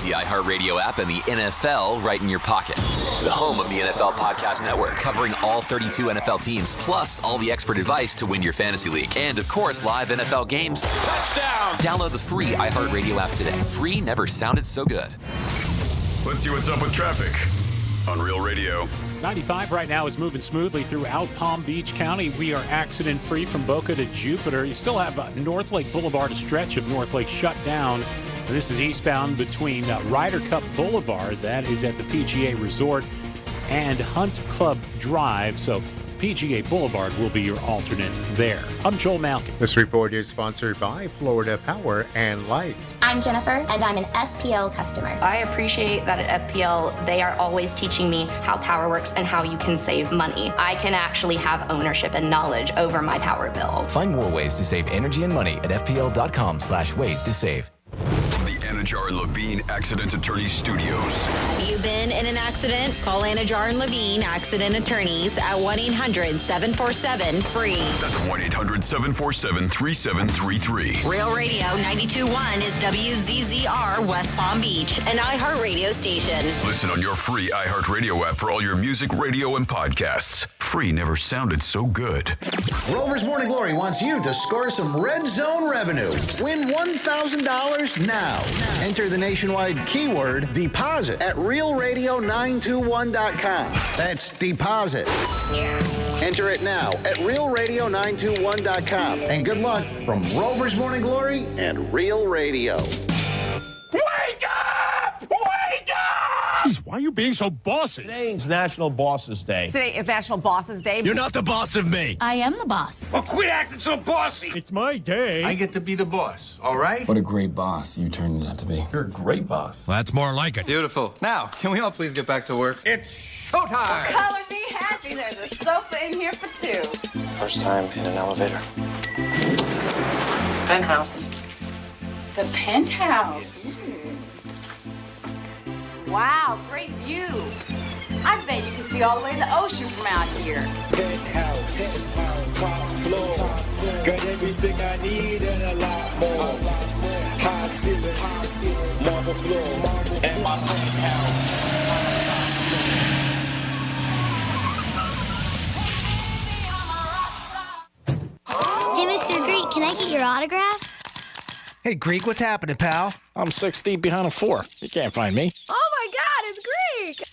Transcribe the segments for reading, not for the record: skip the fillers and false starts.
The iHeartRadio app and the NFL right in your pocket. The home of the NFL Podcast Network, covering all 32 NFL teams, plus all the expert advice to win your fantasy league. And, of course, live NFL games. Touchdown! Download the free iHeartRadio app today. Free never sounded so good. Let's see what's up with traffic on Real Radio. 95 right now is moving smoothly throughout Palm Beach County. We are accident-free from Boca to Jupiter. You still have North Lake Boulevard, a stretch of North Lake shut down. This is eastbound between Ryder Cup Boulevard, that is at the PGA Resort, and Hunt Club Drive. So PGA Boulevard will be your alternate there. I'm Joel Malkin. This report is sponsored by Florida Power and Light. I'm Jennifer, and I'm an FPL customer. I appreciate that at FPL, they are always teaching me how power works and how you can save money. I can actually have ownership and knowledge over my power bill. Find more ways to save energy and money at fpl.com/ways to save. From the Anajar and Levine Accident Attorneys Studios. Have you been in an accident? Call Anajar and Levine Accident Attorneys at 1-800-747-FREE. That's 1-800-747-3733. Real Radio 92.1 is WZZR West Palm Beach, an iHeartRadio station. Listen on your free iHeartRadio app for all your music, radio, and podcasts. Free never sounded so good. Rover's Morning Glory wants you to score some Red Zone revenue. Win $1,000 now. Enter the nationwide keyword deposit at realradio921.com. That's deposit. Enter it now at realradio921.com. And good luck from Rover's Morning Glory and Real Radio. Wake up! Wake up! Jeez, why are you being so bossy? Today's National Bosses Day. Today is National Bosses Day. You're not the boss of me. I am the boss. Well, quit acting so bossy. It's my day. I get to be the boss, all right? What a great boss you turned out to be. You're a great boss. Well, that's more like it. Beautiful. Now, can we all please get back to work? It's showtime. Color me happy. There's a sofa in here for two. First time in an elevator. Penthouse. The Penthouse. Wow, great view. I bet you can see all the way to the ocean from out here. Penthouse, top floor, got everything I need and a lot more. High ceilings, marble floor, and my penthouse. Hey, Mr. Greek, can I get your autograph? Hey, Greek, what's happening, pal? I'm 6 deep behind a 4. You can't find me. Oh my God, it's Greek!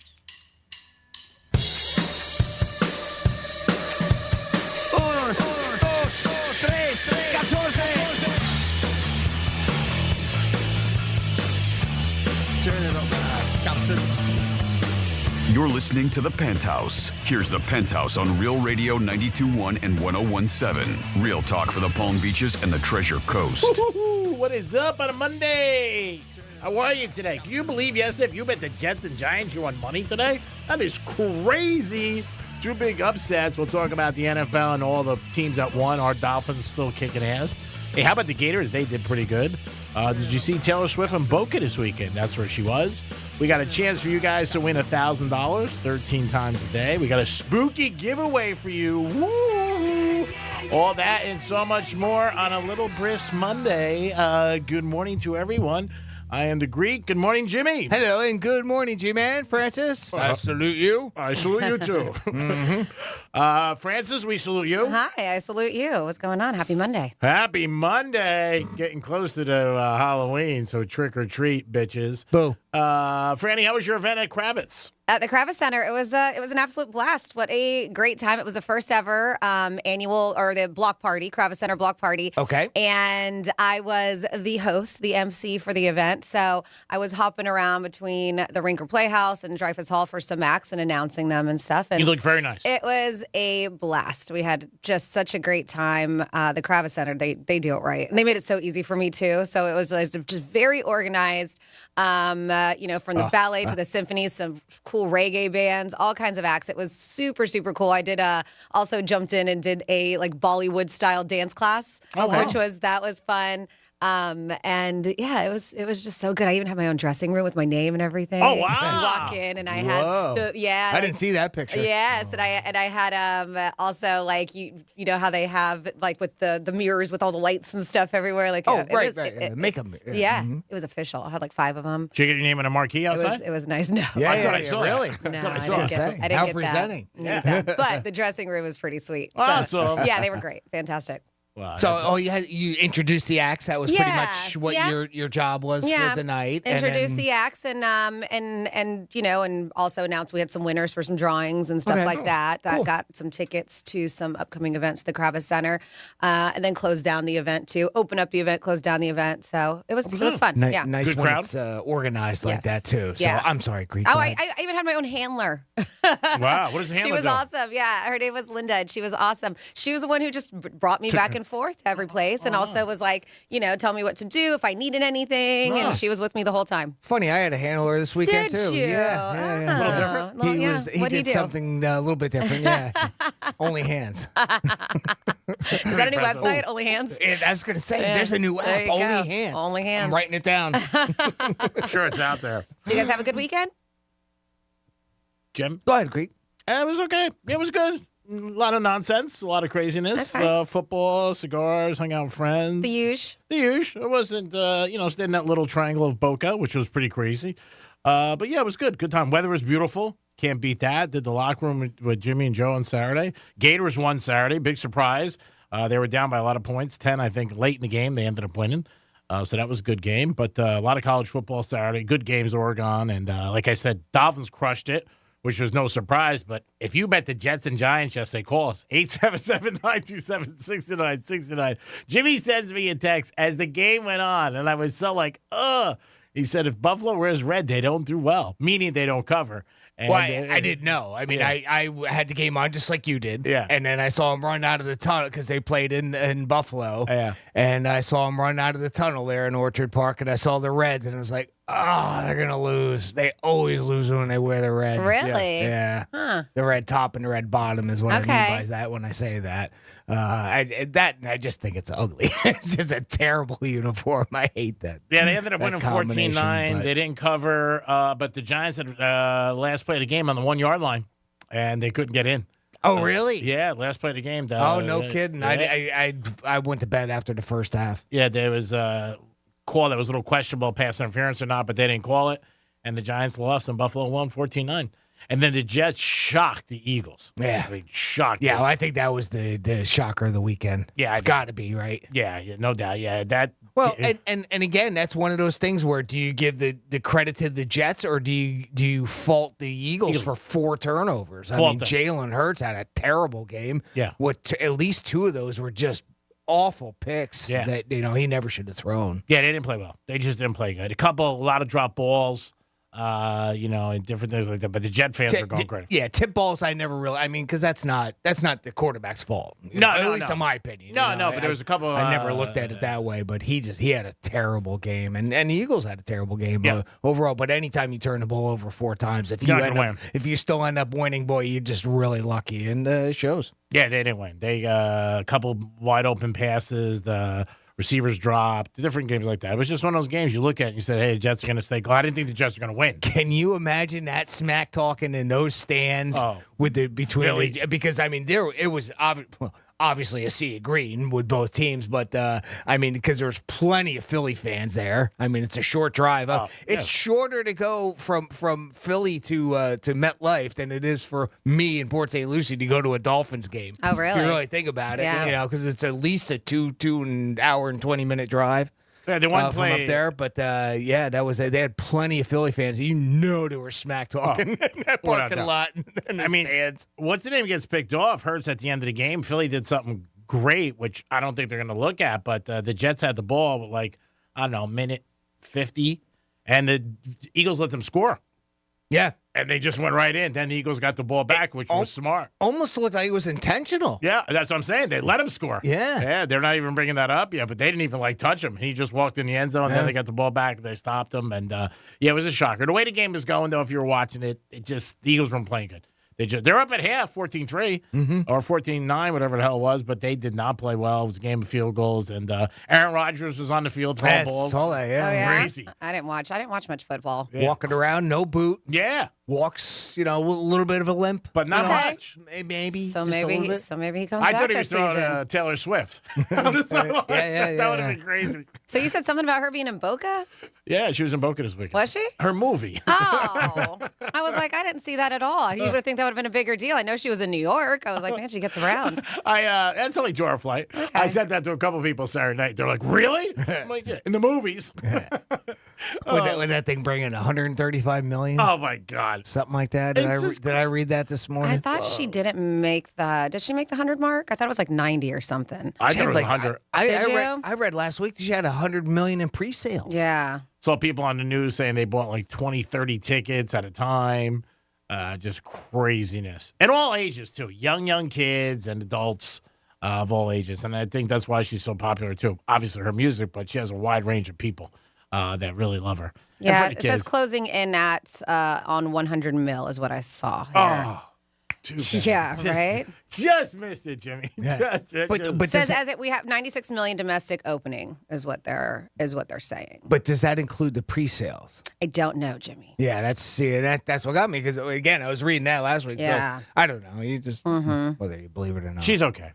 You're listening to The Penthouse. Here's The Penthouse on Real Radio 92.1 and 101.7. Real talk for the Palm Beaches and the Treasure Coast. What is up on a Monday? How are you today? Can you believe yesterday if you bet the Jets and Giants, you won money today? That is crazy. Two big upsets. We'll talk about the NFL and all the teams that won. Our Dolphins still kicking ass. Hey, how about the Gators? They did pretty good. Did you see Taylor Swift in Boca this weekend? That's where she was. We got a chance for you guys to win $1,000 13 times a day. We got a spooky giveaway for you. Woo! All that and so much more on a little brisk Monday. Good morning to everyone. I am the Greek. Good morning, Jimmy. Hello, and good morning, G-Man. Francis. I salute you. I salute you, too. Francis, we salute you. Hi, I salute you. What's going on? Happy Monday. Happy Monday. Getting close to the Halloween, so trick or treat, bitches. Boo. Franny, how was your event at Kravitz? At the Kravitz Center, it was an absolute blast. What a great time. It was the first ever annual, or the block party, Kravitz Center block party. Okay. And I was the host, the MC for the event. So I was hopping around between the Rinker Playhouse and Dreyfus Hall for some acts and announcing them and stuff. And you look very nice. It was a blast. We had just such a great time. The Kravitz Center, they do it right. And they made it so easy for me, too. So it was just very organized. From the ballet to the symphonies, some cool reggae bands, all kinds of acts. It was super, super cool. I did also jumped in and did a Bollywood style dance class, which was fun. And yeah, it was just so good. I even had my own dressing room with my name and everything. Oh, wow. You walk in and I Whoa. had I didn't see that picture. Yes, and I had also like you know how they have like with the mirrors with all the lights and stuff everywhere. Like right. Makeup. Yeah, it was official. I had like 5 of them. Did you get your name in a marquee outside? It was nice. No, I saw really? That. no, I didn't get How that. presenting. Yeah. But the dressing room was pretty sweet. So, Awesome. yeah, they were great. Fantastic. Wow, So, you introduced the acts. That was pretty much what your job was for the night. Introduce the acts and you know, and also announced we had some winners for some drawings and stuff like that. That got some tickets to some upcoming events at the Kravis Center, and then closed down the event too. Open up the event, close down the event. So it was fun. Yeah, Nice Good when crowd? it's organized like that too. So Yeah. I'm sorry, Greek. Oh, I even had my own handler. Wow, what does the handler She was do? awesome. Yeah, her name was Linda, and she was awesome. She was the one who just brought me back and forth to every place, and also was like, you know, tell me what to do if I needed anything, and she was with me the whole time. Funny, I had a handler this weekend Did too. you? Yeah. A little different? Well, He yeah. was. He What'd did do? something a little bit different. Yeah. Only hands. Is that a new website? Only Hands? I was gonna say, there's a new There app. you Only go. hands. Only Hands. I'm writing it down. Sure, it's out there. Do you guys have a good weekend? Jim? Go ahead, Greek. It was okay. It was good. A lot of nonsense, a lot of craziness. Okay. Football, cigars, hung out with friends. The huge. The huge. It wasn't, stayed in that little triangle of Boca, which was pretty crazy. But yeah, it was good. Good time. Weather was beautiful. Can't beat that. Did the locker room with Jimmy and Joe on Saturday. Gators won Saturday. Big surprise. They were down by a lot of points, 10, I think, late in the game. They ended up winning. So that was a good game. But a lot of college football Saturday. Good games, Oregon. And like I said, Dolphins crushed it, which was no surprise. But if you bet the Jets and Giants yesterday, call us, 877-927-6969. Jimmy sends me a text as the game went on, and I was so like, ugh. He said, if Buffalo wears red, they don't do well, meaning they don't cover. And, Well, I didn't know. I mean, I had the game on just like you did. Yeah. And then I saw him run out of the tunnel because they played in Buffalo. Yeah. And I saw him run out of the tunnel there in Orchard Park, and I saw the Reds, and I was like, oh, they're going to lose. They always lose when they wear the Reds. Really? Yeah. Huh. The red top and the red bottom is what I mean Okay. by that when I say that. I just think it's ugly. It's just a terrible uniform. I hate that. Yeah, they ended up that winning combination, 14-9. but- They didn't cover, but the Giants had last play of the game on the 1-yard line, and they couldn't get in. Oh, really? Yeah, last play of the game. Oh, no kidding. Yeah, I went to bed after the first half. yeah, there was a call that was a little questionable, pass interference or not, but they didn't call it, and the Giants lost, and Buffalo won 14-9. And then the Jets shocked the Eagles. Yeah. I mean, shocked Yeah, them. well, I think that was the shocker of the weekend. Yeah, It's I- got to be, right? Yeah, no doubt. Yeah, that. Well, and again, that's one of those things where do you give the credit to the Jets or do you fault the Eagles for 4 turnovers? I Fault mean, them. Jalen Hurts had a terrible game. Yeah. At least 2 of those were just awful picks Yeah. that he never should have thrown. Yeah, they didn't play well. They just didn't play good. A lot of drop balls, and different things like that. But the Jet fans were going crazy. Yeah, tip balls I never really. I mean, because that's not the quarterback's fault. At least in my opinion. No, but there was a couple. I never looked at it that way, but he had a terrible game, and the Eagles had a terrible game overall. But anytime you turn the ball over 4 times, if you still end up winning, boy, you're just really lucky, and it shows. Yeah, they didn't win. They a couple wide open passes. The receivers dropped. Different games like that. It was just one of those games you look at and you said, "Hey, the Jets are going to stay." I didn't think the Jets are going to win. Can you imagine that smack talking in those stands because I mean it was obviously a sea of green with both teams, but I mean because there's plenty of Philly fans there. I mean it's a short drive. It's shorter to go from Philly to MetLife than it is for me in Port St. Lucie to go to a Dolphins game. Oh, really? If you really think about it, Yeah. because it's at least a 2 hour and 20-minute drive. Yeah, they won From up there, but that was they had plenty of Philly fans. You know they were smack talking in that parking lot in the stands. What's the name gets picked off? Hurts at the end of the game. Philly did something great, which I don't think they're going to look at. But the Jets had the ball with minute 50, and the Eagles let them score. Yeah. And they just went right in. Then the Eagles got the ball back, which was smart. Almost looked like it was intentional. Yeah, that's what I'm saying. They let him score. Yeah. Yeah, they're not even bringing that up yet, but they didn't even touch him. He just walked in the end zone, and then they got the ball back. They stopped him, and it was a shocker. The way the game was going, though, if you were watching it, the Eagles weren't playing good. They're up at half, 14-3 or 14-9, whatever the hell it was, but they did not play well. It was a game of field goals, and Aaron Rodgers was on the field throwing balls. Saw that, yeah. Oh, yeah? Crazy. I didn't watch much football. Yeah. Walking around, no boot. Yeah. Walks, a little bit of a limp. But not much. Maybe. So just a little bit. maybe he comes I back thought he was this throwing season. Taylor Swift. On the sideline. That would have been crazy. So you said something about her being in Boca? Yeah, she was in Boca this weekend. Was she? Her movie. Oh. I was like, I didn't see that at all. You would think that would have been a bigger deal. I know she was in New York. I was like, man, she gets around. That's only 2-hour flight. Okay. I said that to a couple people Saturday night. They're like, really? I'm like, yeah, in the movies. Would that thing bring in $135 million? Oh, my God. Something like that? Did I read that this morning? I thought she didn't make did she make the 100 mark? I thought it was like 90 or something. I thought it was 100. I read last week that she had $100 million in pre-sales. Yeah. Saw people on the news saying they bought like 20, 30 tickets at a time. Just craziness. And all ages, too. Young kids and adults of all ages. And I think that's why she's so popular, too. Obviously, her music, but she has a wide range of people that really love her. Yeah, it says closing in at on 100 mil is what I saw here. Oh, too bad. Yeah, right? Just missed it, Jimmy. Yeah. But It says we have 96 million domestic opening is what they're saying. But does that include the pre-sales? I don't know, Jimmy. Yeah, that's what got me because again I was reading that last week. Yeah. So I don't know. You just whether you believe it or not. She's okay.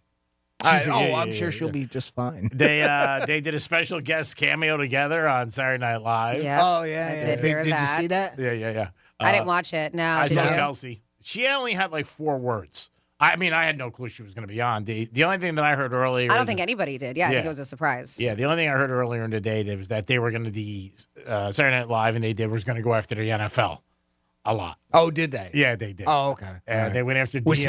I'm sure she'll be just fine. They did a special guest cameo together on Saturday Night Live. Yeah. Oh yeah. I did hear Did you that. see that? Yeah. I didn't watch it. No, I did saw you? Kelsey. She only had like 4 words. I mean, I had no clue she was going to be on. The only thing that I heard earlier. I don't think anybody did. Yeah, I think it was a surprise. Yeah, the only thing I heard earlier in the day was that they were going to do Saturday Night Live, and they was going to go after the NFL a lot. Oh, did they? Yeah, they did. Oh, okay. And they went after. Was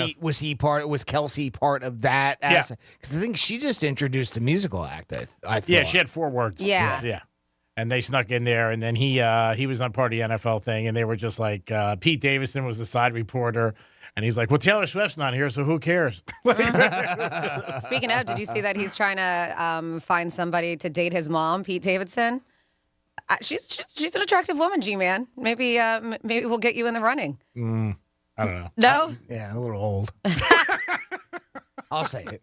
Kelsey part of that? Yeah. Because I think she just introduced a musical act. I thought. Yeah, she had 4 words. Yeah. And they snuck in there, and then he was on part of the NFL thing, and they were just like Pete Davidson was the side reporter, and he's like, "Well, Taylor Swift's not here, so who cares?" Speaking of, did you see that he's trying to find somebody to date his mom, Pete Davidson? She's an attractive woman, G-Man. Maybe we'll get you in the running. I don't know. No? Yeah, a little old. I'll say it.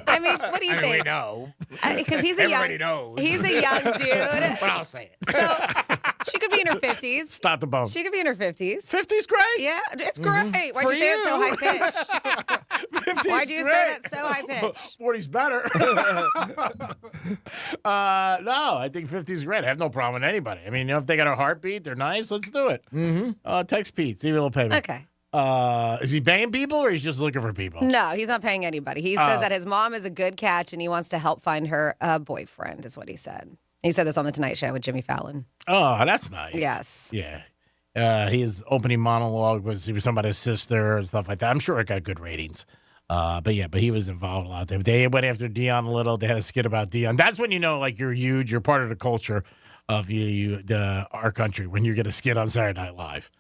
I mean, what do you think? We know. Because Everybody knows. He's a young dude. But I'll say it. So she could be in her 50s. Stop the bump. She could be in her 50s. 50's great. Yeah, it's great. Why'd you say it so high pitched? 50's Why'd you say that so high pitched? 40's better. No, I think 50's great. I have no problem with anybody. I mean, if they got a heartbeat, they're nice. Let's do it. Text Pete. See if he'll pay me. Okay. Is he paying people or he's just looking for people? No, he's not paying anybody. He says that his mom is a good catch and he wants to help find her a boyfriend, is what he said. He said this on The Tonight Show with Jimmy Fallon. Oh, that's nice. Yes. Yeah. His opening monologue was he was talking about his sister and stuff like that. I'm sure it got good ratings. But he was involved a lot. They went after Dion a little. They had a skit about Dion. That's when you know, like, you're huge. You're part of the culture of our country when you get a skit on Saturday Night Live.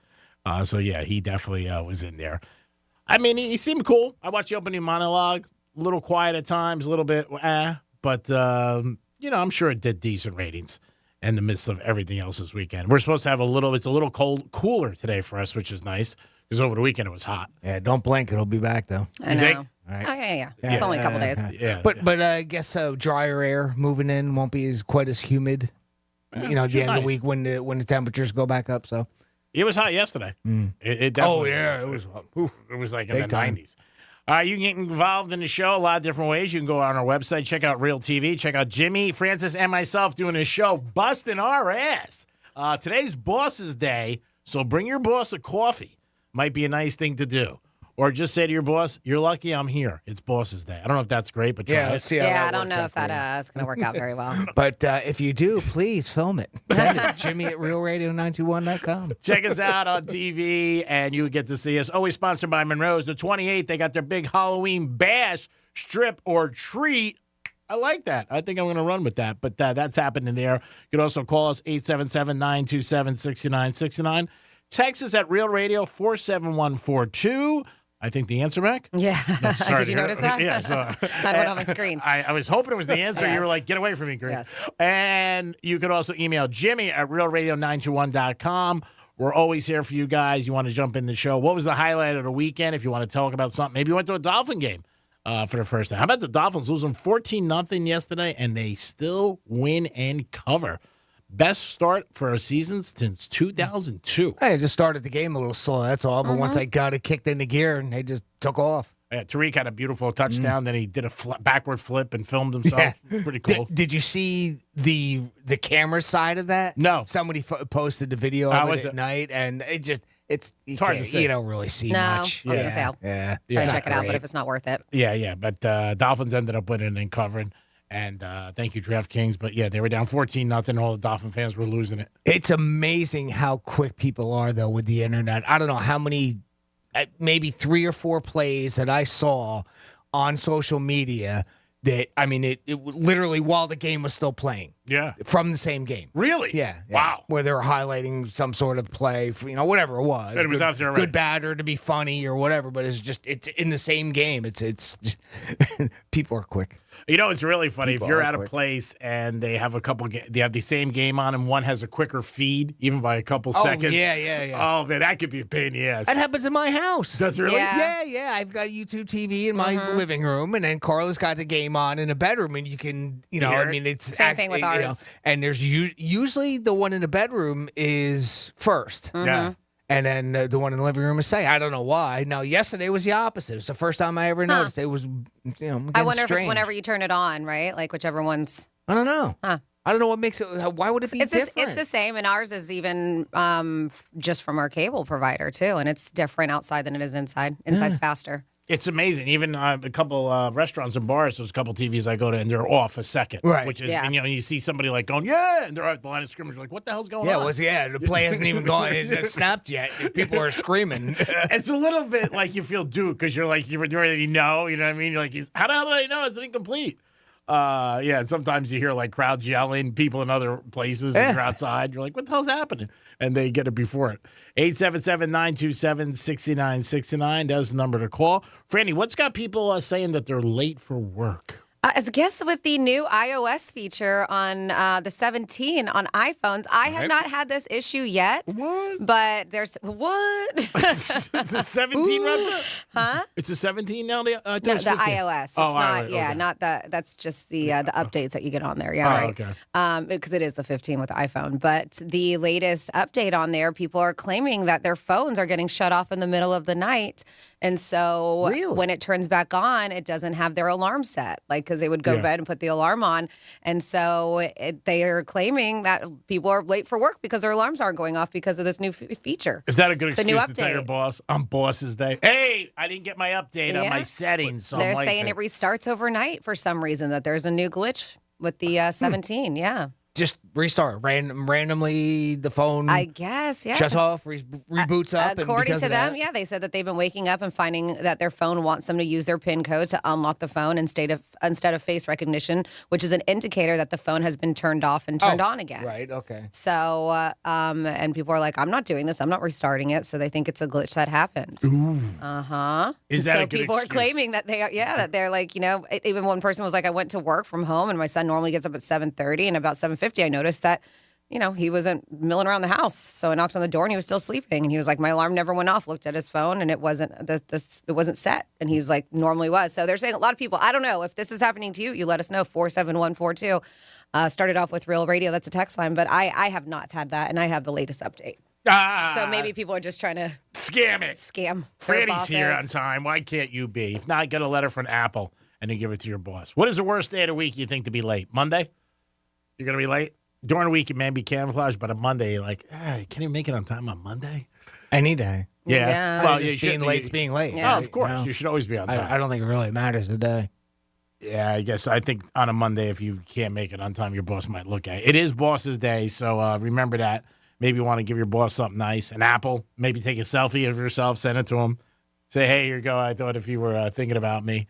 So he definitely was in there. I mean, he seemed cool. I watched the opening monologue. A little quiet at times, a little bit, but I'm sure it did decent ratings in the midst of everything else this weekend. We're supposed to have it's a little cooler today for us, which is nice because over the weekend it was hot. Yeah, don't blink. It'll be back though. I know. think? All right. Oh yeah. It's only a couple days. Yeah, But I guess drier air moving in won't be quite as humid. At the end of the week when the temperatures go back up. So it was hot yesterday. It definitely. it was. It was like in Big the time. 90s. You can get involved in the show a lot of different ways. You can go on our website, check out Real TV, check out Jimmy, Francis, and myself doing a show, busting our ass. Today's Boss's Day, so bring your boss a coffee. Might be a nice thing to do. Or just say to your boss, "You're lucky I'm here. It's Boss's Day." I don't know if that's great, but try let's it. see how that I don't works know out if for you. that is going to work out very well. But if you do, please film it. Send it. Jimmy at realradio921.com. Check us out on TV, and you get to see us. Always sponsored by Monroe's. The 28th, they got their big Halloween bash, strip or treat. I like that. I think I'm going to run with that. But that's happening there. You can also call us 877-927-6969. Text us at Real Radio 47142. I think the answer back. Yeah. No, sorry. Did you notice that? Yeah. So, That went on my screen. I was hoping it was the answer. You were Yes. like, get away from me, Greg. Yes. And you could also email Jimmy at realradio921.com. We're always here for you guys. You want to jump in the show. What was the highlight of the weekend? If you want to talk about something, maybe you went to a Dolphin game for the first time. How about the Dolphins losing 14-0 yesterday, and they still win and cover? Best start for a season since 2002. I just started the game a little slow, that's all. But once I got it kicked into gear, and they just took off. Yeah, Tariq had a beautiful touchdown. Then he did a backward flip and filmed himself. Yeah. Pretty cool. Did you see the camera side of that? No. Somebody posted the video of it at night, and it's hard to see. You don't really see much. I was going to say, I'll check it out, but if it's not worth it. Yeah. But Dolphins ended up winning and covering. And thank you, DraftKings. But, yeah, they were down 14-0. All the Dolphin fans were losing it. It's amazing how quick people are, though, with the internet. I don't know how many, maybe 3 or 4 plays that I saw on social media that, I mean, it literally while the game was still playing. Yeah. From the same game. Really? Yeah. Wow. Where they were highlighting some sort of play, for, whatever it was. It was out there, right? Good, bad, or to be funny or whatever, but it's in the same game. It's just, people are quick. It's really funny. If you're at a place and they have they have the same game on and one has a quicker feed, even by a couple seconds. Yeah. Oh, man, that could be a pain in the ass. That happens in my house. Does it really? Yeah. I've got YouTube TV in my living room, and then Carla's got the game on in a bedroom, and you can, it's same thing with ours. And there's usually the one in the bedroom is first. Yeah. And then the one in the living room is second. I don't know why. Now, yesterday was the opposite. It was the first time I ever noticed. It was, I wonder if it's whenever you turn it on, right? Like whichever one's. I don't know. I don't know what makes it. Why would it be different? It's the same, and ours is even just from our cable provider too, and it's different outside than it is inside. Inside's faster. It's amazing. Even a couple restaurants and bars, there's a couple TVs I go to, and they're off a second. Right. Which is, and you see somebody like going, yeah, and they're at the line of scrimmage, like, what the hell's going on? The play hasn't even gone. It hasn't snapped yet. People are screaming. It's a little bit like you feel duped because you're like, you already know, you know what I mean? You're like, how the hell did I know it's incomplete? And sometimes you hear like crowds yelling, people in other places, and you're outside. You're like, what the hell's happening? And they get it before it. 877-927-6969. That's the number to call. Franny, what's got people saying that they're late for work? As a guest with the new iOS feature on the 17 on iPhones, I have not had this issue yet. What? But there's It's a 17 Raptor? Huh? It's a 17 now? The iOS. It's not. Okay. Not the. That's just the updates that you get on there. Yeah, right. Okay. Because it is the 15 with the iPhone. But the latest update on there, people are claiming that their phones are getting shut off in the middle of the night. And so when it turns back on, it doesn't have their alarm set, because they would go to bed and put the alarm on. And so they are claiming that people are late for work because their alarms aren't going off because of this new feature. Is that a good excuse to tell your boss on Boss's Day? Hey, I didn't get my update on my settings. So they're saying it restarts overnight for some reason, that there's a new glitch with the 17. Yeah. Just restart randomly. The phone, I guess, shuts off, reboots up. According and to them, that, they said that they've been waking up and finding that their phone wants them to use their PIN code to unlock the phone instead of face recognition, which is an indicator that the phone has been turned off and turned on again. Right. Okay. So, and people are like, I'm not doing this. I'm not restarting it. So they think it's a glitch that happened. Ooh. Is that so a good people excuse? are claiming that that they're like, even one person was like, I went to work from home and my son normally gets up at 7:30, and about 7:50 I noticed that he wasn't milling around the house. So I knocked on the door and he was still sleeping. And he was like, my alarm never went off. Looked at his phone and it wasn't it wasn't set. And he's like, normally was. So they're saying a lot of people, I don't know if this is happening to you. You let us know. 47142. Started off with Real Radio. That's a text line. But I have not had that, and I have the latest update. So maybe people are just trying to scam it. Scam. Franny's here on time. Why can't you be? If not, get a letter from Apple and then give it to your boss. What is the worst day of the week you think to be late? Monday? You're going to be late? During the week, it may be camouflage, but on Monday, you're like, can you make it on time on Monday? Any day. Yeah. Well, being late's being late. Yeah. Oh, of course. You should always be on time. I don't think it really matters the day. Yeah, I think on a Monday, if you can't make it on time, your boss might look at it. It is boss's day, so remember that. Maybe you want to give your boss something nice. An apple. Maybe take a selfie of yourself, send it to him. Say, hey, here you go. I thought if you were thinking about me.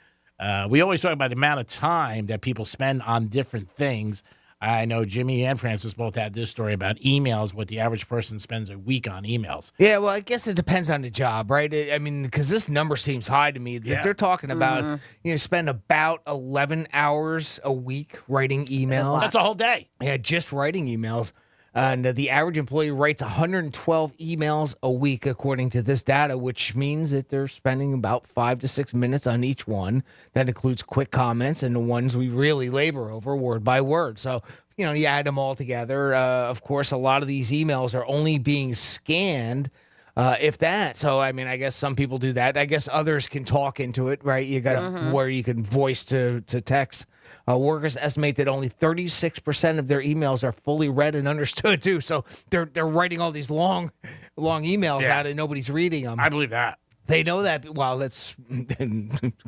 We always talk about the amount of time that people spend on different things. I know Jimmy and Francis both had this story about emails, what the average person spends a week on emails. Yeah, well, I guess it depends on the job, right? Because this number seems high to me. They're talking about, spend about 11 hours a week writing emails. That's a whole day. Yeah, just writing emails. And the average employee writes 112 emails a week, according to this data, which means that they're spending about 5 to 6 minutes on each one. That includes quick comments and the ones we really labor over word by word. So, you add them all together. Of course, a lot of these emails are only being scanned, if that. So, I guess some people do that. I guess others can talk into it, right? You got where you can voice to text. Workers estimate that only 36% of their emails are fully read and understood, too. So they're writing all these long emails out and nobody's reading them. I believe that. They know that. Well, that's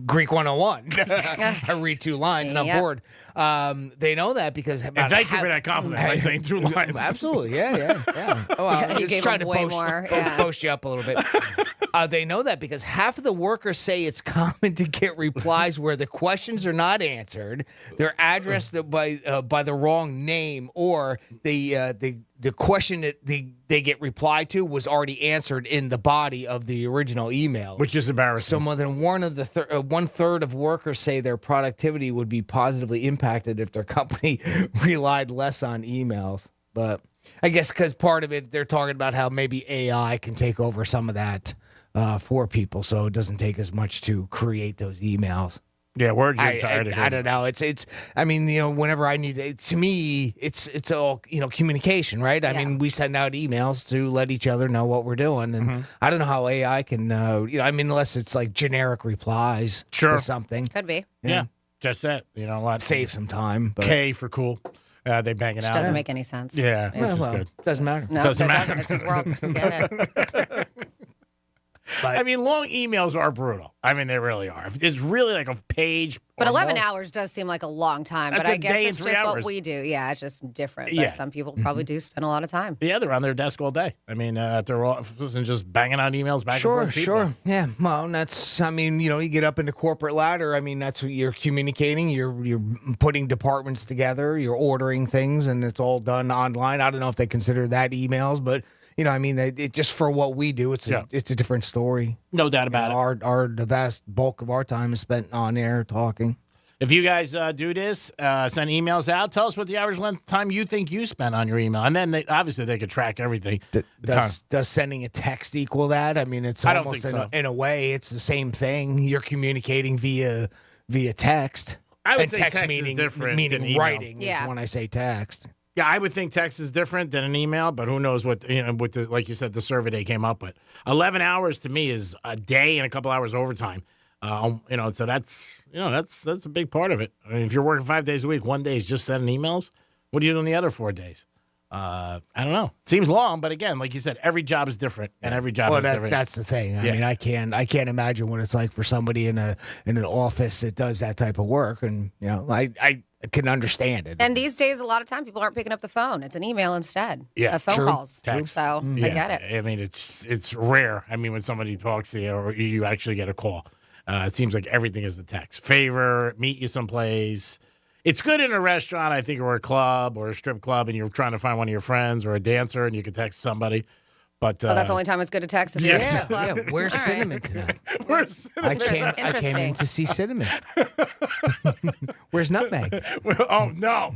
Greek 101. I read 2 lines and I'm bored. They know that because. And thank you for that compliment by saying 2 lines. Absolutely. Yeah. Oh, I'm You just gave trying them to way more. Yeah. post you up a little bit. They know that because half of the workers say it's common to get replies where the questions are not answered, they're addressed by the wrong name, or the question that they get replied to was already answered in the body of the original email, which is embarrassing. So more than one third of workers say their productivity would be positively impacted if their company relied less on emails. But I guess because part of it, they're talking about how maybe AI can take over some of that for people, so it doesn't take as much to create those emails. Yeah, words are tired of I don't know. It's. I mean, whenever I need it, to me, it's all communication, right? I mean, we send out emails to let each other know what we're doing, and I don't know how AI can. Unless it's like generic replies to something. Could be. Yeah, just that. Save some time. But. K for cool. They bang it Which out. doesn't make any sense. Yeah, well, good. Doesn't matter. No, doesn't matter. It's his world. Get it. But, long emails are brutal. They really are. It's really like a page. But 11 hours does seem like a long time. That's but I a guess day it's and 3 just hours. what we do. Yeah, it's just different. Yeah. But some people probably do spend a lot of time. Yeah, they're on their desk all day. At their office and just banging out emails back and forth. Sure. Yeah. Well, that's. You get up in the corporate ladder. That's what you're communicating. You're putting departments together. You're ordering things, and it's all done online. I don't know if they consider that emails, but. It just for what we do, it's a different story. No doubt about it. The vast bulk of our time is spent on air talking. If you guys do this, send emails out. Tell us what the average length of time you think you spent on your email, and then obviously they could track everything. Does sending a text equal that? It's I don't almost think so. in a way, it's the same thing. You're communicating via text. I would and say text is different meaning than email. writing is when I say text. Yeah, I would think text is different than an email, but who knows what with the, like you said, the survey they came up with. 11 hours to me is a day and a couple hours overtime. So that's a big part of it. If you're working 5 days a week, 1 day is just sending emails. What are you doing the other 4 days? I don't know. It seems long, but again, like you said, every job is different, and every job is different. That's the thing. I can't imagine what it's like for somebody in an office that does that type of work, and I can understand it. And these days, a lot of time, people aren't picking up the phone. It's an email instead. Yeah, phone true. calls. Text. So I get it. It's rare. When somebody talks to you or you actually get a call, it seems like everything is the text. Favor, meet you someplace. It's good in a restaurant, I think, or a club or a strip club, and you're trying to find one of your friends or a dancer, and you can text somebody. But that's the only time it's good to text. If you're at a strip club. Yeah. Where's Cinnamon tonight? Where's Cinnamon? I came in to see Cinnamon. Where's Nutmeg? Oh, no.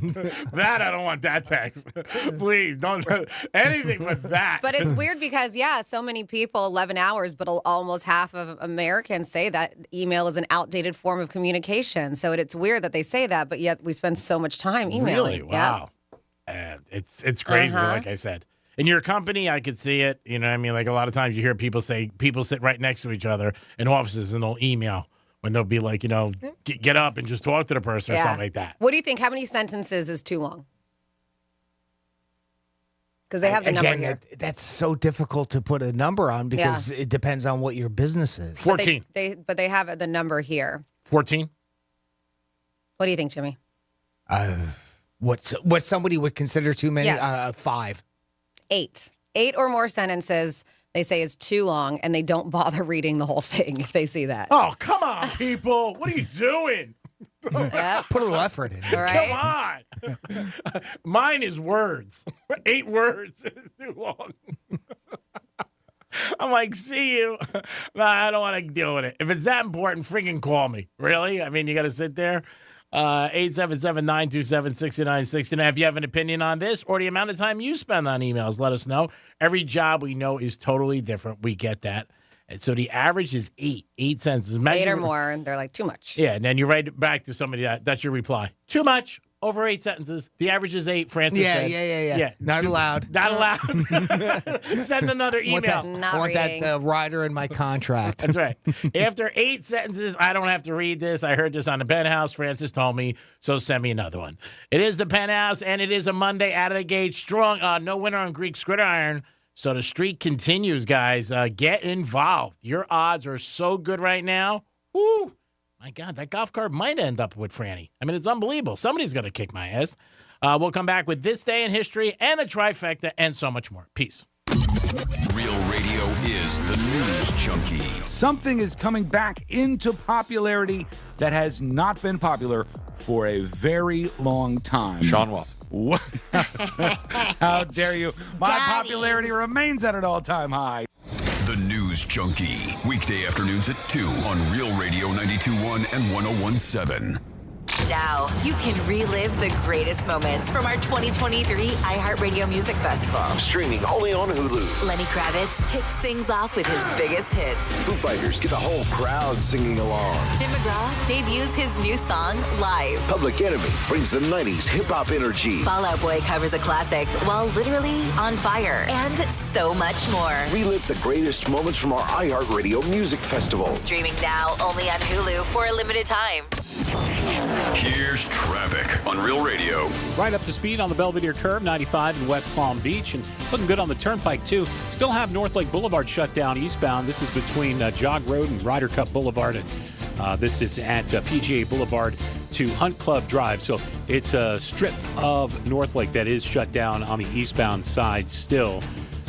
That, I don't want that text. Please, don't. Anything but that. But it's weird because, so many people, 11 hours, but almost half of Americans say that email is an outdated form of communication. So it's weird that they say that, but yet we spend so much time emailing. Really? Wow. Yeah. It's crazy, like I said. In your company, I could see it. Like a lot of times you hear people say, people sit right next to each other in offices and they'll email when they'll be like, get up and just talk to the person or something like that. What do you think? How many sentences is too long? Because they have the number here. That's so difficult to put a number on because it depends on what your business is. 14. But they have the number here. 14. What do you think, Jimmy? What somebody would consider too many? Yes. 5. 8 or more sentences they say is too long, and they don't bother reading the whole thing if they see that. Oh, come on, people. What are you doing? Put a little effort in. All right? Come on. Mine is words. 8 words is too long. I'm like, see you. Nah, I don't want to deal with it. If it's that important, freaking call me. Really? You got to sit there. 877-927-6969. If you have an opinion on this or the amount of time you spend on emails, let us know. Every job we know is totally different. We get that. And so the average is 8 cents. 8 or more, and they're like, too much. Yeah, and then you write it back to somebody. That's your reply. Too much. Over 8 sentences. The average is 8, Francis said. Yeah. Not allowed. Not allowed. Send another email. I want that rider in my contract. That's right. After 8 sentences, I don't have to read this. I heard this on the Penthouse. Francis told me, so send me another one. It is the Penthouse, and it is a Monday out of the gate strong. No winner on Greek Gridiron. So the streak continues, guys. Get involved. Your odds are so good right now. Woo! My God, that golf cart might end up with Franny. I mean, it's unbelievable. Somebody's going to kick my ass. We'll come back with This Day in History and a trifecta and so much more. Peace. Real Radio is the news junkie. Something is coming back into popularity that has not been popular for a very long time. Sean Watson. What? How dare you? My popularity remains at an all-time high. The News Junkie. Weekday afternoons at 2 on Real Radio 92.1 and 101.7. Now, you can relive the greatest moments from our 2023 iHeartRadio Music Festival. Streaming only on Hulu. Lenny Kravitz kicks things off with his biggest hits. Foo Fighters get the whole crowd singing along. Tim McGraw debuts his new song live. Public Enemy brings the 90s hip-hop energy. Fall Out Boy covers a classic while literally on fire. And so much more. Relive the greatest moments from our iHeartRadio Music Festival. Streaming now only on Hulu for a limited time. Here's traffic on Real Radio. Right up to speed on the Belvedere Curve, 95 in West Palm Beach, and looking good on the Turnpike, too. Still have North Lake Boulevard shut down eastbound. This is between Jog Road and Ryder Cup Boulevard, and this is at PGA Boulevard to Hunt Club Drive. So it's a strip of North Lake that is shut down on the eastbound side still.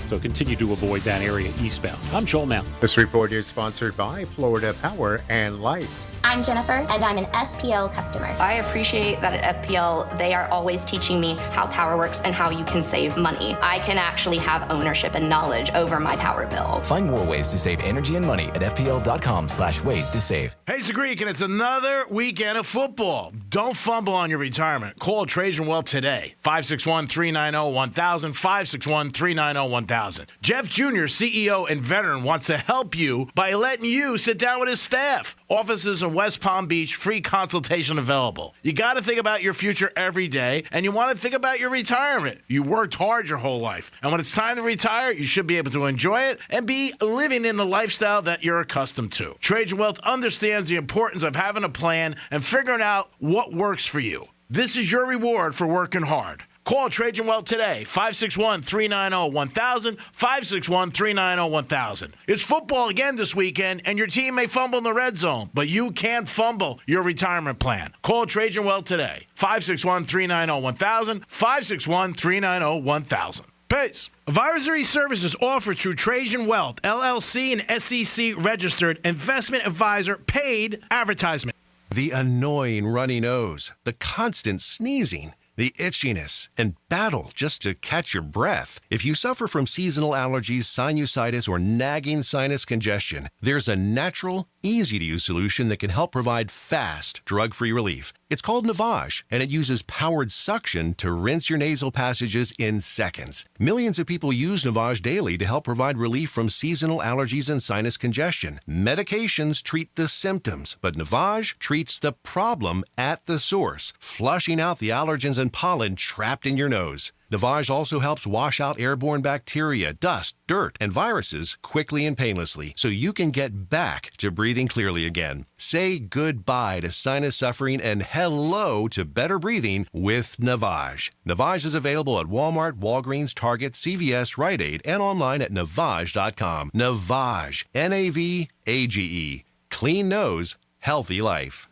So continue to avoid that area eastbound. I'm Joel Mount. This report is sponsored by Florida Power and Light. I'm Jennifer, and I'm an FPL customer. I appreciate that at FPL, they are always teaching me how power works and how you can save money. I can actually have ownership and knowledge over my power bill. Find more ways to save energy and money at FPL.com/ways to save. Hey, it's the Greek, and it's another weekend of football. Don't fumble on your retirement. Call Trajan Wealth today. 561-390-1000, 561-390-1000. Jeff Jr., CEO and veteran, wants to help you by letting you sit down with his staff. Offices in West Palm Beach, free consultation available. You got to think about your future every day, and you want to think about your retirement. You worked hard your whole life, and when it's time to retire, you should be able to enjoy it and be living in the lifestyle that you're accustomed to. Trajan Wealth understands the importance of having a plan and figuring out what works for you. This is your reward for working hard. Call Trajan Wealth today, 561-390-1000, 561-390-1000. It's football again this weekend, and your team may fumble in the red zone, but you can't fumble your retirement plan. Call Trajan Wealth today, 561-390-1000, 561-390-1000. Peace. Advisory services offered through Trajan Wealth, LLC, and SEC registered investment advisor, paid advertisement. The annoying runny nose, the constant sneezing, the itchiness, and battle just to catch your breath. If you suffer from seasonal allergies, sinusitis, or nagging sinus congestion, there's a natural, easy-to-use solution that can help provide fast, drug-free relief. It's called Navage, and it uses powered suction to rinse your nasal passages in seconds. Millions of people use Navage daily to help provide relief from seasonal allergies and sinus congestion. Medications treat the symptoms, but Navage treats the problem at the source, flushing out the allergens and pollen trapped in your nose. Navage also helps wash out airborne bacteria, dust, dirt, and viruses quickly and painlessly, so you can get back to breathing clearly again. Say goodbye to sinus suffering and hello to better breathing with Navage. Navage is available at Walmart, Walgreens, Target, CVS, Rite Aid, and online at Navage.com. Navage, N-A-V-A-G-E. Clean nose, healthy life.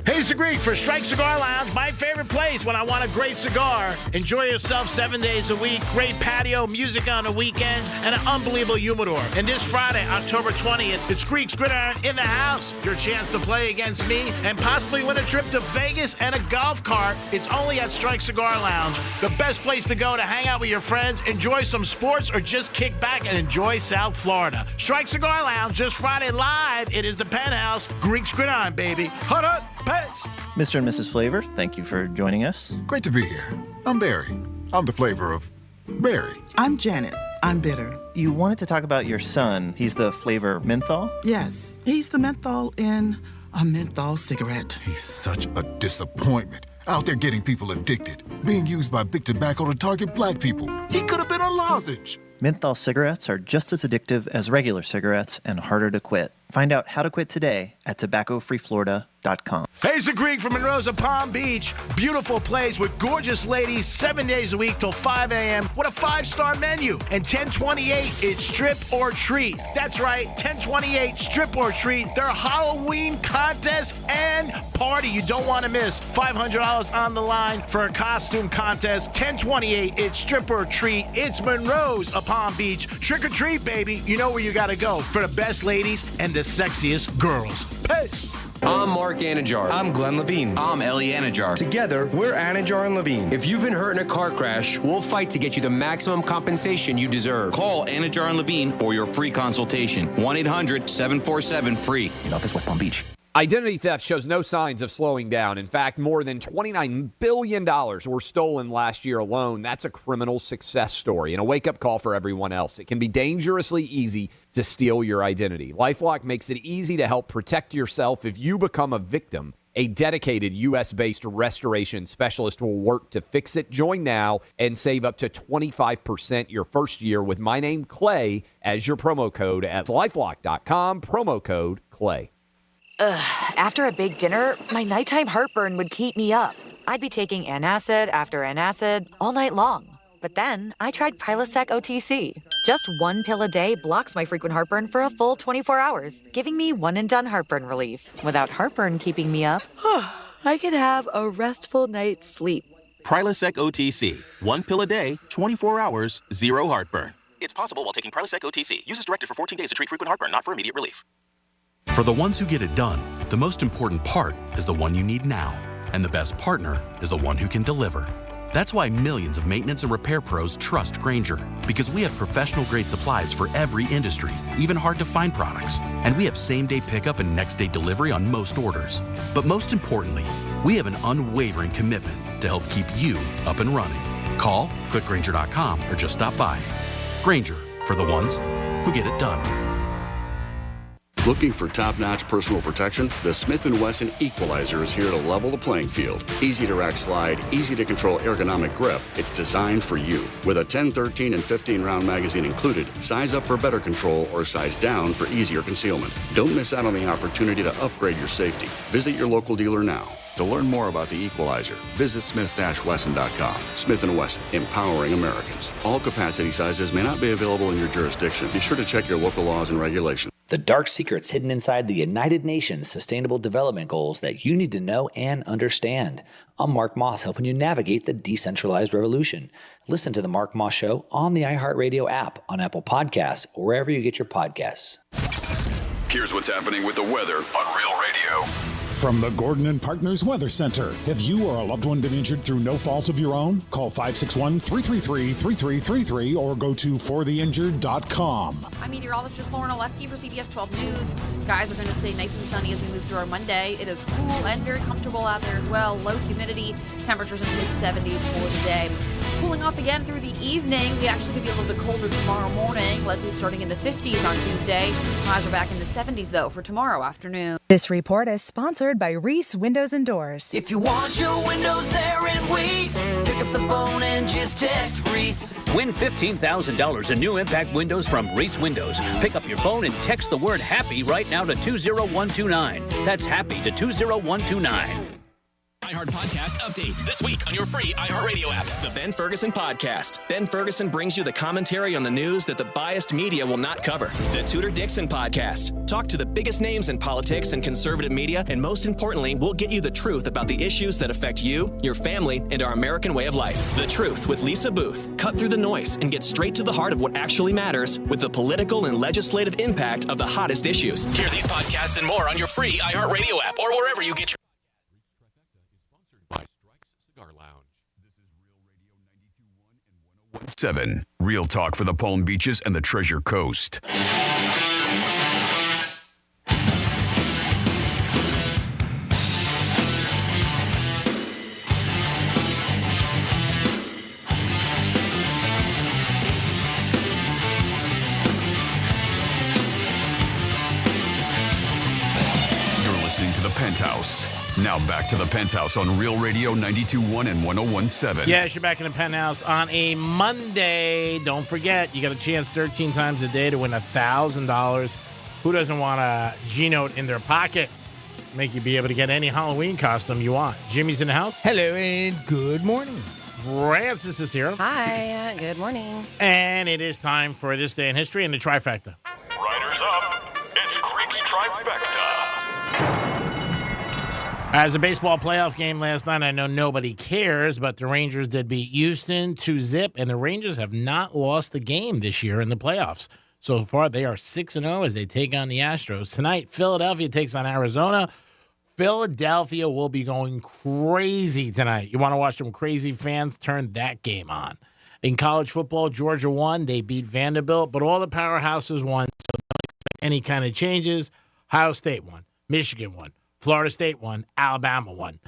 Hey, it's the Greek for Strike Cigar Lounge, my favorite place when I want a great cigar. Enjoy yourself 7 days a week, great patio, music on the weekends, and an unbelievable humidor. And this Friday, October 20th, it's Greek's Gridiron in the house. Your chance to play against me and possibly win a trip to Vegas and a golf cart. It's only at Strike Cigar Lounge, the best place to go to hang out with your friends, enjoy some sports, or just kick back and enjoy South Florida. Strike Cigar Lounge, this Friday live. It is the Penthouse. Greek's Gridiron, baby. Hut, hut, pets. Mr. and Mrs. Flavor, thank you for joining us. Great to be here. I'm Barry. I'm the flavor of Barry. I'm Janet. I'm bitter. You wanted to talk about your son. He's the flavor menthol? Yes, he's the menthol in a menthol cigarette. He's such a disappointment. Out there getting people addicted. Being used by big tobacco to target black people. He could have been a lozenge. Menthol cigarettes are just as addictive as regular cigarettes and harder to quit. Find out how to quit today at tobaccofreeflorida.com. Hey, it's the Greek from Monroe's of Palm Beach. Beautiful place with gorgeous ladies 7 days a week till 5 a.m. What a 5-star menu. And 1028, it's strip or treat. That's right, 1028, strip or treat. Their Halloween contest and party you don't want to miss. $500 on the line for a costume contest. 1028, it's strip or treat. It's Monroe's of Palm Beach. Trick or treat, baby. You know where you got to go for the best ladies and the sexiest girls. Peace. I'm Mark Anajar. I'm Glenn Levine. I'm Ellie Anajar. Together, we're Anajar and Levine. If you've been hurt in a car crash, we'll fight to get you the maximum compensation you deserve. Call Anajar and Levine for your free consultation. 1-800-747-FREE. In office, West Palm Beach. Identity theft shows no signs of slowing down. In fact, more than $29 billion were stolen last year alone. That's a criminal success story and a wake-up call for everyone else. It can be dangerously easy to steal your identity. LifeLock makes it easy to help protect yourself if you become a victim. A dedicated U.S.-based restoration specialist will work to fix it. Join now and save up to 25% your first year with my name, Clay, as your promo code at LifeLock.com, promo code Clay. After a big dinner, my nighttime heartburn would keep me up. I'd be taking antacid after antacid all night long. But then I tried Prilosec OTC. Just one pill a day blocks my frequent heartburn for a full 24 hours, giving me one-and-done heartburn relief. Without heartburn keeping me up, I could have a restful night's sleep. Prilosec OTC. One pill a day, 24 hours, zero heartburn. It's possible while taking Prilosec OTC. Use as directed for 14 days to treat frequent heartburn, not for immediate relief. For the ones who get it done, the most important part is the one you need now. And the best partner is the one who can deliver. That's why millions of maintenance and repair pros trust Grainger, because we have professional-grade supplies for every industry, even hard-to-find products. And we have same-day pickup and next-day delivery on most orders. But most importantly, we have an unwavering commitment to help keep you up and running. Call, click Grainger.com, or just stop by. Grainger, for the ones who get it done. Looking for top-notch personal protection? The Smith & Wesson Equalizer is here to level the playing field. Easy to rack slide, easy to control ergonomic grip. It's designed for you. With a 10, 13, and 15-round magazine included, size up for better control or size down for easier concealment. Don't miss out on the opportunity to upgrade your safety. Visit your local dealer now. To learn more about the Equalizer, visit smith-wesson.com. Smith & Wesson, empowering Americans. All capacity sizes may not be available in your jurisdiction. Be sure to check your local laws and regulations. The dark secrets hidden inside the United Nations Sustainable Development Goals that you need to know and understand. I'm Mark Moss, helping you navigate the decentralized revolution. Listen to The Mark Moss Show on the iHeartRadio app, on Apple Podcasts, or wherever you get your podcasts. Here's what's happening with the weather on Real Radio. From the Gordon and Partners Weather Center. Have you or a loved one been injured through no fault of your own? Call 561-333-3333 or go to fortheinjured.com. I'm meteorologist Lauren Oleski for CBS 12 News. Skies are going to stay nice and sunny as we move through our Monday. It is cool and very comfortable out there as well. Low humidity, temperatures in the mid-70s for the day. Cooling off again through the evening. We actually could be a little bit colder tomorrow morning, likely starting in the 50s on Tuesday. Highs are back in the 70s, though, for tomorrow afternoon. This report is sponsored by Reese Windows and Doors. If you want your windows there in weeks, pick up the phone and just text Reese. Win $15,000 in new impact windows from Reese Windows. Pick up your phone and text the word HAPPY right now to 20129. That's HAPPY to 20129. iHeart Podcast Update. This week on your free iHeartRadio app. The Ben Ferguson Podcast. Ben Ferguson brings you the commentary on the news that the biased media will not cover. The Tudor Dixon Podcast. Talk to the biggest names in politics and conservative media, and most importantly, we'll get you the truth about the issues that affect you, your family, and our American way of life. The Truth with Lisa Booth. Cut through the noise and get straight to the heart of what actually matters with the political and legislative impact of the hottest issues. Hear these podcasts and more on your free iHeartRadio app or wherever you get your 7. Real talk for the Palm Beaches and the Treasure Coast. Penthouse. Now back to the Penthouse on Real Radio 92.1 and 101.7. Yes, you're back in the Penthouse on a Monday. Don't forget, you got a chance 13 times a day to win $1,000. Who doesn't want a G-Note in their pocket? Make you be able to get any Halloween costume you want. Jimmy's in the house. Hello and good morning. Francis is here. Hi, good morning. And it is time for This Day in History and the Trifecta. Riders up. It's Creek's Trifecta. As a baseball playoff game last night, I know nobody cares, but the Rangers did beat Houston 2-0, and the Rangers have not lost a game this year in the playoffs. So far, they are 6-0 as they take on the Astros. Tonight, Philadelphia takes on Arizona. Philadelphia will be going crazy tonight. You want to watch some crazy fans? Turn that game on. In college football, Georgia won. They beat Vanderbilt, but all the powerhouses won, so don't expect any kind of changes. Ohio State won. Michigan won. Florida State won. Alabama won.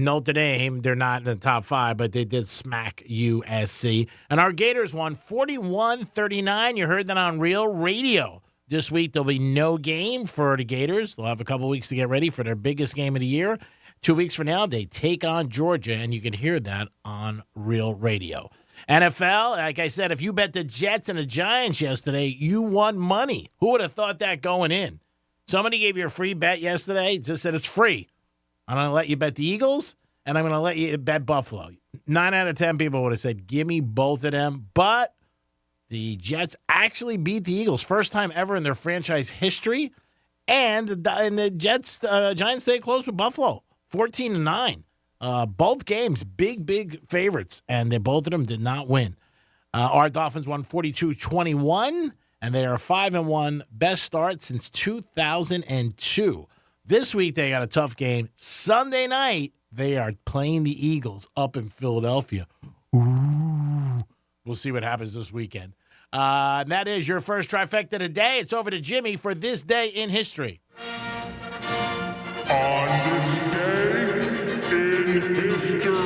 Notre Dame, they're not in the top 5, but they did smack USC. And our Gators won 41-39. You heard that on Real Radio. This week, there'll be no game for the Gators. They'll have a couple weeks to get ready for their biggest game of the year. 2 weeks from now, they take on Georgia, and you can hear that on Real Radio. NFL, like I said, if you bet the Jets and the Giants yesterday, you won money. Who would have thought that going in? Somebody gave you a free bet yesterday. Just said it's free. I'm going to let you bet the Eagles, and I'm going to let you bet Buffalo. 9 out of 10 people would have said, give me both of them. But the Jets actually beat the Eagles. First time ever in their franchise history. And the Giants stayed close with Buffalo. 14-9. Both games, big favorites. And both of them did not win. Our Dolphins won 42-21. And they are 5-1, best start since 2002. This week, they got a tough game. Sunday night, they are playing the Eagles up in Philadelphia. Ooh. We'll see what happens this weekend. That is your first trifecta today. It's over to Jimmy for This Day in History. On this day in history.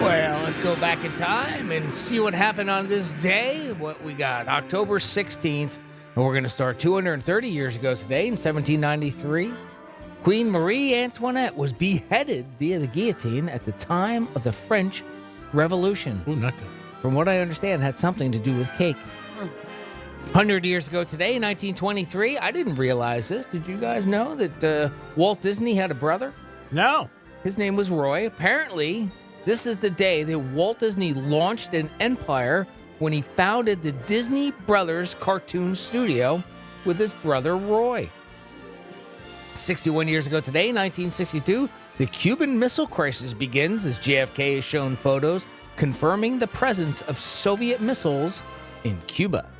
Well, let's go back in time and see what happened on this day. What we got, October 16th, and we're going to start 230 years ago today in 1793. Queen Marie Antoinette was beheaded via the guillotine at the time of the French Revolution. Ooh, not good. From what I understand, it had something to do with cake. 100 years ago today, 1923, I didn't realize this. Did you guys know that Walt Disney had a brother? No. His name was Roy. Apparently, this is the day that Walt Disney launched an empire when he founded the Disney Brothers Cartoon Studio with his brother Roy. 61 years ago today, 1962, the Cuban Missile Crisis begins as JFK is shown photos confirming the presence of Soviet missiles in Cuba.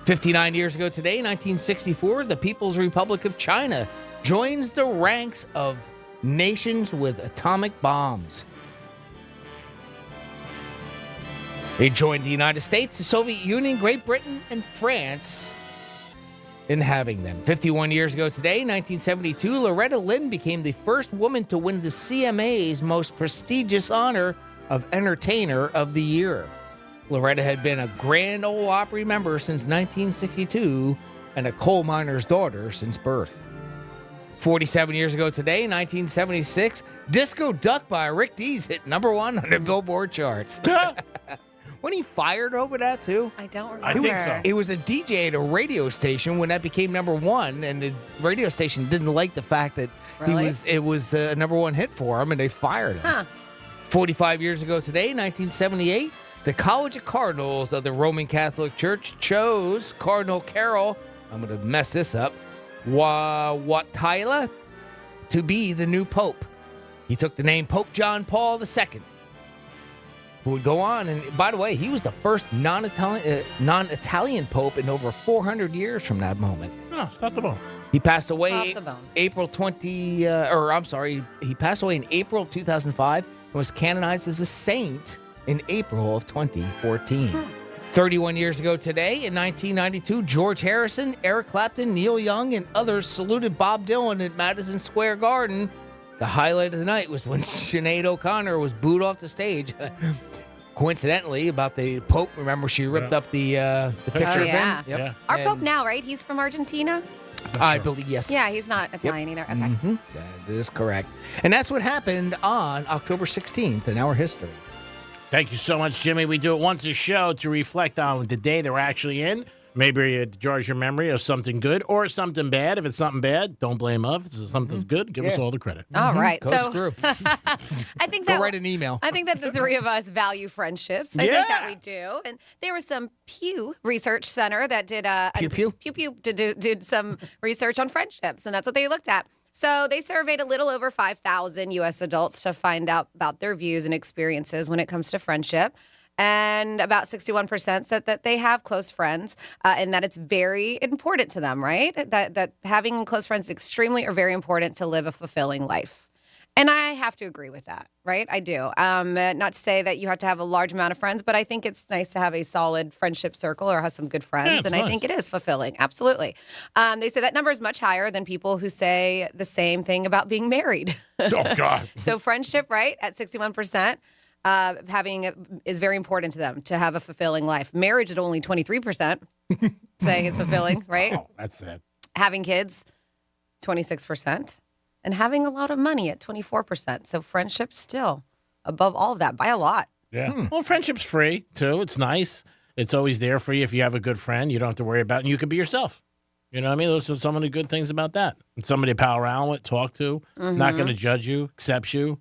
59 years ago today, 1964, the People's Republic of China joins the ranks of nations with atomic bombs. They joined the United States, the Soviet Union, Great Britain, and France in having them. 51 years ago today, 1972, Loretta Lynn became the first woman to win the CMA's most prestigious honor of Entertainer of the Year. Loretta had been a Grand Ole Opry member since 1962 and a coal miner's daughter since birth. 47 years ago today, 1976, Disco Duck by Rick Dees hit #1 on the Billboard charts. When he fired over that, too? I don't remember. I think so. It was a DJ at a radio station when that became #1, and the radio station didn't like the fact that it was a #1 hit for him, and they fired him. Huh. 45 years ago today, 1978, the College of Cardinals of the Roman Catholic Church chose Cardinal Carol, I'm going to mess this up, Wojtyla, to be the new pope. He took the name Pope John Paul II, who would go on. And by the way, he was the first non-Italian pope in over 400 years from that moment. No, stop the bone. He passed away April 20, he passed away in April of 2005 and was canonized as a saint in April of 2014. 31 years ago today, in 1992, George Harrison, Eric Clapton, Neil Young, and others saluted Bob Dylan at Madison Square Garden. The highlight of the night was when Sinead O'Connor was booed off the stage. Coincidentally, about the Pope. Remember, she ripped up the picture of him? Yep. Our Pope now, right? He's from Argentina? I believe, yes. Yeah, he's not Italian either. Okay. Mm-hmm. That is correct. And that's what happened on October 16th in our history. Thank you so much, Jimmy. We do it once a show to reflect on the day that we're actually in. Maybe it jars your memory of something good or something bad. If it's something bad, don't blame us. If it's something good, give us all the credit. All right. Coach So Group. I think Go that write an email. I think that the three of us value friendships. I think that we do. And there was some Pew Research Center that did did some research on friendships, and that's what they looked at. So they surveyed a little over 5,000 U.S. adults to find out about their views and experiences when it comes to friendship. And about 61% said that they have close friends and that it's very important to them, right? That having close friends is extremely or very important to live a fulfilling life. And I have to agree with that, right? I do. Not to say that you have to have a large amount of friends, but I think it's nice to have a solid friendship circle or have some good friends. And I think it is fulfilling. Absolutely. They say that number is much higher than people who say the same thing about being married. Oh, God. So friendship, right, at 61%. Is very important to them to have a fulfilling life. Marriage at only 23%, saying it's fulfilling, right? Oh, that's sad. Having kids, 26%, and having a lot of money at 24%. So friendship still above all of that by a lot. Yeah. Well, friendship's free too. It's nice. It's always there for you if you have a good friend. You don't have to worry about it, and you can be yourself. You know what I mean? Those are some of the good things about that. And somebody to pal around with, talk to, not going to judge you, accepts you.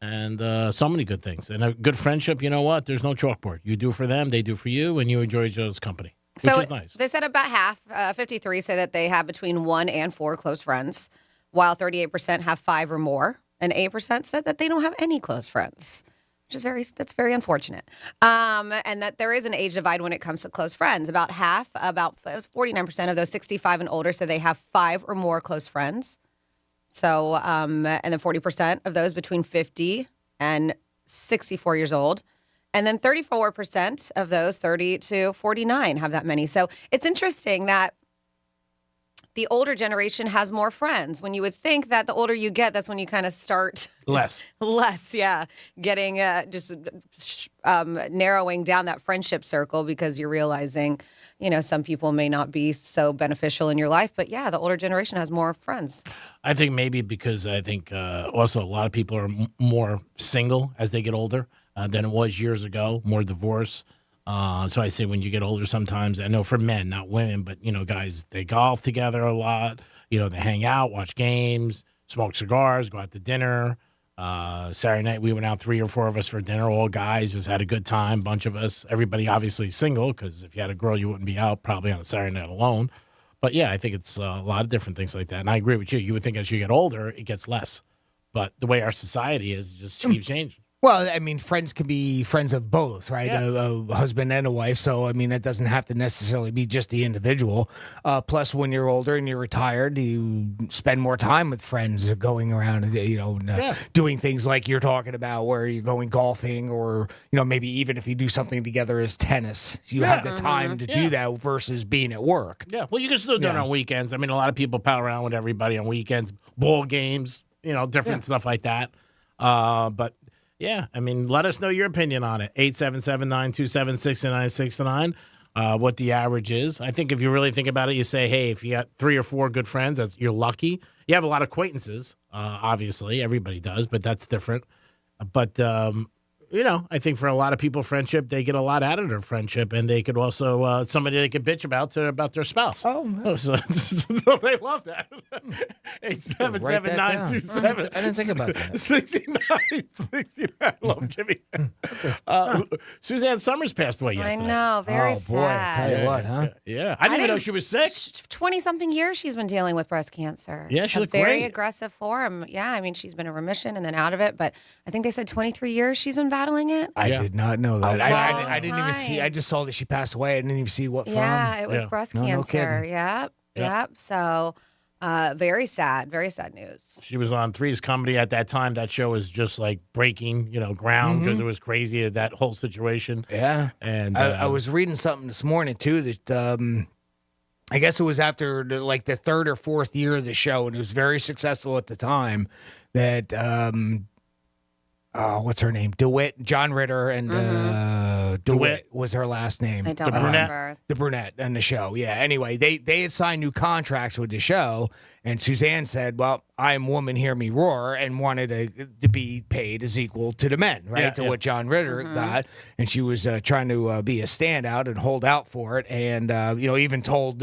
And so many good things. And a good friendship, you know what? There's no chalkboard. You do for them, they do for you, and you enjoy each other's company, which is nice. They said about half, 53, say that they have between 1 and 4 close friends, while 38% have 5 or more, and 8% said that they don't have any close friends, which is that's very unfortunate. And that there is an age divide when it comes to close friends. About 49% of those 65 and older said they have 5 or more close friends. So, and then 40% of those between 50 and 64 years old. And then 34% of those 30 to 49 have that many. So it's interesting that the older generation has more friends. When you would think that the older you get, that's when you kind of start less, yeah, getting narrowing down that friendship circle because you're realizing, some people may not be so beneficial in your life. But yeah, the older generation has more friends. I think maybe because also a lot of people are more single as they get older than it was years ago, more divorce. So I say when you get older, sometimes I know for men, not women, but guys, they golf together a lot. They hang out, watch games, smoke cigars, go out to dinner. Saturday night we went out 3 or 4 of us for dinner, all guys, just had a good time. Bunch of us, everybody obviously single because if you had a girl, you wouldn't be out probably on a Saturday night alone. But yeah, I think it's a lot of different things like that. And I agree with you. You would think as you get older, it gets less. But the way our society is just keeps changing. Well, I mean, friends can be friends of both, right? Yeah. A husband and a wife. So, I mean, it doesn't have to necessarily be just the individual. Plus, when you're older and you're retired, you spend more time with friends going around, doing things like you're talking about where you're going golfing or, maybe even if you do something together as tennis, you have the time to do that versus being at work. Yeah. Well, you can still do it on weekends. I mean, a lot of people pal around with everybody on weekends, ball games, different stuff like that. But yeah, I mean, let us know your opinion on it. 877-927-6969, what the average is. I think if you really think about it, you say, hey, if you got 3 or 4 good friends, you're lucky. You have a lot of acquaintances, obviously. Everybody does, but that's different. But, I think for a lot of people, friendship, they get a lot out of their friendship, and they could also, somebody they could bitch about their spouse. Oh, so they love that. 877-927. I didn't think about that. 69. I love Jimmy. Suzanne Summers passed away yesterday. I know, very sad. Oh, boy, I tell you what, huh? Yeah. I didn't even know she was sick. 20-something years she's been dealing with breast cancer. Yeah, she looked very great. aggressive form. Yeah, I mean, she's been in remission and then out of it, but I think they said 23 years she's been battling it. I did not know that. I didn't even see. time. I just saw that she passed away. I didn't even see what from. Yeah, it was breast No cancer. kidding. Yep. So, very sad news. She was on Three's Comedy at that time. That show was just like breaking, ground because it was crazy, that whole situation. Yeah. And I was reading something this morning, too, that I guess it was after the 3rd or 4th year of the show, and it was very successful at the time, that what's her name? DeWitt, John Ritter, and DeWitt was her last name. I don't remember. The brunette in the show. Yeah. Anyway, they had signed new contracts with the show, and Suzanne said, "Well, I'm woman, hear me roar," and wanted to be paid as equal to the men, right? To what John Ritter got, and she was trying to be a standout and hold out for it, and even told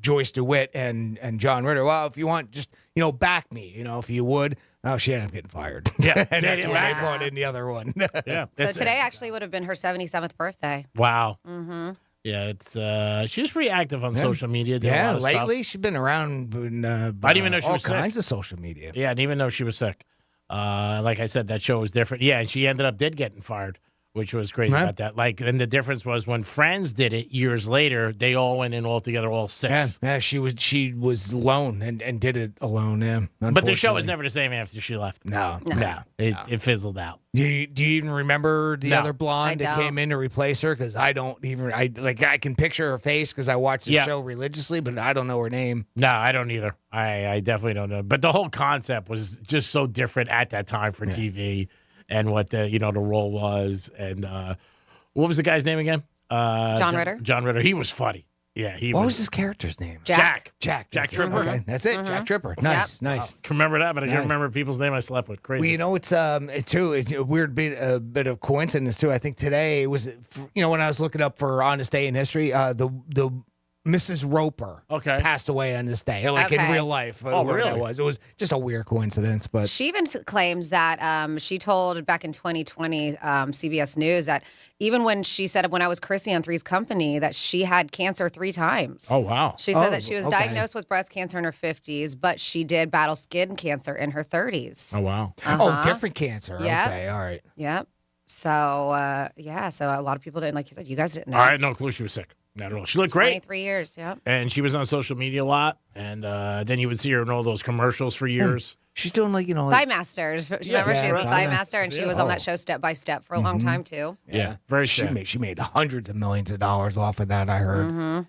Joyce DeWitt and John Ritter, "Well, if you want, just back me, if you would." Oh, she ended up getting fired. Yeah. And that's why they brought in the other one. Yeah. So today actually would have been her 77th birthday. Wow. Mm-hmm. Yeah, it's she was pretty active on social media. Did a Yeah, lot of lately stuff. she's been around in, I didn't even know she all was sick. kinds of social media. Yeah, I didn't even know she was sick. Like I said, that show was different. Yeah, and she ended up getting fired, which was crazy about that. And the difference was when Friends did it years later, they all went in all together, all six. Yeah, she was alone and did it alone. Yeah, But the show was never the same after she left. No. It fizzled out. Do you even remember the other I blonde that don't. came in to replace her? Because I don't even. I can picture her face because I watch the show religiously, but I don't know her name. No, I don't either. I definitely don't know. But the whole concept was just so different at that time for TV and what the role was. And what was the guy's name again? John Ritter. John Ritter. He was funny. Yeah, What was his character's name? Jack. Jack Jack that's it. Tripper. Okay, that's it. Jack Tripper. Nice, nice. I can remember that, but I can't Nice. remember people's name I slept with. Crazy. Well, it's it's a weird bit of coincidence too. I think today was when I was looking up for on this day in history, the Mrs. Roper passed away on this day, like in Okay. real life. Oh, whoever really? that was. It was just a weird coincidence, but She even claims that she told back in 2020 CBS News that even when she said when I was Chrissy on Three's Company that she had cancer 3 times. Oh, wow. She said that she was diagnosed with breast cancer in her 50s, but she did battle skin cancer in her 30s. Oh, wow. Oh, different cancer. Yep. Okay, all right. Yep. So so a lot of people didn't, like you said, you guys didn't know. I had no clue she was sick. Not at all. She looked great. 23 years. Yep. And she was on social media a lot. And then you would see her in all those commercials for years. She's doing Thigh Masters. Remember, she was the Thigh Master, and she was on that show Step by Step for a long time too. Yeah, very She sad. made hundreds of millions of dollars off of that. I heard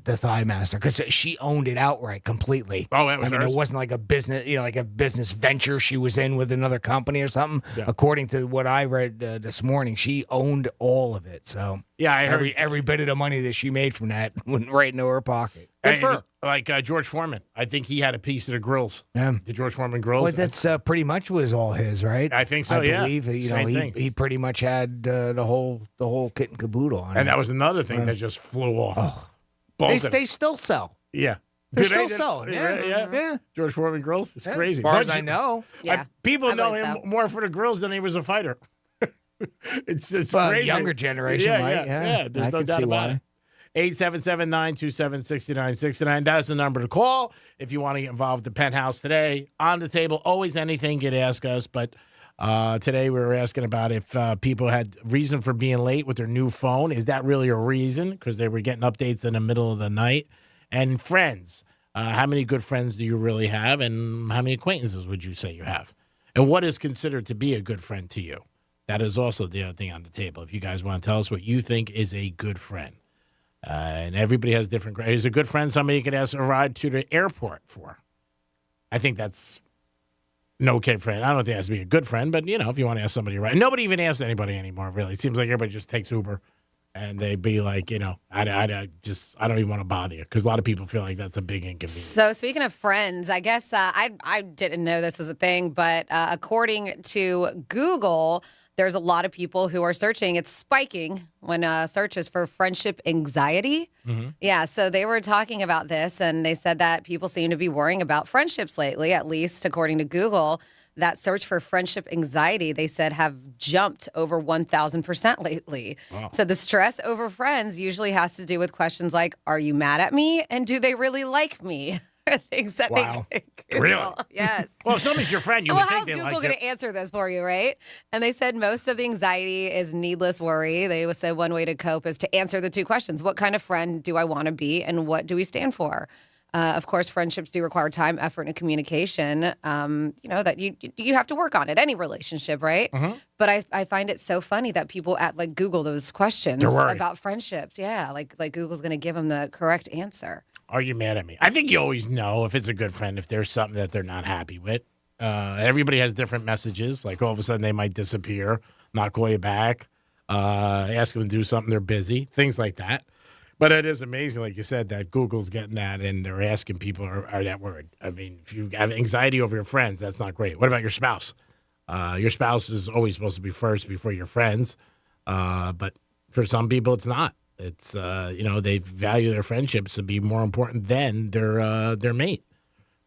the Thigh Master because she owned it outright completely. Oh, that was hers? it wasn't like a business, like a business venture she was in with another company or something. Yeah. According to what I read this morning, she owned all of it. So Yeah, I heard. every bit of the money that she made from that went right into her pocket. Good And for it her. was like George Foreman. I think he had a piece of the grills. Yeah. The George Foreman grills. Well, that's pretty much was all his, right? I think so, I yeah. believe Same thing. he pretty much had the whole kit and caboodle on it. And that was another thing that just flew off. They still sell. Yeah. They're Do still they? selling. Yeah. George Foreman grills. It's crazy. As far as I know. Yeah. People I know believe him so. more for the grills than he was a fighter. it's Well, crazy. younger generation might. Yeah, There's I no can doubt see about why. it. 877-927-6969. That is the number to call if you want to get involved with the Penthouse today. On the table, always anything you could ask us, but today we were asking about if people had reason for being late with their new phone. Is that really a reason? Because they were getting updates in the middle of the night. And friends. How many good friends do you really have, and how many acquaintances would you say you have? And what is considered to be a good friend to you? That is also the other thing on the table. If you guys want to tell us what you think is a good friend. And everybody has different. Is a good friend somebody you could ask a ride to the airport for? I think that's an okay friend. I don't think it has to be a good friend, but if you want to ask somebody a ride. Nobody even asks anybody anymore, really. It seems like everybody just takes Uber. And they'd be like, I don't even want to bother you because a lot of people feel like that's a big inconvenience. So speaking of friends, I guess I didn't know this was a thing, but according to Google, there's a lot of people who are searching. It's spiking when searches for friendship anxiety. Mm-hmm. Yeah, so they were talking about this, and they said that people seem to be worrying about friendships lately, at least according to Google. That search for friendship anxiety, they said, have jumped over 1,000% lately. Wow. So the stress over friends usually has to do with questions like, are you mad at me? And do they really like me? Things that Wow. they Google. Really? Yes. Well, if somebody's your friend, you Well, would think how's they Google like going it. to answer this for you, right? And they said most of the anxiety is needless worry. They said one way to cope is to answer the 2 questions. What kind of friend do I want to be, and what do we stand for? Of course, friendships do require time, effort, and communication, that you have to work on it, any relationship, right? Mm-hmm. But I find it so funny that people Google those questions They're worried. about friendships. Yeah, like Google's going to give them the correct answer. Are you mad at me? I think you always know if it's a good friend, if there's something that they're not happy with. Everybody has different messages. Like all of a sudden they might disappear, not call you back, ask them to do something. They're busy, things like that. But it is amazing, like you said, that Google's getting that and they're asking people are that word. I mean, if you have anxiety over your friends, that's not great. What about your spouse? Your spouse is always supposed to be first before your friends. But for some people, it's not. It's, they value their friendships to be more important than their mate.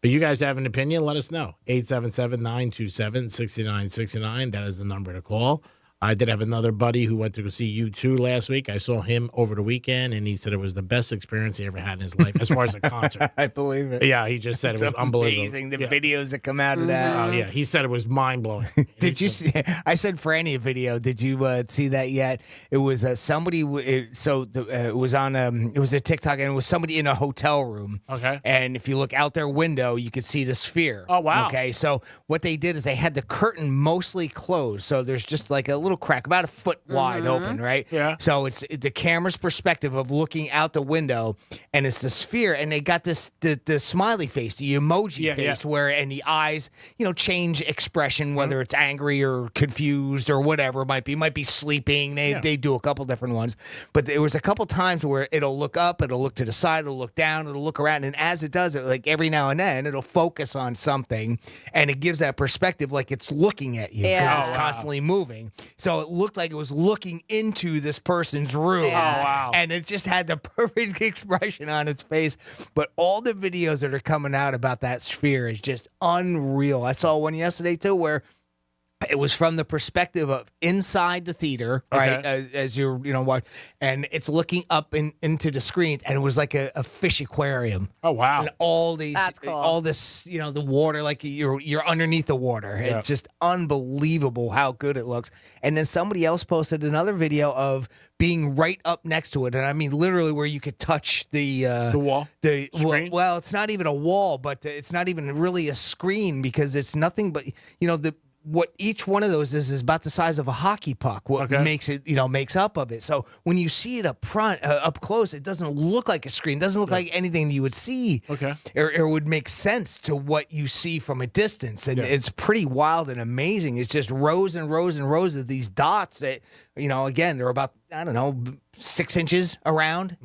But you guys have an opinion, let us know. 877-927-6969. That is the number to call. I did have another buddy who went to go see U2 last week. I saw him over the weekend, and he said it was the best experience he ever had in his life as far as a concert. I believe it. Yeah, he just said it was unbelievable. Amazing, the videos that come out of that. Oh, yeah, he said it was mind-blowing. Did you see? I sent Franny a video. Did you see that yet? It was somebody. It was on. It was a TikTok, and it was somebody in a hotel room. Okay. And if you look out their window, you could see the sphere. Oh, wow. Okay. So what they did is they had the curtain mostly closed, so there's just like a little crack, about a foot wide open, right? Yeah. So it's the camera's perspective of looking out the window, and it's the sphere, and they got the smiley face, the emoji face, where and the eyes, change expression, whether it's angry or confused or whatever it might be. It might be sleeping. They do a couple different ones, but there was a couple times where it'll look up, it'll look to the side, it'll look down, it'll look around, and as it does it, like every now and then, it'll focus on something, and it gives that perspective like it's looking at you because it's constantly moving. So it looked like it was looking into this person's room. Yeah. Oh, wow. And it just had the perfect expression on its face. But all the videos that are coming out about that sphere is just unreal. I saw one yesterday, too, where it was from the perspective of inside the theater, right? As you're, watch, and it's looking up into the screens, and it was like a fish aquarium. Oh wow! And all these, that's cool. All this, the water, like you're underneath the water. Yeah. It's just unbelievable how good it looks. And then somebody else posted another video of being right up next to it, and I mean literally where you could touch the wall, the screen? Well, it's not even a wall, but it's not even really a screen because it's nothing but what each one of those is about the size of a hockey puck. What makes it, makes up of it. So when you see it up front, up close, it doesn't look like a screen. It doesn't look like anything you would see. Okay. Or would make sense to what you see from a distance. And it's pretty wild and amazing. It's just rows and rows and rows of these dots that, again, they're about, 6 inches around,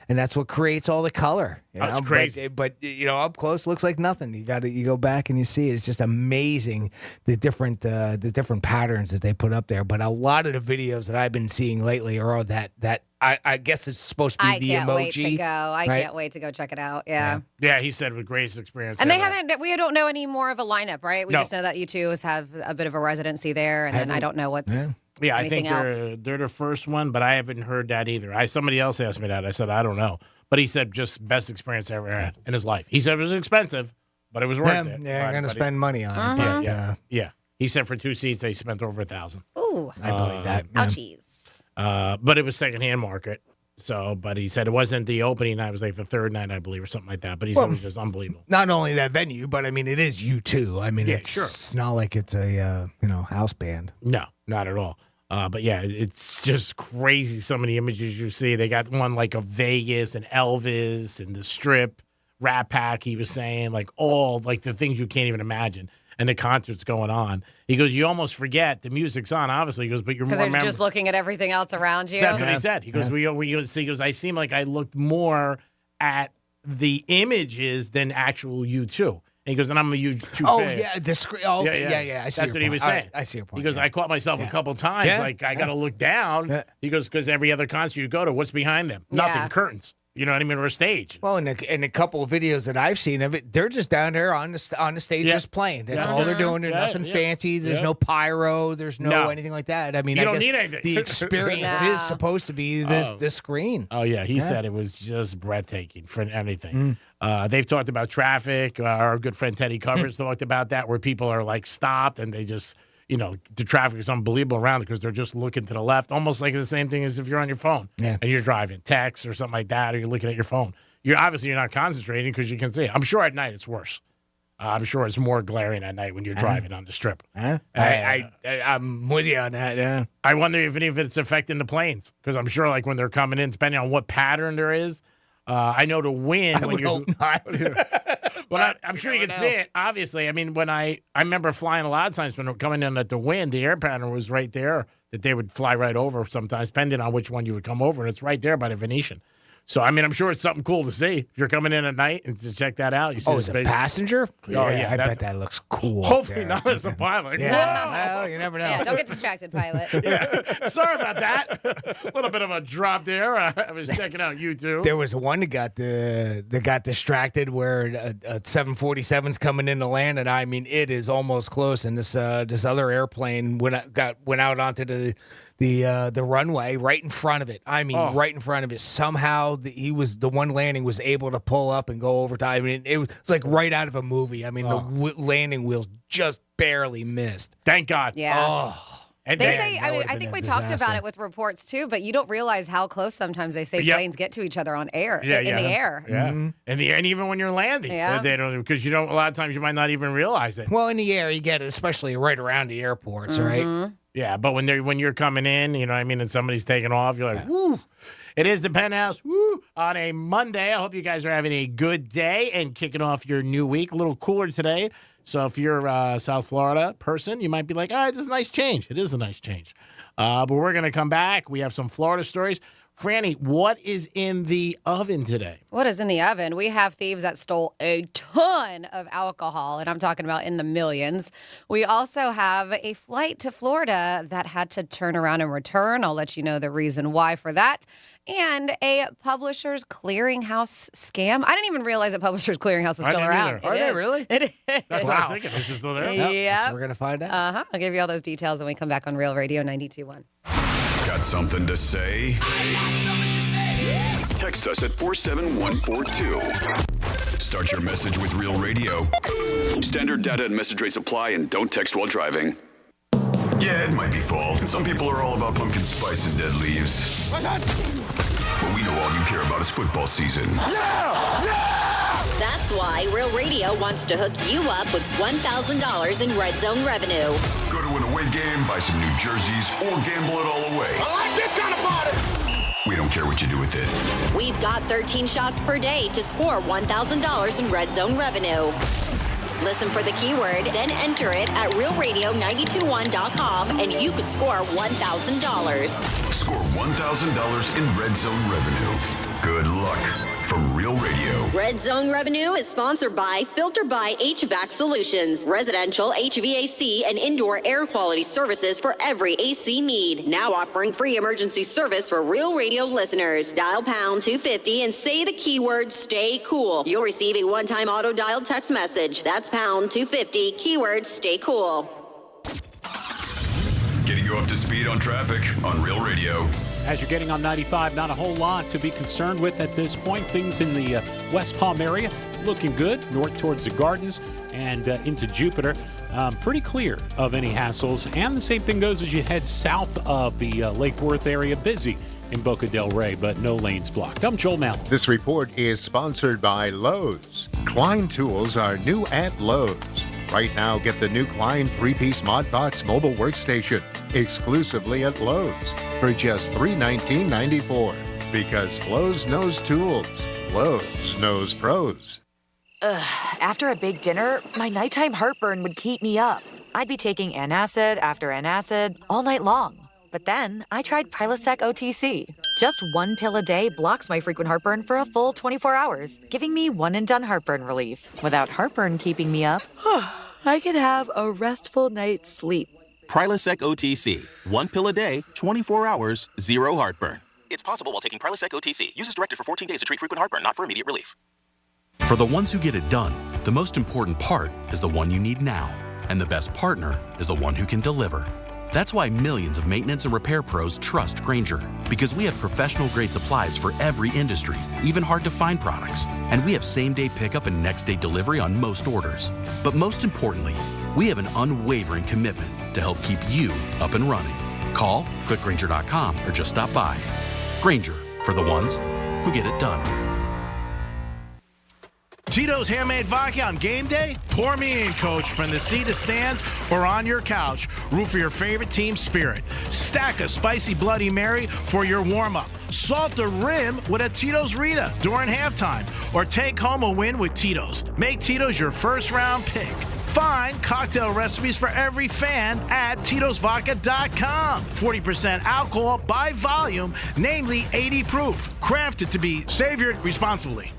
and that's what creates all the color. That's crazy. But up close looks like nothing. You go back and you see it. It's just amazing the different patterns that they put up there. But a lot of the videos that I've been seeing lately are all that I guess it's supposed to be the emoji. I can't wait to go. I can't wait to go check it out. Yeah. Yeah, he said with greatest experience. And we don't know any more of a lineup, right? We just know that U2 have a bit of a residency there, and then I don't know what's. Yeah, I think else. they're the first one, but I haven't heard that either. Somebody else asked me that. I said, I don't know. But he said just best experience ever had in his life. He said it was expensive, but it was worth it. They're going to spend money on it. Yeah. He said for 2 seats, they spent over $1,000. Ooh. I believe that. Ouchies. But it was secondhand market. So, but he said it wasn't the opening night. It was like the third night, I believe, or something like that. But he said it was just unbelievable. Not only that venue, but I mean, it is U2. I mean, it's not like it's a house band. No, not at all. But yeah, it's just crazy. Some of the images you see. They got one like of Vegas and Elvis and the Strip, Rat Pack. He was saying like all like the things you can't even imagine. And the concert's going on. He goes, you almost forget the music's on. Obviously, he goes, but you're more. Because they're just looking at everything else around you. That's what he said. He goes, he goes, I seem like I looked more at the images than actual U2. And he goes, and I'm a huge fan. Oh, yeah, the screen. Oh, yeah. I see That's what he was saying. I see your point. He goes, I caught myself a couple times. Like, I got to look down. He goes, because every other concert you go to, what's behind them? Nothing. Curtains. You know what I mean? Or a stage. Well, in a couple of videos that I've seen of it, they're just down there on the stage just playing. That's all they're doing. There's nothing fancy. There's no pyro. There's no anything like that. I mean, you I don't guess need anything. The experience is supposed to be the screen. Oh, yeah. He said it was just breathtaking for anything. They've talked about traffic. Our good friend Teddy Covers talked about that, where people are like stopped and they just, the traffic is unbelievable around it because they're just looking to the left, almost like the same thing as if you're on your phone and you're driving, text or something like that, or you're looking at your phone. You're not concentrating because you can see it. I'm sure at night it's worse. I'm sure it's more glaring at night when you're driving on the Strip. I'm with you on that. Yeah. I wonder if it's affecting the planes because I'm sure like when they're coming in, depending on what pattern there is. I know to win when you're hope not. Well, I'm sure you can see it. Obviously, I mean, when I remember flying a lot of times when coming in at the wind, the air pattern was right there that they would fly right over sometimes, depending on which one you would come over, and it's right there by the Venetian. So, I mean, I'm sure it's something cool to see. If you're coming in at night and to check that out. You see as a passenger? Yeah, I bet that looks cool. Hopefully not as a pilot. Yeah, well, you never know. Yeah, don't get distracted, pilot. Sorry about that. A little bit of a drop there. I was checking out YouTube. There was one that got distracted where a 747's coming in to land, and I mean, it is almost close. And this other airplane went out onto the runway right in front of it. I mean, right in front of it. Somehow the one landing was able to pull up and go over time. I mean, it was like right out of a movie. I mean, the landing wheels just barely missed. Thank God. Yeah. And they say, I think we talked about it with reports too, but you don't realize how close sometimes they say planes get to each other in the air. Yeah. Mm-hmm. And even when you're landing, they don't, because you don't. A lot of times you might not even realize it. Well, in the air you get it, especially right around the airports, right? Yeah, but when you're coming in, you know what I mean, and somebody's taking off, you're like, woo. It is the Penthouse, woo, on a Monday. I hope you guys are having a good day and kicking off your new week. A little cooler today. So if you're a South Florida person, you might be like, all right, this is a nice change. It is a nice change. But we're going to come back. We have some Florida stories. Franny, what is in the oven today? What is in the oven? We have thieves that stole a ton of alcohol, and I'm talking about in the millions. We also have a flight to Florida that had to turn around and return. I'll let you know the reason why for that. And a Publishers Clearinghouse scam. I didn't even realize that Publishers Clearinghouse was still around. Are they really? It is. That's what I was thinking. This is still there? Yeah. So we're going to find out. I'll give you all those details when we come back on Real Radio 92.1. Got something to say? Text us at 47142. Start your message with Real Radio. Standard data and message rates apply, and don't text while driving. Yeah, it might be fall, and some people are all about pumpkin spice and dead leaves. But we know all you care about is football season. That's why Real Radio wants to hook you up with $1,000 in Red Zone revenue. Go to an away game, buy some new jerseys, or gamble it all away. I like this kind of party! We don't care what you do with it. We've got 13 shots per day to score $1,000 in Red Zone revenue. Listen for the keyword, then enter it at realradio921.com, and you could score $1,000. Score $1,000 in Red Zone revenue. Good luck from Real Radio. Red Zone revenue is sponsored by Filter by HVAC Solutions, residential HVAC and indoor air quality services for every AC need. Now offering free emergency service for Real Radio listeners. Dial pound 250 and say the keyword stay cool. You'll receive a one-time auto dial text message. That's pound 250, keyword stay cool. Getting you up to speed on traffic on Real Radio. As you're getting on 95, not a whole lot to be concerned with at this point. Things in the West Palm area looking good, north towards the Gardens and into Jupiter. Pretty clear of any hassles. And the same thing goes as you head south of the Lake Worth area. Busy in Boca del Rey, but no lanes blocked. I'm Joel Mallon. This report is sponsored by Lowe's. Klein tools are new at Lowe's. Right now, get the new Klein 3-piece ModBox mobile workstation exclusively at Lowe's for just $319.94. Because Lowe's knows tools. Lowe's knows pros. After a big dinner, my nighttime heartburn would keep me up. I'd be taking antacid after antacid all night long. But then I tried Prilosec OTC. Just one pill a day blocks my frequent heartburn for a full 24 hours, giving me one-and-done heartburn relief. Without heartburn keeping me up, I could have a restful night's sleep. Prilosec OTC. One pill a day, 24 hours, zero heartburn. It's possible while taking Prilosec OTC. Use as directed for 14 days to treat frequent heartburn, not for immediate relief. For the ones who get it done, the most important part is the one you need now. And the best partner is the one who can deliver. That's why millions of maintenance and repair pros trust Grainger, because we have professional-grade supplies for every industry, even hard-to-find products. And we have same-day pickup and next-day delivery on most orders. But most importantly, we have an unwavering commitment to help keep you up and running. Call, click Grainger.com, or just stop by. Grainger, for the ones who get it done. Tito's Handmade Vodka on game day? Pour me in, coach, from the seat of stands or on your couch. Root for your favorite team spirit. Stack a spicy Bloody Mary for your warm-up. Salt the rim with a Tito's Rita during halftime. Or take home a win with Tito's. Make Tito's your first-round pick. Find cocktail recipes for every fan at Tito'sVodka.com. 40% alcohol by volume, namely 80 proof. Crafted to be savored responsibly.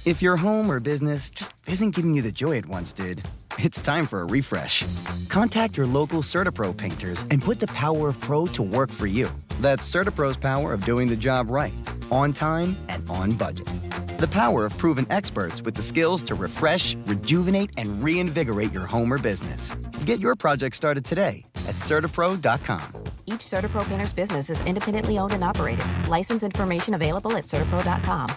If your home or business just isn't giving you the joy it once did, it's time for a refresh. Contact your local CertaPro painters and put the power of pro to work for you. That's CertaPro's power of doing the job right, on time and on budget. The power of proven experts with the skills to refresh, rejuvenate, and reinvigorate your home or business. Get your project started today at CertaPro.com. Each CertaPro painter's business is independently owned and operated. License information available at CertaPro.com.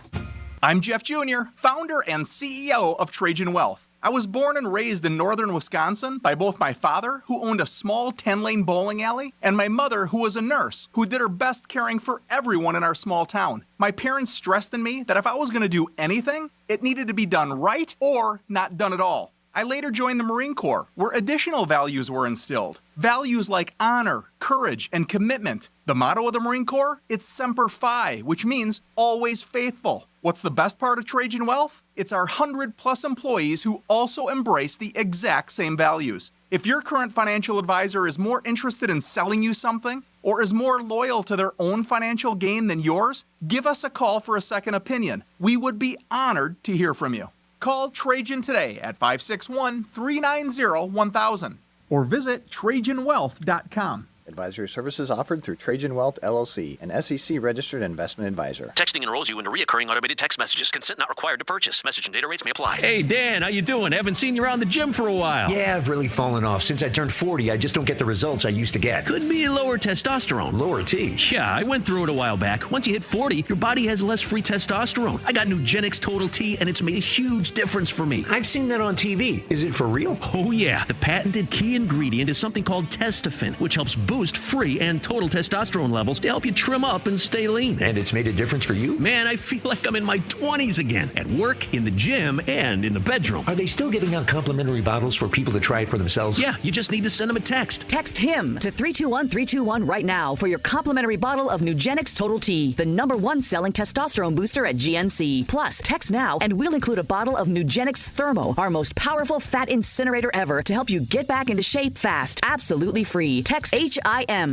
I'm Jeff Jr., founder and CEO of Trajan Wealth. I was born and raised in northern Wisconsin by both my father, who owned a small 10-lane bowling alley, and my mother, who was a nurse, who did her best caring for everyone in our small town. My parents stressed in me that if I was going to do anything, it needed to be done right or not done at all. I later joined the Marine Corps, where additional values were instilled. Values like honor, courage, and commitment. The motto of the Marine Corps? It's Semper Fi, which means always faithful. What's the best part of Trajan Wealth? It's our 100-plus employees who also embrace the exact same values. If your current financial advisor is more interested in selling you something, or is more loyal to their own financial gain than yours, give us a call for a second opinion. We would be honored to hear from you. Call Trajan today at 561-390-1000 or visit TrajanWealth.com. Advisory services offered through Trajan Wealth, LLC, an SEC-registered investment advisor. Texting enrolls you into recurring automated text messages. Consent not required to purchase. Message and data rates may apply. Hey, Dan, how you doing? Haven't seen you around the gym for a while. Yeah, I've really fallen off. Since I turned 40, I just don't get the results I used to get. Could be lower testosterone. Lower T? Yeah, I went through it a while back. Once you hit 40, your body has less free testosterone. I got Nugenix Total T, and it's made a huge difference for me. I've seen that on TV. Is it for real? Oh, yeah. The patented key ingredient is something called Testofen, which helps boost free and total testosterone levels to help you trim up and stay lean. And it's made a difference for you? Man, I feel like I'm in my 20s again. At work, in the gym, and in the bedroom. Are they still giving out complimentary bottles for people to try it for themselves? Yeah, you just need to send them a text. Text HIM to 321-321 right now for your complimentary bottle of Nugenix Total T, the #1 selling testosterone booster at GNC. Plus, text now and we'll include a bottle of Nugenix Thermo, our most powerful fat incinerator ever, to help you get back into shape fast. Absolutely free. Text HIM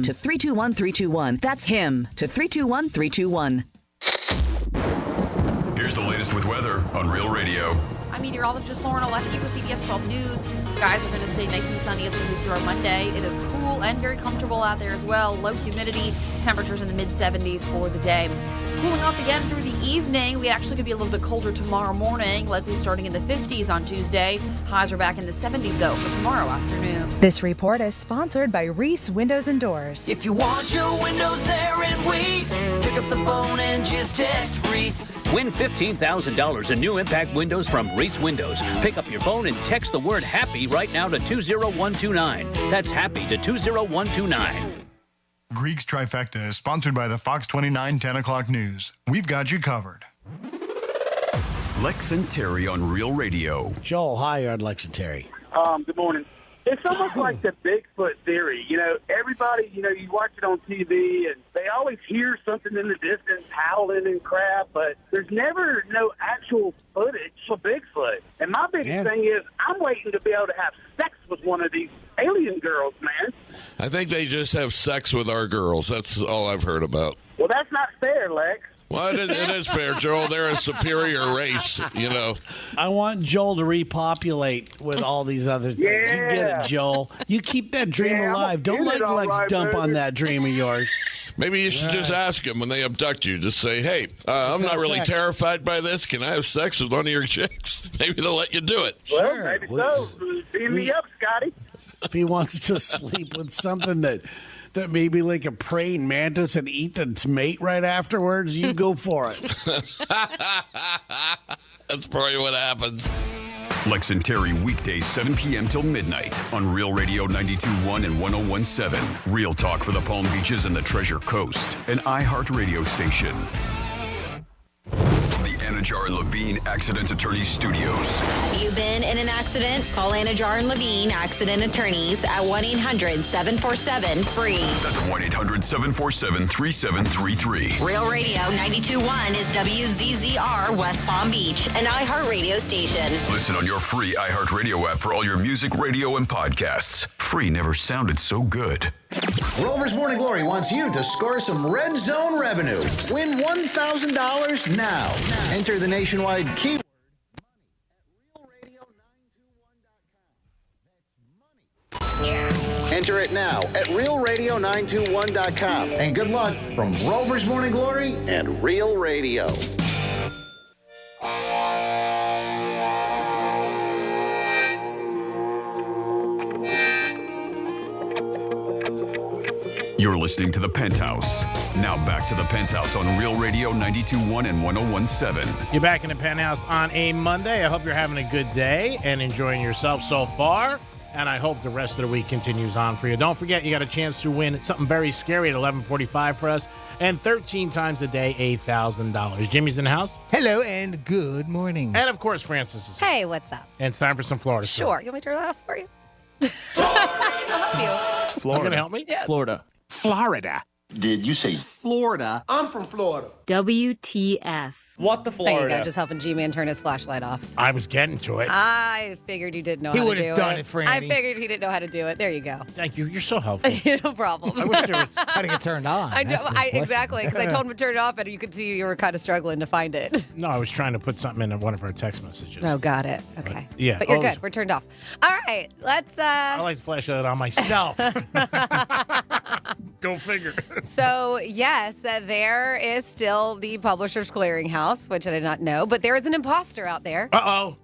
to 321-321. That's HIM to 321-321. Here's the latest with weather on Real Radio. I'm meteorologist Lauren Oleski for CBS 12 News. Skies are going to stay nice and sunny as we move through our Monday. It is cool and very comfortable out there as well. Low humidity, temperatures in the mid-70s for the day. Cooling off again through the evening. We actually could be a little bit colder tomorrow morning, likely starting in the 50s on Tuesday. Highs are back in the 70s, though, for tomorrow afternoon. This report is sponsored by Reese Windows and Doors. If you want your windows there in weeks, pick up the phone and just text Reese. Win $15,000 in new impact windows from Reese Windows. Pick up your phone and text the word HAPPY right now to 20129. That's HAPPY to 20129. Greek's Trifecta is sponsored by the Fox 29 10 o'clock news. We've got you covered. Lex and Terry on Real Radio. Joel, hi, you're on Lex and Terry. Good morning. It's almost like the Bigfoot theory. You know, everybody, you watch it on TV, and they always hear something in the distance howling and crap, but there's never no actual footage of Bigfoot. And my biggest thing is I'm waiting to be able to have sex with one of these alien girls, man. I think they just have sex with our girls. That's all I've heard about. Well, that's not fair, Lex. Well, it is fair, Joel. They're a superior race, I want Joel to repopulate with all these other things. Yeah. You get it, Joel. You keep that dream alive. Don't let Lex dump on that dream of yours. Maybe you should just ask them when they abduct you. Just say, hey, I'm not really terrified by this. Can I have sex with one of your chicks? Maybe they'll let you do it. Well, maybe so. Beam me up, Scotty. If he wants to sleep with something that maybe like a praying mantis and eat its mate right afterwards, you go for it. That's probably what happens. Lex and Terry weekdays 7 p.m. till midnight on Real Radio 92.1 and 101.7. Real talk for the Palm Beaches and the Treasure Coast. An iHeart radio station. The Energy Anajar and Levine Accident Attorneys Studios. Have you been in an accident? Call Anajar and Levine Accident Attorneys at 1-800-747-FREE. That's 1-800-747-3733. Real Radio 92.1 is WZZR West Palm Beach, an iHeartRadio station. Listen on your free iHeartRadio app for all your music, radio, and podcasts. Free never sounded so good. Rover's Morning Glory wants you to score some Red Zone revenue. Win $1,000 now. Enter the nationwide keyword money at realradio921.com. Enter it now at realradio921.com. And good luck from Rover's Morning Glory and Real Radio. You're listening to The Penthouse. Now back to The Penthouse on Real Radio 92.1 and 101.7. You're back in The Penthouse on a Monday. I hope you're having a good day and enjoying yourself so far. And I hope the rest of the week continues on for you. Don't forget, you got a chance to win something very scary at 11:45 for us. And 13 times a day, $8,000. Jimmy's in the house. Hello and good morning. And, of course, Francis is here. Hey, what's up? And it's time for some Florida stuff. Sure. You want me to turn that off for you? I'll help you. Florida. You going to help me? Yes. Florida. Did you say Florida? I'm from Florida. WTF. What the Florida? There you go, just helping G-Man turn his flashlight off. I was getting to it. I figured you didn't know He how to would do have it. done it for I Annie. figured he didn't know how to do it. There you go. Thank you. You're so helpful. No problem. I wish there was... How to get turned on. Exactly, because I told him to turn it off, and you could see you were kind of struggling to find it. No, I was trying to put something in one of our text messages. Oh, got it. Okay. Yeah. But you're good. We're turned off. All right, let's... I like to flash it on myself. Go figure. So, yes, there is still the Publishers Clearinghouse, which I did not know, but there is an imposter out there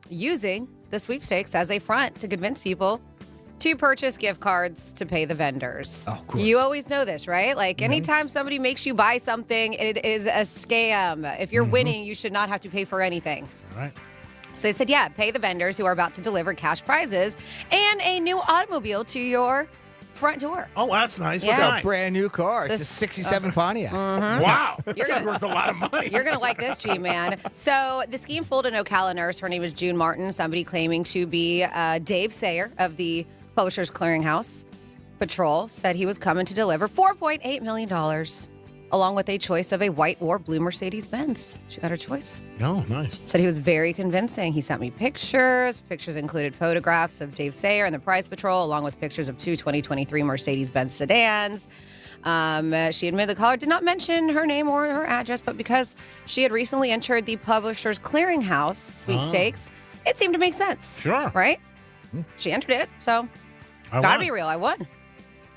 using the sweepstakes as a front to convince people to purchase gift cards to pay the vendors. Oh, cool. You always know this, right? Like, anytime somebody makes you buy something, it is a scam. If you're winning, you should not have to pay for anything. All right. So they said, yeah, pay the vendors who are about to deliver cash prizes and a new automobile to your front door. Oh, that's nice. Yes. What's A brand new car. It's a 67 Pontiac. Wow. You're That's worth a lot of money. You're going to like this, G-Man. So the scheme fooled an Ocala nurse. Her name is June Martin, somebody claiming to be Dave Sayer of the Publishers Clearinghouse Patrol, said he was coming to deliver $4.8 million, along with a choice of a white or blue Mercedes-Benz. She got her choice. Oh, nice. Said he was very convincing. He sent me pictures. Pictures included photographs of Dave Sayer and the Prize Patrol, along with pictures of two 2023 Mercedes-Benz sedans. She admitted the caller did not mention her name or her address, but because she had recently entered the Publishers Clearinghouse sweepstakes, it seemed to make sense. Sure. Right? She entered it, so gotta be real. I won.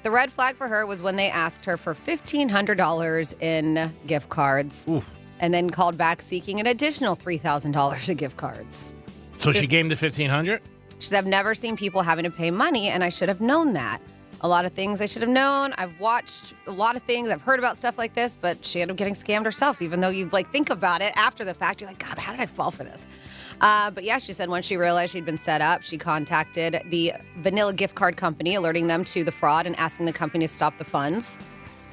The red flag for her was when they asked her for $1,500 in gift cards. Oof. And then called back seeking an additional $3,000 in gift cards. So she gave him the $1,500? She said, I've never seen people having to pay money, and I should have known that. A lot of things I should have known. I've watched a lot of things. I've heard about stuff like this, but she ended up getting scammed herself, even though you think about it after the fact. You're like, God, how did I fall for this? But yeah, she said once she realized she'd been set up, she contacted the Vanilla Gift Card Company, alerting them to the fraud and asking the company to stop the funds.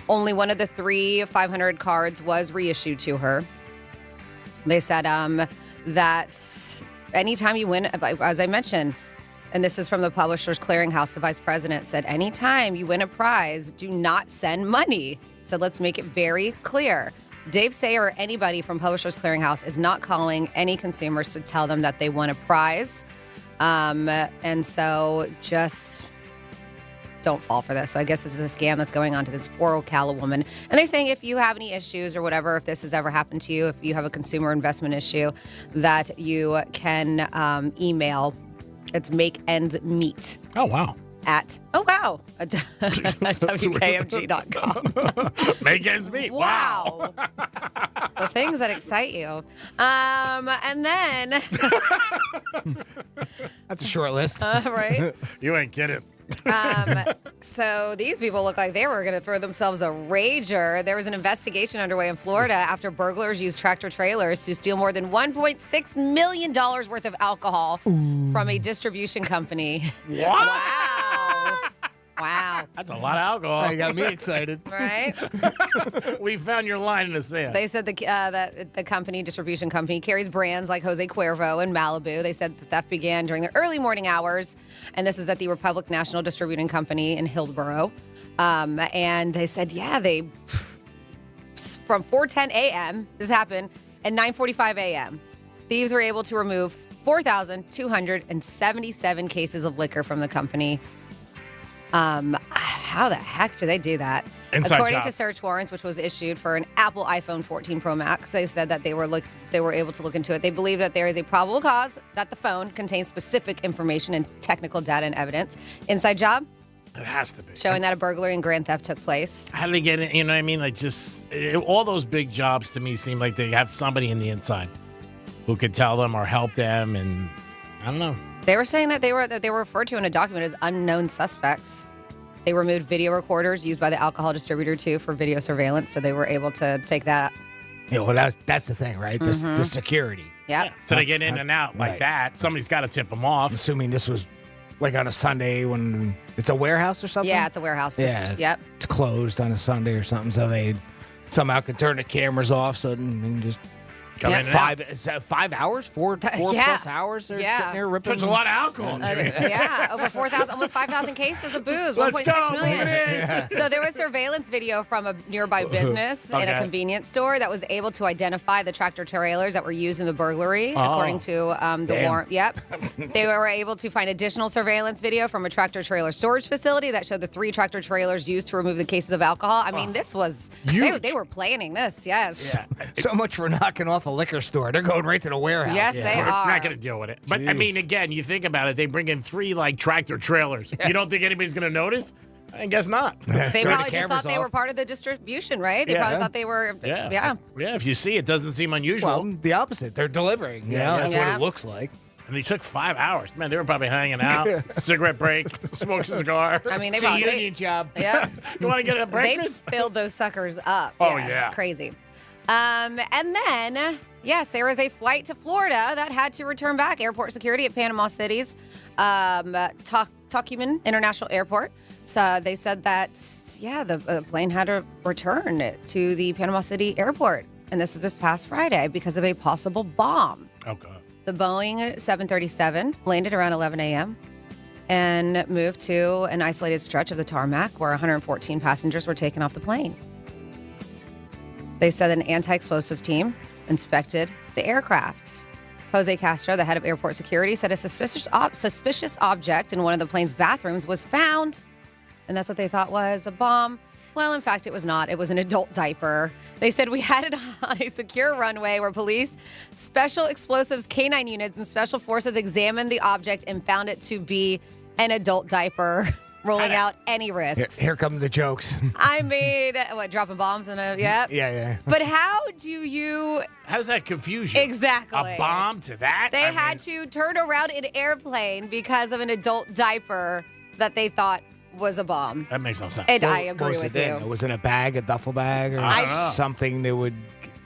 Only one of the 3 500 cards was reissued to her. They said that anytime you win, as I mentioned, and this is from the Publishers Clearinghouse, the vice president said, anytime you win a prize, do not send money. Said, let's make it very clear. Dave Sayer or anybody from Publishers Clearinghouse is not calling any consumers to tell them that they won a prize. And so just don't fall for this. So I guess this is a scam that's going on to this poor Ocala woman. And they're saying if you have any issues or whatever, if this has ever happened to you, if you have a consumer investment issue, that you can email. It's Make Ends Meet. Oh, wow. At WKMG.com. Make ends meet. Wow. The things that excite you. And then. That's a short list. Right? You ain't kidding. So these people look like they were going to throw themselves a rager. There was an investigation underway in Florida after burglars used tractor trailers to steal more than $1.6 million worth of alcohol from a distribution company. What? Wow. Wow. That's a lot of alcohol. You got me excited. Right? We found your line in the sand. They said that the distribution company, carries brands like Jose Cuervo and Malibu. They said the theft began during the early morning hours, and this is at the Republic National Distributing Company in Hillsborough. And they said, from 4:10 a.m., this happened, and 9:45 a.m., thieves were able to remove 4,277 cases of liquor from the company. How the heck do they do that? According to search warrants, which was issued for an Apple iPhone 14 Pro Max, they said that they were able to look into it. They believe that there is a probable cause that the phone contains specific information and technical data and evidence. Inside job? It has to be. Showing that a burglary and grand theft took place. How did they get it? You know what I mean? Like, all those big jobs to me seem like they have somebody in the inside who could tell them or help them, and I don't know. They were saying that they were referred to in a document as unknown suspects. They removed video recorders used by the alcohol distributor too for video surveillance, so they were able to take that. Yeah, well, that's the thing, right? The security. Yep. So they get in and out like that. Somebody's got to tip them off. I'm assuming this was like on a Sunday when it's a warehouse or something? Yeah, it's a warehouse. Yeah. Yep. It's closed on a Sunday or something, so they somehow could turn the cameras off so and just. Yep. 5 hours? Four plus hours? They're sitting there ripping. That's a lot of alcohol. Over 4,000, almost 5,000 cases of booze. Let's 1.6 go. million. Yeah. So there was surveillance video from a nearby business in a convenience store that was able to identify the tractor trailers that were used in the burglary, according to the warrant. Yep. They were able to find additional surveillance video from a tractor trailer storage facility that showed the 3 tractor trailers used to remove the cases of alcohol. I mean, this was they were planning this. Yes. Yeah. So much for knocking off a liquor store. They're going right to the warehouse. Yes, they We're are. not going to deal with it. But, I mean, again, you think about it. They bring in 3, tractor trailers. You don't think anybody's going to notice? I guess not. They probably just thought they were part of the distribution, right? They probably thought they were. Yeah, if you see it, doesn't seem unusual. Well, the opposite. They're delivering. That's what it looks like. And they took 5 hours. Man, they were probably hanging out, cigarette break, smoked a cigar. I mean, they it's probably. a union job. Yeah. You want to get a breakfast? They filled those suckers up. Oh, yeah. Crazy. And then, yes, there was a flight to Florida that had to return back. Airport security at Panama City's Tocumen International Airport. So they said that, the plane had to return to the Panama City airport. And this was this past Friday because of a possible bomb. Oh, God. The Boeing 737 landed around 11 a.m. and moved to an isolated stretch of the tarmac where 114 passengers were taken off the plane. They said an anti-explosives team inspected the aircrafts. Jose Castro, the head of airport security, said a suspicious object in one of the plane's bathrooms was found, and that's what they thought was a bomb. Well, in fact, it was not. It was an adult diaper. They said we had it on a secure runway where police, special explosives, canine units, and special forces examined the object and found it to be an adult diaper, ruling out any risks. Here come the jokes. I mean, dropping bombs in a, yep. Yeah. But how do you... How's that confusion? Exactly. A bomb to that? They had to turn around an airplane because of an adult diaper that they thought was a bomb. That makes no sense. And I agree with you. It was in a bag, a duffel bag, or something that would...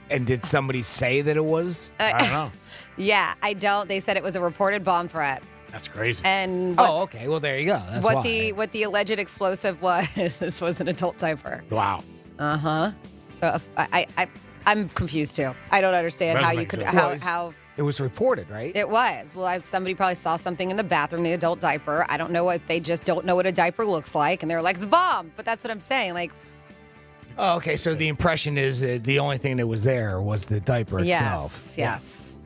And did somebody say that it was? I don't know. Yeah, I don't. They said it was a reported bomb threat. That's crazy. And okay. Well, there you go. That's what the alleged explosive was. This was an adult diaper. Wow. So I'm confused too. I don't understand how you could how it was reported, right? It was. Well, somebody probably saw something in the bathroom, the adult diaper. I don't know if they just don't know what a diaper looks like, and they're like, it's a bomb. But that's what I'm saying. Like. Oh, okay. So the impression is the only thing that was there was the diaper itself. Yes.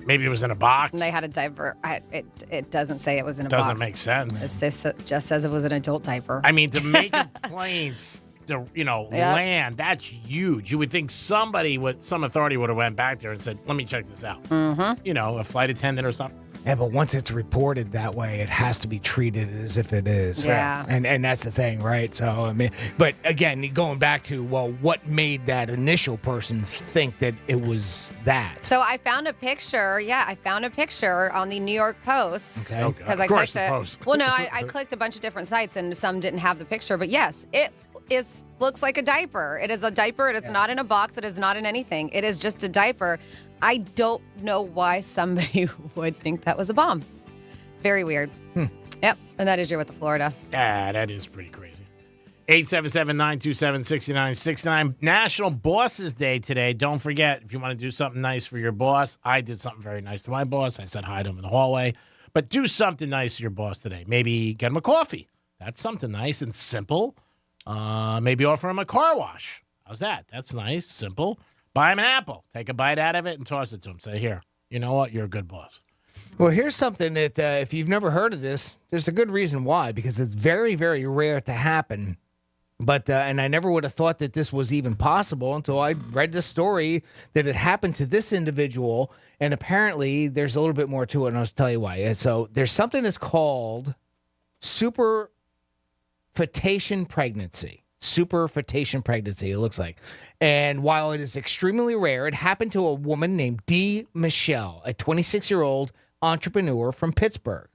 Maybe it was in a box. And they had a diaper. It doesn't say it was in a box. Doesn't make sense. It just says it was an adult diaper. I mean, to make a plane, land, that's huge. You would think some authority would have went back there and said, let me check this out. Mm-hmm. A flight attendant or something. Yeah, but once it's reported that way, it has to be treated as if it is. Yeah. And that's the thing, right? So, I mean, but again, going back to, what made that initial person think that it was that? So I found a picture. Yeah, I found a picture on the New York Post. Okay. Because I clicked it. Post. Well, no, I clicked a bunch of different sites and some didn't have the picture. But yes, it looks like a diaper. It is a diaper. It is not in a box. It is not in anything. It is just a diaper. I don't know why somebody would think that was a bomb. Very weird. Yep, and that is your with the Florida. Yeah, that is pretty crazy. 877-927-6969. National Bosses Day today. Don't forget, if you want to do something nice for your boss, I did something very nice to my boss. I said hi to him in the hallway. But do something nice to your boss today. Maybe get him a coffee. That's something nice and simple. Maybe offer him a car wash. How's that? That's nice, simple. Buy him an apple. Take a bite out of it and toss it to him. Say, here, you know what? You're a good boss. Well, here's something that if you've never heard of this, there's a good reason why, because it's very, very rare to happen. But and I never would have thought that this was even possible until I read the story that it happened to this individual. And apparently there's a little bit more to it, and I'll tell you why. So there's something that's called superfetation pregnancy. Superfetation pregnancy, it looks like. And while it is extremely rare, it happened to a woman named Dee Michelle, a 26-year-old entrepreneur from Pittsburgh.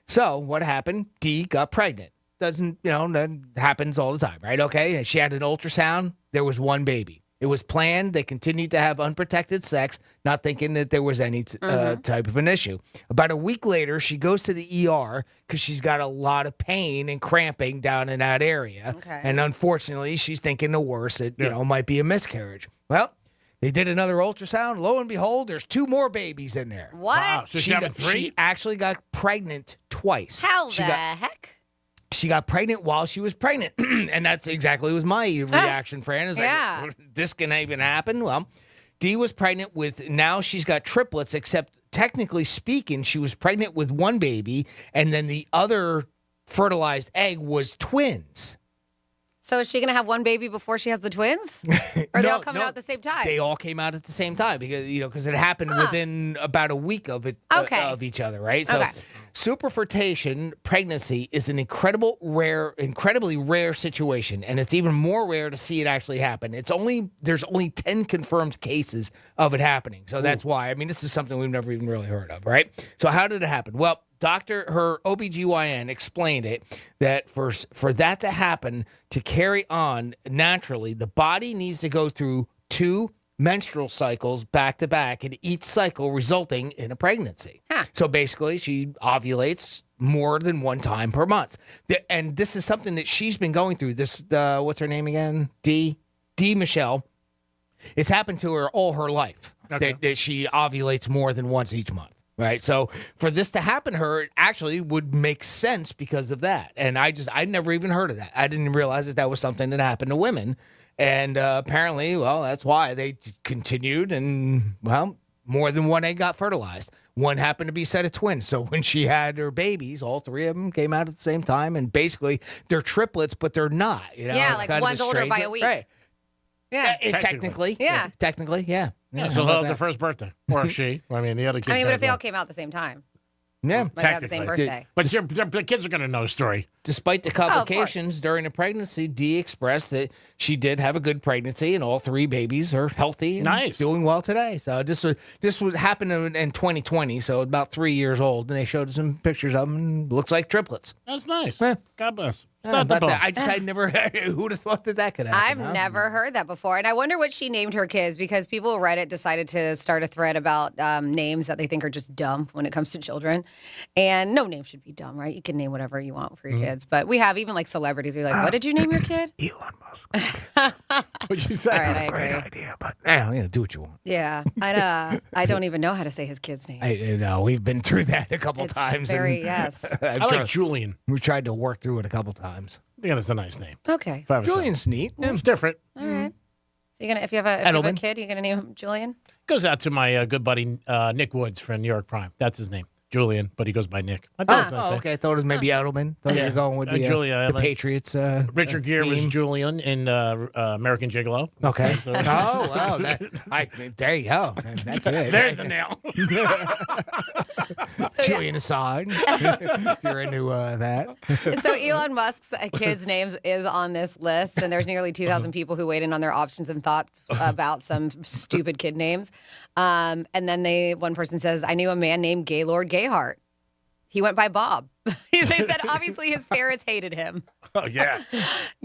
So what happened? Dee got pregnant. That happens all the time, right? Okay. And she had an ultrasound. There was one baby. It was planned. They continued to have unprotected sex, not thinking that there was any type of an issue. About a week later, she goes to the ER because she's got a lot of pain and cramping down in that area. Okay. And unfortunately, she's thinking the worst. It might be a miscarriage. Well, they did another ultrasound. Lo and behold, there's 2 more babies in there. What? Wow. So she actually got pregnant twice. How the heck? She got pregnant while she was pregnant. And that's exactly was my reaction, Fran. Is like, this can even happen? Well, Dee was pregnant with, now she's got triplets, except technically speaking, she was pregnant with one baby, and then the other fertilized egg was twins. So is she going to have one baby before she has the twins? Or they all coming out at the same time? They all came out at the same time because it happened within about a week of it of each other, right? So superfetation pregnancy is an incredibly rare situation, and it's even more rare to see it actually happen. There's only 10 confirmed cases of it happening. So that's why. I mean, this is something we've never even really heard of, right? So how did it happen? Well, her OBGYN explained it that for that to happen, to carry on naturally, the body needs to go through 2 menstrual cycles back to back, and each cycle resulting in a pregnancy. So basically, she ovulates more than one time per month. And this is something that she's been going through. This, what's her name again? Dee Michelle. It's happened to her all her life that she ovulates more than once each month. Right. So for this to happen to her, it actually would make sense because of that. And I never even heard of that. I didn't realize that was something that happened to women. And apparently, well, that's why they continued. And, well, more than one egg got fertilized. One happened to be a set of twins. So when she had her babies, all 3 of them came out at the same time. And basically, they're triplets, but they're not. Yeah, like one's older by a week. Right. Yeah. Technically. Yeah. Technically, yeah. Yeah, so they'll have the first birthday. Or she. I mean, the other kids. But if they all came out at the same time. Yeah. Might have the same birthday. But the kids are going to know the story. Despite the complications during the pregnancy, Dee expressed that she did have a good pregnancy, and all 3 babies are healthy and doing well today. So this would happen in 2020, so about 3 years old, and they showed some pictures of them, and looks like triplets. That's nice. Yeah. God bless. I never who'd have thought that could happen. I've never heard that before. And I wonder what she named her kids, because people Reddit decided to start a thread about names that they think are just dumb when it comes to children. And no name should be dumb, right? You can name whatever you want for your kids. But we have even like celebrities. We're like, what did you name your kid? Elon Musk. What'd you say? All right, I agree. Great idea, but do what you want. Yeah. I don't even know how to say his kids' names. I know. We've been through that a couple times. Yes. I like Julian. We've tried to work through it a couple times. I think that's a nice name. Okay. Julian's neat. It's different. All right. So if you have a kid, you're gonna name him Julian? Goes out to my good buddy Nick Woods from New York Prime. That's his name. Julian, but he goes by Nick. Okay. I thought it was maybe Edelman. Thought you were going with the Patriots. Richard Gere was Julian in American Gigolo. Okay. Oh, wow. There you go. That's it. There's the nail. Julian Assad, if you're into that. So Elon Musk's kid's name is on this list, and there's nearly 2,000 people who weighed in on their options and thought about some stupid kid names. And then one person says, I knew a man named Gaylord Gayhart. He went by Bob. They said obviously his parents hated him. Oh, yeah.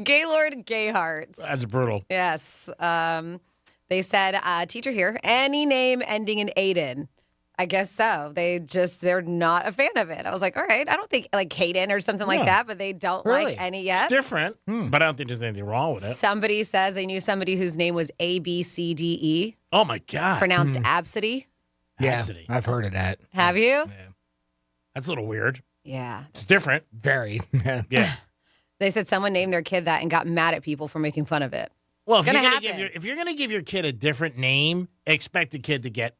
Gaylord Gayhart. That's brutal. Yes. They said, teacher here, any name ending in Aiden. I guess so. They're not a fan of it. I was like, all right. I don't think like Caden or something like that, but they don't like any yet. It's different, but I don't think there's anything wrong with it. Somebody says they knew somebody whose name was ABCDE. Oh my God. Pronounced Absidy. Yeah, Absidy. I've heard of that. Have you? Yeah. That's a little weird. Yeah. It's different. Very. Yeah. They said someone named their kid that and got mad at people for making fun of it. Well, It's if gonna you're going to give your kid a different name, expect the kid to get,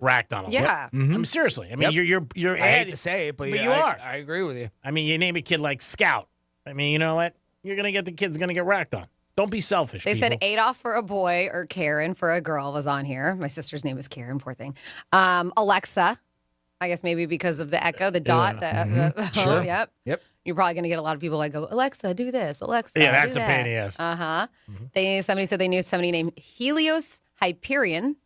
racked on a Yeah. I mean, seriously. I mean, you're I hate to say it, but you yeah, are. I agree with you. I mean, you name a kid like Scout. I mean, you know what? You're going to get the kid's going to get racked on. Don't be selfish. They people. said Adolf for a boy or Karen for a girl was on here. My sister's name is Karen, poor thing. Alexa, I guess maybe because of the echo, the dot. Sure. Yep. You're probably going to get a lot of people that go, Alexa, do this. Alexa, Yeah, that's do a that. pain in the ass. Somebody said they knew somebody named Helios Hyperion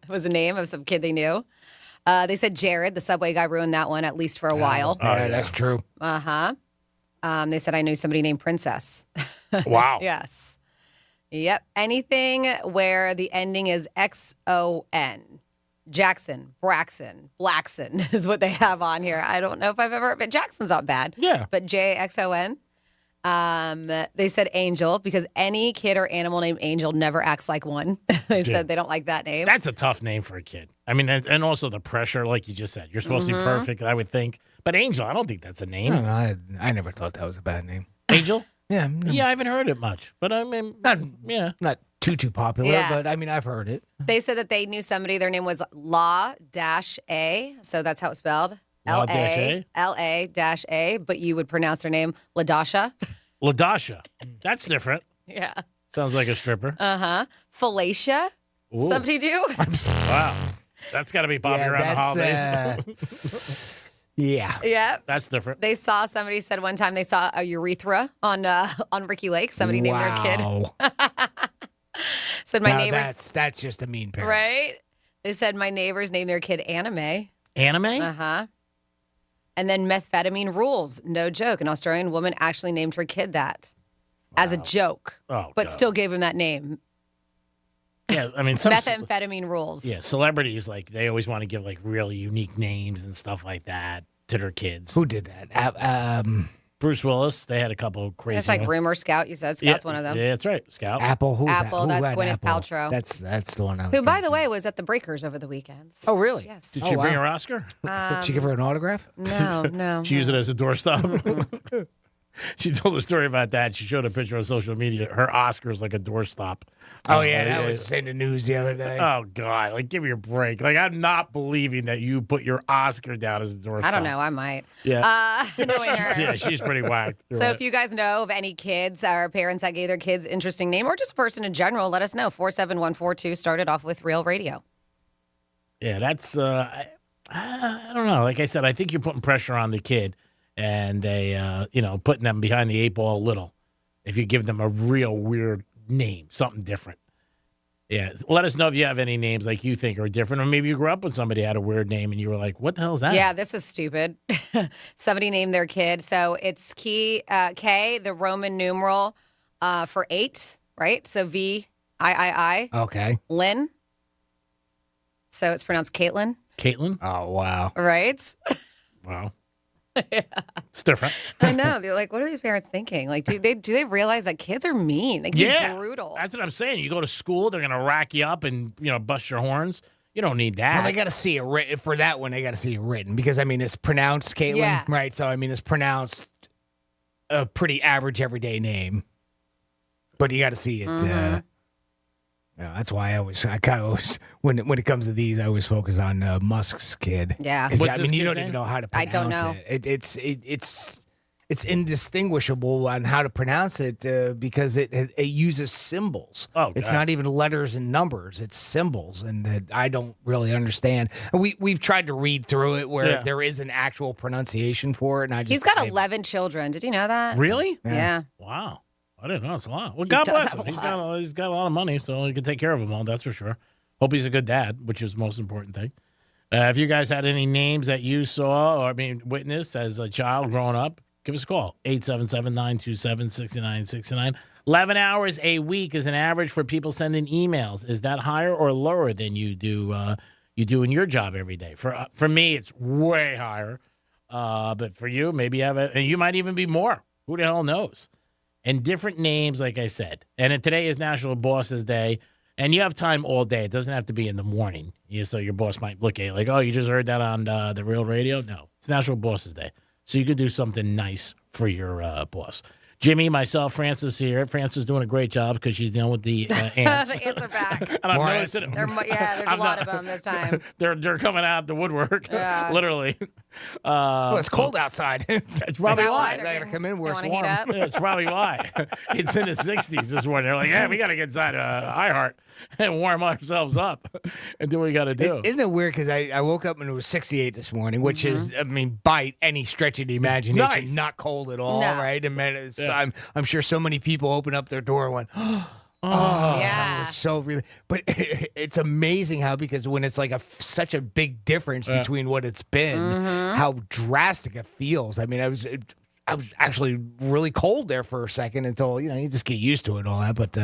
was the name of some kid they knew. They said Jared, the Subway guy, ruined that one, at least for a while. Yeah, that's true. They said I knew somebody named Princess. Wow. Yes. Yep. Anything where the ending is XON. Jackson, Braxton, Blackson is what they have on here. I don't know if I've ever, but Jackson's not bad. Yeah. But JXON. They said Angel because any kid or animal named Angel never acts like one. They said they don't like that name. That's a tough name for a kid. I mean, and also the pressure, like you just said. You're supposed to be perfect, I would think. But Angel, I don't think that's a name. I never thought that was a bad name. Angel? Yeah. Yeah, I haven't heard it much. But I mean, Not too popular, Yeah. but I mean, I've heard it. They said that they knew somebody. Their name was La-A. So that's how it's spelled. La-A? L-A-A. But you would pronounce her name Ladasha. Ladasha. That's different. Yeah. Sounds like a stripper. Falacia. Ooh. Somebody do? Wow. That's got to be popular around the holidays. Yeah. Yeah. That's different. They saw, somebody said one time they saw a urethra on Ricky Lake. Somebody named their kid. Said my Now neighbors. That's just a mean parent. Right? They said my neighbors named their kid Anime. Anime? Uh-huh. And then methamphetamine rules. No joke. An Australian woman actually named her kid that as a joke, Oh, but God. still gave him that name. Yeah, I mean, Methamphetamine rules. Yeah, celebrities, like, they always want to give, like, really unique names and stuff like that to their kids. Who did that? Bruce Willis. They had a couple crazy It's like ones. Rumor Scout. You said Scout's one of them. Yeah, that's right. Scout. Apple. Who's Apple, that? Who that's had Gwyneth Apple? Paltrow. That's the one. I was Who, by the way, was at the Breakers over the weekend. Oh, really? Yes. Did she bring her Oscar? Did she give her an autograph? No. She used it as a doorstop. She told a story about that. She showed a picture on social media. Her Oscar is like a doorstop. Oh, yeah. That was in the news the other day. Oh, God. Like, give me a break. Like, I'm not believing that you put your Oscar down as a doorstop. I don't know. I might. Yeah. Knowing her. Yeah, she's pretty whacked. You're So right. if you guys know of any kids or parents that gave their kids interesting name or just a person in general, let us know. 47142 started off with Real Radio. Yeah, that's, I don't know. Like I said, I think you're putting pressure on the kid and they, putting them behind the eight ball a little. If you give them a real weird name, something different. Yeah, let us know if you have any names like you think are different, or maybe you grew up with somebody who had a weird name and you were like, what the hell is that? Yeah, this is stupid. Somebody named their kid. So it's K, the Roman numeral for 8, right? So VIII. Okay. Lynn. So it's pronounced Caitlin. Caitlin? Oh, wow. Right? Wow. It's different. I know. They're like, what are these parents thinking? Like, do they realize that kids are mean? They can be brutal. That's what I'm saying. You go to school, they're going to rack you up and, bust your horns. You don't need that. Well, they got to see it written. For that one, they got to see it written because, I mean, it's pronounced Caitlin, Yeah. right? So, I mean, it's pronounced a pretty average everyday name. But you got to see it. That's why I kind of always, when it comes to these, I always focus on Musk's kid. Yeah. 'Cause, What's I this mean, you kid's don't even name? know how to I pronounce don't know. it. It's indistinguishable on how to pronounce it because it uses symbols. Oh, it's God. not even letters and numbers; it's symbols, and I don't really understand. And we've tried to read through it where there is an actual pronunciation for it, and He's got 11 children. Did you know that? Really? Yeah. Wow. I didn't know. It's a lot. Well, God does bless have him. a He's got a lot of money, so he can take care of them all. That's for sure. Hope he's a good dad, which is the most important thing. If you guys had any names that you saw or witnessed as a child growing up, give us a call. 877-927-6969. 11 hours a week is an average for people sending emails. Is that higher or lower than you do you do in your job every day. For me, it's way higher. But for you, maybe you have and you might even be more. Who the hell knows? And different names, like I said. And today is National Bosses Day. And you have time all day. It doesn't have to be in the morning. So your boss might look at you like, oh, you just heard that on the Real Radio? No, it's National Bosses Day. So you could do something nice for your boss. Jimmy, myself, Francis here. Francis is doing a great job because she's dealing with the ants. The ants are back. And I'm noticing there's a lot of them this time. They're coming out the woodwork, literally. Well, it's cold outside. It's probably why. They gotta come in where it's warm. Heat up? Yeah, it's probably why. It's in the 60s this morning. They're like, yeah, we got to get inside iHeart and warm ourselves up and do what we got to do. Isn't it weird? Because I woke up and it was 68 this morning, which is, I mean, by any stretch of the imagination, not cold at all, right? And I'm sure so many people opened up their door and went, yeah. It was so really, but it's amazing how, because when it's like such a big difference between what it's been, how drastic it feels. I mean, I was actually really cold there for a second until, you just get used to it and all that. But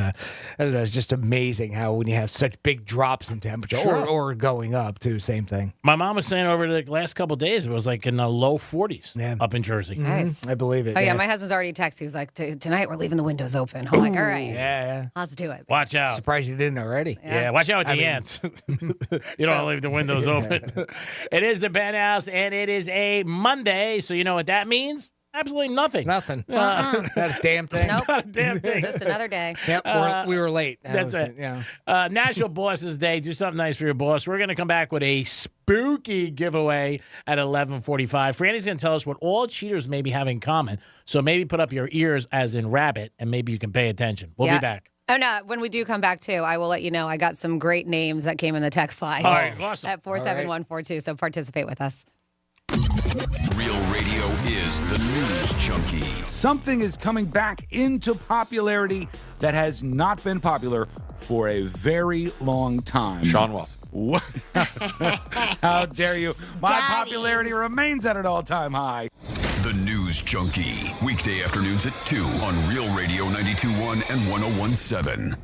it's just amazing how when you have such big drops in temperature or going up too, same thing. My mom was saying over the last couple of days, it was like in the low 40s up in Jersey. Nice. I believe it. Oh, yeah. My husband's already texted. He was like, tonight we're leaving the windows open. I'm like, all right. Yeah. Let's do it. Watch out. Surprised you didn't already. Yeah, watch out with the ants. You don't leave the windows open. It is the Penthouse, and it is a Monday, so you know what that means? Absolutely nothing. Nothing. Not a damn thing. Nope. Not a damn thing. Just another day. Yep, we were late. That's it. Yeah. National Bosses Day. Do something nice for your boss. We're going to come back with a spooky giveaway at 11:45. Franny's going to tell us what all cheaters maybe have in common. So maybe put up your ears as in rabbit, and maybe you can pay attention. We'll be back. Oh, no. When we do come back, too, I will let you know. I got some great names that came in the text line. All right, awesome. At 47142, so participate with us. Real Radio is the news junkie. Something is coming back into popularity that has not been popular for a very long time. Sean Watson. What? How dare you? My popularity remains at an all-time high. The News Junkie. Weekday afternoons at 2 on Real Radio 92.1 and 101.7.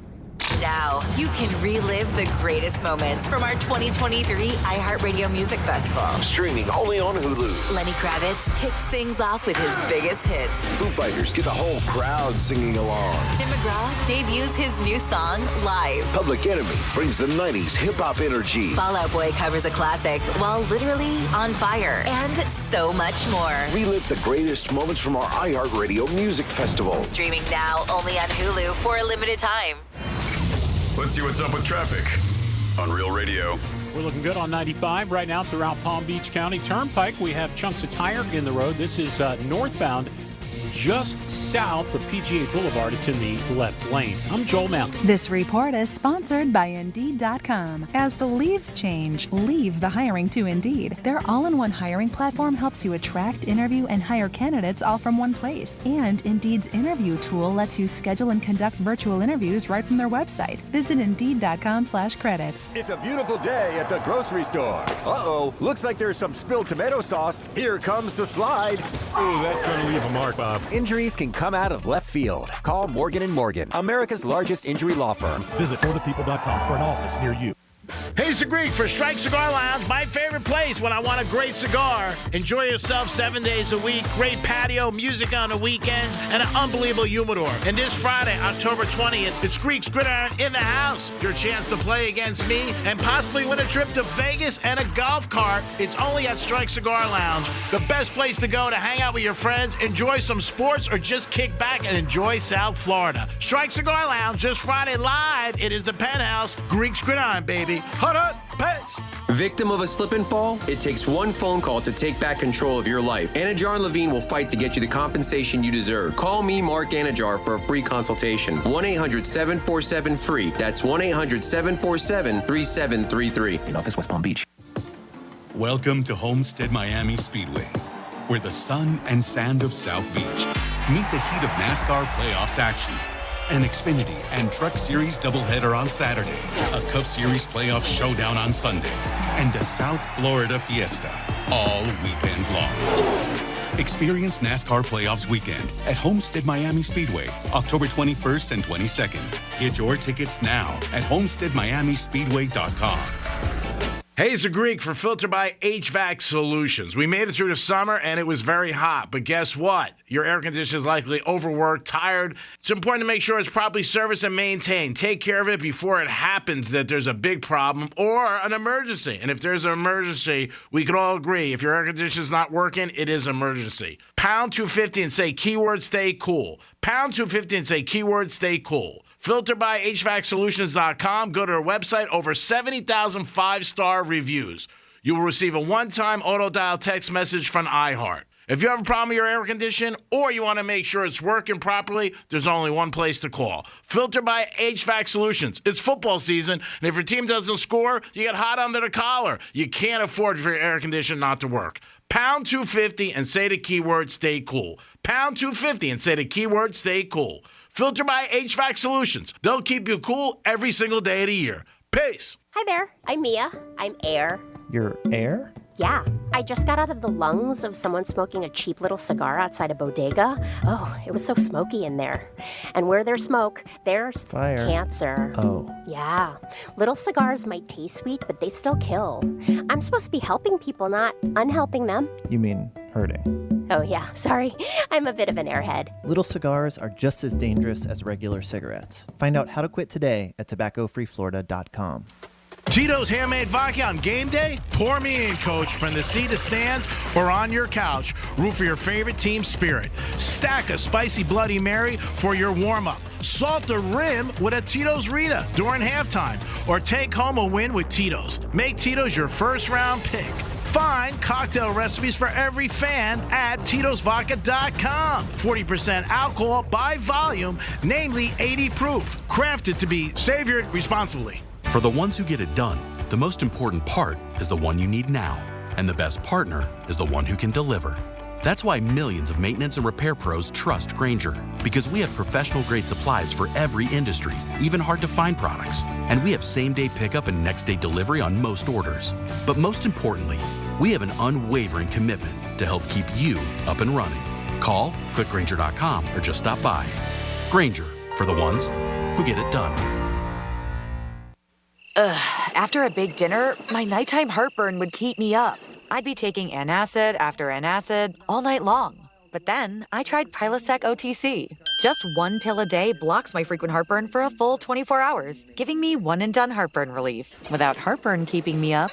Now, you can relive the greatest moments from our 2023 iHeartRadio Music Festival. Streaming only on Hulu. Lenny Kravitz kicks things off with his biggest hits. Foo Fighters get the whole crowd singing along. Tim McGraw debuts his new song live. Public Enemy brings the 90s hip-hop energy. Fall Out Boy covers a classic while literally on fire. And so much more. Relive the greatest moments from our iHeartRadio Music Festival. Streaming now only on Hulu for a limited time. Let's see what's up with traffic on Real Radio. We're looking good on 95 right now throughout Palm Beach County Turnpike. We have chunks of tire in the road. This is northbound just south of PGA Boulevard. It's in the left lane. I'm Joel Mountain. This report is sponsored by Indeed.com. As the leaves change, leave the hiring to Indeed. Their all-in-one hiring platform helps you attract, interview, and hire candidates all from one place. And Indeed's interview tool lets you schedule and conduct virtual interviews right from their website. Visit Indeed.com/credit. It's a beautiful day at the grocery store. Uh-oh, looks like there's some spilled tomato sauce. Here comes the slide. Ooh, that's going to leave a mark, Bob. Injuries can come out of left field. Call Morgan & Morgan, America's largest injury law firm. Visit forthepeople.com for an office near you. Hey, it's the Greek for Strike Cigar Lounge, my favorite place when I want a great cigar. Enjoy yourself 7 days a week, great patio, music on the weekends, and an unbelievable humidor. And this Friday, October 20th, it's Greek's Gridiron in the house. Your chance to play against me and possibly win a trip to Vegas and a golf cart. It's only at Strike Cigar Lounge, the best place to go to hang out with your friends, enjoy some sports, or just kick back and enjoy South Florida. Strike Cigar Lounge, this Friday live. It is the Penthouse, Greek's Gridiron, baby. Hot pets. Victim of a slip and fall? It takes one phone call to take back control of your life. Anajar and Levine will fight to get you the compensation you deserve. Call me, Mark Anajar, for a free consultation. 1-800-747-FREE. That's 1-800-747-3733. In office, West Palm Beach. Welcome to Homestead Miami Speedway, where the sun and sand of South Beach meet the heat of NASCAR playoffs action. An Xfinity and Truck Series doubleheader on Saturday, a Cup Series playoff showdown on Sunday, and a South Florida fiesta all weekend long. Experience NASCAR Playoffs weekend at Homestead Miami Speedway, October 21st and 22nd. Get your tickets now at homesteadmiamispeedway.com. Hey, it's a Greek for Filter by HVAC Solutions. We made it through the summer, and it was very hot. But guess what? Your air conditioner is likely overworked, tired. It's important to make sure it's properly serviced and maintained. Take care of it before it happens that there's a big problem or an emergency. And if there's an emergency, we can all agree, if your air conditioner is not working, it is an emergency. Pound 250 and say keyword stay cool. Pound 250 and say keyword stay cool. FilterByHVACSolutions.com. Go to their website. Over 70,000 five-star reviews. You will receive a one-time auto-dial text message from iHeart. If you have a problem with your air conditioning or you want to make sure it's working properly, there's only one place to call. Filter by HVAC Solutions. It's football season, and if your team doesn't score, you get hot under the collar. You can't afford for your air conditioner not to work. Pound 250 and say the keyword stay cool. Pound 250 and say the keyword stay cool. Filter by HVAC Solutions. They'll keep you cool every single day of the year. Peace. Hi there. I'm Mia. I'm Air. You're Air? Yeah. I just got out of the lungs of someone smoking a cheap little cigar outside a bodega. Oh, it was so smoky in there. And where there's smoke, there's fire. Cancer. Oh. Yeah. Little cigars might taste sweet, but they still kill. I'm supposed to be helping people, not unhelping them. You mean hurting? Oh, yeah. Sorry. I'm a bit of an airhead. Little cigars are just as dangerous as regular cigarettes. Find out how to quit today at tobaccofreeflorida.com. Tito's Handmade Vodka on game day? Pour me in, coach, from the seat of stands or on your couch. Root for your favorite team spirit. Stack a spicy Bloody Mary for your warm-up. Salt the rim with a Tito's Rita during halftime. Or take home a win with Tito's. Make Tito's your first-round pick. Find cocktail recipes for every fan at Tito'sVodka.com. 40% alcohol by volume, namely 80 proof. Crafted to be savored responsibly. For the ones who get it done, the most important part is the one you need now. And the best partner is the one who can deliver. That's why millions of maintenance and repair pros trust Grainger, because we have professional-grade supplies for every industry, even hard-to-find products. And we have same-day pickup and next-day delivery on most orders. But most importantly, we have an unwavering commitment to help keep you up and running. Call, click Grainger.com, or just stop by. Grainger, for the ones who get it done. After a big dinner, my nighttime heartburn would keep me up. I'd be taking antacid after antacid all night long. But then I tried Prilosec OTC. Just one pill a day blocks my frequent heartburn for a full 24 hours, giving me one-and-done heartburn relief. Without heartburn keeping me up,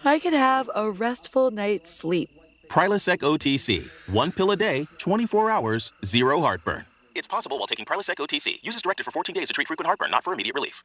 I could have a restful night's sleep. Prilosec OTC. One pill a day, 24 hours, zero heartburn. It's possible while taking Prilosec OTC. Use as directed for 14 days to treat frequent heartburn, not for immediate relief.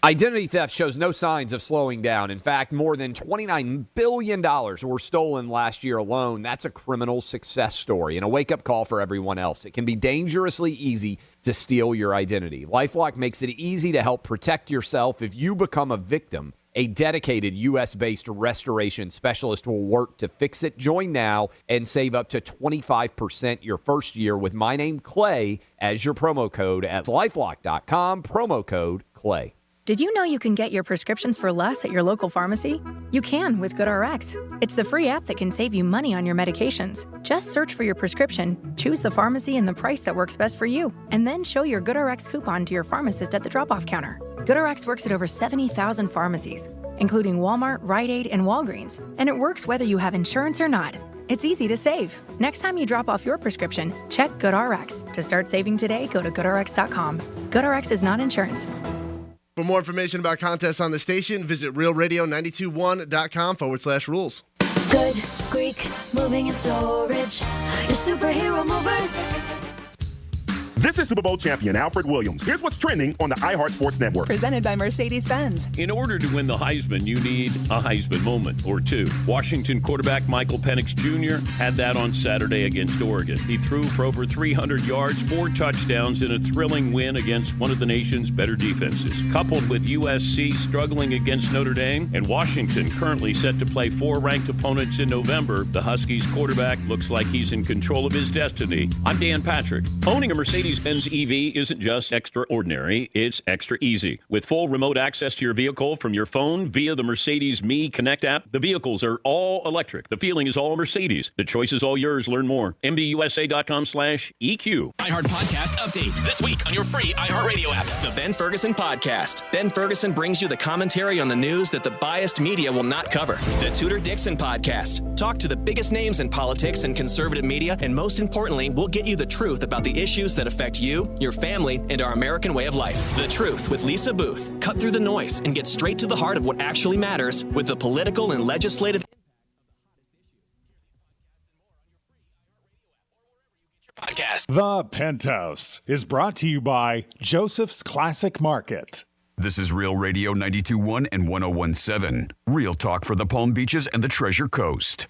Identity theft shows no signs of slowing down. In fact, more than $29 billion were stolen last year alone. That's a criminal success story and a wake-up call for everyone else. It can be dangerously easy to steal your identity. LifeLock makes it easy to help protect yourself if you become a victim. A dedicated U.S.-based restoration specialist will work to fix it. Join now and save up to 25% your first year with my name, Clay, as your promo code at LifeLock.com, promo code Clay. Did you know you can get your prescriptions for less at your local pharmacy? You can with GoodRx. It's the free app that can save you money on your medications. Just search for your prescription, choose the pharmacy and the price that works best for you, and then show your GoodRx coupon to your pharmacist at the drop-off counter. GoodRx works at over 70,000 pharmacies, including Walmart, Rite Aid, and Walgreens, and it works whether you have insurance or not. It's easy to save. Next time you drop off your prescription, check GoodRx. To start saving today, go to GoodRx.com. GoodRx is not insurance. For more information about contests on the station, visit realradio921.com/rules. Good Greek moving and storage. Your superhero movers. This is Super Bowl champion Alfred Williams. Here's what's trending on the iHeart Sports Network. Presented by Mercedes-Benz. In order to win the Heisman, you need a Heisman moment or two. Washington quarterback Michael Penix Jr. had that on Saturday against Oregon. He threw for over 300 yards, 4 touchdowns in a thrilling win against one of the nation's better defenses. Coupled with USC struggling against Notre Dame and Washington currently set to play 4 ranked opponents in November, the Huskies quarterback looks like he's in control of his destiny. I'm Dan Patrick. Owning a Mercedes Mercedes-Benz EV isn't just extraordinary, it's extra easy. With full remote access to your vehicle from your phone via the Mercedes Me Connect app, the vehicles are all electric. The feeling is all Mercedes. The choice is all yours. Learn more. MBUSA.com/EQ. iHeart Podcast Update. This week on your free iHeartRadio app. The Ben Ferguson Podcast. Ben Ferguson brings you the commentary on the news that the biased media will not cover. The Tudor Dixon Podcast. Talk to the biggest names in politics and conservative media, and most importantly, we'll get you the truth about the issues that affect you, your family, and our American way of life. The Truth with Lisa Booth. Cut through the noise and get straight to the heart of what actually matters with the political and legislative Podcast. The Penthouse is brought to you by Joseph's Classic Market. This is Real Radio 92.1 and 101.7. Real talk for the Palm Beaches and the Treasure Coast.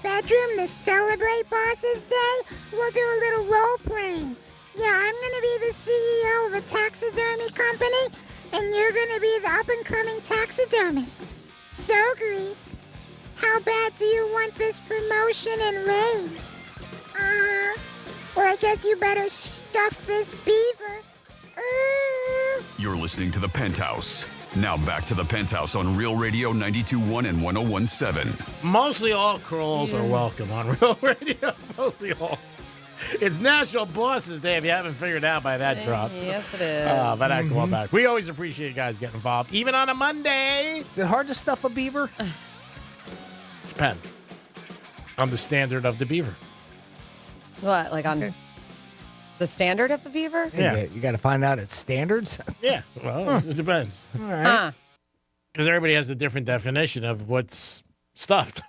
Bedroom to celebrate Boss's Day, we'll do a little role playing. Yeah, I'm going to be the CEO of a taxidermy company, and you're going to be the up-and-coming taxidermist. So, Greek, how bad do you want this promotion and raise? Well, I guess you better stuff this beaver. You're listening to The Penthouse. Now back to The Penthouse on Real Radio 92.1 and 101.7. Mostly all trolls are welcome on Real Radio. Mostly all. It's National Bosses Day if you haven't figured out by that drop. Yes, it is. But I come back. We always appreciate you guys getting involved, even on a Monday. Is it hard to stuff a beaver? Depends on the standard of the beaver. What, like on the standard of a beaver? Yeah. You got to find out its standards. Yeah, well, it depends. All right. Because everybody has a different definition of what's stuffed.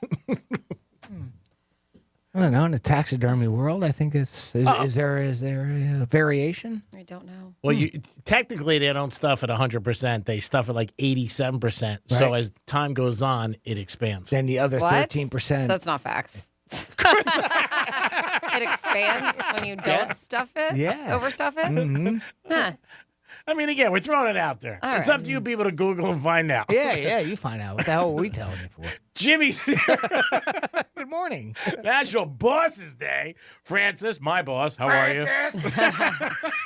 I don't know. In the taxidermy world, I think is there a variation? I don't know. Well, technically they don't stuff at 100%. They stuff at like 87%. So Right. as time goes on, it expands. Then the other What? 13%. That's not facts. It expands when you don't stuff it? Yeah. Overstuff it? Mm-hmm. Huh. I mean, again, we're throwing it out there. All It's right. up to you people to Google and find out. Yeah, you find out. What the hell are we telling you for? Jimmy's Good morning. National Bosses Day. Francis, my boss, how are you?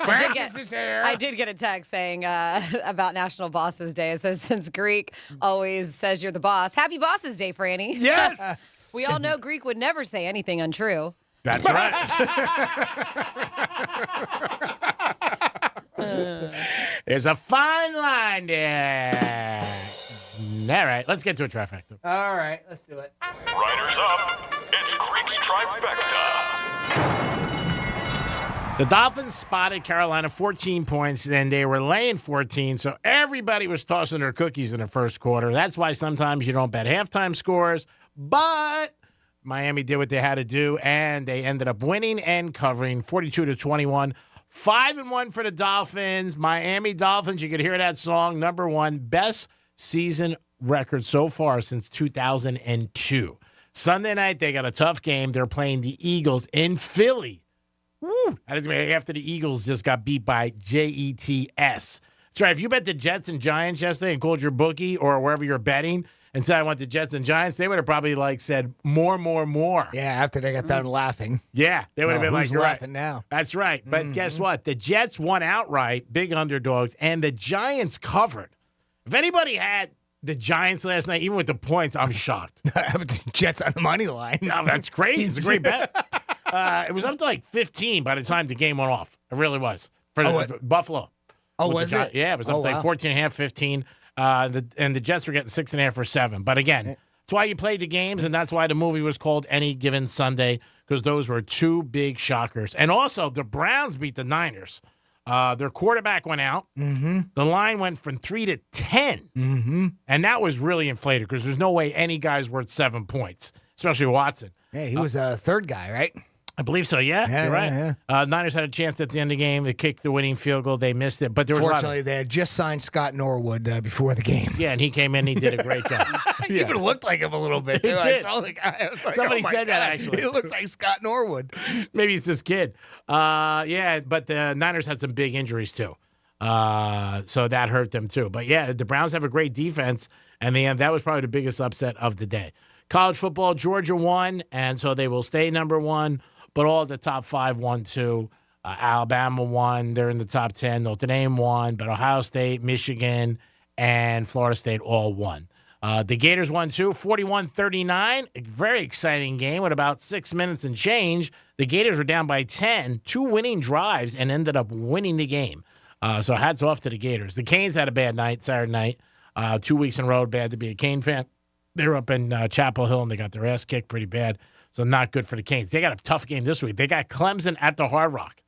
I did get a text saying about National Bosses Day. It says, since Greek always says you're the boss, happy Bosses Day, Franny. Yes. We all know Greek would never say anything untrue. That's right. There's a fine line there. All right, let's get to a trifecta. All right, let's do it. Riders up. It's Creek's Trifecta. The Dolphins spotted Carolina 14 points, and they were laying 14, so everybody was tossing their cookies in the first quarter. That's why sometimes you don't bet halftime scores, but Miami did what they had to do, and they ended up winning and covering 42-21. 5-1 for the Dolphins. Miami Dolphins, you could hear that song, number one, best season record so far since 2002. Sunday night, they got a tough game. They're playing the Eagles in Philly. Woo! That is after the Eagles just got beat by Jets. That's right. If you bet the Jets and Giants yesterday and called your bookie or wherever you're betting and said I want the Jets and Giants, they would have probably said more. Yeah, after they got done laughing. Yeah, they would have been like, who's you're laughing right. now? That's right. But guess what? The Jets won outright, big underdogs, and the Giants covered. If anybody had the Giants last night, even with the points, I'm shocked. Jets on the money line. Oh, that's great. It's a great bet. It was up to 15 by the time the game went off. It really was. For Buffalo. Oh, With was the it? Yeah, it was up to 14.5, 15. And the Jets were getting 6.5 for 7. But again, that's why you played the games, and that's why the movie was called Any Given Sunday, because those were two big shockers. And also, the Browns beat the Niners. Their quarterback went out. Mm-hmm. The line went from 3 to 10. Mm-hmm. And that was really inflated because there's no way any guy's worth 7 points, especially Watson. Yeah, he was a third guy, right? I believe so, yeah. You're right. Yeah. Niners had a chance at the end of the game. They kicked the winning field goal. They missed it. But there was Fortunately, they had just signed Scott Norwood before the game. Yeah, and he came in. He did a great job. He even looked like him a little bit, too. He I did. saw the guy. I was like, Somebody oh my said that, God. actually. He looks like Scott Norwood. Maybe it's this kid. Yeah, but the Niners had some big injuries, too. So that hurt them, too. But, yeah, the Browns have a great defense, and that was probably the biggest upset of the day. College football, Georgia won, and so they will stay number one. But all the top 5 won, too. Alabama won. They're in the top 10. Notre Dame won. But Ohio State, Michigan, and Florida State all won. The Gators won, too, 41-39. A very exciting game with about 6 minutes and change. The Gators were down by 10, 2 winning drives, and ended up winning the game. So hats off to the Gators. The Canes had a bad night, Saturday night. 2 weeks in a row, bad to be a Cane fan. They were up in Chapel Hill, and they got their ass kicked pretty bad. So not good for the Canes. They got a tough game this week. They got Clemson at the Hard Rock.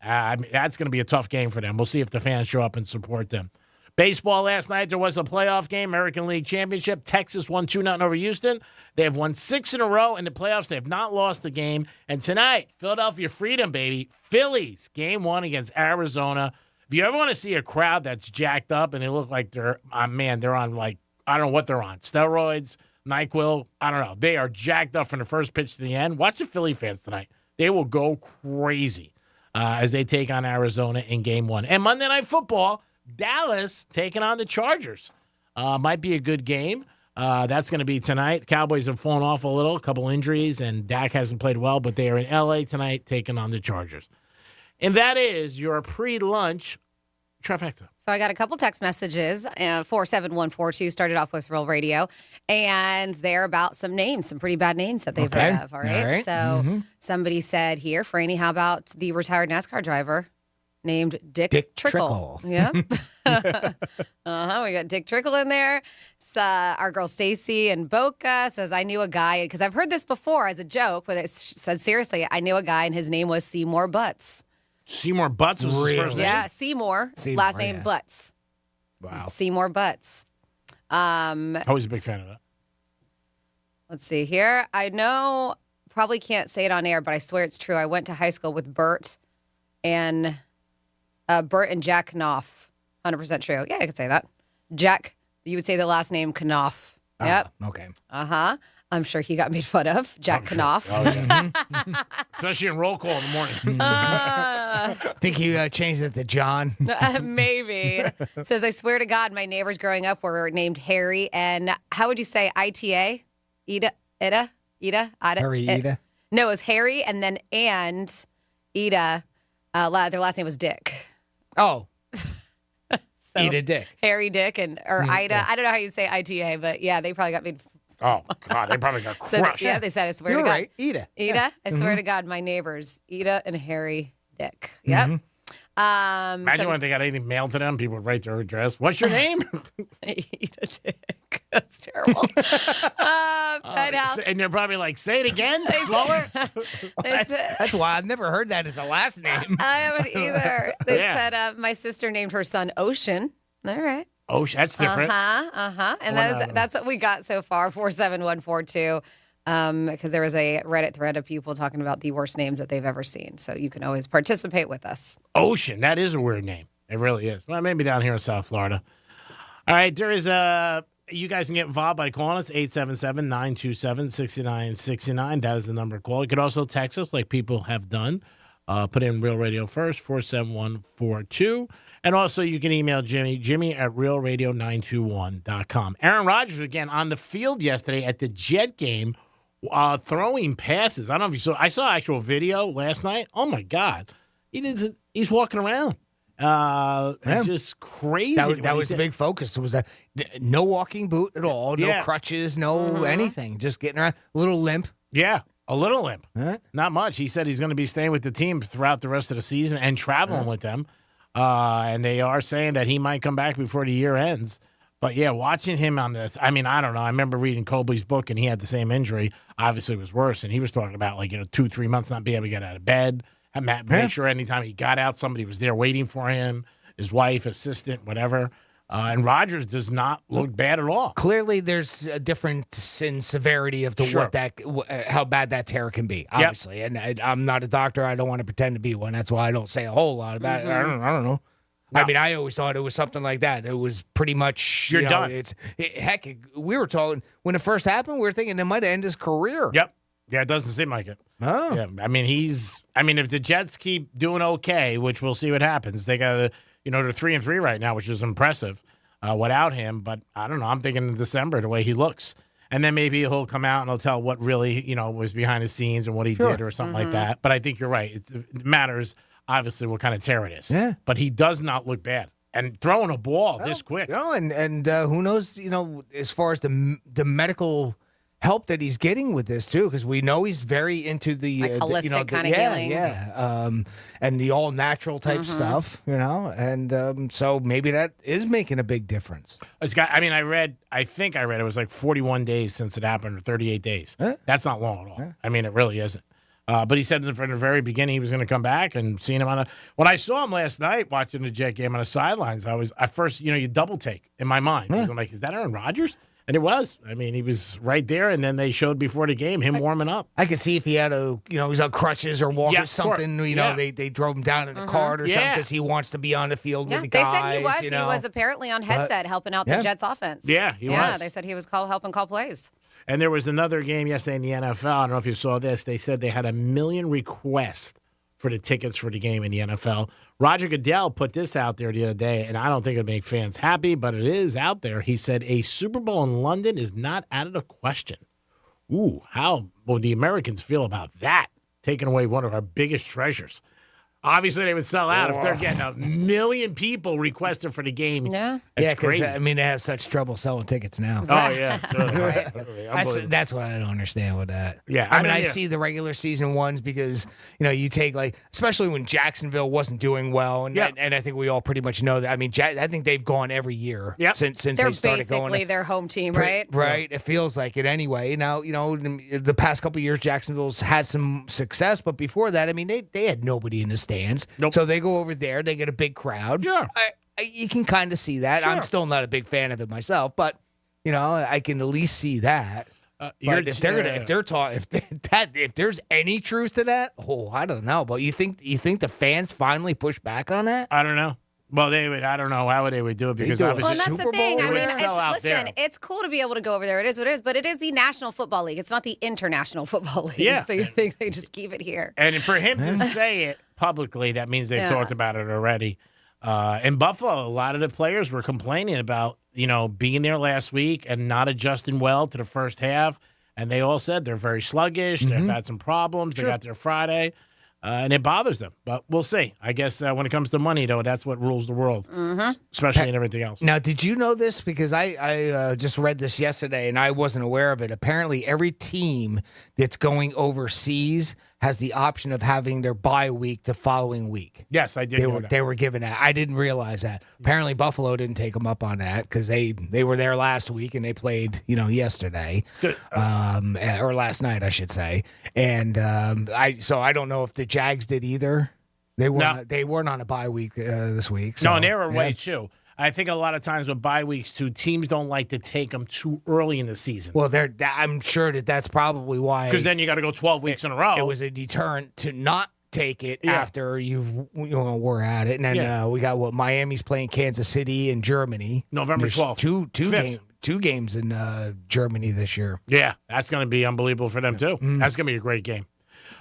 That's going to be a tough game for them. We'll see if the fans show up and support them. Baseball last night, there was a playoff game, American League Championship. Texas won 2-0 over Houston. They have won 6 in a row in the playoffs. They have not lost a game. And tonight, Philadelphia Freedom, baby. Phillies, game 1 against Arizona. If you ever want to see a crowd that's jacked up and they look like they're on like, I don't know what they're on, steroids, NyQuil, I don't know. They are jacked up from the first pitch to the end. Watch the Philly fans tonight. They will go crazy as they take on Arizona in game 1. And Monday Night Football, Dallas taking on the Chargers. Might be a good game. That's going to be tonight. Cowboys have fallen off a little, a couple injuries, and Dak hasn't played well, but they are in L.A. tonight taking on the Chargers. And that is your pre-lunch trifecta. So I got a couple text messages. 47142 started off with Real Radio, and they're about some names, some pretty bad names that they've heard of. All right. So somebody said here, Franny, how about the retired NASCAR driver named Dick Trickle? Yeah. We got Dick Trickle in there. So our girl Stacy in Boca says, I knew a guy, because I've heard this before as a joke, but it said seriously, I knew a guy and his name was Seymour Butts. Seymour Butts was his first name? Yeah, Seymour last name Butts. Wow. Seymour Butts. Always a big fan of that. Let's see here. I know, probably can't say it on air, but I swear it's true. I went to high school with Bert and Jack Knopf. 100% true. Yeah, I could say that. Jack, you would say the last name Knopf. Yep. Okay. Uh-huh. I'm sure he got made fun of. Jack Knopf. Sure. Oh, yeah. Especially in roll call in the morning. I think he changed it to John. Maybe. Says, I swear to God, my neighbors growing up were named Harry. And how would you say ITA? Ida? Harry Ida? No, it was Harry and then Ida. Their last name was Dick. Oh. So, Ida Dick. Harry Dick or Ida. Yeah. I don't know how you say ITA, but yeah, they probably got made. Oh, God, they probably got crushed. Yeah, they said, I swear You're to God. right. Ida. Ida? Yeah. I swear to God, my neighbors, Ida and Harry Dick. Yep. Imagine when they got anything mailed to them, people would write their address. What's your name? Ida Dick. That's terrible. Penthouse. And they're probably like, say it again, slower. That's why I've never heard that as a last name. I haven't either. They Yeah. said my sister named her son Ocean. All right. Oh, that's different. And that's what we got so far, 47142. Because there was a Reddit thread of people talking about the worst names that they've ever seen. So you can always participate with us. Ocean, that is a weird name. It really is. Well, maybe down here in South Florida. All right, there is you guys can get involved by calling us, 877-927-6969. That is the number to call. You could also text us like people have done. Put in Real Radio first, 47142. And also you can email Jimmy at realradio921.com. Aaron Rodgers, again, on the field yesterday at the Jet game, throwing passes. I don't know if you saw. I saw actual video last night. Oh, my God. He's walking around. Just crazy. That was the big focus. It was no walking boot at all, no crutches, no anything. Just getting around. A little limp. Yeah, a little limp. Not much. He said he's going to be staying with the team throughout the rest of the season and traveling with them. And they are saying that he might come back before the year ends. But, yeah, watching him on this, I mean, I don't know. I remember reading Colby's book, and he had the same injury. Obviously, it was worse. And he was talking about, 2-3 months not being able to get out of bed. Make sure anytime he got out, somebody was there waiting for him, his wife, assistant, whatever. And Rodgers does not look bad at all. Clearly, there's a difference in severity of how bad that tear can be, obviously. Yep. And I'm not a doctor. I don't want to pretend to be one. That's why I don't say a whole lot about it. I don't know. No. I mean, I always thought it was something like that. It was pretty much you're done. Heck, we were talking when it first happened. We were thinking it might end his career. Yep. Yeah, it doesn't seem like it. Oh. Yeah. I mean, if the Jets keep doing okay, which we'll see what happens. They got they're 3-3 right now, which is impressive without him. But I don't know. I'm thinking in December, the way he looks. And then maybe he'll come out and he'll tell what really, was behind the scenes and what he did or something like that. But I think you're right. It matters, obviously, what kind of tear it is. Yeah. But he does not look bad. And throwing a ball this quick. No, and who knows, as far as the medical help that he's getting with this too, because we know he's very into the holistic kind of healing. And the all natural type stuff, and so maybe that is making a big difference. I think I read it was like 41 days since it happened, or 38 days. That's not long at all. I mean, it really isn't. But he said from the very beginning he was going to come back, and seeing him when I saw him last night watching the Jet game on the sidelines, I was at first, you double take in my mind. I'm like, is that Aaron Rodgers? And it was. I mean, he was right there, and then they showed before the game him warming up. I could see if he had he's on crutches or walking something. They drove him down in a cart or something because he wants to be on the field with the guys. They said he was. He was apparently on headset helping out the Jets offense. Yeah, he was. Yeah, they said he was helping call plays. And there was another game yesterday in the NFL. I don't know if you saw this. They said they had 1 million requests for the tickets for the game in the NFL. Roger Goodell put this out there the other day, and I don't think it'd make fans happy, but it is out there. He said a Super Bowl in London is not out of the question. Ooh, how will the Americans feel about that? Taking away one of our biggest treasures. Obviously, they would sell out if they're getting 1 million people requested for the game. Yeah. Because, they have such trouble selling tickets now. Oh, yeah. That's what I don't understand with that. Yeah. I see the regular season ones because, you take, especially when Jacksonville wasn't doing well, and I think we all pretty much know that. I mean, I think they've gone every year since they started going. They're basically their home team, right? Right. It feels like it anyway. Now, the past couple of years, Jacksonville's had some success, but before that, I mean, they had nobody in the stands. Nope. So they go over there, they get a big crowd. Sure. You can kind of see that. Sure. I'm still not a big fan of it myself, but I can at least see that. But if there's any truth to that, I don't know. But you think the fans finally push back on that? I don't know. Well, they would. I don't know how they would do it because obviously that's Super the thing. Bowl I mean, listen, it's cool to be able to go over there. It is what it is, but it is the National Football League. It's not the International Football League. Yeah. So you think they just keep it here? And for him to say it publicly, that means they've talked about it already. In Buffalo, a lot of the players were complaining about being there last week and not adjusting well to the first half, and they all said they're very sluggish. They've had some problems. They got there Friday. And it bothers them. But we'll see. I guess when it comes to money, though, that's what rules the world, especially in everything else. Now, did you know this? Because I just read this yesterday, and I wasn't aware of it. Apparently, every team that's going overseas has the option of having their bye week the following week. Yes, I did know that. They were given that. I didn't realize that. Apparently, Buffalo didn't take them up on that because they were there last week and they played, yesterday. Or last night, I should say. And I don't know if the Jags did either. They weren't on a bye week this week. So, no, and they were away too. I think a lot of times with bye weeks too, teams don't like to take them too early in the season. Well, I'm sure that's probably why. Because then you got to go 12 weeks in a row. It was a deterrent to not take it after we're at it. And then we got Miami's playing Kansas City and Germany. November 12th. Two games in Germany this year. Yeah, that's going to be unbelievable for them too. That's going to be a great game.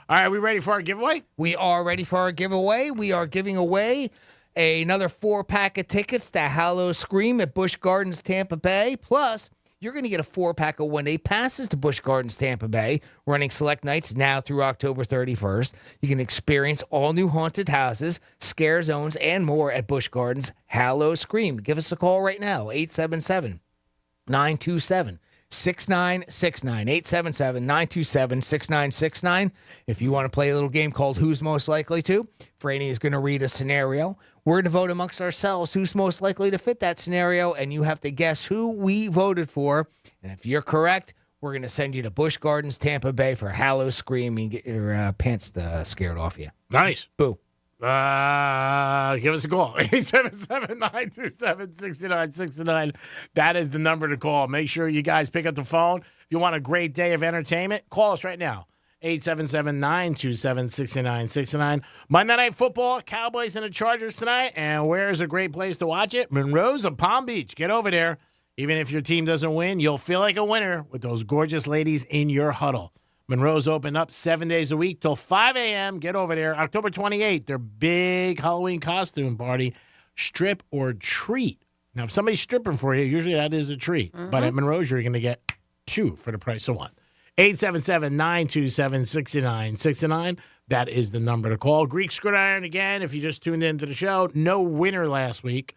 All right, we ready for our giveaway? We are ready for our giveaway. We are giving away another 4-pack of tickets to Hallow Scream at Busch Gardens, Tampa Bay. Plus, you're going to get a 4-pack of 1-day passes to Busch Gardens, Tampa Bay, running select nights now through October 31st. You can experience all new haunted houses, scare zones, and more at Busch Gardens Hallow Scream. Give us a call right now, 877-927-6969, 877-927-6969. If you want to play a little game called Who's Most Likely To, Franny is going to read a scenario. We're going to vote amongst ourselves who's most likely to fit that scenario, and you have to guess who we voted for. And if you're correct, we're going to send you to Busch Gardens, Tampa Bay for Hallow Scream and get your pants scared off you. Nice. Boo. Give us a call. 877-927-6969. That is the number to call. Make sure you guys pick up the phone. If you want a great day of entertainment, call us right now. 877-927-6969. Monday Night Football, Cowboys and the Chargers tonight. And where's a great place to watch it? Monroe's of Palm Beach. Get over there. Even if your team doesn't win, you'll feel like a winner with those gorgeous ladies in your huddle. Monroe's open up 7 days a week till 5 a.m. Get over there. October 28th, their big Halloween costume party, strip or treat. Now, if somebody's stripping for you, usually that is a treat. But at Monroe's, you're going to get 2 for the price of 1. 877-927-6969. That is the number to call. Greek Gridiron again, if you just tuned into the show. No winner last week.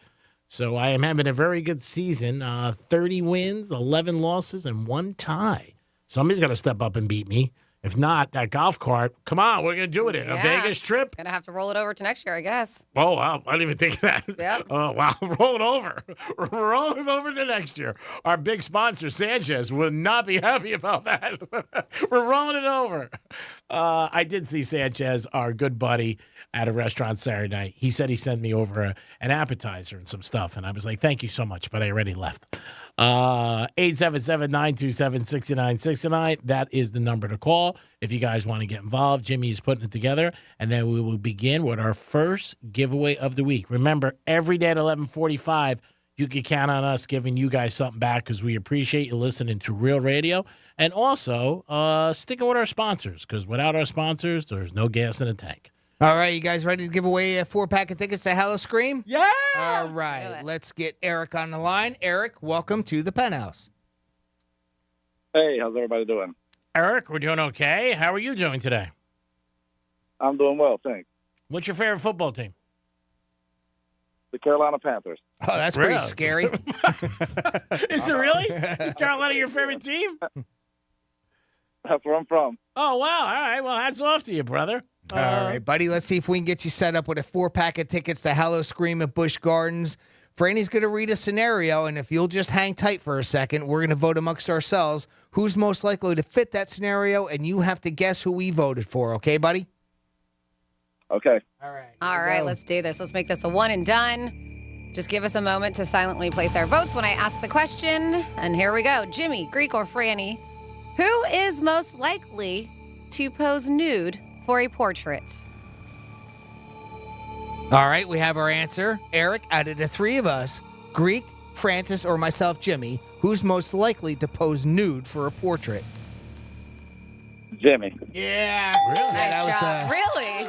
So I am having a very good season. 30 wins, 11 losses, and 1 tie. Somebody's got to step up and beat me. If not, that golf cart, come on, we're going to do it. A Vegas trip? Gonna have to roll it over to next year, I guess. Oh, wow. I didn't even think of that. Yep. Oh, wow. Roll it over. Roll it over to next year. Our big sponsor, Sanchez, will not be happy about that. We're rolling it over. I did see Sanchez, our good buddy, at a restaurant Saturday night. He said he sent me over an appetizer and some stuff, and I was like, thank you so much, but I already left. 877-927-6969. That is the number to call if you guys want to get involved. Jimmy is putting it together, and then we will begin with our first giveaway of the week. Remember, every day at 11:45, you can count on us giving you guys something back because we appreciate you listening to Real Radio and also sticking with our sponsors because without our sponsors, there's no gas in the tank. All right, you guys ready to give away a 4-pack of tickets to Hello Scream? Yeah! All right, let's get Eric on the line. Eric, welcome to the Penthouse. Hey, how's everybody doing? Eric, we're doing okay. How are you doing today? I'm doing well, thanks. What's your favorite football team? The Carolina Panthers. Oh, that's pretty scary. Is it really? Is Carolina your favorite team? That's where I'm from. Oh, wow. All right. Well, hats off to you, brother. All right, buddy. Let's see if we can get you set up with a 4-pack of tickets to Hello Scream at Busch Gardens. Franny's going to read a scenario, and if you'll just hang tight for a second, we're going to vote amongst ourselves who's most likely to fit that scenario, and you have to guess who we voted for. Okay, buddy? Okay. All right, let's do this. Let's make this a one and done. Just give us a moment to silently place our votes when I ask the question. And here we go. Jimmy, Greek, or Franny, who is most likely to pose nude for a portrait? All right, we have our answer. Eric, out of the 3 of us, Greek, Francis, or myself, Jimmy, who's most likely to pose nude for a portrait? Jimmy. Yeah. Really? Nice job. Really?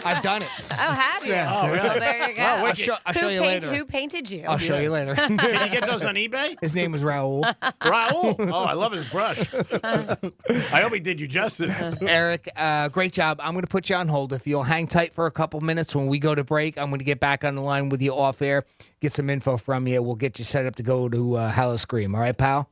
I've done it. Oh, have you? Yeah. Oh, really? Well, there you go. Wow, I'll show you later. Who painted you? I'll show you later. Can you get those on eBay? His name was Raul. Raul. Oh, I love his brush. I hope he did you justice. Eric, great job. I'm going to put you on hold. If you'll hang tight for a couple minutes when we go to break, I'm going to get back on the line with you off air, get some info from you. We'll get you set up to go to Hello Scream. All right, pal?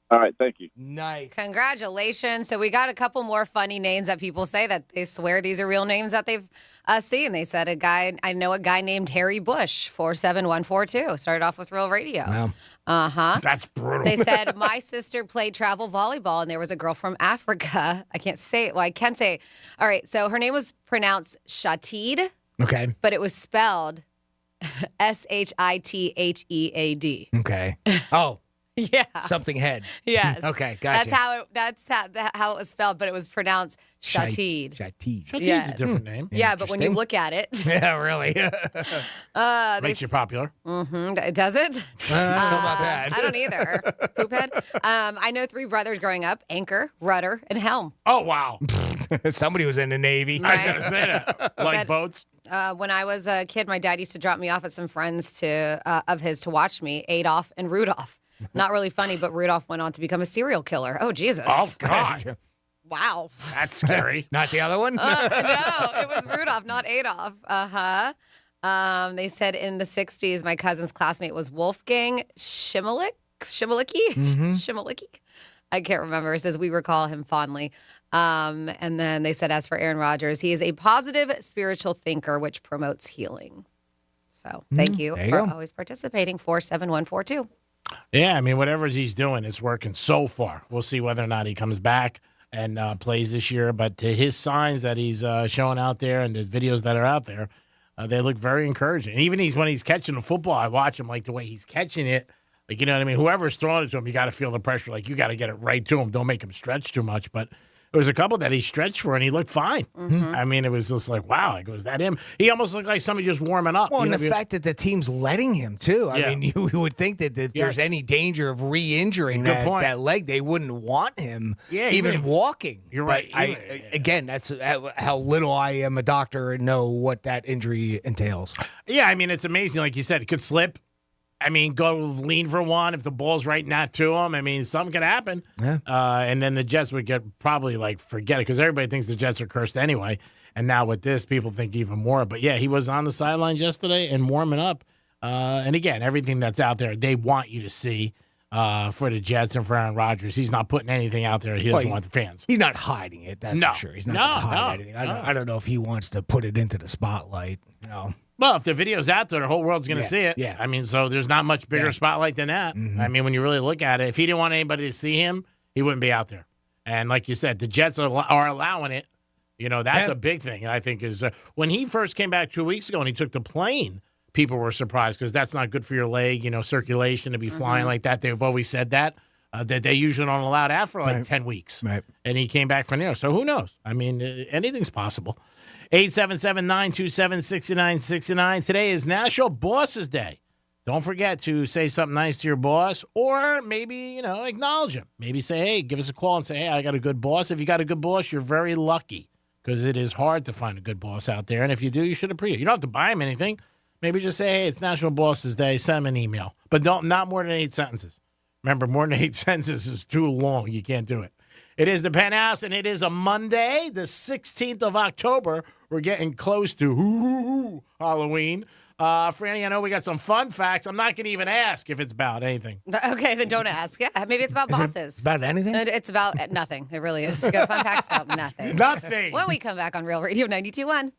All right, thank you. Nice. Congratulations. So we got a couple more funny names that people say that they swear these are real names that they've seen. They said I know a guy named Harry Bush, 47142. Started off with Real Radio. Wow. Uh-huh. That's brutal. They said, my sister played travel volleyball, and there was a girl from Africa. I can't say it. Well, I can say it. All right, so her name was pronounced Shatid, Okay. but it was spelled Sitthead. Okay. Oh. Yeah. Something head. Yes. Okay, gotcha. That's how it was spelled, but it was pronounced Shatid. Shatid. Shatid's a different name. Yeah, but when you look at it, Yeah, really. Makes you popular. Does it? I don't know about that. I don't either. Poophead. I know 3 brothers growing up: Anchor, Rudder, and Helm. Oh, wow. Somebody was in the Navy. I was going to say that. Like Said- boats. When I was a kid, my dad used to drop me off at some friends of his to watch me, Adolf and Rudolph. Not really funny, but Rudolph went on to become a serial killer. Oh, Jesus. Oh, God. Wow. That's scary. Not the other one? No, it was Rudolph, not Adolf. Uh-huh. They said in the 60s, my cousin's classmate was Wolfgang Schimelick? Schimelicky? I can't remember. It says we recall him fondly. And then they said, as for Aaron Rodgers, he is a positive spiritual thinker, which promotes healing. So thank you for always participating. 47142. Yeah, I mean, whatever he's doing, it's working so far. We'll see whether or not he comes back. and plays this year. But to his signs that he's showing out there and the videos that are out there, they look very encouraging. And even when he's catching the football, I watch him like the way he's catching it. Like, you know what I mean? Whoever's throwing it to him, you got to feel the pressure. Like, you got to get it right to him. Don't make him stretch too much. But there was a couple that he stretched for, and he looked fine. Mm-hmm. I mean, it was just like, wow. Like, was that him? He almost looked like somebody just warming up. Well, and the fact that the team's letting him, too. I mean, you would think that if there's any danger of re-injuring that leg, they wouldn't want him even walking. You're right. Again, that's how little I am a doctor and know what that injury entails. Yeah, I mean, it's amazing. Like you said, it could slip. I mean, go lean for one if the ball's right not to him. I mean, something could happen. Yeah. And then the Jets would probably forget it because everybody thinks the Jets are cursed anyway. And now with this, people think even more. But, yeah, he was on the sidelines yesterday and warming up. And, again, everything that's out there, they want you to see for the Jets and for Aaron Rodgers. He's not putting anything out there he doesn't want the fans. He's not hiding it, that's for sure. He's not going to hide anything. I don't know if he wants to put it into the spotlight, Well, if the video's out there, the whole world's going to see it. Yeah. I mean, so there's not much bigger spotlight than that. Mm-hmm. I mean, when you really look at it, if he didn't want anybody to see him, he wouldn't be out there. And like you said, the Jets are allowing it. That's a big thing, I think, is when he first came back 2 weeks ago and he took the plane, people were surprised because that's not good for your leg, circulation to be flying like that. They've always said that they usually don't allow that for 10 weeks. Right. And he came back from there. So who knows? I mean, anything's possible. 877-927-6969. Today is National Bosses Day. Don't forget to say something nice to your boss or maybe, acknowledge him. Maybe say, hey, give us a call and say, hey, I got a good boss. If you got a good boss, you're very lucky because it is hard to find a good boss out there. And if you do, you should appreciate it. You don't have to buy him anything. Maybe just say, hey, it's National Bosses Day. Send him an email. But not more than 8 sentences. Remember, more than 8 sentences is too long. You can't do it. It is the Penthouse, and it is a Monday, the 16th of October. We're getting close to Halloween. Franny, I know we got some fun facts. I'm not going to even ask if it's about anything. Okay, then don't ask. Yeah, maybe it's about bosses. About anything? It's about nothing. It really is. Fun facts about nothing. Nothing. When we come back on Real Radio 92.1.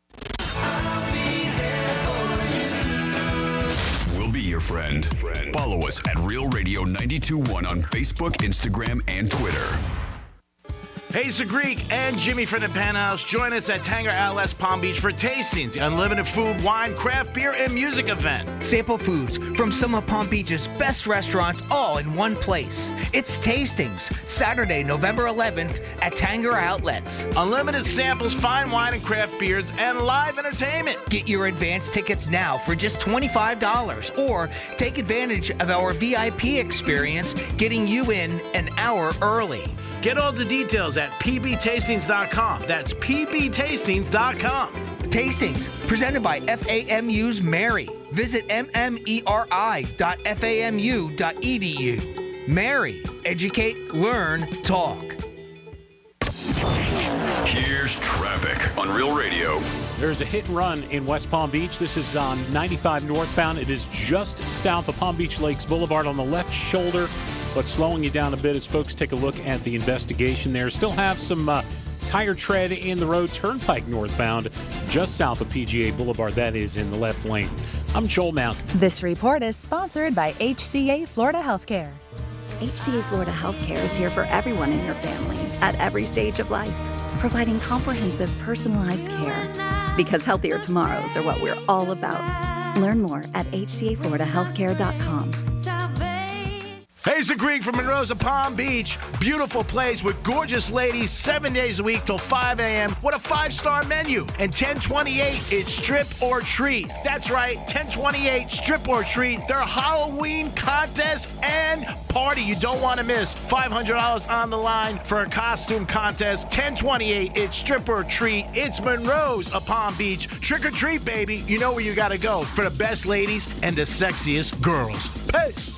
We'll be your friend. Follow us at Real Radio 92.1 on Facebook, Instagram, and Twitter. Hayes the Greek and Jimmy from the Penthouse join us at Tanger Outlets Palm Beach for Tastings, the unlimited food, wine, craft beer, and music event. Sample foods from some of Palm Beach's best restaurants all in one place. It's Tastings, Saturday, November 11th at Tanger Outlets. Unlimited samples, fine wine and craft beers, and live entertainment. Get your advance tickets now for just $25 or take advantage of our VIP experience, getting you in an hour early. Get all the details at pbtastings.com. That's pbtastings.com. Tastings, presented by FAMU's Mary. Visit mmeri.famu.edu. Mary, educate, learn, talk. Here's traffic on Real Radio. There's a hit and run in West Palm Beach. This is on 95 northbound. It is just south of Palm Beach Lakes Boulevard on the left shoulder. What's slowing you down a bit as folks take a look at the investigation there. Still have some tire tread in the road. Turnpike northbound, just south of PGA Boulevard. That is in the left lane. I'm Joel Mount. This report is sponsored by HCA Florida Healthcare. HCA Florida Healthcare is here for everyone in your family at every stage of life, providing comprehensive, personalized care. Because healthier tomorrows are what we're all about. Learn more at hcafloridahealthcare.com. Hayes the Greek from Monroe's of Palm Beach. Beautiful place with gorgeous ladies 7 days a week till 5 a.m. What a 5-star menu. And 1028, it's strip or treat. That's right, 1028, strip or treat. Their Halloween contest and party you don't want to miss. $500 on the line for a costume contest. 1028, it's strip or treat. It's Monroe's of Palm Beach. Trick or treat, baby. You know where you got to go for the best ladies and the sexiest girls. Peace.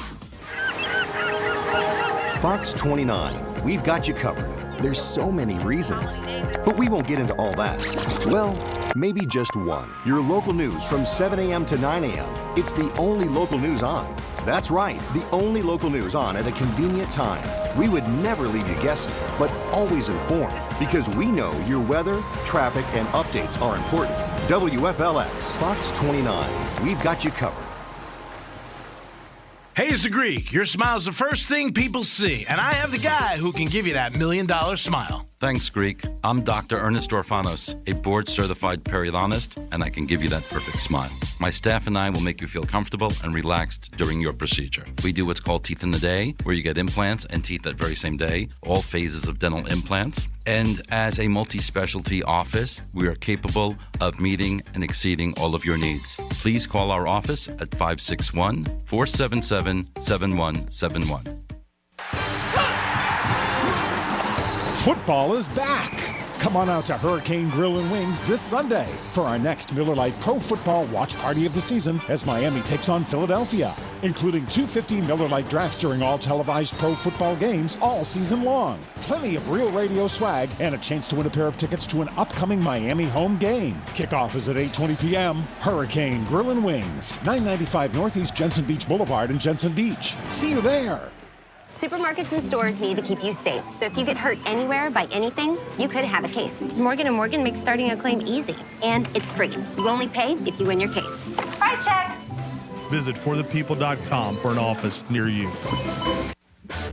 Fox 29, we've got you covered. There's so many reasons, but we won't get into all that. Well, maybe just one. Your local news from 7 a.m. to 9 a.m. It's the only local news on. That's right, the only local news on at a convenient time. We would never leave you guessing, but always informed, because we know your weather, traffic, and updates are important. WFLX, Fox 29, we've got you covered. Hayes the Greek, your smile is the first thing people see, and I have the guy who can give you that $1 million smile. Thanks, Greek. I'm Dr. Ernest Orfanos, a board-certified periodontist, and I can give you that perfect smile. My staff and I will make you feel comfortable and relaxed during your procedure. We do what's called Teeth in the Day, where you get implants and teeth that very same day, all phases of dental implants. And as a multi-specialty office, we are capable of meeting and exceeding all of your needs. Please call our office at 561-477-7171. Football is back. Come on out to Hurricane Grill and Wings this Sunday for our next Miller Lite Pro Football watch party of the season as Miami takes on Philadelphia, including 250 Miller Lite drafts during all televised pro football games all season long. Plenty of Real Radio swag and a chance to win a pair of tickets to an upcoming Miami home game. Kickoff is at 8:20 p.m. Hurricane Grill and Wings, 995 Northeast Jensen Beach Boulevard in Jensen Beach. See you there. Supermarkets and stores need to keep you safe. So if you get hurt anywhere by anything, you could have a case. Morgan & Morgan makes starting a claim easy, and it's free. You only pay if you win your case. Price check. Visit forthepeople.com for an office near you.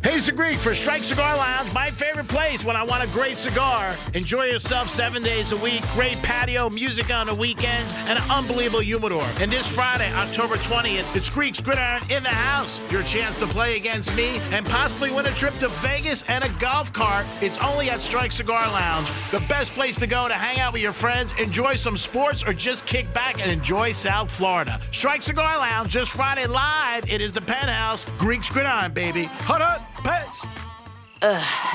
Hey, it's the Greek for Strike Cigar Lounge, my favorite place when I want a great cigar. Enjoy yourself 7 days a week, great patio, music on the weekends, and an unbelievable humidor. And this Friday, October 20th, it's Greek's Gridiron in the house. Your chance to play against me and possibly win a trip to Vegas and a golf cart. It's only at Strike Cigar Lounge, the best place to go to hang out with your friends, enjoy some sports, or just kick back and enjoy South Florida. Strike Cigar Lounge, this Friday live. It is the Penthouse, Greek's Gridiron, baby. Hut, hut. Pets.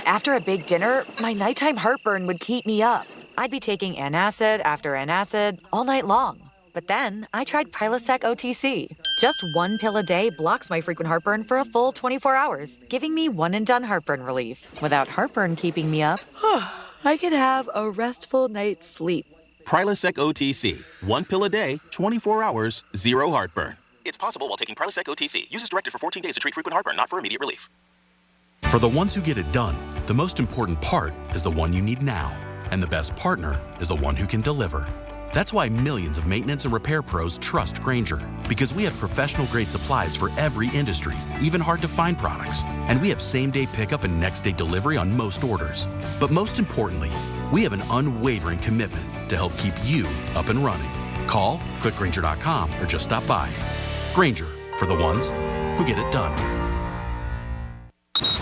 After a big dinner, my nighttime heartburn would keep me up. I'd be taking antacid after antacid all night long. But then I tried Prilosec OTC. Just one pill a day blocks my frequent heartburn for a full 24 hours, giving me one-and-done heartburn relief. Without heartburn keeping me up, I could have a restful night's sleep. Prilosec OTC. One pill a day, 24 hours, zero heartburn. It's possible while taking Prilosec OTC. Use as directed for 14 days to treat frequent heartburn, not for immediate relief. For the ones who get it done, the most important part is the one you need now. And the best partner is the one who can deliver. That's why millions of maintenance and repair pros trust Grainger. Because we have professional-grade supplies for every industry, even hard-to-find products. And we have same-day pickup and next-day delivery on most orders. But most importantly, we have an unwavering commitment to help keep you up and running. Call, click Grainger.com, or just stop by. Grainger, for the ones who get it done.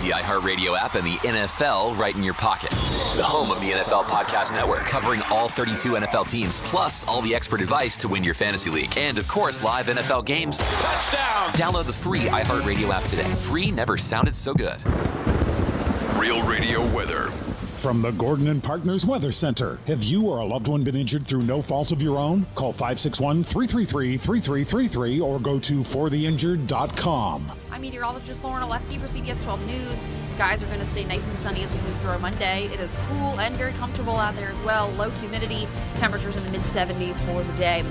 The iHeartRadio app and the NFL right in your pocket. The home of the NFL Podcast Network, covering all 32 NFL teams, plus all the expert advice to win your fantasy league. And, of course, live NFL games. Touchdown! Download the free iHeartRadio app today. Free never sounded so good. Real Radio weather. From the Gordon and Partners Weather Center. Have you or a loved one been injured through no fault of your own? Call 561-333-3333 or go to fortheinjured.com. I'm meteorologist Lauren Oleski for CBS 12 News. Skies are going to stay nice and sunny as we move through our Monday. It is cool and very comfortable out there as well. Low humidity, temperatures in the mid-70s for the day.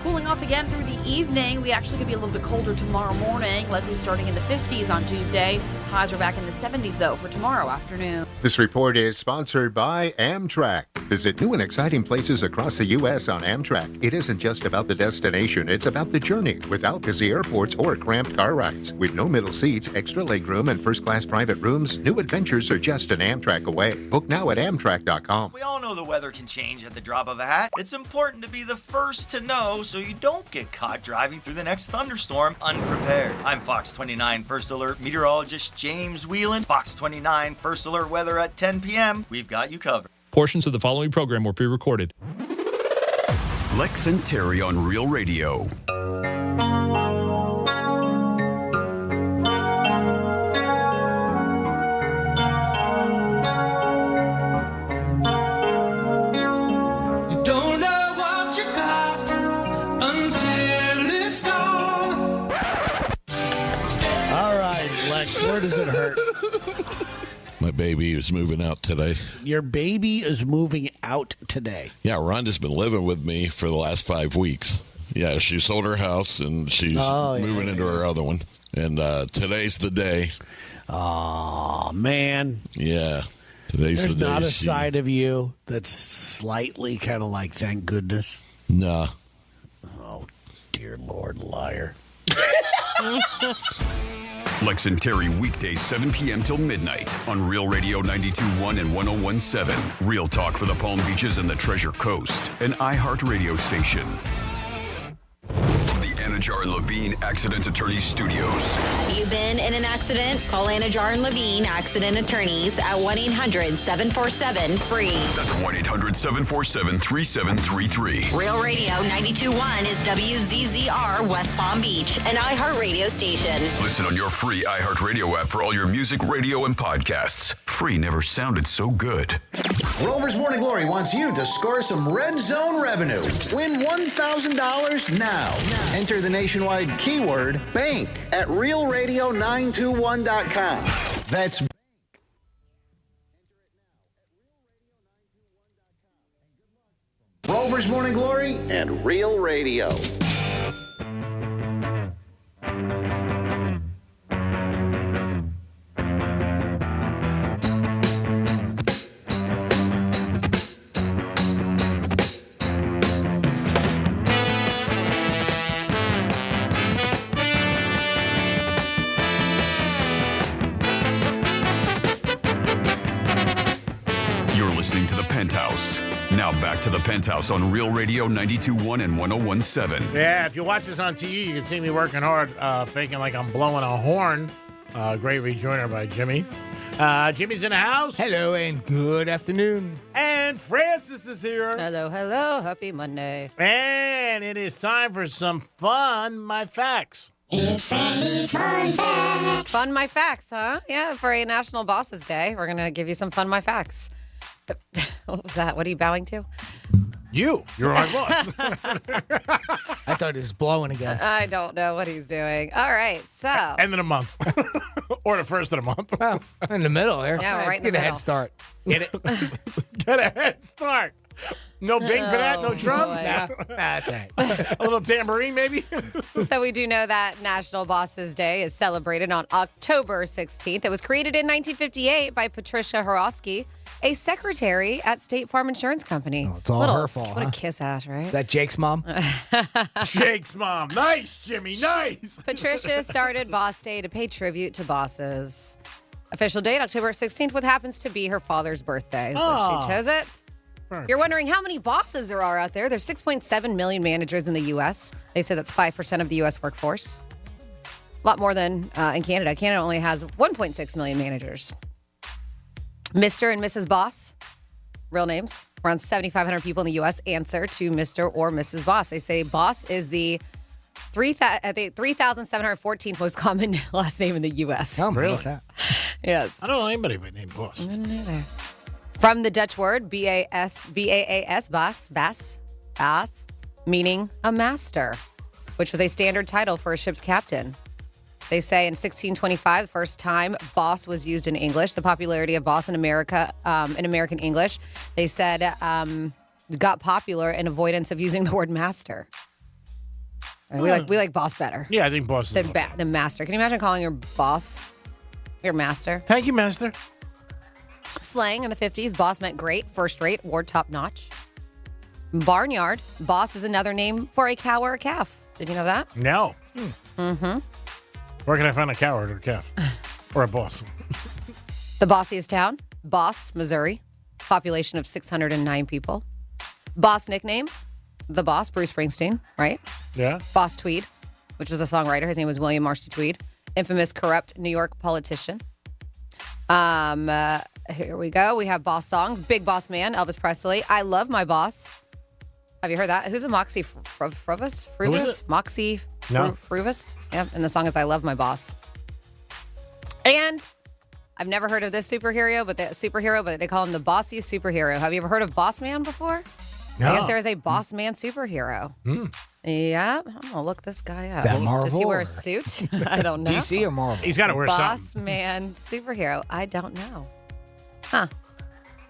Cooling off again through the evening. We actually could be a little bit colder tomorrow morning, likely starting in the 50s on Tuesday. Highs are back in the 70s, though, for tomorrow afternoon. This report is sponsored by Amtrak. Visit new and exciting places across the U.S. on Amtrak. It isn't just about the destination, it's about the journey without busy airports or cramped car rides. With no middle seats, extra legroom, and first-class private rooms, new adventures are just an Amtrak away. Book now at Amtrak.com. We all know the weather can change at the drop of a hat. It's important to be the first to know so you don't get caught driving through the next thunderstorm unprepared. I'm Fox 29 First Alert meteorologist James Whelan. Fox 29 First Alert weather at 10 p.m. We've got you covered. Portions of the following program were pre-recorded. Lex and Terry on Real Radio. Where does it hurt? My baby is moving out today. Your baby is moving out today? Yeah, Rhonda's been living with me for the last 5 weeks. Yeah, she sold her house and she's moving into her other one. And today's the day. Oh, man. Yeah, today's the day. There's not a side of you that's slightly kind of like, thank goodness? Nah. Oh, dear Lord, liar. Lex and Terry weekdays 7 p.m. till midnight on Real Radio 92.1 and 101.7. Real talk for the Palm Beaches and the Treasure Coast. An iHeart radio station. From the Anajar and Levine Accident Attorneys Studios. Have you been in an accident? Call Anajar and Levine Accident Attorneys at 1-800-747-FREE. That's 1-800-747-3733. Real Radio 92.1 is WZZR West Palm Beach, an iHeart radio station. Listen on your free iHeart Radio app for all your music, radio, and podcasts. Free never sounded so good. Rover's Morning Glory wants you to score some Red Zone revenue. Win $1,000 now. Enter the nationwide keyword bank at realradio921.com. That's Rover's Morning Glory and Real Radio. Listening to the Penthouse. Now back to the Penthouse on Real Radio 92.1 and 101.7. Yeah, if you watch this on TV, you can see me working hard, faking like I'm blowing a horn. Great rejoinder by Jimmy. Jimmy's in the house. Hello and good afternoon. And Francis is here. Hello, hello. Happy Monday. And it is time for some fun, my facts. It's Fanny's Fun Facts. Fun My Facts, huh? Yeah, for a National Bosses Day, we're going to give you some Fun My Facts. What was that? What are you bowing to? You're my boss. I thought he was blowing again. I don't know what he's doing. All right, so. End of the month. Or the first of the month. Well, in the middle there. Yeah, right in the middle. Get a head start. Get it? Get a head start. No bing for that? No drum? Boy. That's right. A little tambourine, maybe? So we do know that National Bosses Day is celebrated on October 16th. It was created in 1958 by Patricia Horowski, a secretary at State Farm Insurance Company. Oh, it's all her fault, What huh? a kiss ass, right? Is that Jake's mom? Jake's mom. Nice, Jimmy. Nice. Patricia started Boss Day to pay tribute to bosses. Official date, October 16th, what happens to be her father's birthday. So she chose it. You're wondering how many bosses there are out there. There's 6.7 million managers in the U.S. They say that's 5% of the U.S. workforce. A lot more than in Canada. Canada only has 1.6 million managers. Mr. and Mrs. Boss, real names. Around 7,500 people in the U.S. answer to Mr. or Mrs. Boss. They say Boss is the 3,714th most common last name in the U.S. Really? Yes. I don't know anybody named Boss. I don't either. From the Dutch word B-A-S, baas, meaning a master, which was a standard title for a ship's captain. They say in 1625, the first time boss was used in English. The popularity of boss in America, in American English, they said got popular in avoidance of using the word master. Right, we like boss better. Yeah, I think boss is than master. Can you imagine calling your boss your master? Thank you, master. Slang in the 50s, boss meant great, first rate, or top notch. Barnyard, boss is another name for a cow or a calf. Did you know that? No. Mm-hmm. Where can I find a cow or a calf? Or a boss? The bossiest town, Boss, Missouri. Population of 609 people. Boss nicknames, The Boss, Bruce Springsteen, right? Yeah. Boss Tweed, which was a songwriter. His name was William Marcy Tweed. Infamous corrupt New York politician. Here we go. We have boss songs. Big Boss Man, Elvis Presley. I Love My Boss. Have you heard that? Who's a Moxie Fruvus? Who is it? Moxie No. Fruvus? Yeah, and the song is I Love My Boss. And I've never heard of this superhero, but they call him the bossiest superhero. Have you ever heard of Boss Man before? No. I guess there is a Boss Man superhero. Yeah, I'm gonna look this guy up. Is that Marvel Does he wear or- a suit? I don't know. DC or Marvel? He's got to wear Boss something. Man superhero. I don't know. Huh.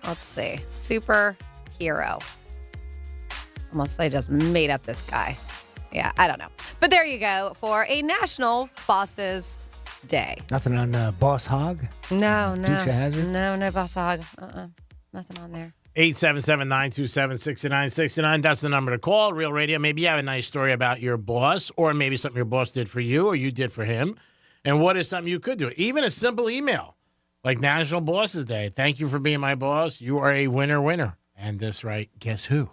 Let's see. Superhero. Unless they just made up this guy. Yeah, I don't know. But there you go for a National Bosses Day. Nothing on Boss Hog? No. Dukes of Hazzard? No Boss Hog. Nothing on there. 877-927-6969. That's the number to call. Real Radio. Maybe you have a nice story about your boss, or maybe something your boss did for you or you did for him. And what is something you could do? Even a simple email, like National Bosses Day. Thank you for being my boss. You are a winner. And this right, guess who?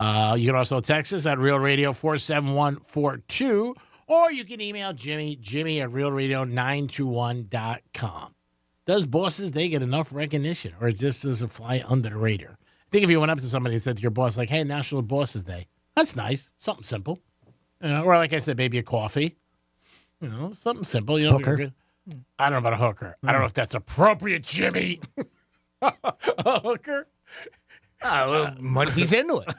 You can also text us at Real Radio 47142, or you can email Jimmy at realradio921.com. Does Bosses Day get enough recognition, or just does it fly under the radar? I think if you went up to somebody and said to your boss, like, hey, National Bosses Day, that's nice. Something simple. Or like I said, maybe a coffee. Something simple. Hooker. I don't know about a hooker. I don't know if that's appropriate, Jimmy. A hooker? What if he's into it?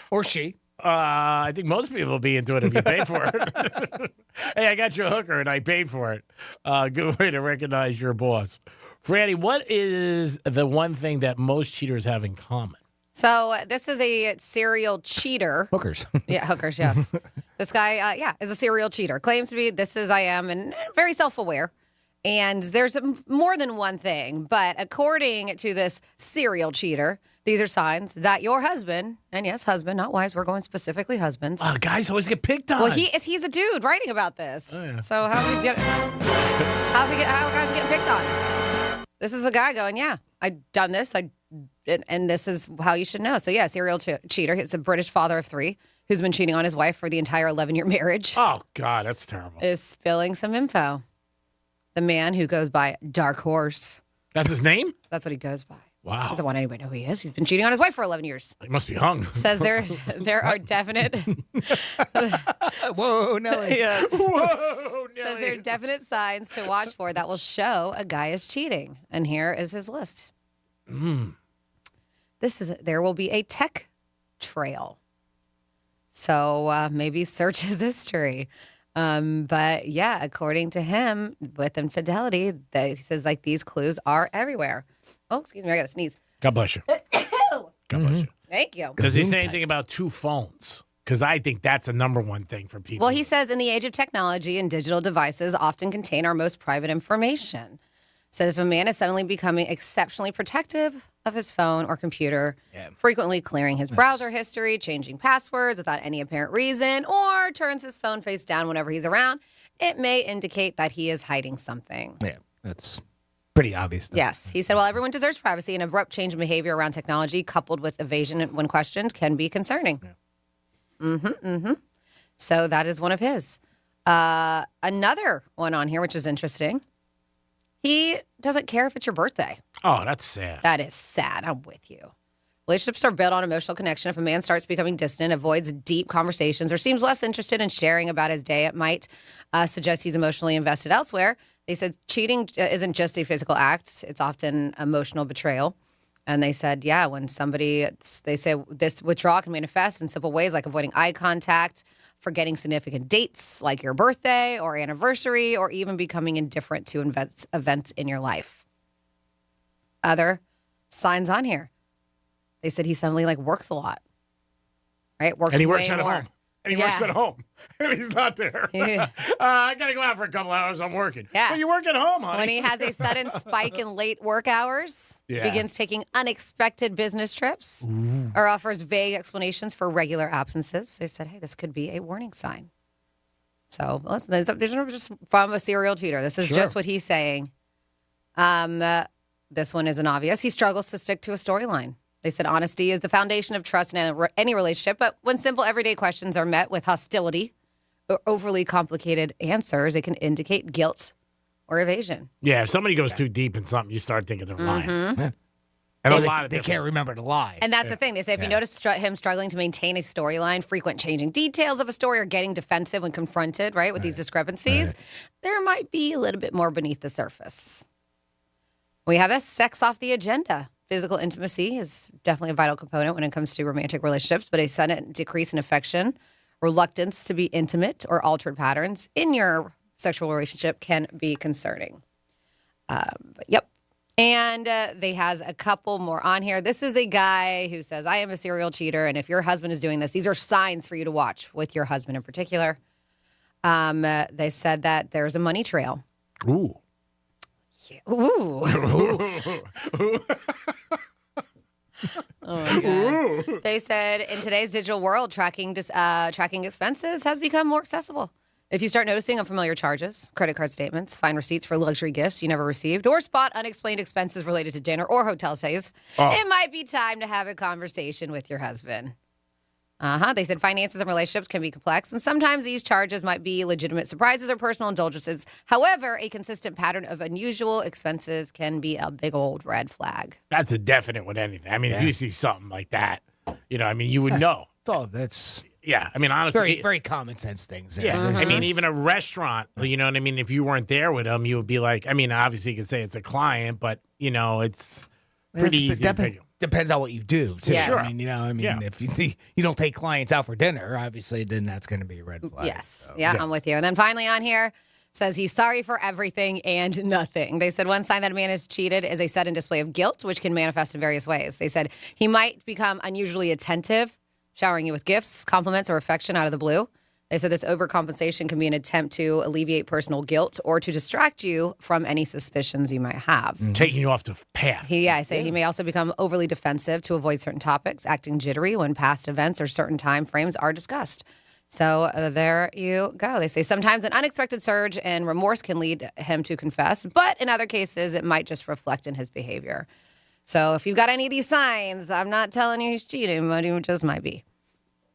Or she? I think most people will be into it if you pay for it. Hey, I got you a hooker and I paid for it. Good way to recognize your boss. Franny, what is the one thing that most cheaters have in common? So this is a serial cheater. Hookers. Yeah, hookers, yes. This guy, is a serial cheater. Claims to be I am, and very self-aware. And there's more than one thing. But according to this serial cheater, these are signs that your husband, and yes, husband, not wives, we're going specifically husbands. Guys always get picked on. Well, he's a dude writing about this. Oh, yeah. So how guys getting picked on? This is a guy going, yeah, I've done this. And this is how you should know. So, yeah, serial cheater. He's a British father of 3 who's been cheating on his wife for the entire 11-year marriage. Oh, God, that's terrible. Is spilling some info. The man who goes by Dark Horse. That's his name? That's what he goes by. Wow. Doesn't want anybody to know who he is. He's been cheating on his wife for 11 years. He must be hung. Says there are definite... Whoa, Nelly. Yes. Whoa, Nelly. Says there are definite signs to watch for that will show a guy is cheating. And here is his list. There will be a tech trail. So maybe search his history. But yeah, according to him, with infidelity, he says like these clues are everywhere. Oh, excuse me, I got to sneeze. God bless you. God bless you. Thank you. Does he say anything about 2 phones? Because I think that's a number one thing for people. Well, he says in the age of technology and digital devices often contain our most private information. Says if a man is suddenly becoming exceptionally protective of his phone or computer, frequently clearing his browser history, changing passwords without any apparent reason, or turns his phone face down whenever he's around, it may indicate that he is hiding something. Yeah, that's pretty obvious. Yes. He said, well, everyone deserves privacy. An abrupt change in behavior around technology coupled with evasion when questioned can be concerning. Yeah. So that is one of his. Another one on here, which is interesting. He doesn't care if it's your birthday. Oh, that's sad. That is sad. I'm with you. Relationships are built on emotional connection. If a man starts becoming distant, avoids deep conversations, or seems less interested in sharing about his day, it might suggest he's emotionally invested elsewhere. They said cheating isn't just a physical act. It's often emotional betrayal. And they said, yeah, when they say this withdrawal can manifest in simple ways like avoiding eye contact, forgetting significant dates like your birthday or anniversary, or even becoming indifferent to events in your life. Other signs on here. They said he suddenly works a lot. Right? Works at home. And he works at home. And he's not there. Yeah. I got to go out for a couple hours. I'm working. Yeah. Well, you work at home, honey. When he has a sudden spike in late work hours, begins taking unexpected business trips, or offers vague explanations for regular absences, they said, hey, this could be a warning sign. So listen, there's just from a serial cheater. This is just what he's saying. This one isn't obvious. He struggles to stick to a storyline. They said honesty is the foundation of trust in any relationship, but when simple everyday questions are met with hostility or overly complicated answers, it can indicate guilt or evasion. Yeah, if somebody goes too deep in something, you start thinking they're lying. Yeah. And they can't remember to lie. And that's the thing. They say if you notice him struggling to maintain a storyline, frequent changing details of a story, or getting defensive when confronted, right, with these discrepancies, there might be a little bit more beneath the surface. We have this sex off the agenda. Physical intimacy is definitely a vital component when it comes to romantic relationships, but a sudden decrease in affection, reluctance to be intimate, or altered patterns in your sexual relationship can be concerning. And they has a couple more on here. This is a guy who says, I am a serial cheater, and if your husband is doing this, these are signs for you to watch with your husband in particular. They said that there's a money trail. Ooh. Ooh. Oh my God. They said in today's digital world, tracking expenses has become more accessible. If you start noticing unfamiliar charges, credit card statements, find receipts for luxury gifts you never received, or spot unexplained expenses related to dinner or hotel stays, it might be time to have a conversation with your husband. They said finances and relationships can be complex, and sometimes these charges might be legitimate surprises or personal indulgences. However, a consistent pattern of unusual expenses can be a big old red flag. That's a definite with anything. I mean, if you see something like that, you would know. That's Yeah, I mean, honestly, very, very common sense things. Yeah, I mean, even a restaurant, you know what I mean? If you weren't there with them, you would be like, I mean, obviously you could say it's a client, but, it's pretty easy to pick. Depends on what you do, too. Yes. Sure. If you don't take clients out for dinner, obviously, then that's going to be a red flag. Yes. So, I'm with you. And then finally on here, says he's sorry for everything and nothing. They said one sign that a man is cheated is a sudden display of guilt, which can manifest in various ways. They said he might become unusually attentive, showering you with gifts, compliments, or affection out of the blue. They said this overcompensation can be an attempt to alleviate personal guilt or to distract you from any suspicions you might have. Taking you off the path. He may also become overly defensive to avoid certain topics, acting jittery when past events or certain time frames are discussed. So there you go. They say sometimes an unexpected surge in remorse can lead him to confess, but in other cases, it might just reflect in his behavior. So if you've got any of these signs, I'm not telling you he's cheating, but he just might be.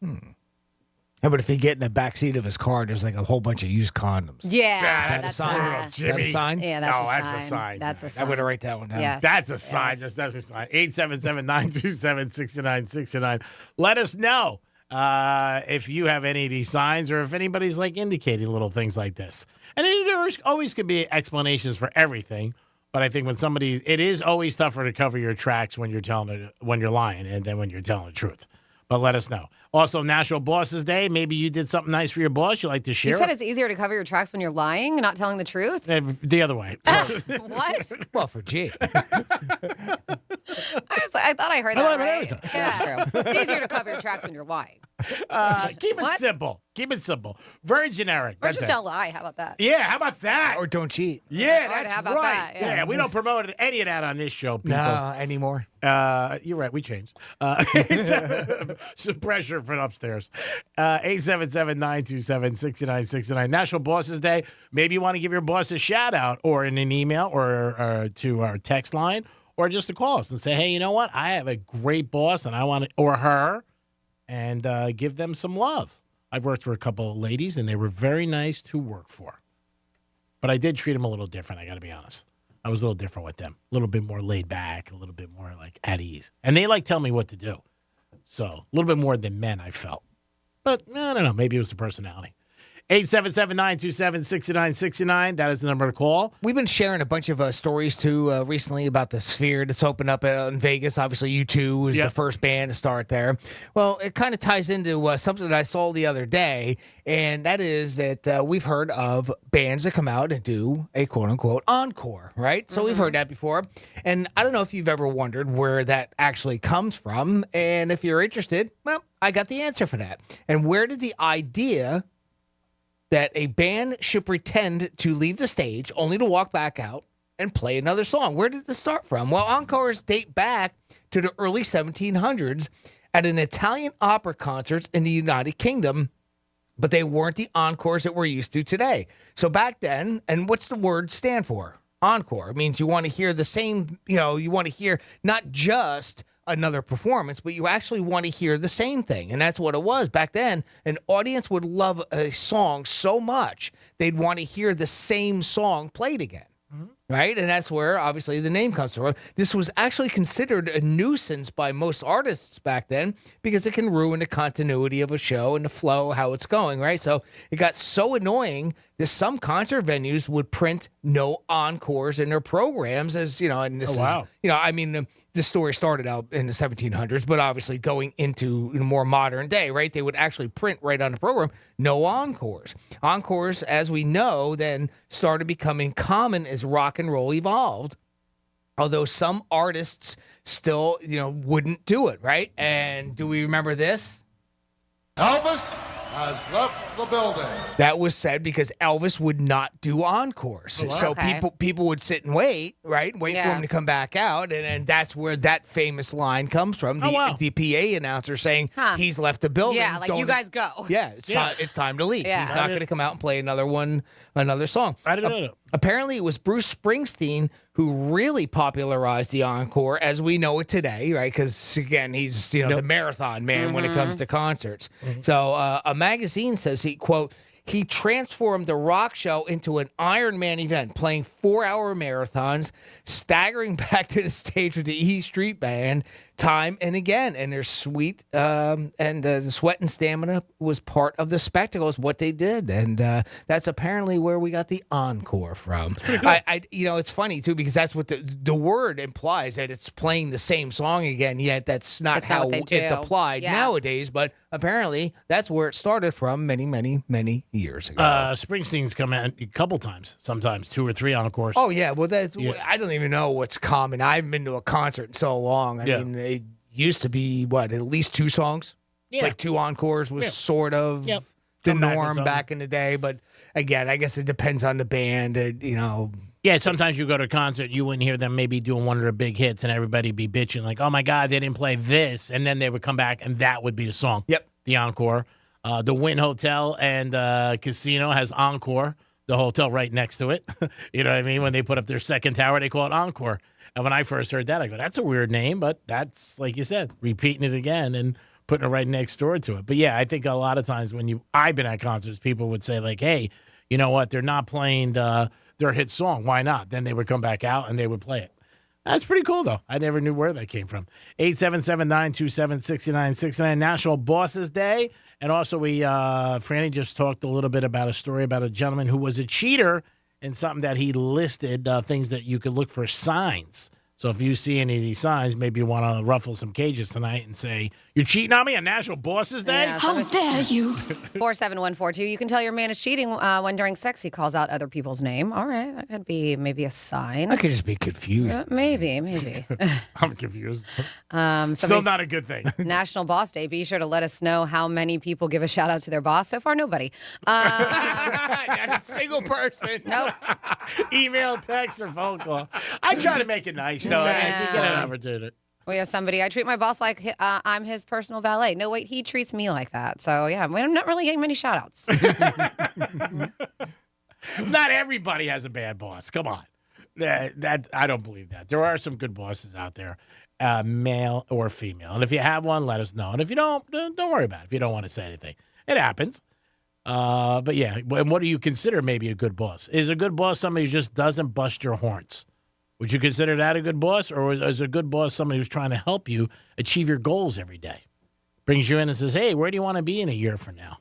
How about if you get in the backseat of his car, there's like a whole bunch of used condoms? Yeah. That's a sign. Is that a sign? Yeah, that's a sign. That's a sign. That's a sign. I'm going to write that one down. Yes. That's a sign. That's definitely a sign. 877-927-6969. Let us know if you have any of these signs or if anybody's like indicating little things like this. And there always could be explanations for everything. But I think it is always tougher to cover your tracks when you're lying and then when you're telling the truth. But let us know. Also, National Bosses Day. Maybe you did something nice for your boss. You like to share. You said it's easier to cover your tracks when you're lying and not telling the truth? The other way. What? Well, for G. I thought I heard that right. Yeah. That's true. It's easier to cover your tracks when you're lying. Keep it simple. Keep it simple. Very generic. Or just don't lie. How about that? Yeah, how about that? Or don't cheat. Yeah, Right, that's how about right. that? Yeah. We don't promote any of that on this show, people. No, anymore. You're right. We changed. Some pressure from upstairs. 877-927-6969. National Bosses Day. Maybe you want to give your boss a shout out or in an email or to our text line or just to call us and say, hey, you know what? I have a great boss and I want to, or her, and give them some love. I've worked for a couple of ladies and they were very nice to work for. But I did treat them a little different, I got to be honest. I was a little different with them. A little bit more laid back, a little bit more like at ease. And they tell me what to do. So a little bit more than men, I felt. But I don't know. Maybe it was the personality. 877-927-6969. That is the number to call. We've been sharing a bunch of stories, too, recently about the Sphere that's opened up in Vegas. Obviously, U2 was the first band to start there. Well, it kind of ties into something that I saw the other day, and that is that we've heard of bands that come out and do a quote-unquote encore, right? So we've heard that before. And I don't know if you've ever wondered where that actually comes from. And if you're interested, well, I got the answer for that. And where did the idea that a band should pretend to leave the stage only to walk back out and play another song? Where did this start from? Well, encores date back to the early 1700s at an Italian opera concert in the United Kingdom, but they weren't the encores that we're used to today. So back then, and what's the word stand for? Encore. It means you want to hear the same, you want to hear not just another performance, but you actually want to hear the same thing. And that's what it was. Back then, an audience would love a song so much, they'd want to hear the same song played again. Right? And that's where, obviously, the name comes from. This was actually considered a nuisance by most artists back then because it can ruin the continuity of a show and the flow, how it's going, right? So it got so annoying that some concert venues would print no encores in their programs as, and this is, the story started out in the 1700s, but obviously going into more modern day, right? They would actually print right on the program, no encores. Encores, as we know, then started becoming common as rock and roll evolved, although some artists still, wouldn't do it, right? And do we remember this? Elvis has left the building. That was said because Elvis would not do encores. Oh, wow. So Okay. people would sit and wait, right? Wait for Yeah. him to come back out. And that's where that famous line comes from. The PA announcer saying he's left the building. Yeah, like, you guys go. Yeah, it's time to leave. Yeah. He's not going to come out and play another song. I didn't know. Apparently, it was Bruce Springsteen who really popularized the encore as we know it today, right? Because, again, he's the marathon man when it comes to concerts. So a magazine says he transformed the rock show into an Iron Man event, playing 4-hour marathons, staggering back to the stage with the E Street Band time and again. And their sweet the sweat and stamina was part of the spectacle, is what they did. And that's apparently where we got the encore from. It's funny, too, because that's what the word implies, that it's playing the same song again, yet that's not how it's applied nowadays. But apparently that's where it started from many, many, many years ago. Springsteen's come out a couple times, sometimes 2 or 3 encores. Oh, yeah. Well, I don't even know what's common. I haven't been to a concert in so long. I mean, it used to be, at least 2 songs? Yeah. Like 2 encores was sort of the Come back with norm something. back in the day. But again, I guess it depends on the band, Yeah, sometimes you go to a concert, you wouldn't hear them maybe doing one of their big hits, and everybody be bitching like, oh, my God, they didn't play this. And then they would come back, and that would be the song. Yep. The encore. The Wynn Hotel and Casino has Encore, the hotel right next to it. You know what I mean? When they put up their second tower, they call it Encore. And when I first heard that, I go, that's a weird name, but that's, like you said, repeating it again and putting it right next door to it. But, yeah, I think a lot of times I've been at concerts, people would say, like, hey, you know what? They're not playing their hit song. Why not? Then they would come back out and they would play it. That's pretty cool, though. I never knew where that came from. 877-927-6969, National Bosses Day. And also, Franny just talked a little bit about a story about a gentleman who was a cheater in something that he listed, things that you could look for signs. So if you see any of these signs, maybe you want to ruffle some cages tonight and say, you're cheating on me on National Bosses Day? Yeah, how dare you? 47142. You can tell your man is cheating when during sex he calls out other people's name. All right, that could be maybe a sign. I could just be confused. Maybe. I'm confused. Still Somebody's- not a good thing. National Boss Day. Be sure to let us know how many people give a shout out to their boss. So far, nobody. Not a single person. Nope. Email, text, or phone call. I try to make it nice, though. Yeah. To get an opportunity. We have somebody. I treat my boss like I'm his personal valet. No, wait, he treats me like that. So, yeah, I'm not really getting many shout outs. Not everybody has a bad boss. Come on. That I don't believe that. There are some good bosses out there, male or female. And if you have one, let us know. And if you don't worry about it. If you don't want to say anything, it happens. But yeah, and what do you consider maybe a good boss? Is a good boss somebody who just doesn't bust your horns? Would you consider that a good boss? Or is a good boss somebody who's trying to help you achieve your goals every day? Brings you in and says, hey, where do you want to be in a year from now?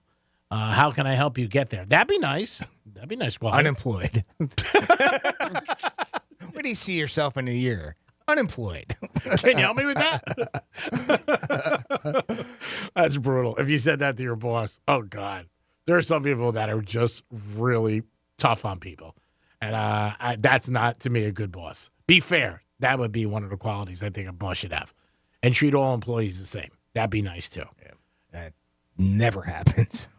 How can I help you get there? That'd be nice. That'd be nice. Quality. Unemployed. Where do you see yourself in a year? Unemployed. Can you help me with that? That's brutal. If you said that to your boss, oh, God. There are some people that are just really tough on people. And that's not, to me, a good boss. Be fair. That would be one of the qualities I think a boss should have. And treat all employees the same. That'd be nice, too. Yeah. That never happens.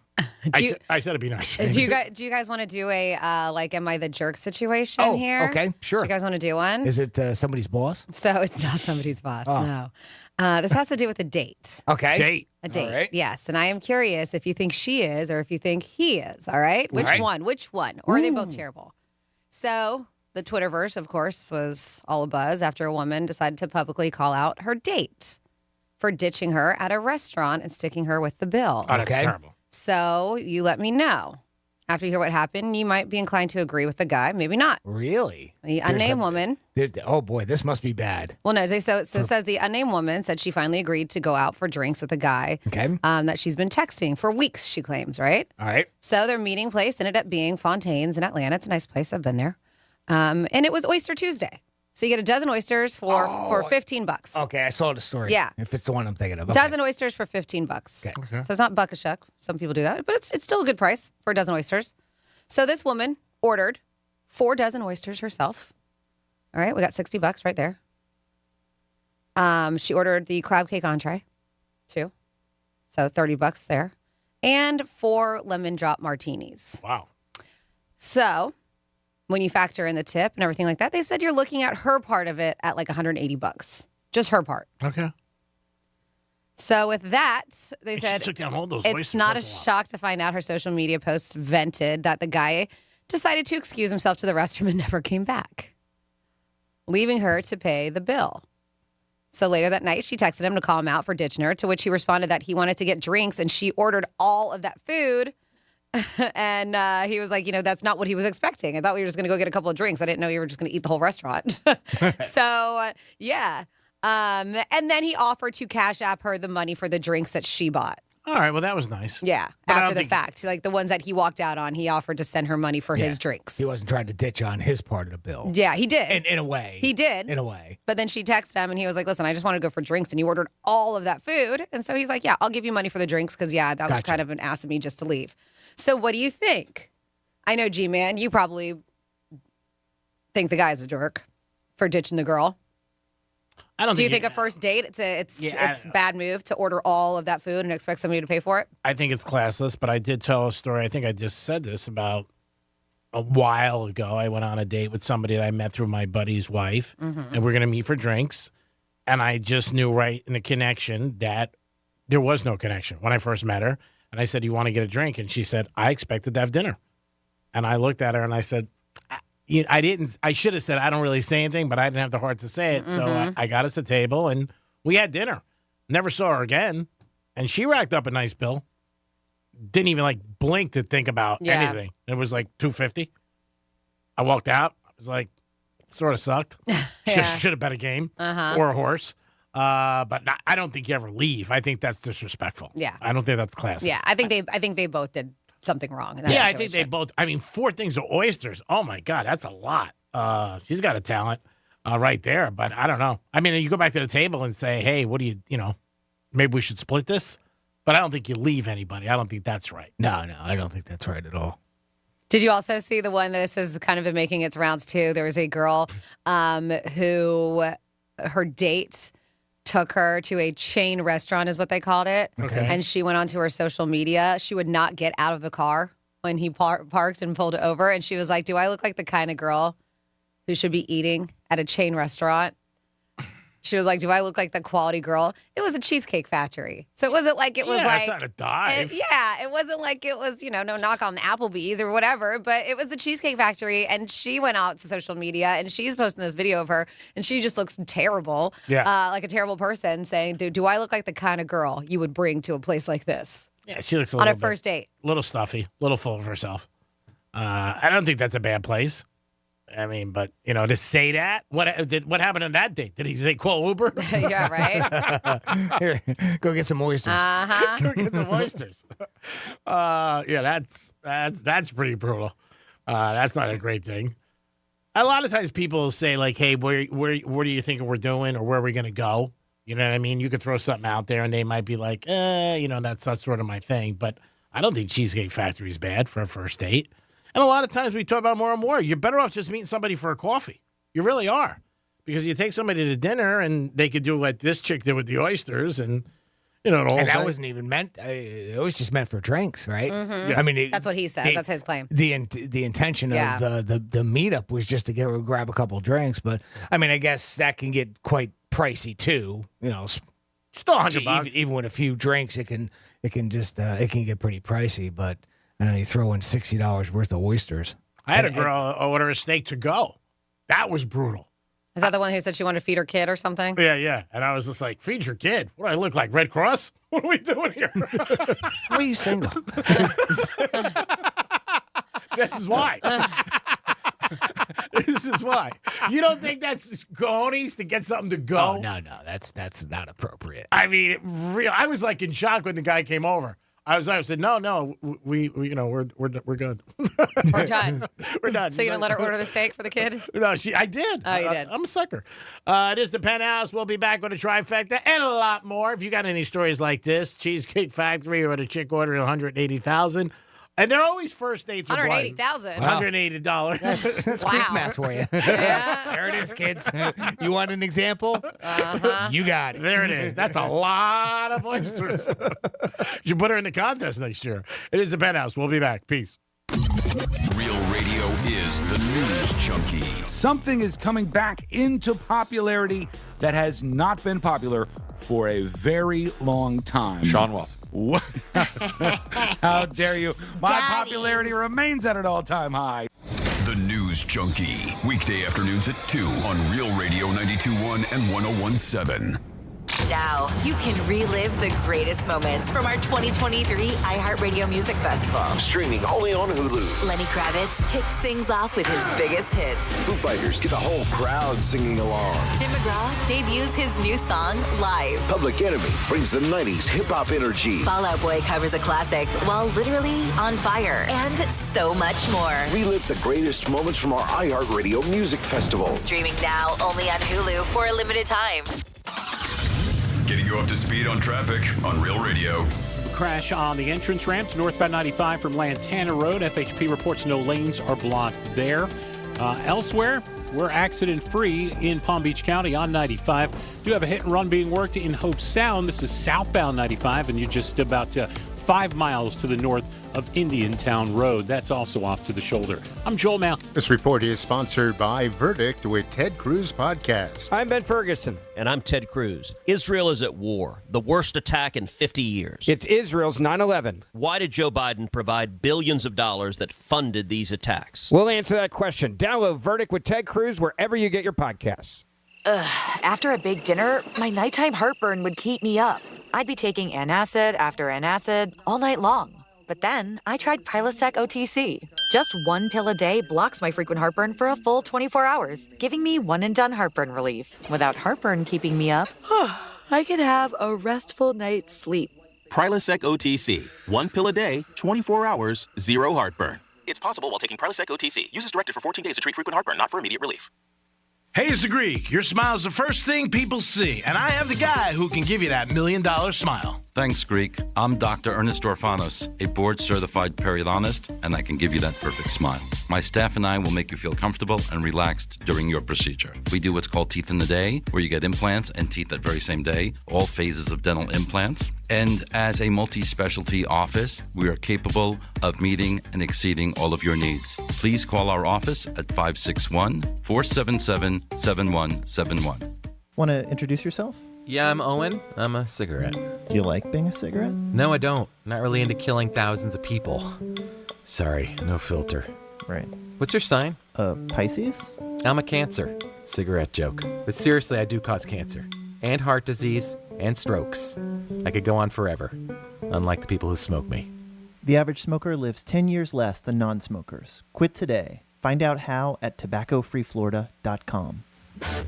I said it'd be nice. Do you guys want to do a am I the jerk situation here? Okay, sure. Do you guys want to do one? Is it somebody's boss? So it's not somebody's boss, no. This has to do with a date. Okay. Date. A date, All right. yes. And I am curious if you think she is or if you think he is, all right? Which one? Or are they both terrible? So the Twitterverse, of course, was all abuzz after a woman decided to publicly call out her date for ditching her at a restaurant and sticking her with the bill. Oh, that's terrible. So you let me know. After you hear what happened, you might be inclined to agree with the guy, maybe not. Really? The unnamed woman. Oh, boy, this must be bad. Well, no, so it says the unnamed woman said she finally agreed to go out for drinks with a guy that she's been texting for weeks, she claims, right? All right. So their meeting place ended up being Fontaine's in Atlanta. It's a nice place. I've been there. And it was Oyster Tuesday. So you get a dozen oysters for $15. Okay, I saw the story. Yeah. If it's the one I'm thinking of. Okay. Dozen oysters for $15. Okay. So it's not buck a shuck. Some people do that, but it's still a good price for a dozen oysters. So this woman ordered 4 dozen oysters herself. All right, we got $60 right there. She ordered the crab cake entree, too. So $30 there. and 4 lemon drop martinis. Wow. So when you factor in the tip and everything like that, they said you're looking at her part of it at like $180. Just her part. Okay. So with that, they She said took down all those it's oysters. not a That's lot. shock to find out her social media posts vented that the guy decided to excuse himself to the restroom and never came back, leaving her to pay the bill. So later that night, she texted him to call him out for ditching her, to which he responded that he wanted to get drinks and she ordered all of that food. And he was like, that's not what he was expecting. I thought we were just going to go get a couple of drinks. I didn't know you were just going to eat the whole restaurant. So, yeah. And then he offered to cash app her the money for the drinks that she bought. All right, well, that was nice. Yeah, But I after don't the think- fact. Like the ones that he walked out on, he offered to send her money for his drinks. He wasn't trying to ditch on his part of the bill. Yeah, he did. In a way. He did. In a way. But then she texted him and he was like, listen, I just want to go for drinks. And you ordered all of that food. And so he's like, yeah, I'll give you money for the drinks because, that was kind of an ass of me just to leave. So what do you think? I know, G-Man, you probably think the guy's a jerk for ditching the girl. I don't Do you think think a first date, it's Yeah, bad move to order all of that food and expect somebody to pay for it? I think it's classless, but I did tell a story. I think I just said this about a while ago. I went on a date with somebody that I met through my buddy's wife, and we're going to meet for drinks. And I just knew right in the connection that there was no connection when I first met her. And I said, you want to get a drink? And she said, I expected to have dinner. And I looked at her and I said, I should have said, I don't really say anything, but I didn't have the heart to say it. So I got us a table and we had dinner. Never saw her again. And she racked up a nice bill. Didn't even blink to think about anything. It was like $250. I walked out. I was like, sort of sucked. Should have bet a game or a horse. But I don't think you ever leave. I think that's disrespectful. Yeah. I don't think that's classy. Yeah, I think they both did something wrong. In that I think they situation. both. I mean, 4 things of oysters. Oh my God, that's a lot. She's got a talent right there. But I don't know. I mean, you go back to the table and say, hey, what do you maybe we should split this. But I don't think you leave anybody. I don't think that's right. No, I don't think that's right at all. Did you also see the one that this has kind of been making its rounds too? There was a girl who her date took her to a chain restaurant, is what they called it. Okay. And she went onto her social media. She would not get out of the car when he parked and pulled over. And she was like, do I look like the kind of girl who should be eating at a chain restaurant? She was like, do I look like the quality girl? It was a Cheesecake Factory. So it wasn't like it was it's not a dive. it wasn't like it was, no knock on the Applebee's or whatever, but it was the Cheesecake Factory. And she went out to social media and she's posting this video of her and she just looks terrible. Yeah. Like a terrible person saying, do I look like the kind of girl you would bring to a place like this? Yeah, she looks on little a first date. Little stuffy, a little full of herself. I don't think that's a bad place. I mean, but to say that, what happened on that date? Did he say call Uber? Yeah, right. Here, go get some oysters. Go get some oysters. That's pretty brutal. That's not a great thing. A lot of times people say like, "Hey, where what are you thinking we're doing, or where are we going to go?" You know what I mean? You could throw something out there, and they might be like, that's sort of my thing." But I don't think Cheesecake Factory is bad for a first date. And a lot of times we talk about more and more. You're better off just meeting somebody for a coffee. You really are. Because you take somebody to dinner and they could do what this chick did with the oysters and, the whole And that thing. wasn't even meant. It was just meant for drinks, right? Mhm. I mean, That's what he says. That's his claim. The intention Yeah. of the meetup was just to grab a couple of drinks, but I mean, I guess that can get quite pricey too. Still $100. Even with a few drinks, it can get pretty pricey. But you throw in $60 worth of oysters. I had a girl order a steak to go. That was brutal. Is that the one who said she wanted to feed her kid or something? Yeah. And I was just like, feed your kid. What do I look like, Red Cross? What are we doing here? Why are you single? This is why. This is why. You don't think that's cojones to get something to go? Oh, no, that's not appropriate. I mean, I was like in shock when the guy came over. I said, no, we're good. We're done. We're done. So you didn't let her order the steak for the kid? No, I did. Oh, you did. I'm a sucker. It is the Penthouse. We'll be back with a trifecta and a lot more. If you got any stories like this, Cheesecake Factory or the chick ordering $180,000, And they're always first dates are blind. $180,000. $180. That's Wow. quick math for you. There it is, kids. You want an example? You got it. There it is. That's a lot of oysters. You should put her in the contest next year. It is the Penthouse. We'll be back. Peace. Real Radio is the news junkie. Something is coming back into popularity that has not been popular for a very long time. Sean Watson. What? How dare you? My popularity remains at an all-time high. The News Junkie. Weekday afternoons at 2 on Real Radio 92.1 and 101.7. Now, you can relive the greatest moments from our 2023 iHeartRadio Music Festival. Streaming only on Hulu. Lenny Kravitz kicks things off with his biggest hits. Foo Fighters get the whole crowd singing along. Tim McGraw debuts his new song live. Public Enemy brings the 90s hip-hop energy. Fall Out Boy covers a classic while literally on fire. And so much more. Relive the greatest moments from our iHeartRadio Music Festival. Streaming now only on Hulu for a limited time. Getting you up to speed on traffic on Real Radio. Crash on the entrance ramp to northbound 95 from Lantana Road. FHP reports no lanes are blocked there. Elsewhere, we're accident-free in Palm Beach County on 95. Do have a hit and run being worked in Hope Sound. This is southbound 95, and you're just about 5 miles to the north of Indiantown Road. That's also off to the shoulder. I'm Joel Mal. This report is sponsored by Verdict with Ted Cruz Podcast. I'm Ben Ferguson. And I'm Ted Cruz. Israel is at war, the worst attack in 50 years. It's Israel's 9/11. Why did Joe Biden provide billions of dollars that funded these attacks? We'll answer that question. Download Verdict with Ted Cruz wherever you get your podcasts. After a big dinner, my nighttime heartburn would keep me up. I'd be taking antacid after antacid all night long. But then I tried Prilosec OTC. Just one pill a day blocks my frequent heartburn for a full 24 hours, giving me one-and-done heartburn relief. Without heartburn keeping me up, I could have a restful night's sleep. Prilosec OTC. One pill a day, 24 hours, zero heartburn. It's possible while taking Prilosec OTC. Use as directed for 14 days to treat frequent heartburn, not for immediate relief. Hey, it's the Greek. Your smile is the first thing people see, and I have the guy who can give you that $1 million smile. Thanks, Greek. I'm Dr. Ernest Orfanos, a board-certified periodontist, and I can give you that perfect smile. My staff and I will make you feel comfortable and relaxed during your procedure. We do what's called Teeth in the Day, where you get implants and teeth that very same day, all phases of dental implants. And as a multi-specialty office, we are capable of meeting and exceeding all of your needs. Please call our office at 561-477-7171. Want to introduce yourself? Yeah, I'm Owen. I'm a cigarette. Do you like being a cigarette? No, I don't. Not really into killing thousands of people. Sorry, no filter. Right. What's your sign? Pisces? I'm a Cancer. Cigarette joke. But seriously, I do cause cancer. And heart disease. And strokes. I could go on forever. Unlike the people who smoke me. The average smoker lives 10 years less than non-smokers. Quit today. Find out how at tobaccofreeflorida.com.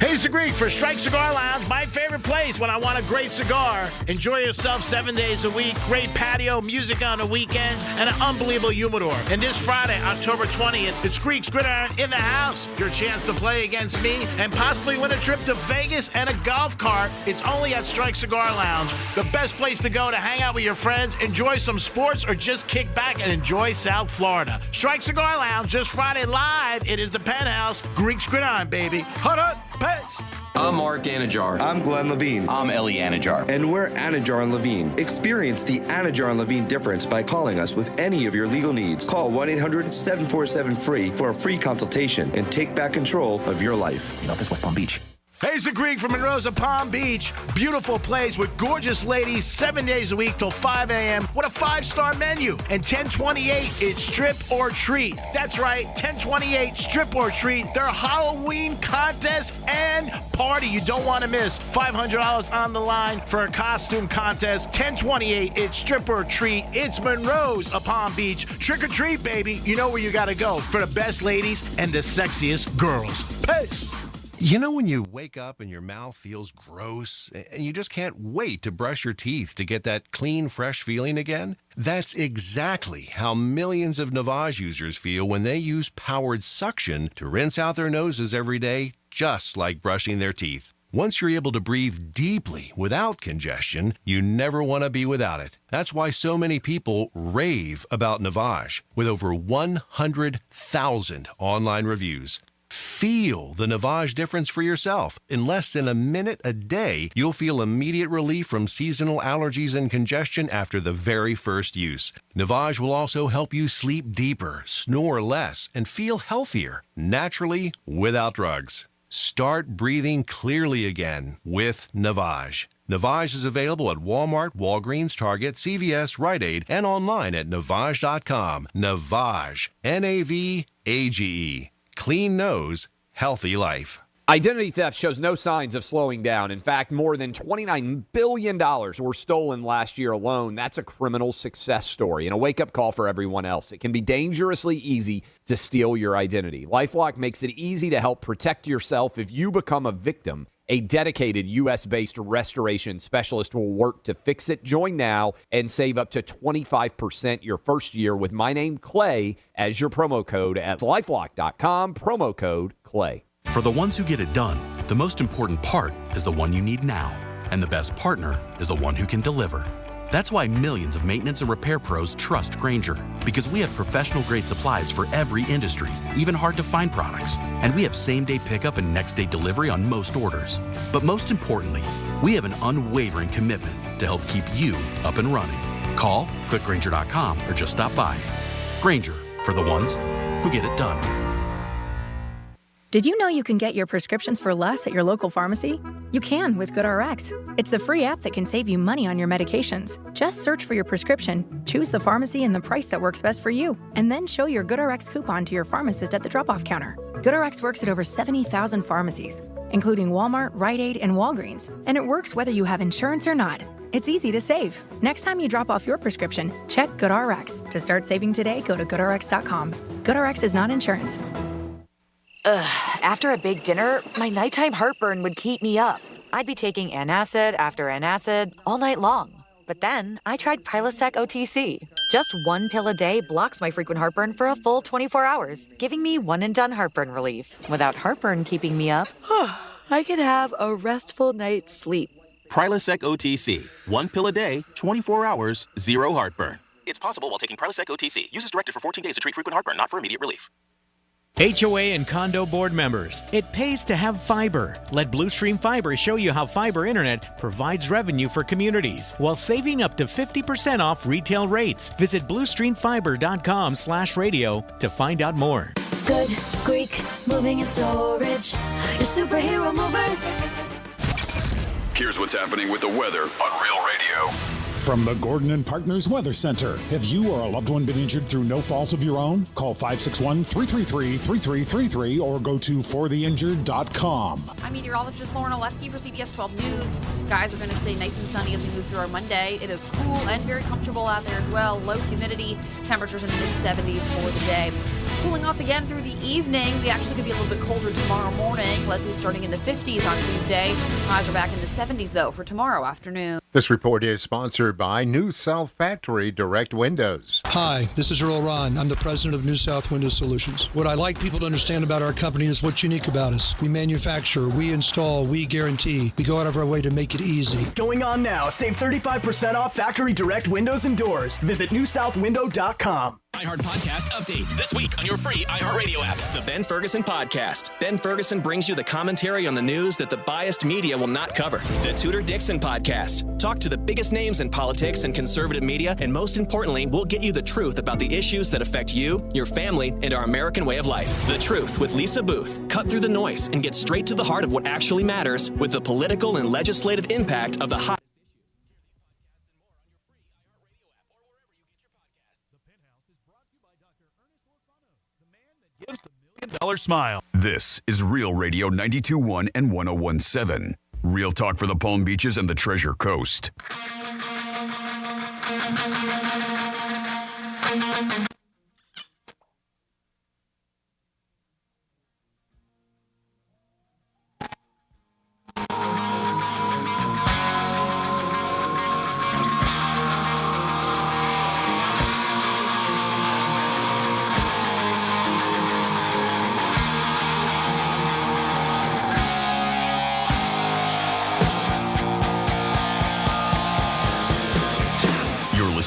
Hey, it's the Greek for Strike Cigar Lounge, my favorite place when I want a great cigar. Enjoy yourself 7 days a week, great patio, music on the weekends, and an unbelievable humidor. And this Friday, October 20th, it's Greek's Gridiron in the house. Your chance to play against me and possibly win a trip to Vegas and a golf cart. It's only at Strike Cigar Lounge, the best place to go to hang out with your friends, enjoy some sports, or just kick back and enjoy South Florida. Strike Cigar Lounge, this Friday live. It is the Penthouse. Greek's Gridiron, baby. Hut. Pets. I'm Mark Anajar. I'm Glenn Levine. I'm Ellie Anajar. And we're Anajar and Levine. Experience the Anajar and Levine difference by calling us with any of your legal needs. Call 1-800-747-FREE for a free consultation and take back control of your life. In office, West Palm Beach. Hey, it's the Greek from Monroe's Palm Beach. Beautiful place with gorgeous ladies 7 days a week till 5 a.m. What a 5-star menu. And 1028, it's strip or treat. That's right, 1028, strip or treat. Their Halloween contest and party you don't want to miss. $500 on the line for a costume contest. 1028, it's strip or treat. It's Monroe's Palm Beach. Trick or treat, baby. You know where you got to go for the best ladies and the sexiest girls. Peace. You know when you wake up and your mouth feels gross and you just can't wait to brush your teeth to get that clean, fresh feeling again? That's exactly how millions of Navage users feel when they use powered suction to rinse out their noses every day, just like brushing their teeth. Once you're able to breathe deeply without congestion, you never want to be without it. That's why so many people rave about Navage, with over 100,000 online reviews. Feel the Navage difference for yourself. In less than a minute a day, you'll feel immediate relief from seasonal allergies and congestion after the very first use. Navage will also help you sleep deeper, snore less, and feel healthier, naturally, without drugs. Start breathing clearly again with Navage. Navage is available at Walmart, Walgreens, Target, CVS, Rite Aid, and online at Navage.com. Navage. Navage. Clean nose, healthy life. Identity theft shows no signs of slowing down. In fact, more than $29 billion were stolen last year alone. That's a criminal success story and a wake-up call for everyone else. It can be dangerously easy to steal your identity. LifeLock makes it easy to help protect yourself if you become a victim. A dedicated U.S.-based restoration specialist will work to fix it. Join now and save up to 25% your first year with my name, Clay, as your promo code at LifeLock.com, promo code Clay. For the ones who get it done, the most important part is the one you need now. And the best partner is the one who can deliver. That's why millions of maintenance and repair pros trust Grainger, because we have professional-grade supplies for every industry, even hard-to-find products. And we have same-day pickup and next-day delivery on most orders. But most importantly, we have an unwavering commitment to help keep you up and running. Call, click Grainger.com, or just stop by. Grainger, for the ones who get it done. Did you know you can get your prescriptions for less at your local pharmacy? You can with GoodRx. It's the free app that can save you money on your medications. Just search for your prescription, choose the pharmacy and the price that works best for you, and then show your GoodRx coupon to your pharmacist at the drop-off counter. GoodRx works at over 70,000 pharmacies, including Walmart, Rite Aid, and Walgreens, and it works whether you have insurance or not. It's easy to save. Next time you drop off your prescription, check GoodRx. To start saving today, go to GoodRx.com. GoodRx is not insurance. After a big dinner, my nighttime heartburn would keep me up. I'd be taking antacid after antacid all night long. But then I tried Prilosec OTC. Just one pill a day blocks my frequent heartburn for a full 24 hours, giving me one-and-done heartburn relief. Without heartburn keeping me up, I could have a restful night's sleep. Prilosec OTC. One pill a day, 24 hours, zero heartburn. It's possible while taking Prilosec OTC. Use as directed for 14 days to treat frequent heartburn, not for immediate relief. HOA and condo board members, it pays to have fiber. Let Blue Stream Fiber show you how fiber internet provides revenue for communities while saving up to 50% off retail rates. Visit bluestreamfiber.com/radio to find out more. Good Greek moving and storage. Your superhero movers. Here's what's happening with the weather on Real Radio. From the Gordon and Partners Weather Center. Have you or a loved one been injured through no fault of your own? Call 561-333-3333 or go to fortheinjured.com. I'm meteorologist Lauren Oleski for CBS 12 News. Skies are going to stay nice and sunny as we move through our Monday. It is cool and very comfortable out there as well. Low humidity, temperatures in the mid-70s for the day. Cooling off again through the evening. We actually could be a little bit colder tomorrow morning, likely starting in the 50s on Tuesday. Highs are back in the 70s, though, for tomorrow afternoon. This report is sponsored by New South Factory Direct Windows. Hi, this is Earl Ron. I'm the president of New South Window Solutions. What I like people to understand about our company is what's unique about us. We manufacture, we install, we guarantee. We go out of our way to make it easy. Going on now. Save 35% off factory direct windows and doors. Visit newsouthwindow.com. iHeart Podcast Update. This week on your free iHeartRadio app. The Ben Ferguson Podcast. Ben Ferguson brings you the commentary on the news that the biased media will not cover. The Tudor Dixon Podcast. Talk to the biggest names in politics and conservative media, and most importantly, we'll get you the truth about the issues that affect you, your family, and our American way of life. The Truth with Lisa Booth. Cut through the noise and get straight to the heart of what actually matters with the political and legislative impact of the hot. Gives the $1 million smile. This is Real Radio 92.1 and 101.7. Real talk for the Palm Beaches and the Treasure Coast.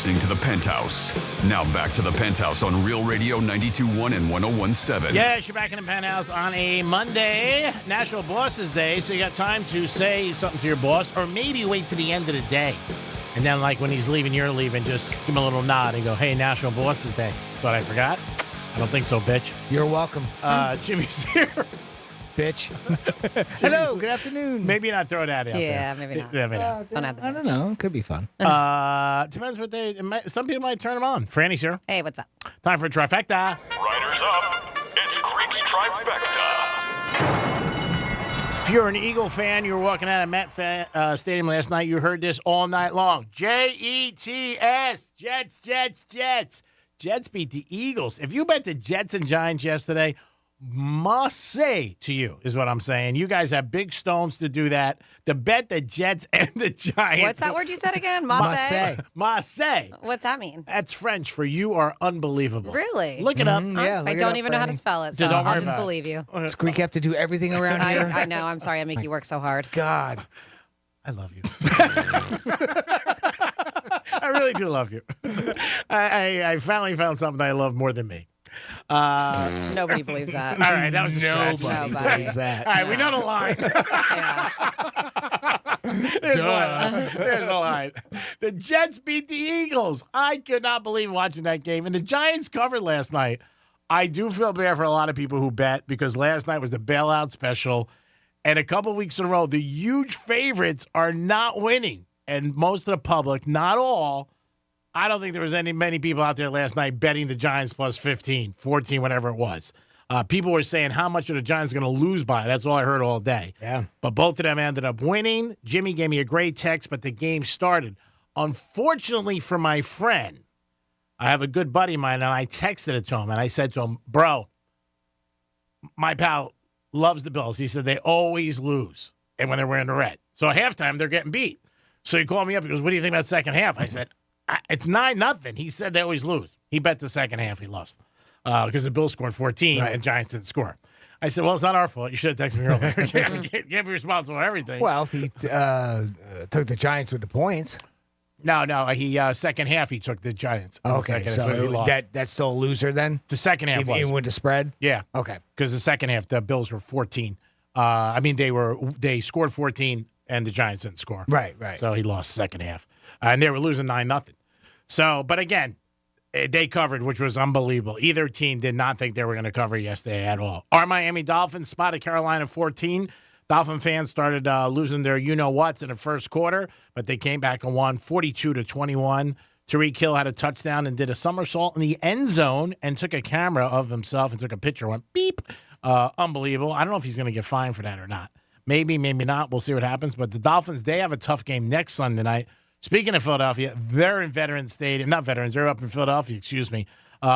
listening to The Penthouse. Now back to The Penthouse on Real Radio 92.1 and 101.7. Yes, you're back in the Penthouse on a Monday, National Bosses Day, so you got time to say something to your boss, or maybe wait to the end of the day. And then, like, when he's leaving, you're leaving, just give him a little nod and go, hey, National Bosses Day. Thought I forgot? I don't think so, bitch. You're welcome. Jimmy's here. Bitch. Hello, good afternoon. Maybe not throw that out there. Yeah, maybe not. Maybe not. I don't know. It could be fun. Depends what some people might turn them on. Franny's here. Hey, what's up? Time for a trifecta. Riders up. It's Creaky Trifecta. If you're an Eagle fan, you were walking out of Met Stadium last night, you heard this all night long. Jets, Jets, Jets, Jets. Jets beat the Eagles. If you bet the Jets and Giants yesterday, must say to you is what I'm saying. You guys have big stones to do that. To bet the Jets and the Giants. What's that word you said again? Must say. Must say. What's that mean? That's French for you are unbelievable. Really? Look it up. Yeah, I don't even know how to spell it, so I'll just believe you. Does Greek have to do everything around here? I know. I'm sorry I make you work so hard. God. I love you. I really do love you. I finally found something I love more than me. Nobody believes that. All right, that was a stretch. Nobody believes that. All right, we know the line. There's a line. The Jets beat the Eagles. I could not believe watching that game. And the Giants covered last night. I do feel bad for a lot of people who bet because last night was the bailout special. And a couple weeks in a row, the huge favorites are not winning. And most of the public, not all, I don't think there was many people out there last night betting the Giants plus 15, 14, whatever it was. People were saying how much are the Giants going to lose by. That's all I heard all day. Yeah. But both of them ended up winning. Jimmy gave me a great text, but the game started. Unfortunately for my friend, I have a good buddy of mine, and I texted it to him, and I said to him, bro, my pal loves the Bills. He said they always lose, and when they're wearing the red. So at halftime, they're getting beat. So he called me up. He goes, what do you think about the second half? I said, it's 9-0. He said they always lose. He bet the second half he lost because the Bills scored 14 and Giants didn't score. I said, well, it's not our fault. You should have texted me earlier. Can't be responsible for everything. Well, if he took the Giants with the points. No. He second half he took the Giants. Okay, so he lost. That's still a loser then? The second half was. Even with the spread? Yeah. Okay. Because the second half, the Bills were 14. They scored 14 and the Giants didn't score. Right. So he lost the second half. And they were losing 9-0. So, but again, they covered, which was unbelievable. Either team did not think they were going to cover yesterday at all. Our Miami Dolphins spotted Carolina 14. Dolphin fans started losing their you-know-whats in the first quarter, but they came back and won 42-21. Tyreek Hill had a touchdown and did a somersault in the end zone and took a camera of himself and took a picture, went beep. Unbelievable. I don't know if he's going to get fined for that or not. Maybe not. We'll see what happens. But the Dolphins, they have a tough game next Sunday night. Speaking of Philadelphia, they're in Veterans Stadium. Not Veterans. They're up in Philadelphia,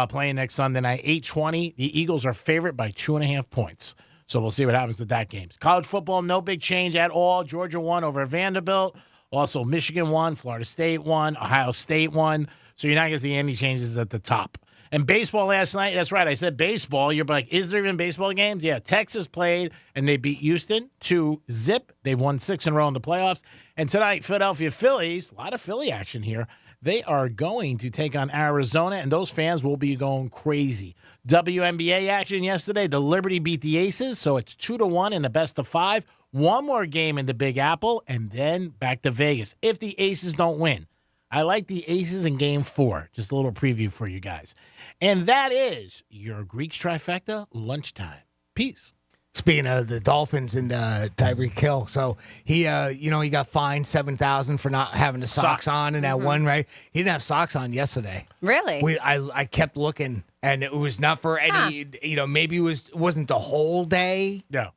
playing next Sunday night, 8:20. The Eagles are favored by 2.5 points. So we'll see what happens with that game. College football, no big change at all. Georgia won over Vanderbilt. Also, Michigan won. Florida State won. Ohio State won. So you're not going to see any changes at the top. And baseball last night, that's right, I said baseball. You're like, is there even baseball games? Yeah, Texas played, and they beat Houston 2-0. They've won 6 in a row in the playoffs. And tonight, Philadelphia Phillies, a lot of Philly action here. They are going to take on Arizona, and those fans will be going crazy. WNBA action yesterday, the Liberty beat the Aces, so it's 2-1 in the best of 5. One more game in the Big Apple, and then back to Vegas if the Aces don't win. I like the Aces in Game 4. Just a little preview for you guys. And that is your Greeks Trifecta lunchtime. Peace. Speaking of the Dolphins and Tyreek Hill, so he got fined $7,000 for not having the socks on in that one, right? He didn't have socks on yesterday. Really? I kept looking, and it was not for any. Maybe it wasn't the whole day. No.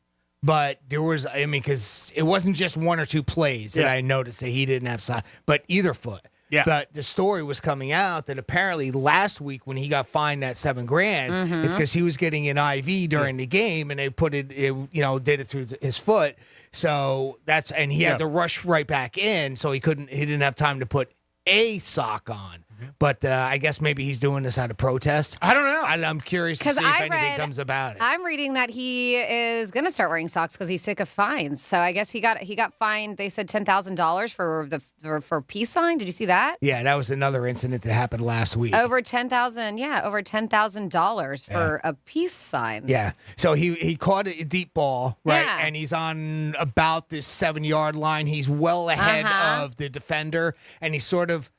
But there was, because it wasn't just one or two plays that I noticed that he didn't have socks, but either foot. Yeah. But the story was coming out that apparently last week when he got fined that $7,000, it's because he was getting an IV during the game and they did it through his foot. So he had to rush right back in. So he didn't have time to put a sock on. But I guess maybe he's doing this out of protest. I don't know. I'm curious to see if anything comes about it. I'm reading that he is going to start wearing socks because he's sick of fines. So I guess he got fined. They said $10,000 for peace sign. Did you see that? Yeah, that was another incident that happened last week. Over $10,000. Yeah, over $10,000 for a peace sign. Yeah. So he caught a deep ball, right? Yeah. And he's on about this 7-yard line. He's well ahead of the defender, and he sort of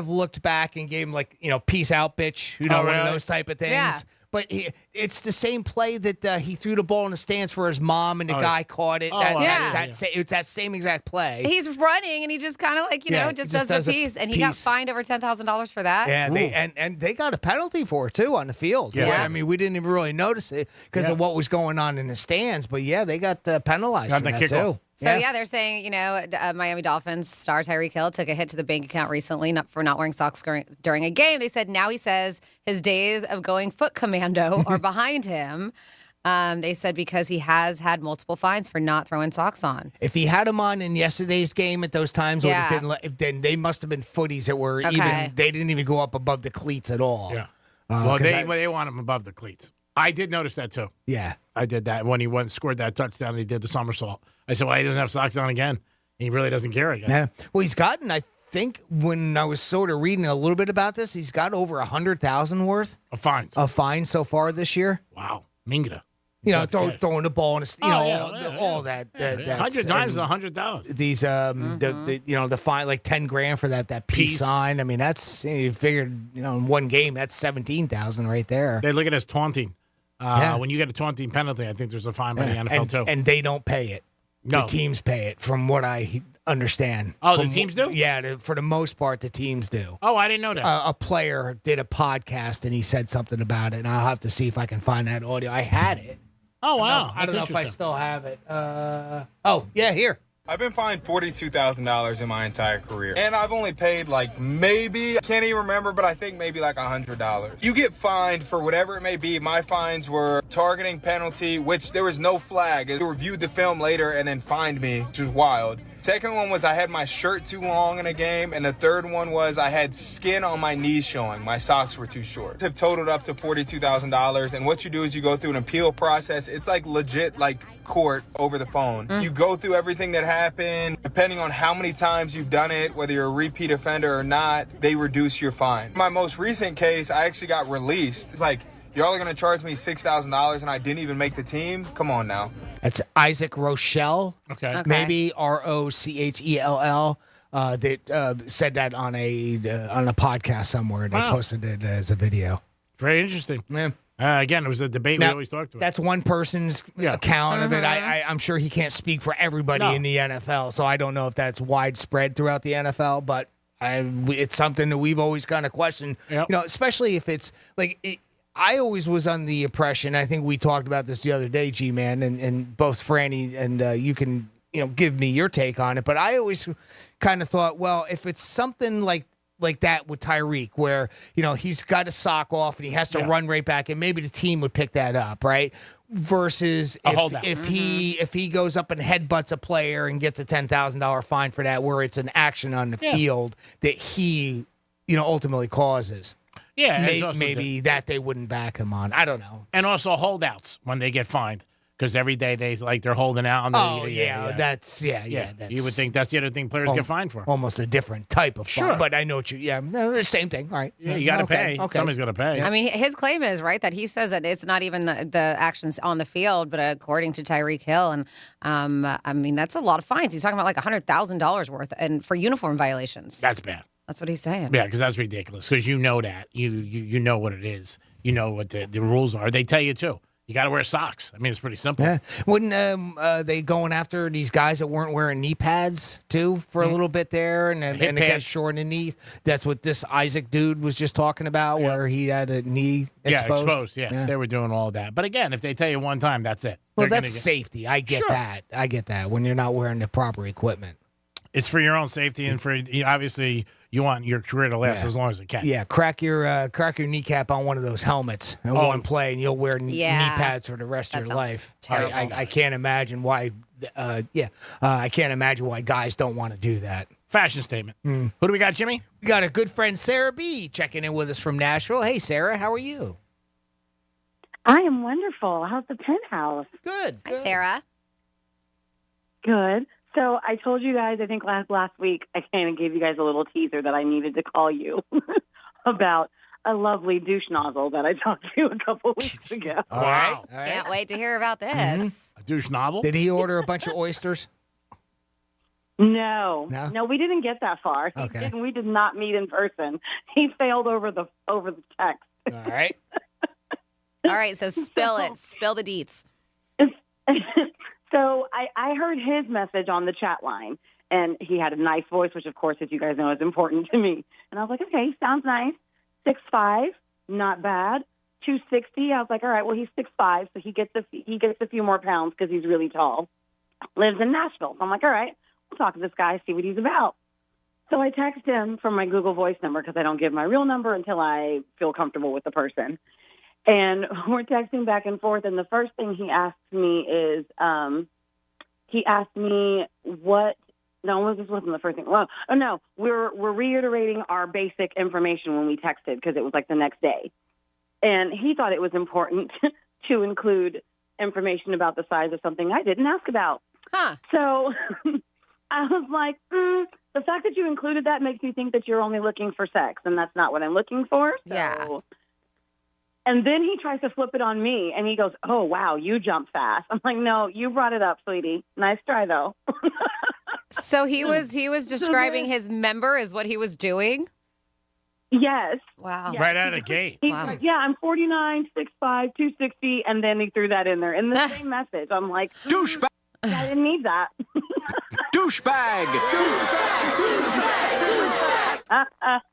looked back and gave him peace out, bitch. One of those type of things. Yeah. But it's the same play that he threw the ball in the stands for his mom, and the guy caught it. It's that same exact play. He's running, and he just kind of just does the piece, and he got fined over $10,000 for that. Yeah, and they got a penalty for it too on the field. Yeah. I mean, we didn't even really notice it because of what was going on in the stands. But yeah, they got penalized for that too. So, they're saying, Miami Dolphins star Tyreek Hill took a hit to the bank account recently for not wearing socks during a game. They said now he says his days of going foot commando are behind him. They said because he has had multiple fines for not throwing socks on. If he had them on in yesterday's game at those times, then they must have been footies that were they didn't even go up above the cleats at all. Yeah. They want him above the cleats. I did notice that too. Yeah. I did that when he went and scored that touchdown and he did the somersault. I said, well, he doesn't have socks on again. He really doesn't care, I guess. Yeah. Well, he's gotten, I think, when I was sort of reading a little bit about this, he's got over 100,000 worth of fines. So far this year. Wow. Mingra. Throwing the ball and all that. 100 times 100,000. These the fine like $10,000 for that peace sign. I mean, that's you figured in one game that's 17,000 right there. They look at it as taunting. When you get a taunting penalty, I think there's a fine by the NFL too. And they don't pay it. No. The teams pay it, from what I understand. Oh, the teams do? Yeah, for the most part, the teams do. Oh, I didn't know that. A player did a podcast, and he said something about it, and I'll have to see if I can find that audio. I had it. Oh, wow. I don't know if I still have it. Here. I've been fined $42,000 in my entire career. And I've only paid maybe, I can't even remember, but I think maybe $100. You get fined for whatever it may be. My fines were targeting penalty, which there was no flag. They reviewed the film later and then fined me, which was wild. Second one was I had my shirt too long in a game. And the third one was I had skin on my knees showing. My socks were too short. Have totaled up to $42,000. And what you do is you go through an appeal process. It's legit court over the phone. You go through everything that happened. Depending on how many times you've done it, whether you're a repeat offender or not, they reduce your fine. My most recent case, I actually got released. It's y'all are going to charge me $6,000 and I didn't even make the team? Come on now. That's Isaac Rochelle. Okay. Maybe Rochell. That said that on a podcast somewhere. They posted it as a video. Very interesting. Yeah. Again, it was a debate we always talked about. That's one person's account of it. I'm sure he can't speak for everybody in the NFL, so I don't know if that's widespread throughout the NFL, but it's something that we've always kind of questioned. Yep. Especially if it's I always was on the impression, I think we talked about this the other day, G-Man, and both Franny and you can give me your take on it, but I always kind of thought, well, if it's something like that with Tyreek, where he's got a sock off and he has to run right back, and maybe the team would pick that up, right? Versus if he goes up and headbutts a player and gets a $10,000 fine for that, where it's an action on the field that he ultimately causes. Yeah, maybe that they wouldn't back him on. I don't know. And also holdouts when they get fined. Because every day they're holding out. That's you would think that's the other thing players get fined for. Almost a different type of fine. But I know what same thing. All right. Yeah, you got to pay. Okay. Somebody's going to pay. I mean, his claim is, right, that he says that it's not even the actions on the field, but according to Tyreek Hill. And, I mean, that's a lot of fines. He's talking about $100,000 worth and for uniform violations. That's bad. That's what he's saying. Yeah, because that's ridiculous. Because you know that. You know what it is. You know what the rules are. They tell you, too. You got to wear socks. I mean, it's pretty simple. Yeah. Wouldn't they going after these guys that weren't wearing knee pads too for a little bit there, and they got short in the knees? That's what this Isaac dude was just talking about, where he had a knee exposed. Yeah, they were doing all that. But again, if they tell you one time, that's it. Well, that's safety. I get that. I get that when you're not wearing the proper equipment. It's for your own safety, and for obviously you want your career to last as long as it can. Yeah, crack your kneecap on one of those helmets in one play, and you'll wear knee pads for the rest of your life. I can't imagine why. I can't imagine why guys don't want to do that. Fashion statement. Who do we got, Jimmy? We got a good friend, Sarah B., checking in with us from Nashville. Hey, Sarah, how are you? I am wonderful. How's the Penthouse? Good. Hi, Sarah. Good. So I told you guys, I think last week, I kind of gave you guys a little teaser that I needed to call you about a lovely douche nozzle that I talked to you a couple weeks ago. All right. Can't wait to hear about this. A douche novel? Did he order a bunch of oysters? No, No? we didn't get that far. Okay. We did not meet in person. He failed over the text. All right. All right, so spill it. Spill the deets. So I heard his message on the chat line, and he had a nice voice, which, of course, as you guys know, is important to me. And I was like, okay, sounds nice. 6'5", not bad. 260. I was like, all right, well, he's 6'5", so he gets a few more pounds because he's really tall. Lives in Nashville. So I'm like, all right, we'll talk to this guy, see what he's about. So I text him from my Google Voice number because I don't give my real number until I feel comfortable with the person. And we're texting back and forth, and the first thing he asks me is, he asked me what. No, this wasn't the first thing. Well, oh no, we're reiterating our basic information when we texted because it was like the next day, and he thought it was important to include information about the size of something I didn't ask about. Huh. So I was like, the fact that you included that makes me think that you're only looking for sex, and that's not what I'm looking for. So. Yeah. And then he tries to flip it on me, and he goes, oh, wow, you jump fast. I'm like, no, you brought it up, sweetie. Nice try, though. So he was describing his member as what he was doing? Yes. Wow. Yes. Right out of the gate. He's Wow. like, yeah, I'm 49, 6'5", 260, and then he threw that in there in the same message. I'm like, douchebag. I didn't need that. Douchebag.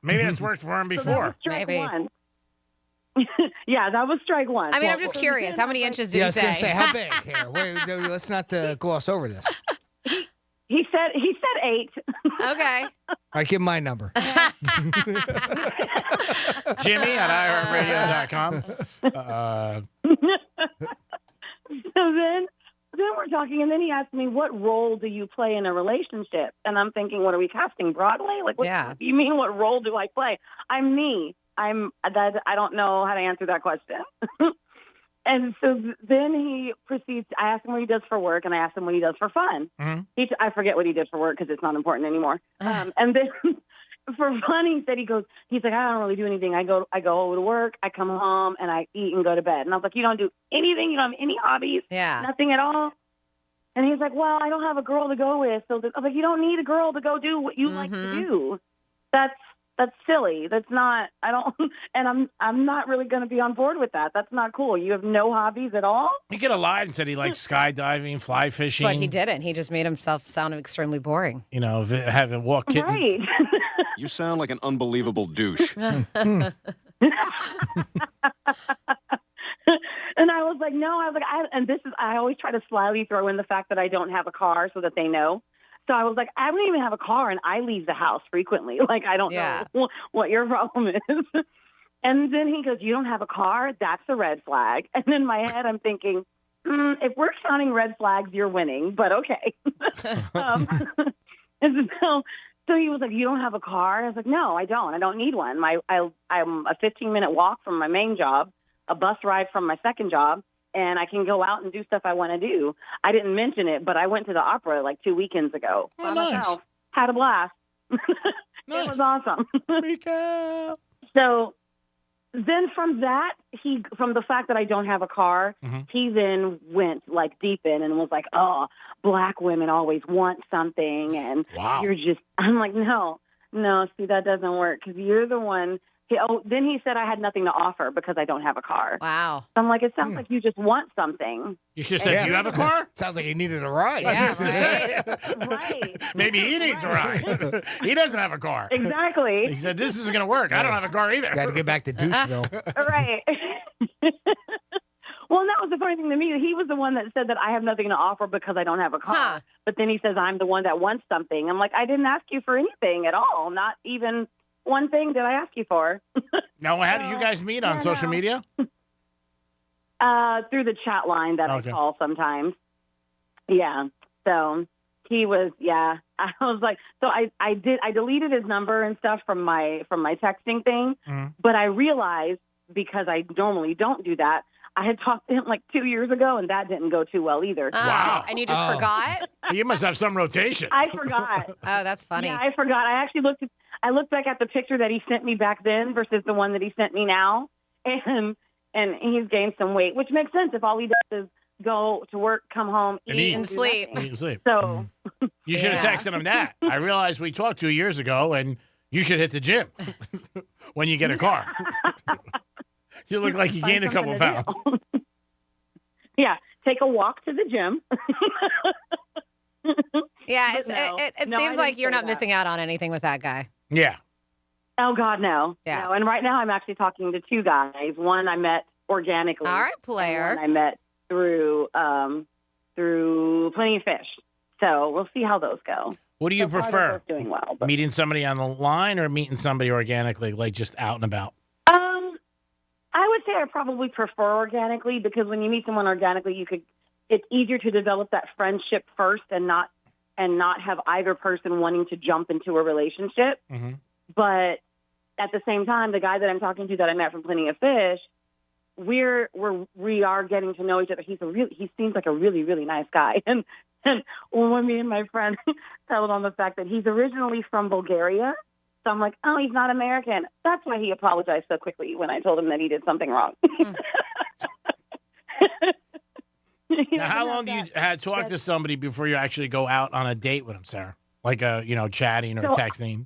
Maybe that's worked for him So that before. was strike Maybe. one. Yeah, that was strike one. I mean, I'm just curious. How many inches did Yeah, I he was going to say? say, how big? Here, wait, let's not gloss over this. He said 8. Okay. All right, give him my number. Jimmy at iHeartRadio.com. So then we're talking, and then he asked me, what role do you play in a relationship? And I'm thinking, what are we casting, Broadway? Like, what you mean, what role do I play? I'm me. I don't know how to answer that question. And so then he proceeds. I asked him what he does for work, and I asked him what he does for fun. Mm-hmm. I forget what he did for work because it's not important anymore. And then for fun, he said he's like, I don't really do anything. I go to work, I come home, and I eat and go to bed. And I was like, you don't do anything? You don't have any hobbies? Yeah. Nothing at all? And he's like, well, I don't have a girl to go with. So I was like, you don't need a girl to go do what you like to do. That's silly. That's not, and I'm not really going to be on board with that. That's not cool. You have no hobbies at all? He could have lied and said he liked skydiving, fly fishing. But he didn't. He just made himself sound extremely boring. You know, having walk kittens. Right. You sound like an unbelievable douche. And I was like, no, I always try to slyly throw in the fact that I don't have a car so that they know. So I was like, I don't even have a car, and I leave the house frequently. Like, I don't know what your problem is. And then he goes, you don't have a car? That's a red flag. And in my head, I'm thinking, if we're counting red flags, you're winning, but okay. And so he was like, you don't have a car? I was like, no, I don't. I don't need one. I'm a 15-minute walk from my main job, a bus ride from my second job, and I can go out and do stuff I want to do. I didn't mention it, but I went to the opera like 2 weekends ago. Oh, nice. Myself. Had a blast. It was awesome. So then from the fact that I don't have a car, he then went like deep in and was like, oh, black women always want something. And I'm like, no, see, that doesn't work because you're the one. Then he said I had nothing to offer because I don't have a car. Wow. So I'm like, it sounds like you just want something. You should have said, do you have a car? Sounds like you needed a ride. Yeah, right. Right. Maybe he needs a ride. He doesn't have a car. Exactly. He said, this isn't going to work. I don't have a car either. Got to get back to Doucheville. Right. Well, that was the funny thing to me. He was the one that said that I have nothing to offer because I don't have a car. Huh. But then he says I'm the one that wants something. I'm like, I didn't ask you for anything at all. Not even one thing did I ask you for. Now, how did you guys meet on social media? Through the chat line that I call sometimes. Yeah. So He was, yeah. I was like, so I deleted his number and stuff from my texting thing, but I realized, because I normally don't do that, I had talked to him like 2 years ago, and that didn't go too well either. Wow. And you just forgot? You must have some rotation. I forgot. Oh, that's funny. Yeah, I forgot. I actually looked back at the picture that he sent me back then versus the one that he sent me now, and he's gained some weight, which makes sense if all he does is go to work, come home, eat and sleep. Eat and sleep. So You should have texted him that. I realized we talked 2 years ago, and you should hit the gym when you get a car. You look like you gained a couple pounds. Yeah, take a walk to the gym. Yeah, But no. it No, I seems like didn't you're say not that. missing out on anything with that guy. Yeah. Oh, God, no. Yeah. No, and right now I'm actually talking to two guys. One I met organically. All right, player. And one I met through Plenty of Fish. So we'll see how those go. What do you So far, they're prefer? both doing well. But, Meeting somebody on the line or meeting somebody organically, like just out and about? I would say I probably prefer organically, because when you meet someone organically, it's easier to develop that friendship first and not have either person wanting to jump into a relationship. Mm-hmm. But at the same time, the guy that I'm talking to that I met from Plenty of Fish, we are getting to know each other. He seems like a really, really nice guy. And when me and my friend settled on the fact that he's originally from Bulgaria, so I'm like, oh, he's not American. That's why he apologized so quickly when I told him that he did something wrong. Now, how long do you talk to somebody before you actually go out on a date with them, Sarah? Like chatting or texting?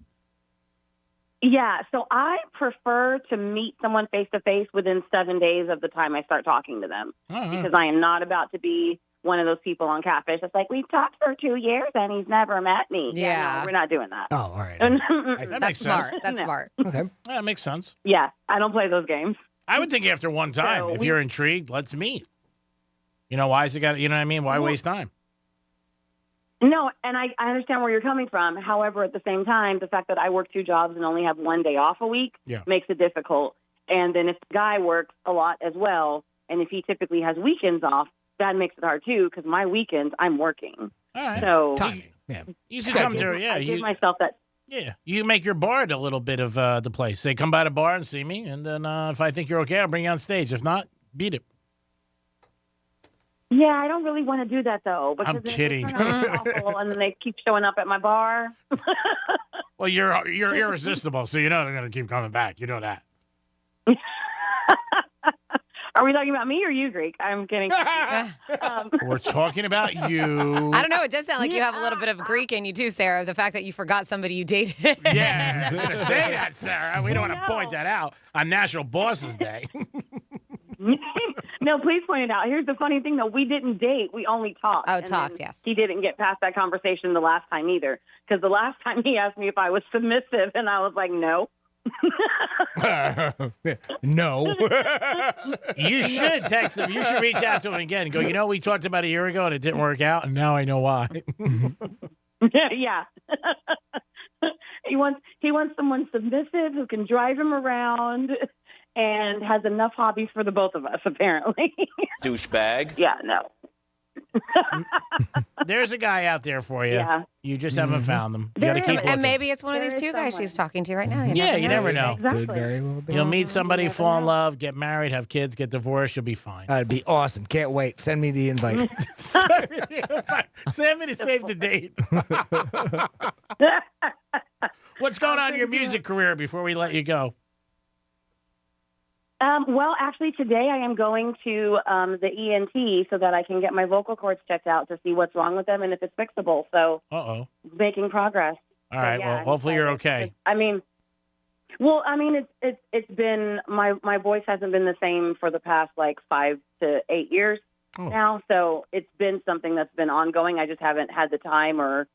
Yeah, so I prefer to meet someone face-to-face within 7 days of the time I start talking to them, because I am not about to be one of those people on Catfish. It's like, we've talked for 2 years and he's never met me. Yeah. No, we're not doing that. Oh, all right. That makes smart. sense. That's No. smart. Okay. That makes sense. Yeah, I don't play those games. I would think after one time, So if you're intrigued, let's meet. Why is it got? You know what I mean? Why waste time? No, and I understand where you're coming from. However, at the same time, the fact that I work 2 jobs and only have 1 day off a week makes it difficult. And then if the guy works a lot as well, and if he typically has weekends off, that makes it hard too, because my weekends I'm working. All right. So Timing. Yeah. You can come to I give myself that. Yeah, you can make your bar a little bit of the place. Say, come by the bar and see me, and then if I think you're okay, I'll bring you on stage. If not, beat it. Yeah, I don't really want to do that though. Because I'm then kidding. It turns out awful, and then they keep showing up at my bar. Well, you're irresistible, so you know they're going to keep coming back. You know that. Are we talking about me or you, Greek? I'm kidding. We're talking about you. I don't know. It does sound like you have a little bit of Greek in you too, Sarah. The fact that you forgot somebody you dated. Yeah, I'm going to say that, Sarah. We don't want to point that out on National Bosses Day. No, please point it out. Here's the funny thing, though. We didn't date. We only talked. Oh, And talked, then yes. He didn't get past that conversation the last time either. Because the last time he asked me if I was submissive, and I was like, no. No. You should text him. You should reach out to him again and go, we talked about a year ago and it didn't work out, and now I know why. Yeah. He wants someone submissive who can drive him around and has enough hobbies for the both of us, apparently. Douchebag. Yeah, no. There's a guy out there for you. Yeah. You just haven't found them. You got to keep looking. And maybe it's one of these 2 guys she's talking to right now. You never know. Exactly. Could very well be. You'll meet somebody, fall in love, get married, have kids, get divorced. You'll be fine. That'd be awesome. Can't wait. Send me the invite. Send me to save the date. What's going on in your music career before we let you go? Well, actually, today I am going to the ENT so that I can get my vocal cords checked out to see what's wrong with them and if it's fixable. So, making progress. All right. yeah, Well, hopefully you're okay. It's been my voice hasn't been the same for the past 5 to 8 years now. So it's been something that's been ongoing. I just haven't had the time or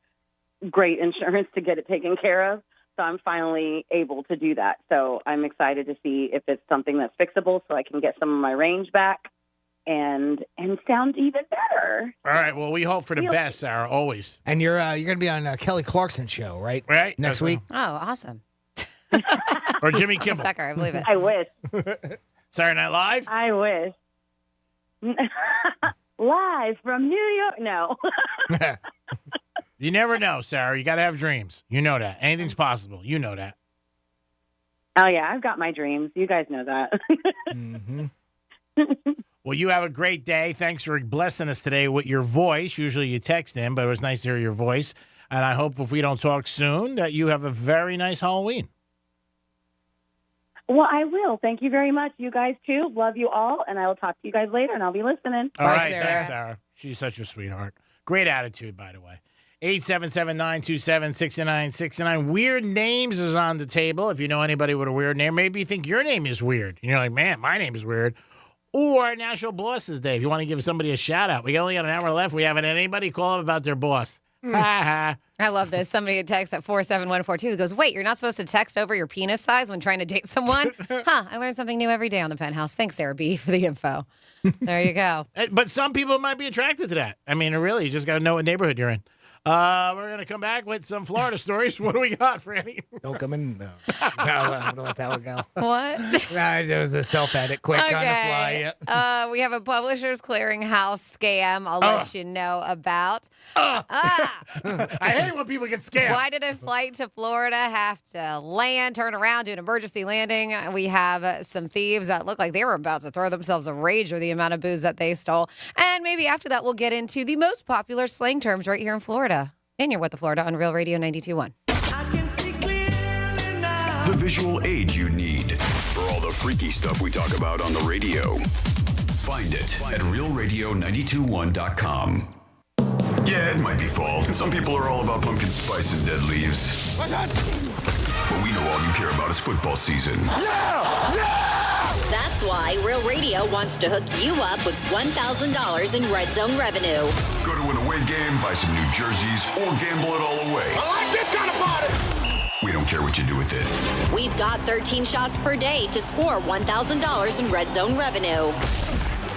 great insurance to get it taken care of. So I'm finally able to do that. So I'm excited to see if it's something that's fixable so I can get some of my range back and sound even better. All right. Well, we hope for the best, Sarah, always. And you're going to be on Kelly Clarkson's show, right? Right. Next week? Oh, awesome. Or Jimmy Kimmel. Sucker, I believe it. I wish. Saturday Night Live? I wish. Live from New York. No. You never know, Sarah. You got to have dreams. You know that. Anything's possible. You know that. Oh, yeah, I've got my dreams. You guys know that. Mm-hmm. Well, you have a great day. Thanks for blessing us today with your voice. Usually you text in, but it was nice to hear your voice. And I hope if we don't talk soon that you have a very nice Halloween. Well, I will. Thank you very much. You guys, too. Love you all, and I will talk to you guys later, and I'll be listening. All right, thanks, Sarah. She's such a sweetheart. Great attitude, by the way. 877-927-6969. Weird names is on the table. If you know anybody with a weird name, maybe you think your name is weird. You're like, man, my name is weird. Or National Bosses Day. If you want to give somebody a shout out, we only got an hour left. We haven't had anybody call up about their boss. I love this. Somebody had text at 47142 who goes, wait, you're not supposed to text over your penis size when trying to date someone? I learn something new every day on the Penthouse. Thanks, Sarah B, for the info. There you go. But some people might be attracted to that. I mean, really, you just got to know what neighborhood you're in. We're going to come back with some Florida stories. What do we got, Franny? Don't come in. No, I'm going to let that one go. What? It was a self-edit quick on the fly. Yeah. We have a Publishers Clearinghouse scam I'll let you know about. I hate when people get scammed. Why did a flight to Florida have to land, turn around, do an emergency landing? We have some thieves that look like they were about to throw themselves a rage with the amount of booze that they stole. And maybe after that, we'll get into the most popular slang terms right here in Florida. And you're with the Florida on Real Radio 92.1. The visual aid you need for all the freaky stuff we talk about on the radio. Find it at realradio921.com. Yeah, it might be fall, and some people are all about pumpkin spice and dead leaves. But we know all you care about is football season. That's why Real Radio wants to hook you up with $1,000 in Red Zone revenue. Go to an away game, buy some new jerseys, or gamble it all away. I like this kind of party! We don't care what you do with it. We've got 13 shots per day to score $1,000 in Red Zone revenue.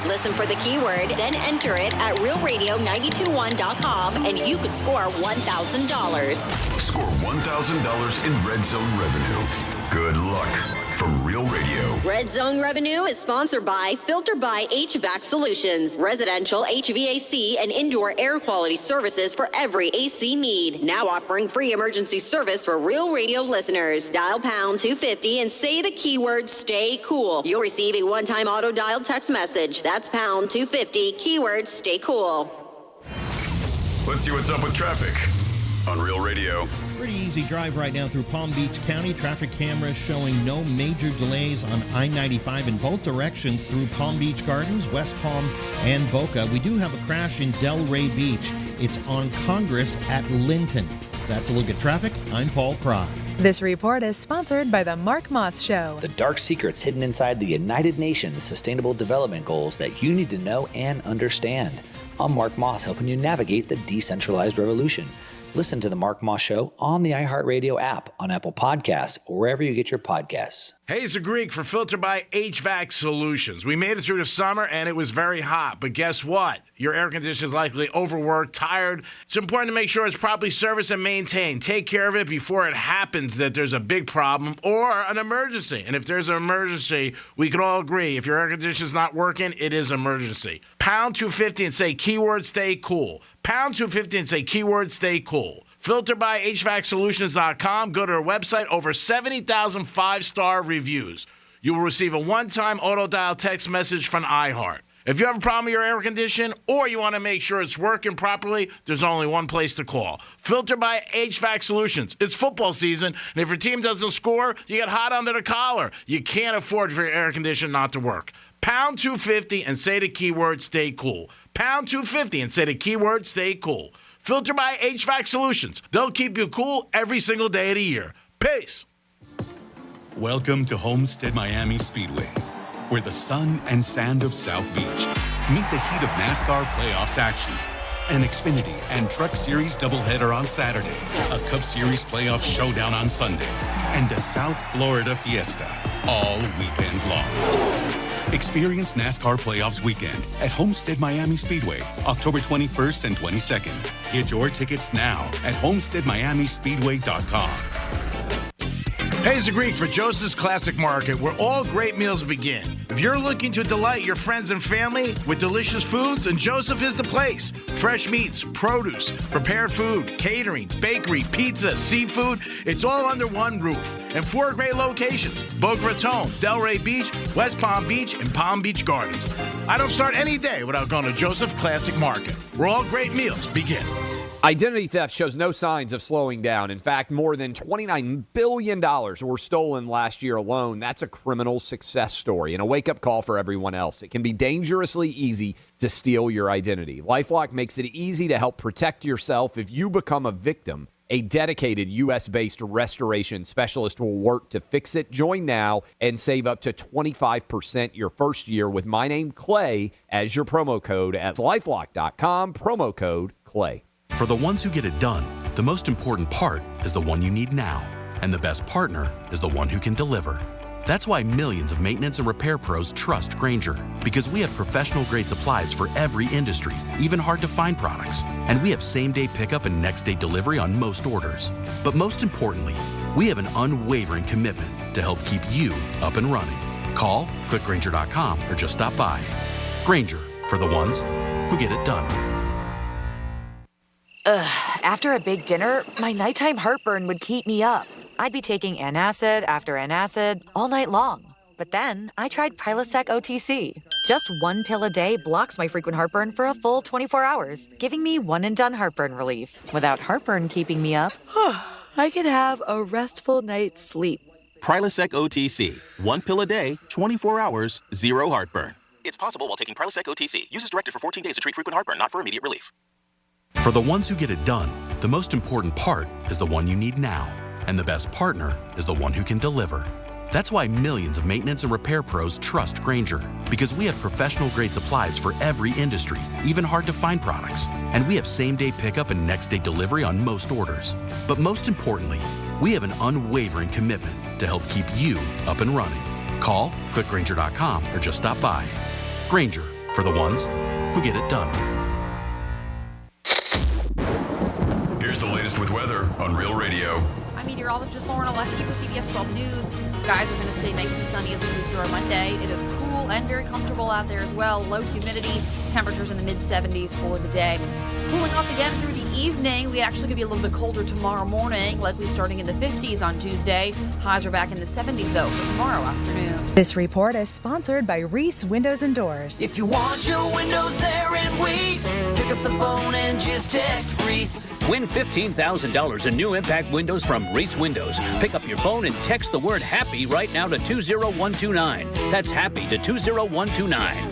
Listen for the keyword, then enter it at realradio921.com, and you could score $1,000. Score $1,000 in Red Zone revenue. Good luck from Real Radio. Red Zone revenue is sponsored by Filter by HVAC Solutions. Residential HVAC and indoor air quality services for every AC need. Now offering free emergency service for Real Radio listeners. Dial pound 250 and say the keyword stay cool. You'll receive a one-time auto dial text message. That's pound 250, keyword stay cool. Let's see what's up with traffic on Real Radio. Pretty easy drive right now through Palm Beach County. Traffic cameras showing no major delays on I-95 in both directions through Palm Beach Gardens, West Palm, and Boca. We do have a crash in Delray Beach. It's on Congress at Linton. That's a look at traffic. I'm Paul Pry. This report is sponsored by The Mark Moss Show. The dark secrets hidden inside the United Nations Sustainable Development Goals that you need to know and understand. I'm Mark Moss, helping you navigate the decentralized revolution. Listen to The Mark Moss Show on the iHeartRadio app, on Apple Podcasts, or wherever you get your podcasts. Hey, it's the Greek for Filter by HVAC Solutions. We made it through the summer, and it was very hot. But guess what? Your air conditioner is likely overworked, tired. It's important to make sure it's properly serviced and maintained. Take care of it before it happens that there's a big problem or an emergency. And if there's an emergency, we can all agree, if your air conditioner is not working, it is an emergency. Pound 250 and say keyword stay cool. Pound 250 and say keyword stay cool. Filter by HVACSolutions.com. Go to our website. Over 70,000 five-star reviews. You will receive a one-time auto dial text message from iHeart. If you have a problem with your air conditioning or you want to make sure it's working properly, there's only one place to call. Filter by HVAC Solutions. It's football season, and if your team doesn't score, you get hot under the collar. You can't afford for your air conditioner not to work. Pound 250 and say the keyword stay cool. Pound 250 and say the keyword stay cool. Filter by HVAC Solutions. They'll keep you cool every single day of the year. Peace. Welcome to Homestead Miami Speedway, where the sun and sand of South Beach meet the heat of NASCAR playoffs action. An Xfinity and Truck Series doubleheader on Saturday, a Cup Series playoff showdown on Sunday, and a South Florida fiesta all weekend long. Experience NASCAR Playoffs weekend at Homestead Miami Speedway, October 21st and 22nd. Get your tickets now at homesteadmiamispeedway.com. Hey, it's the Greek for Joseph's Classic Market, where all great meals begin. If you're looking to delight your friends and family with delicious foods, then Joseph is the place. Fresh meats, produce, prepared food, catering, bakery, pizza, seafood, it's all under one roof. And 4 great locations: Boca Raton, Delray Beach, West Palm Beach, and Palm Beach Gardens. I don't start any day without going to Joseph Classic Market, where all great meals begin. Identity theft shows no signs of slowing down. In fact, more than $29 billion were stolen last year alone. That's a criminal success story and a wake-up call for everyone else. It can be dangerously easy to steal your identity. LifeLock makes it easy to help protect yourself if you become a victim. A dedicated U.S.-based restoration specialist will work to fix it. Join now and save up to 25% your first year with my name, Clay, as your promo code at LifeLock.com, promo code Clay. For the ones who get it done, the most important part is the one you need now. And the best partner is the one who can deliver. That's why millions of maintenance and repair pros trust Grainger, because we have professional-grade supplies for every industry, even hard-to-find products. And we have same-day pickup and next-day delivery on most orders. But most importantly, we have an unwavering commitment to help keep you up and running. Call, click Grainger.com, or just stop by. Grainger, for the ones who get it done. After a big dinner, my nighttime heartburn would keep me up. I'd be taking antacid after antacid all night long. But then I tried Prilosec OTC. Just 1 pill a day blocks my frequent heartburn for a full 24 hours, giving me one-and-done heartburn relief. Without heartburn keeping me up, I could have a restful night's sleep. Prilosec OTC. 1 pill a day, 24 hours, 0 heartburn. It's possible while taking Prilosec OTC. Use as directed for 14 days to treat frequent heartburn, not for immediate relief. For the ones who get it done, the most important part is the one you need now. And the best partner is the one who can deliver. That's why millions of maintenance and repair pros trust Grainger, because we have professional-grade supplies for every industry, even hard-to-find products. And we have same-day pickup and next-day delivery on most orders. But most importantly, we have an unwavering commitment to help keep you up and running. Call, click Grainger.com, or just stop by. Grainger, for the ones who get it done. Here's the latest with weather on Real Radio. I'm meteorologist Lauren Oleski for CBS 12 News. Skies are going to stay nice and sunny as we move through our Monday. It is cool and very comfortable out there as well. Low humidity, temperatures in the mid-70s for the day. Cooling off again through the evening. We actually could be a little bit colder tomorrow morning, likely starting in the 50s on Tuesday. Highs are back in the 70s, though, for tomorrow afternoon. This report is sponsored by Reese Windows and Doors. If you want your windows there in weeks, pick up the phone and just text Reese. Win $15,000 in new impact windows from Reese Windows. Pick up your phone and text the word HAPPY right now to 20129. That's HAPPY to 20129.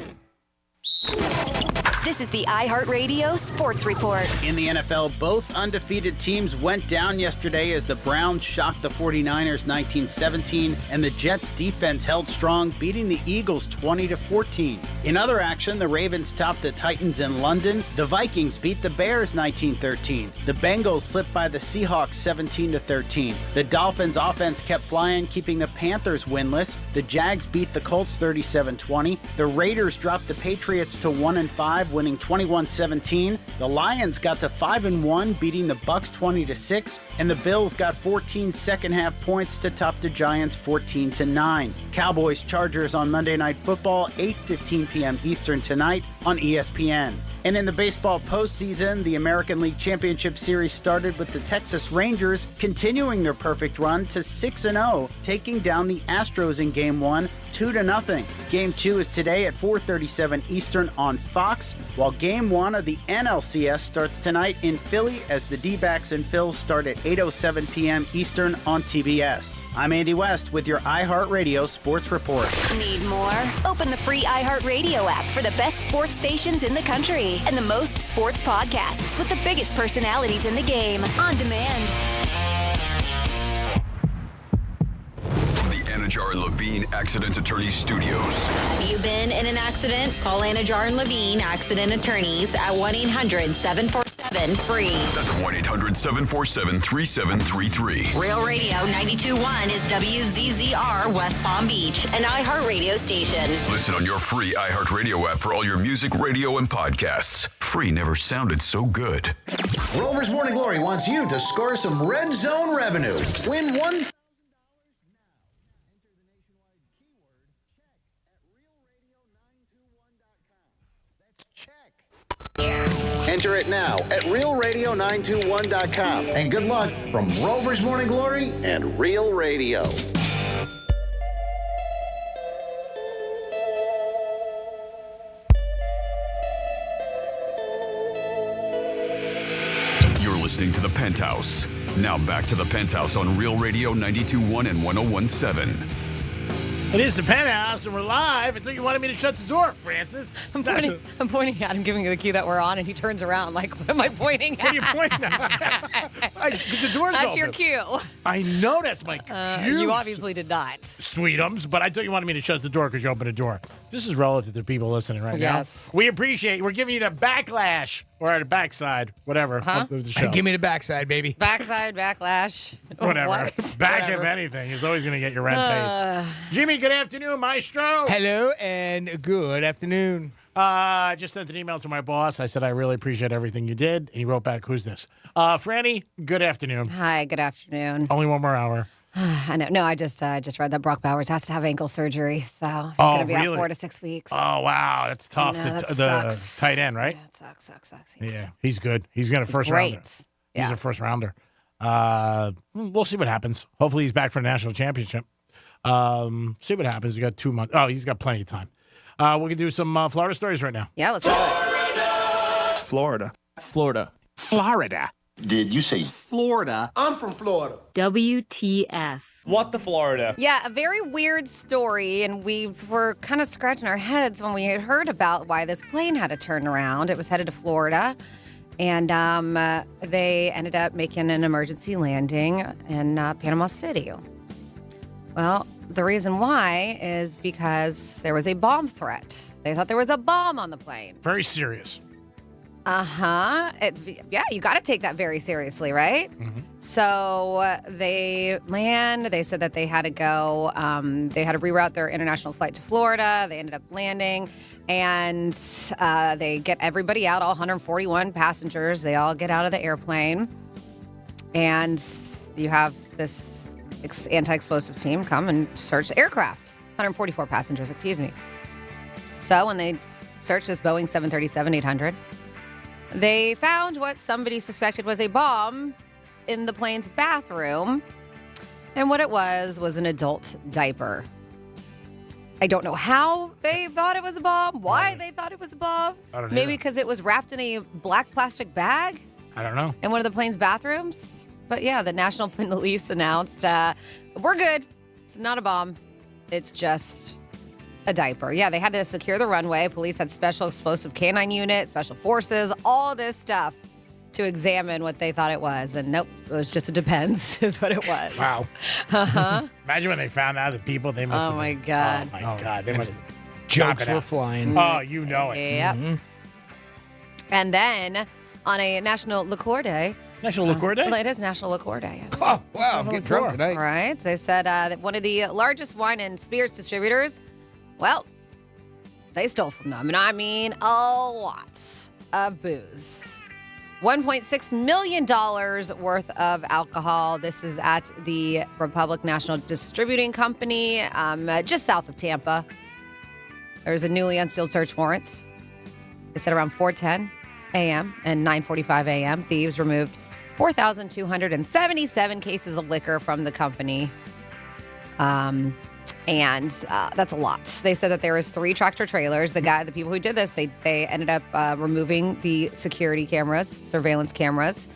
This is the iHeartRadio Sports Report. In the NFL, both undefeated teams went down yesterday as the Browns shocked the 49ers 19-17, and the Jets' defense held strong, beating the Eagles 20-14. In other action, the Ravens topped the Titans in London. The Vikings beat the Bears 19-13. The Bengals slipped by the Seahawks 17-13. The Dolphins' offense kept flying, keeping the Panthers winless. The Jags beat the Colts 37-20. The Raiders dropped the Patriots to 1-5. Winning 21-17. The Lions got to 5-1, beating the Bucs 20-6, and the Bills got 14 second-half points to top the Giants 14-9. Cowboys-Chargers on Monday Night Football, 8:15 p.m. Eastern tonight on ESPN. And in the baseball postseason, the American League Championship Series started with the Texas Rangers continuing their perfect run to 6-0, taking down the Astros in Game 1, 2-0. Game 2 is today at 4:37 Eastern on Fox, while Game 1 of the NLCS starts tonight in Philly as the D-backs and Phils start at 8:07 p.m. Eastern on TBS. I'm Andy West with your iHeartRadio Sports Report. Need more? Open the free iHeartRadio app for the best sports stations in the country and the most sports podcasts with the biggest personalities in the game on demand. Anajar and Levine Accident Attorneys Studios. Have you been in an accident? Call Anajar and Levine Accident Attorneys at 1-800-747-FREE. That's 1-800-747-3733. Real Radio 92.1 is WZZR West Palm Beach, an iHeartRadio station. Listen on your free iHeartRadio app for all your music, radio, and podcasts. Free never sounded so good. Rover's Morning Glory wants you to score some red zone revenue. Win $1,000 Enter it now at realradio921.com. And good luck from Rover's Morning Glory and Real Radio. You're listening to The Penthouse. Now back to The Penthouse on Real Radio 92.1 and 101.7. It is the Penthouse, and we're live. I thought you wanted me to shut the door, Francis. I'm pointing at him, giving you the cue that we're on, and he turns around like, what am I pointing at? What are you pointing at? The door's That's open. your cue. I know that's my cue. You obviously did not. Sweetums, but I thought you wanted me to shut the door because you opened a door. This is relative to people listening right now. Yes. We appreciate it. We're giving you the backlash, or the backside, whatever. Huh? Of the show. Give me the backside, baby. Backside, backlash. Whatever. What? Back, Whatever. if anything, is always going to get your rent paid. Jimmy, good afternoon, Maestro. Hello and good afternoon. I just sent an email to my boss. I said, I really appreciate everything you did. And he wrote back, who's this? Franny, good afternoon. Hi, good afternoon. Only one more hour. I know. No, I just read that Brock Bowers has to have ankle surgery, so he's going to be out 4 to 6 weeks. Oh, wow. That's tough. I know, that the sucks. tight end, right? Yeah, it sucks. Yeah, he's good. He's going to first great. rounder. Yeah. He's a first rounder. We'll see what happens. Hopefully he's back for the national championship. See what happens. We got 2 months. Oh, he's got plenty of time. We can do some Florida stories right now. Yeah, let's do it. Florida. Did you say Florida. I'm from Florida. WTF. What the Florida? Yeah, a very weird story, and we were kind of scratching our heads when we had heard about why this plane had to turn around. It was headed to Florida, and they ended up making an emergency landing in Panama City. Well, the reason why is because there was a bomb threat. They thought there was a bomb on the plane. Very serious. Yeah, you got to take that very seriously, right? Mm-hmm. So they land. They said that they had to go. They had to reroute their international flight to Florida. They ended up landing, and they get everybody out. All 141 passengers. They all get out of the airplane, and you have this anti-explosives team come and search the aircraft. 144 passengers, excuse me. So when they searched this Boeing 737-800. They found what somebody suspected was a bomb in the plane's bathroom. And what it was an adult diaper. I don't know how they thought it was a bomb, why they thought it was a bomb. I don't know. Maybe because it was wrapped in a black plastic bag I don't know. in one of the plane's bathrooms. But yeah, the National Police announced, we're good. It's not a bomb. It's just a diaper. Yeah, they had to secure the runway. Police had special explosive canine unit, special forces, all this stuff to examine what they thought it was. And nope, it was just a Depends is what it was. Wow. Uh-huh. Imagine when they found out the people, they must have my been, God. Oh, my God. They must have Jokes knocked it were out. flying. Oh, you know it. Yep. And then on a National Liqueur Day. National Liqueur Day? Well, it is National Liqueur Day. Yes. Oh, wow. Get drunk tonight. Right. They said that one of the largest wine and spirits distributors, well, they stole from them. And I mean a lot of booze. $1.6 million worth of alcohol. This is at the Republic National Distributing Company, just south of Tampa. There's a newly unsealed search warrant. They said around 4:10 a.m. and 9:45 a.m. Thieves removed 4,277 cases of liquor from the company. And that's a lot. They said that there was 3 tractor trailers. The people who did this, they ended up removing the security cameras, surveillance cameras.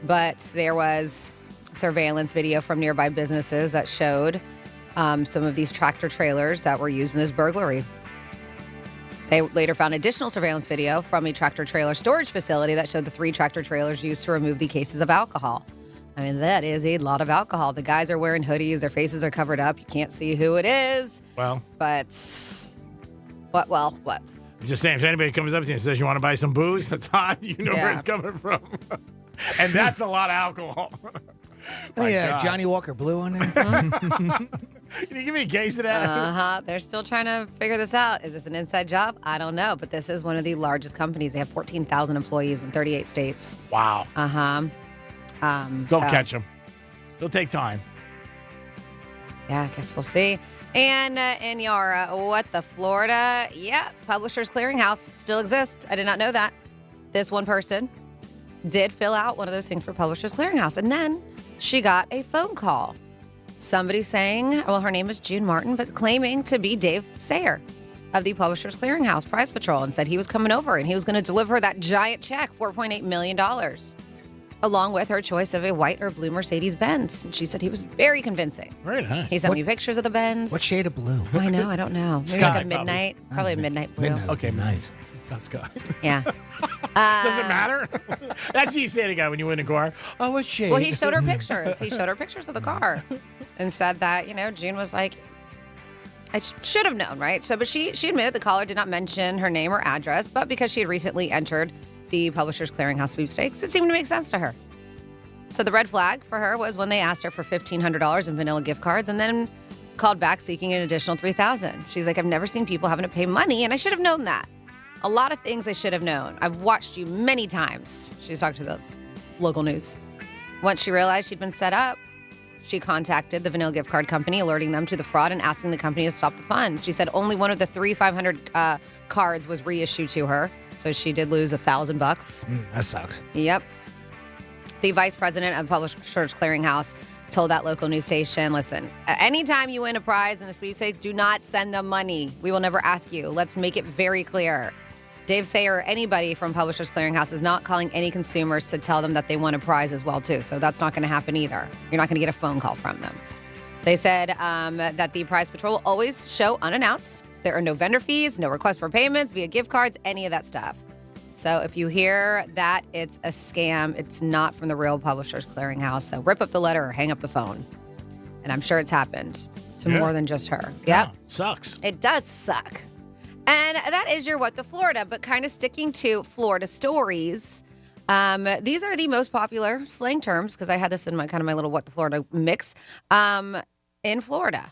But there was surveillance video from nearby businesses that showed some of these tractor trailers that were used in this burglary. They later found additional surveillance video from a tractor trailer storage facility that showed the 3 tractor trailers used to remove the cases of alcohol. I mean, that is a lot of alcohol. The guys are wearing hoodies. Their faces are covered up. You can't see who it is. Well. But what? I'm just saying, if anybody comes up to you and says you want to buy some booze, that's hot. You know where it's coming from. And that's a lot of alcohol. Oh, yeah, God. Johnny Walker Blue on there. Can you give me a case of that? Uh-huh. They're still trying to figure this out. Is this an inside job? I don't know. But this is one of the largest companies. They have 14,000 employees in 38 states. Wow. Uh-huh. Go catch them. It'll take time. Yeah, I guess we'll see. And in your What the Florida, yeah, Publishers Clearinghouse still exists. I did not know that. this one person did fill out one of those things for Publishers Clearinghouse. And then she got a phone call. Somebody saying, well, her name is June Martin, but claiming to be Dave Sayer of the Publishers Clearinghouse Prize Patrol, and said he was coming over and he was going to deliver her that giant check, $4.8 million, along with her choice of a white or blue Mercedes-Benz. And she said he was very convincing. Very nice. He sent me pictures of the Benz. What shade of blue? I know. I don't know. Maybe Sky, like a midnight. Probably a midnight blue. Midnight. Okay, Nice. that's good. Yeah. Does it matter? That's what you say to a guy when you win a car. Oh, what shade? Well, he showed her pictures. He showed her pictures of the car and said that, June was like, I should have known, right? So, but she admitted the caller did not mention her name or address, but because she had recently entered the Publishers Clearinghouse sweepstakes, it seemed to make sense to her. So the red flag for her was when they asked her for $1,500 in vanilla gift cards and then called back seeking an additional $3,000. She's like, I've never seen people having to pay money, and I should have known that. A lot of things I should have known. I've watched you many times. She's talked to the local news. Once she realized she'd been set up, she contacted the vanilla gift card company, alerting them to the fraud and asking the company to stop the funds. She said only one of the 500 cards was reissued to her, so she did lose $1,000. That sucks. Yep. The vice president of Publishers Clearinghouse told that local news station, listen, anytime you win a prize in a sweepstakes, do not send them money. We will never ask you. Let's make it very clear. Dave Sayer or anybody from Publishers Clearinghouse is not calling any consumers to tell them that they won a prize as well, too. So that's not going to happen either. You're not going to get a phone call from them. They said that the prize patrol will always show unannounced. There are no vendor fees, no request for payments via gift cards, any of that stuff. So if you hear that it's a scam, it's not from the real Publishers Clearinghouse. So rip up the letter or hang up the phone. And I'm sure it's happened to more than just her. Yeah, Yep. sucks. It does suck. And that is your What the Florida, but kind of sticking to Florida stories. These are the most popular slang terms, because I had this in my little What the Florida mix, in Florida.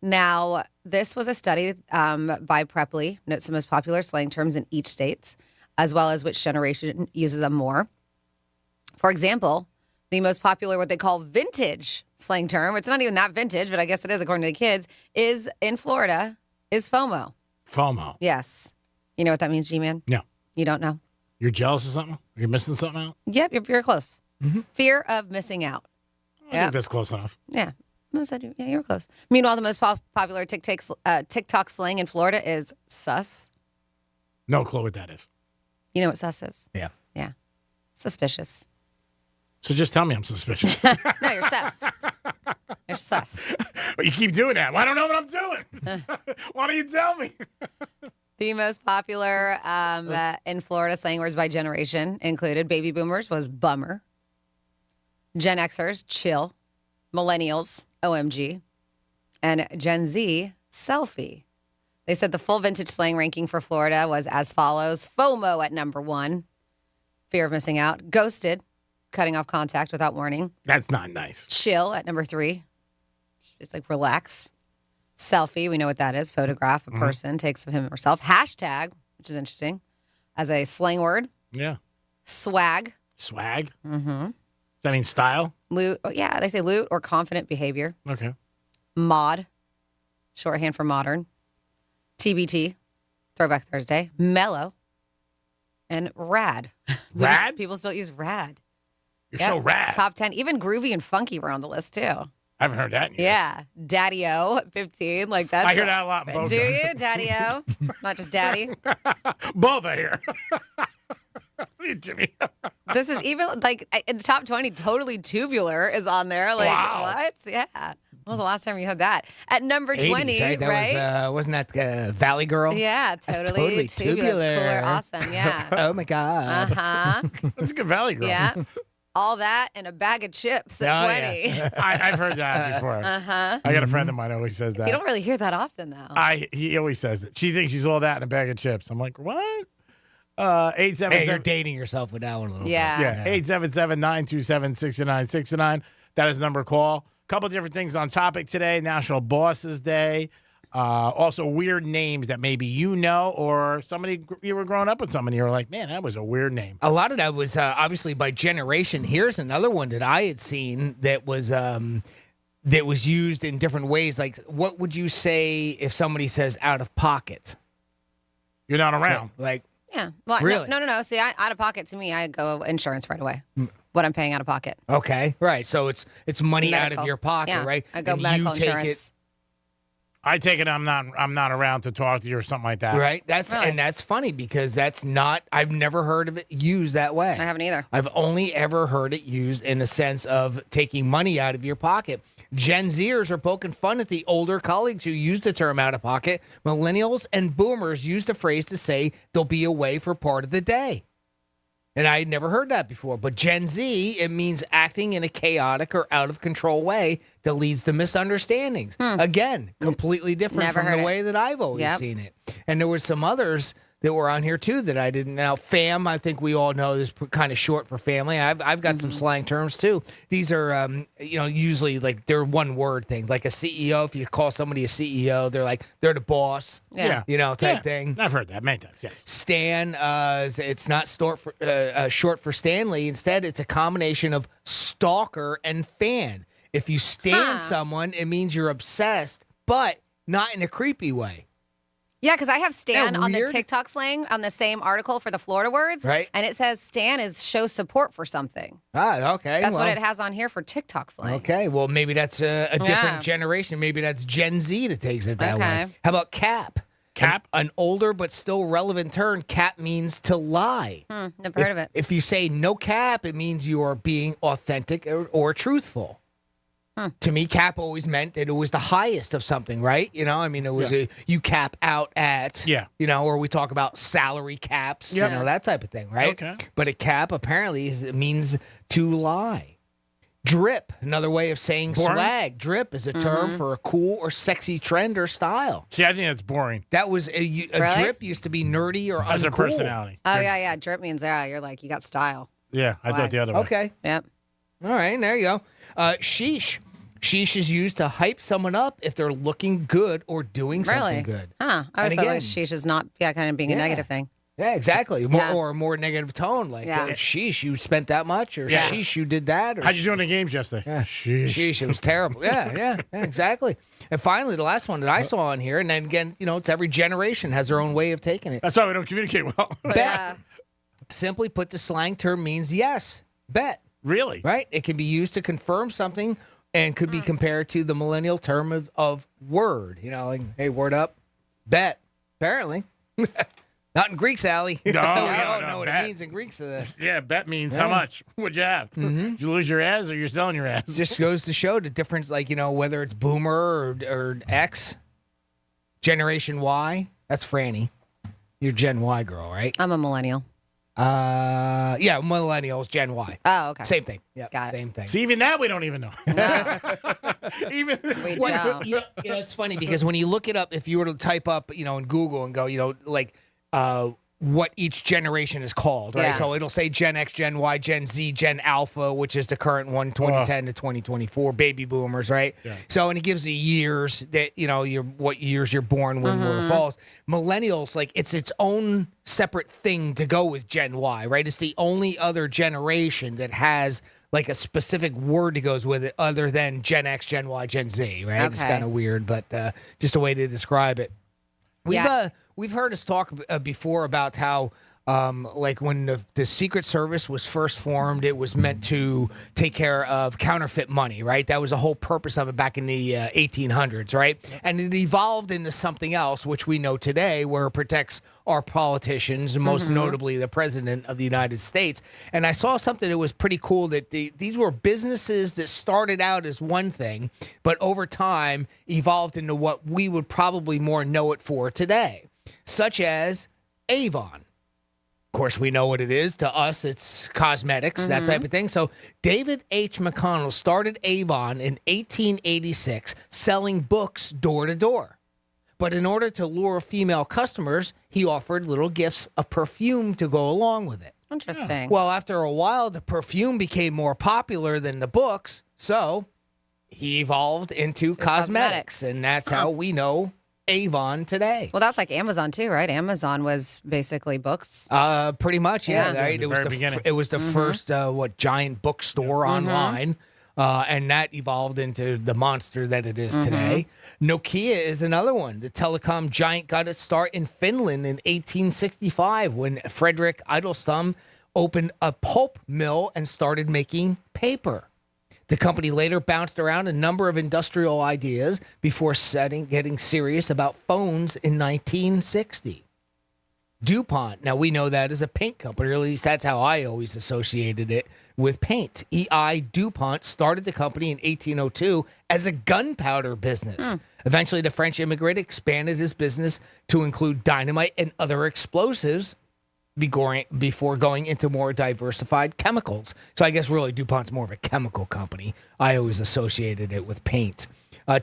Now, this was a study by Preply, notes the most popular slang terms in each state, as well as which generation uses them more. For example, the most popular, what they call vintage slang term, it's not even that vintage, but I guess it is according to the kids, is in Florida, is FOMO. FOMO. Yes. You know what that means, G-Man? No. You don't know? You're jealous of something? You're missing something out? Yep, you're close. Fear of missing out. I think that's close enough. Yeah. Yeah, you're close. Meanwhile, the most popular TikTok slang in Florida is sus. No clue what that is. You know what sus is? Yeah. Yeah. Suspicious. So just tell me I'm suspicious. No, you're sus. You're sus. But you keep doing that. Well, I don't know what I'm doing. Why don't you tell me? The most popular in Florida slang words by generation included baby boomers was bummer, Gen Xers, chill, millennials, OMG, and Gen Z, selfie. They said the full vintage slang ranking for Florida was as follows. FOMO at number 1, fear of missing out. Ghosted, cutting off contact without warning. That's not nice. Chill at number 3. Just like relax. Selfie, we know what that is. Photograph a person, takes of him or herself. Hashtag, which is interesting, as a slang word. Yeah. Swag. Swag? Mm-hmm. Does that mean style? Loot. Oh, yeah, they say loot or confident behavior. Okay. Mod, shorthand for modern. TBT, Throwback Thursday. Mellow. And rad. Rad? People still use rad. You're so rad. Top 10. Even groovy and funky were on the list, too. I haven't heard that in years. Yeah. Daddy-O at 15. Like that's I hear that a lot in Boca. Do you? Daddy-O? Not just daddy? Both I hear. Jimmy. This is even like in the top 20, totally tubular is on there. Like, Wow. what? Yeah. When was the last time you heard that? At number 20, 80s, right? That right? was, wasn't that Valley Girl? Yeah, That's totally tubular. tubular. Cooler, awesome, yeah. Oh my God. Uh-huh. That's a good Valley Girl. Yeah. All that and a bag of chips at 20. Yeah. I've heard that before. Uh-huh. I got a friend of mine who always says that. You don't really hear that often, though. He always says it. She thinks she's all that in a bag of chips. I'm like, what? 877. Hey, you're dating yourself with that one a little Yeah. bit. 877-927-6969. That is the number to call. Couple different things on topic today. National Bosses Day. Also, weird names that maybe you know, or somebody you were growing up with somebody you were like, man, that was a weird name. A lot of that was obviously by generation. Here's another one that I had seen that was used in different ways. Like, what would you say if somebody says out of pocket? You're not around. Like Yeah. Well, Really? No. See, out of pocket to me, I go insurance right away. What I'm paying out of pocket. Okay, right. So it's money out of Medical. your pocket, Yeah, right? I go And medical you take insurance. it. I take it I'm not around to talk to you or something like that. Right. Really? And that's funny because that's not. I've never heard of it used that way. I haven't either. I've only ever heard it used in the sense of taking money out of your pocket. Gen Zers are poking fun at the older colleagues who use the term out of pocket. Millennials and boomers use the phrase to say they'll be away for part of the day. And I had never heard that before. But Gen Z, it means acting in a chaotic or out of control way that leads to misunderstandings. Again, completely different Never from heard the it. way that I've always Yep. seen it. And there were some others that were on here too that I didn't know. Fam, I think we all know is kind of short for family. I've got some slang terms too. These are usually like they're one word things. Like a CEO, if you call somebody a CEO, they're the boss. Yeah. Type thing. I've heard that many times. Yes. Stan, it's not short for Stanley. Instead, it's a combination of stalker and fan. If you stan someone, it means you're obsessed, but not in a creepy way. Yeah, because I have Stan on the weird? TikTok slang on the same article for the Florida words. Right. And it says Stan is show support for something. Ah, okay. That's well, what it has on here for TikTok slang. Okay, well, maybe that's a different Yeah. generation. Maybe that's Gen Z that takes it that Okay. way. How about cap? Cap? An older but still relevant term. Cap means to lie. Never heard of it. If you say no cap, it means you are being authentic or truthful. To me, cap always meant that it was the highest of something, right? It was you cap out at, or we talk about salary caps, that type of thing, right? Okay. But a cap apparently means to lie. Drip, another way of saying Boring? swag. Drip is a term for a cool or sexy trend or style. See, I think that's boring. That was a Really? drip used to be nerdy or As a uncool. personality. Oh, yeah. Drip means, you're like, you got style. Yeah, I thought the other way. Okay. Yep. All right, there you go. Sheesh. Sheesh is used to hype someone up if they're looking good or doing Really? something good. Huh. I always And thought again- like sheesh is not, kind of being a negative thing. Yeah, exactly. Or a more negative tone, like, Yeah. sheesh, you spent that much, or Yeah. sheesh, you did that. Or How'd you do in the games yesterday? Yeah. Sheesh. Sheesh, it was terrible. Yeah, exactly. And finally, the last one that I saw on here, and then again, it's every generation has their own way of taking it. That's why we don't communicate well. Bet. Simply put, the slang term means yes, bet. Really? Right? It can be used to confirm something and could be compared to the millennial term of word. Like, hey, word up, bet. Apparently. Not in Greek, Sally. No, I no, don't know what bet. it means in Greek. Yeah, bet means how much? What'd you have? Did you lose your ass or you're selling your ass? Just goes to show the difference, like, whether it's boomer or X, Generation Y. That's Franny. You're Gen Y girl, right? I'm a millennial. Yeah, millennials, Gen Y. Oh, okay. Same thing. Yeah, Got it. same thing. See, even that we don't even know. Even We Well, don't. it's funny because when you look it up, if you were to type up, in Google and go, what each generation is called, right? Yeah. So it'll say Gen X, Gen Y, Gen Z, Gen Alpha, which is the current one, 2010 to 2024, baby boomers, right? Yeah. So, and it gives the years that, what years you're born when where it falls. Millennials, like, it's its own separate thing to go with Gen Y, right? It's the only other generation that has like a specific word that goes with it other than Gen X, Gen Y, Gen Z, right? It's Okay. kind of weird, but just a way to describe it. We've heard us talk before about how like when the Secret Service was first formed, it was meant to take care of counterfeit money, right? That was the whole purpose of it back in the 1800s, right? And it evolved into something else, which we know today, where it protects our politicians, most notably the President of the United States. And I saw something that was pretty cool that these were businesses that started out as one thing, but over time evolved into what we would probably more know it for today, such as Avon. Of course, we know what it is. To us, it's cosmetics, that type of thing. So David H. McConnell started Avon in 1886, selling books door to door. But in order to lure female customers, he offered little gifts of perfume to go along with it. Interesting. Well, after a while, the perfume became more popular than the books, so he evolved into cosmetics. And that's how we know Avon today. Well, that's like Amazon too, right? Amazon was basically books. Pretty much, yeah. Yeah. Right? The very beginning. It was the first giant bookstore online. And that evolved into the monster that it is today. Nokia is another one. The telecom giant got its start in Finland in 1865 when Fredrik Idelstam opened a pulp mill and started making paper. The company later bounced around a number of industrial ideas before getting serious about phones in 1960. DuPont. Now, we know that as a paint company, or at least that's how I always associated it with paint. E.I. DuPont started the company in 1802 as a gunpowder business. Eventually, the French immigrant expanded his business to include dynamite and other explosives before going into more diversified chemicals. So I guess really DuPont's more of a chemical company. I always associated it with paint.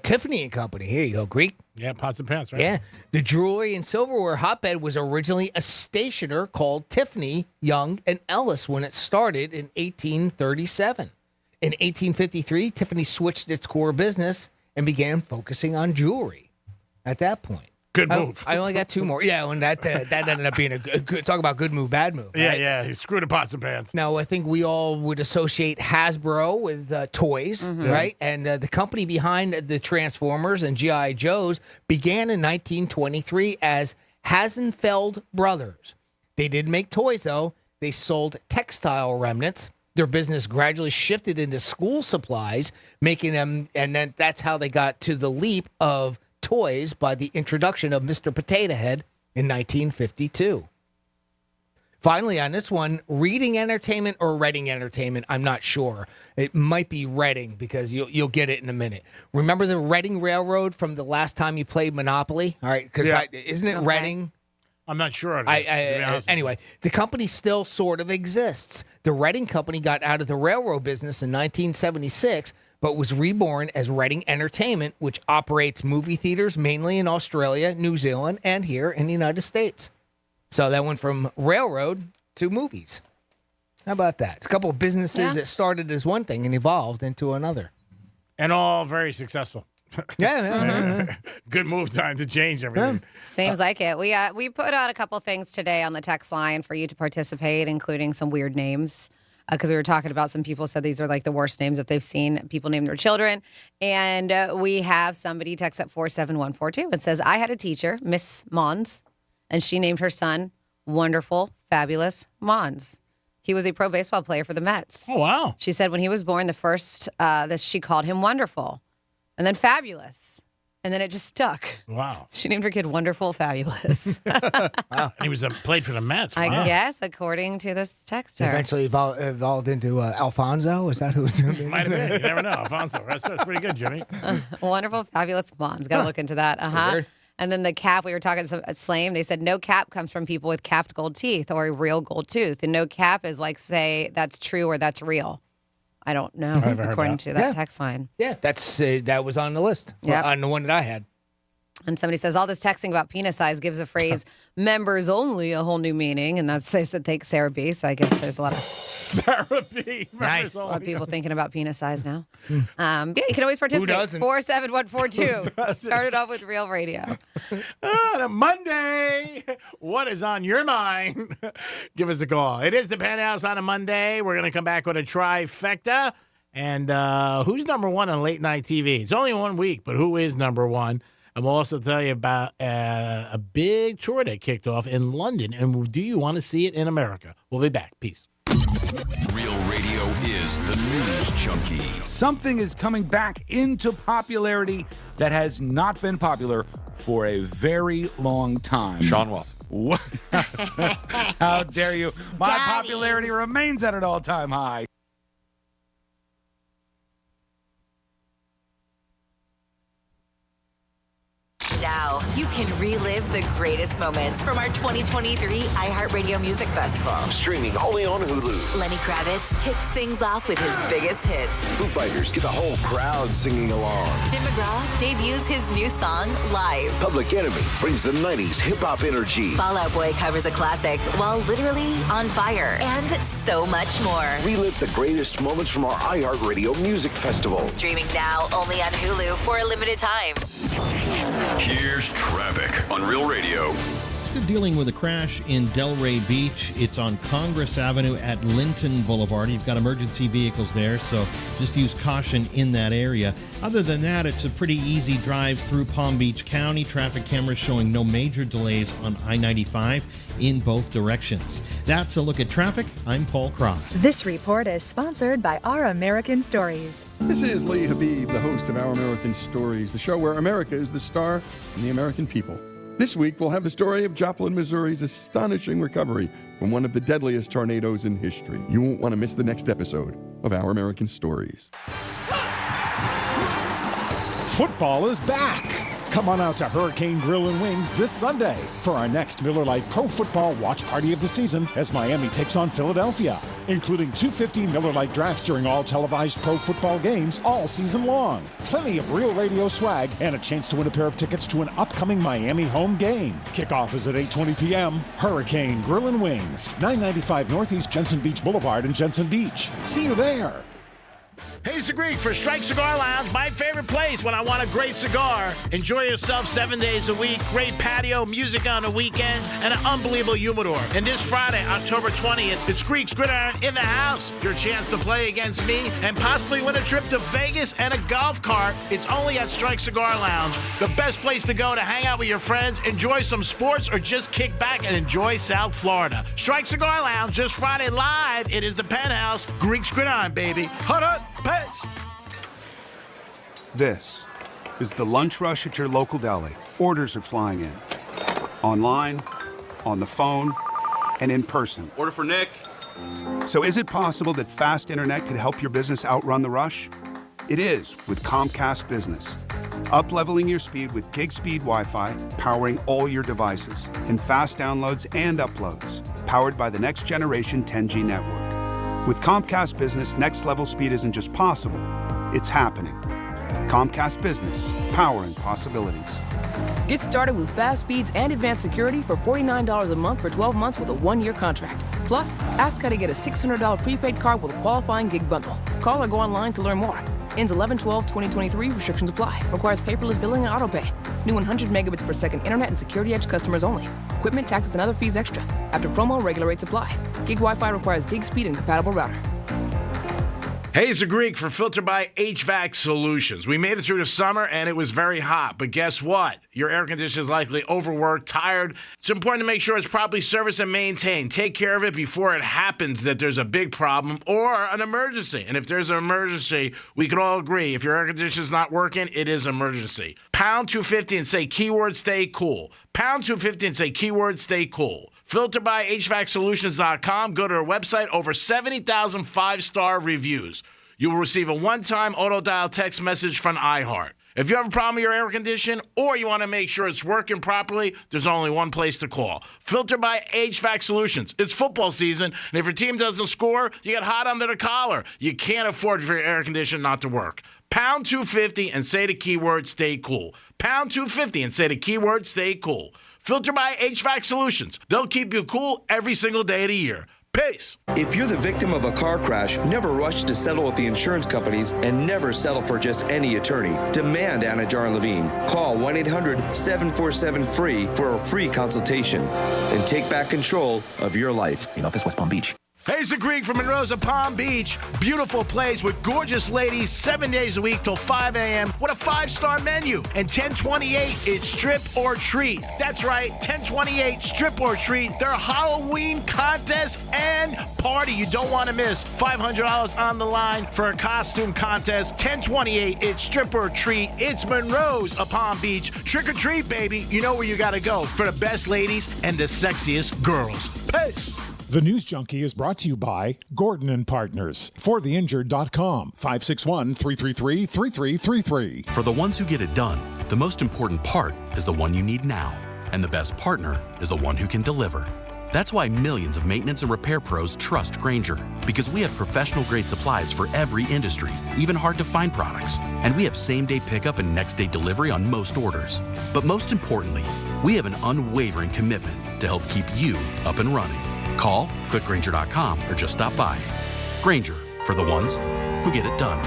Tiffany and Company. Here you go, Greek. Yeah, pots and pans, right? Yeah. The jewelry and silverware hotbed was originally a stationer called Tiffany, Young, and Ellis when it started in 1837. In 1853, Tiffany switched its core business and began focusing on jewelry at that point. Good move. I only got two more. Yeah, and that ended up being a good talk about good move, bad move. Yeah, right? yeah. He screwed the pots and pans. Now, I think we all would associate Hasbro with toys, right? And the company behind the Transformers and G.I. Joes began in 1923 as Hasenfeld Brothers. They did make toys, though. They sold textile remnants. Their business gradually shifted into school supplies, making them, and then that's how they got to the leap of toys by the introduction of Mr. Potato Head in 1952. Finally, on this one, Reading Entertainment or Reading Entertainment, I'm not sure. It might be Reading because you'll get it in a minute. Remember the Reading Railroad from the last time you played Monopoly? All right, because isn't it Reading? I'm not sure. Anyway, the company still sort of exists. The Reading Company got out of the railroad business in 1976, but was reborn as Reading Entertainment, which operates movie theaters mainly in Australia, New Zealand, and here in the United States. So that went from railroad to movies. How about that? It's a couple of businesses that started as one thing and evolved into another. And all very successful. Yeah. Good move time to change everything. Seems like it. We put out a couple things today on the text line for you to participate, including some weird names. Because we were talking about some people said these are like the worst names that they've seen people name their children. And we have somebody text at 47142 and says, I had a teacher, Miss Mons, and she named her son Wonderful, Fabulous Mons. He was a pro baseball player for the Mets. Oh, wow. She said when he was born, the first, she called him Wonderful and then Fabulous. And then it just stuck. Wow. She named her kid Wonderful Fabulous. Wow. And he was played for the Mets. Wow. I guess, according to this texter. Eventually evolved into Alfonso. Is that who's Might have been. You never know. Alfonso. That's pretty good, Jimmy. Wonderful Fabulous Mons. Got to look into that. Uh-huh. And then the cap, we were talking to Slame. They said no cap comes from people with capped gold teeth or a real gold tooth. And no cap is like, say, that's true or that's real. I don't know, according to that text line. Yeah, that was on the list, on the one that I had. And somebody says, all this texting about penis size gives a phrase, members only, a whole new meaning. And that's, they said, thanks, Sarah B. So I guess there's a lot of Sarah B. Nice. A lot of people thinking about penis size now. Yeah, you can always participate. Who doesn't? 47142. Started off with Real Radio. On a Monday, what is on your mind? Give us a call. It is the Penthouse on a Monday. We're going to come back with a trifecta. And who's number one on late night TV? It's only 1 week, but who is number one? And we'll also tell you about a big tour that kicked off in London. And do you want to see it in America? We'll be back. Peace. Real Radio is the news junkie. Something is coming back into popularity that has not been popular for a very long time. Sean Watson. What? How dare you? My popularity remains at an all-time high. Now, you can relive the greatest moments from our 2023 iHeartRadio Music Festival. Streaming only on Hulu. Lenny Kravitz kicks things off with his biggest hits. Foo Fighters get the whole crowd singing along. Tim McGraw debuts his new song live. Public Enemy brings the 90s hip-hop energy. Fall Out Boy covers a classic while literally on fire. And so much more. Relive the greatest moments from our iHeartRadio Music Festival. Streaming now only on Hulu for a limited time. Here's traffic on Real Radio. Still dealing with a crash in Delray Beach. It's on Congress Avenue at Linton Boulevard. You've got emergency vehicles there, so just use caution in that area. Other than that, it's a pretty easy drive through Palm Beach County. Traffic cameras showing no major delays on I-95 in both directions. That's a look at traffic. I'm Paul Cross. This report is sponsored by Our American Stories. This is Lee Habib, the host of Our American Stories, the show where America is the star and the American people. This week, we'll have the story of Joplin, Missouri's astonishing recovery from one of the deadliest tornadoes in history. You won't want to miss the next episode of Our American Stories. Football is back. Come on out to Hurricane Grill and Wings this Sunday for our next Miller Lite Pro Football watch party of the season as Miami takes on Philadelphia, including 250 Miller Lite drafts during all televised pro football games all season long. Plenty of Real Radio swag and a chance to win a pair of tickets to an upcoming Miami home game. Kickoff is at 8:20 p.m. Hurricane Grill and Wings, 995 Northeast Jensen Beach Boulevard in Jensen Beach. See you there. Hey, it's the Greek for Strike Cigar Lounge, my favorite place when I want a great cigar. Enjoy yourself 7 days a week, great patio, music on the weekends, and an unbelievable humidor. And this Friday, October 20th, it's Greek's Gridiron in the house. Your chance to play against me and possibly win a trip to Vegas and a golf cart. It's only at Strike Cigar Lounge, the best place to go to hang out with your friends, enjoy some sports, or just kick back and enjoy South Florida. Strike Cigar Lounge, this Friday live. It is the Penthouse, Greek's Gridiron, baby. Hut, pets. This is the lunch rush at your local deli. Orders are flying in. Online, on the phone, and in person. Order for Nick. So is it possible that fast internet could help your business outrun the rush? It is with Comcast Business. Up-leveling your speed with gig speed Wi-Fi, powering all your devices, and fast downloads and uploads, powered by the next generation 10G network. With Comcast Business, next-level speed isn't just possible, it's happening. Comcast Business, powering possibilities. Get started with fast speeds and advanced security for $49 a month for 12 months with a one-year contract. Plus, ask how to get a $600 prepaid card with a qualifying gig bundle. Call or go online to learn more. Ends 11/12/2023. Restrictions apply. Requires paperless billing and autopay. New 100 megabits per second internet and Security Edge customers only. Equipment, taxes, and other fees extra. After promo, regular rates apply. Gig Wi-Fi requires gig speed and compatible router. Hey, it's the Greek for Filter by HVAC Solutions. We made it through the summer and it was very hot, but guess what? Your air conditioner is likely overworked, tired. It's important to make sure it's properly serviced and maintained. Take care of it before it happens that there's a big problem or an emergency. And if there's an emergency, we can all agree if your air conditioner is not working, it is an emergency. Pound 250 and say keyword stay cool. Pound 250 and say keyword stay cool. FilterByHVACSolutions.com. Go to our website. Over 70,000 five-star reviews. You will receive a one-time auto-dial text message from iHeart. If you have a problem with your air conditioning or you want to make sure it's working properly, there's only one place to call. Filter by HVAC Solutions. It's football season, and if your team doesn't score, you get hot under the collar. You can't afford for your air conditioner not to work. Pound 250 and say the keyword stay cool. Pound 250 and say the keyword stay cool. Filter by HVAC Solutions. They'll keep you cool every single day of the year. Peace. If you're the victim of a car crash, never rush to settle with the insurance companies and never settle for just any attorney. Demand Anna Jar Levine. Call 1-800-747-FREE for a free consultation and take back control of your life. In office, West Palm Beach. Hey, it's the Greek from Monroe's Palm Beach. Beautiful place with gorgeous ladies 7 days a week till 5 a.m. What a five-star menu. And 1028, it's strip or treat. That's right, 1028, strip or treat. Their Halloween contest and party you don't want to miss. $500 on the line for a costume contest. 1028, it's strip or treat. It's Monroe's Palm Beach. Trick or treat, baby. You know where you got to go for the best ladies and the sexiest girls. Peace. The News Junkie is brought to you by Gordon and Partners. ForTheInjured.com. 561-333-3333. For the ones who get it done, the most important part is the one you need now. And the best partner is the one who can deliver. That's why millions of maintenance and repair pros trust Grainger, because we have professional-grade supplies for every industry, even hard-to-find products. And we have same-day pickup and next-day delivery on most orders. But most importantly, we have an unwavering commitment to help keep you up and running. Call, click Grainger.com, or just stop by. Grainger, for the ones who get it done.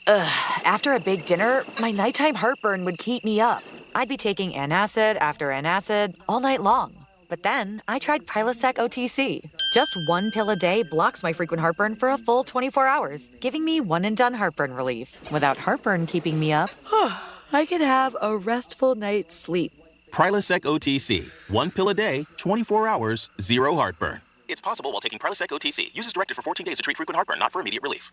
After a big dinner, my nighttime heartburn would keep me up. I'd be taking antacid after antacid all night long. But then I tried Prilosec OTC. Just one pill a day blocks my frequent heartburn for a full 24 hours, giving me one-and-done heartburn relief. Without heartburn keeping me up, I could have a restful night's sleep. Prilosec OTC. One pill a day, 24 hours, zero heartburn. It's possible while taking Prilosec OTC. Use as directed for 14 days to treat frequent heartburn, not for immediate relief.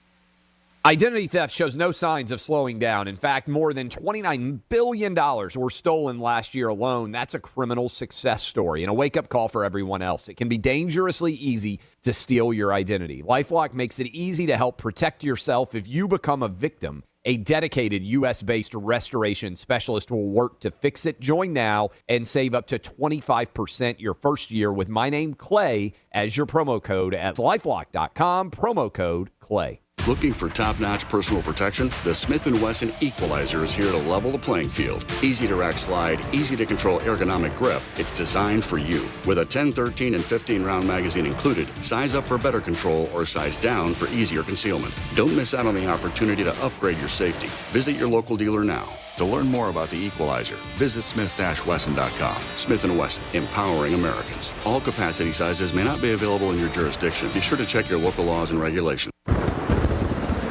Identity theft shows no signs of slowing down. In fact, more than $29 billion were stolen last year alone. That's a criminal success story and a wake-up call for everyone else. It can be dangerously easy to steal your identity. LifeLock makes it easy to help protect yourself if you become a victim. A dedicated U.S.-based restoration specialist will work to fix it. Join now and save up to 25% your first year with my name, Clay, as your promo code at LifeLock.com, promo code Clay. Looking for top-notch personal protection? The Smith & Wesson Equalizer is here to level the playing field. Easy to rack slide, easy to control ergonomic grip. It's designed for you. With a 10, 13, and 15-round magazine included, size up for better control or size down for easier concealment. Don't miss out on the opportunity to upgrade your safety. Visit your local dealer now. To learn more about the Equalizer, visit smith-wesson.com. Smith & Wesson, empowering Americans. All capacity sizes may not be available in your jurisdiction. Be sure to check your local laws and regulations.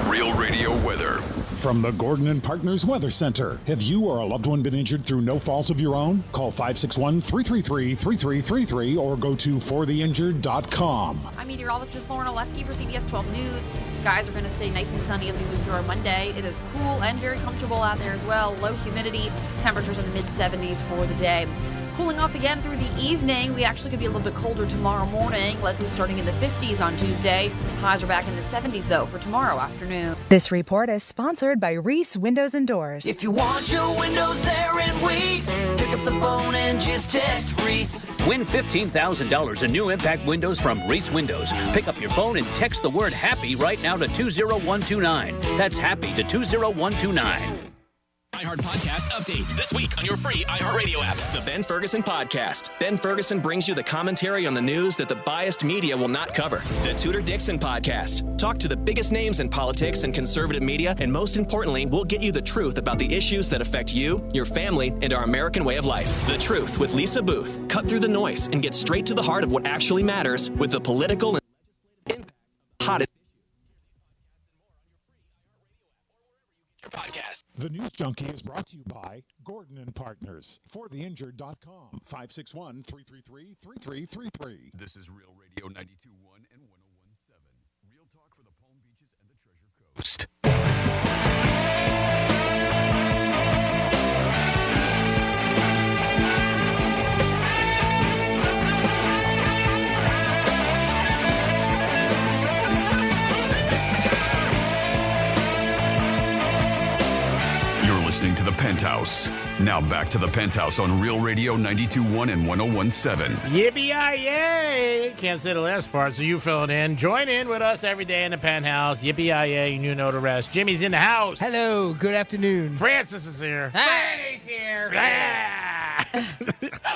Real Radio weather. From the Gordon and Partners Weather Center. Have you or a loved one been injured through no fault of your own? Call 561-333-3333 or go to fortheinjured.com. I'm meteorologist Lauren Oleski for CBS 12 News. Skies are going to stay nice and sunny as we move through our Monday. It is cool and very comfortable out there as well. Low humidity, temperatures in the mid-70s for the day. Cooling off again through the evening. We actually could be a little bit colder tomorrow morning, likely starting in the 50s on Tuesday. Highs are back in the 70s, though, for tomorrow afternoon. This report is sponsored by Reese Windows and Doors. If you want your windows there in weeks, pick up the phone and just text Reese. Win $15,000 in new impact windows from Reese Windows. Pick up your phone and text the word HAPPY right now to 20129. That's HAPPY to 20129. iHeart Podcast update this week on your free iHeartRadio app. The Ben Ferguson Podcast. Ben Ferguson brings you the commentary on the news that the biased media will not cover. The Tudor Dixon Podcast. Talk to the biggest names in politics and conservative media, and most importantly, we'll get you the truth about the issues that affect you, your family, and our American way of life. The Truth with Lisa Booth. Cut through the noise and get straight to the heart of what actually matters with the political and legislative impact of the hottest podcast. The News Junkie is brought to you by Gordon and Partners. ForTheInjured.com. 561-333-3333. This is Real Radio 92.1 and 101.7. Real talk for the Palm Beaches and the Treasure Coast. Listening to the Penthouse. Now back to the Penthouse on Real Radio 92.1 and 101.7. Yippee-yi-yay! Can't say the last part, so you fill it in. Join in with us every day in the Penthouse. Yippee-yi-yay, and you know the rest. Jimmy's in the house. Hello, good afternoon. Francis is here. Franny's here.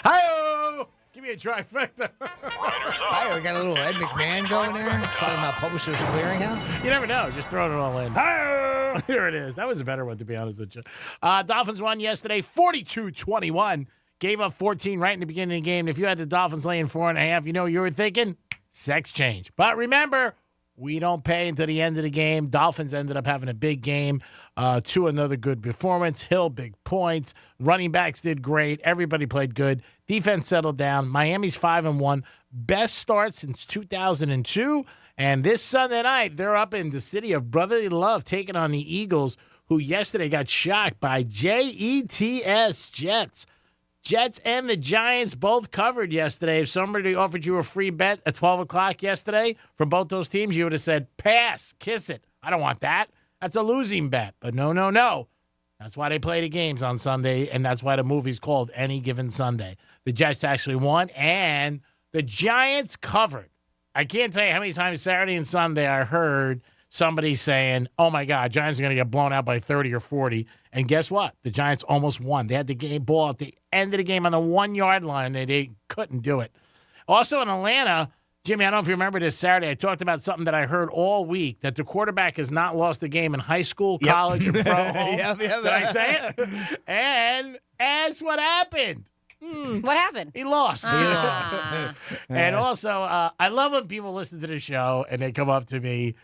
Hi-oh! Give me a trifecta. Hi, we got a little Ed McMahon going there, talking about Publishers Clearinghouse. You never know. Just throwing it all in. Hi-oh! Here it is. That was a better one, to be honest with you. Dolphins won yesterday 42-21. Gave up 14 right in the beginning of the game. If you had the Dolphins laying 4.5, you know what you were thinking? Sex change. But remember, we don't pay until the end of the game. Dolphins ended up having a big game. To another good performance. Hill, big points. Running backs did great. Everybody played good. Defense settled down. Miami's 5-1. Best start since 2002. And this Sunday night, they're up in the city of brotherly love, taking on the Eagles, who yesterday got shocked by Jets. Jets and the Giants both covered yesterday. If somebody offered you a free bet at 12 o'clock yesterday for both those teams, you would have said, pass, kiss it. I don't want that. That's a losing bet. But no. That's why they play the games on Sunday, and that's why the movie's called Any Given Sunday. The Jets actually won, and the Giants covered. I can't tell you how many times Saturday and Sunday I heard somebody saying, oh, my God, Giants are going to get blown out by 30 or 40. And guess what? The Giants almost won. They had the game ball at the end of the game on the 1 yard line, and they couldn't do it. Also in Atlanta, Jimmy, I don't know if you remember this Saturday. I talked about something that I heard all week, that the quarterback has not lost a game in high school, college, or pro home. Did I say it? And as what happened. What happened? He lost. Ah. And also, I love when people listen to the show and they come up to me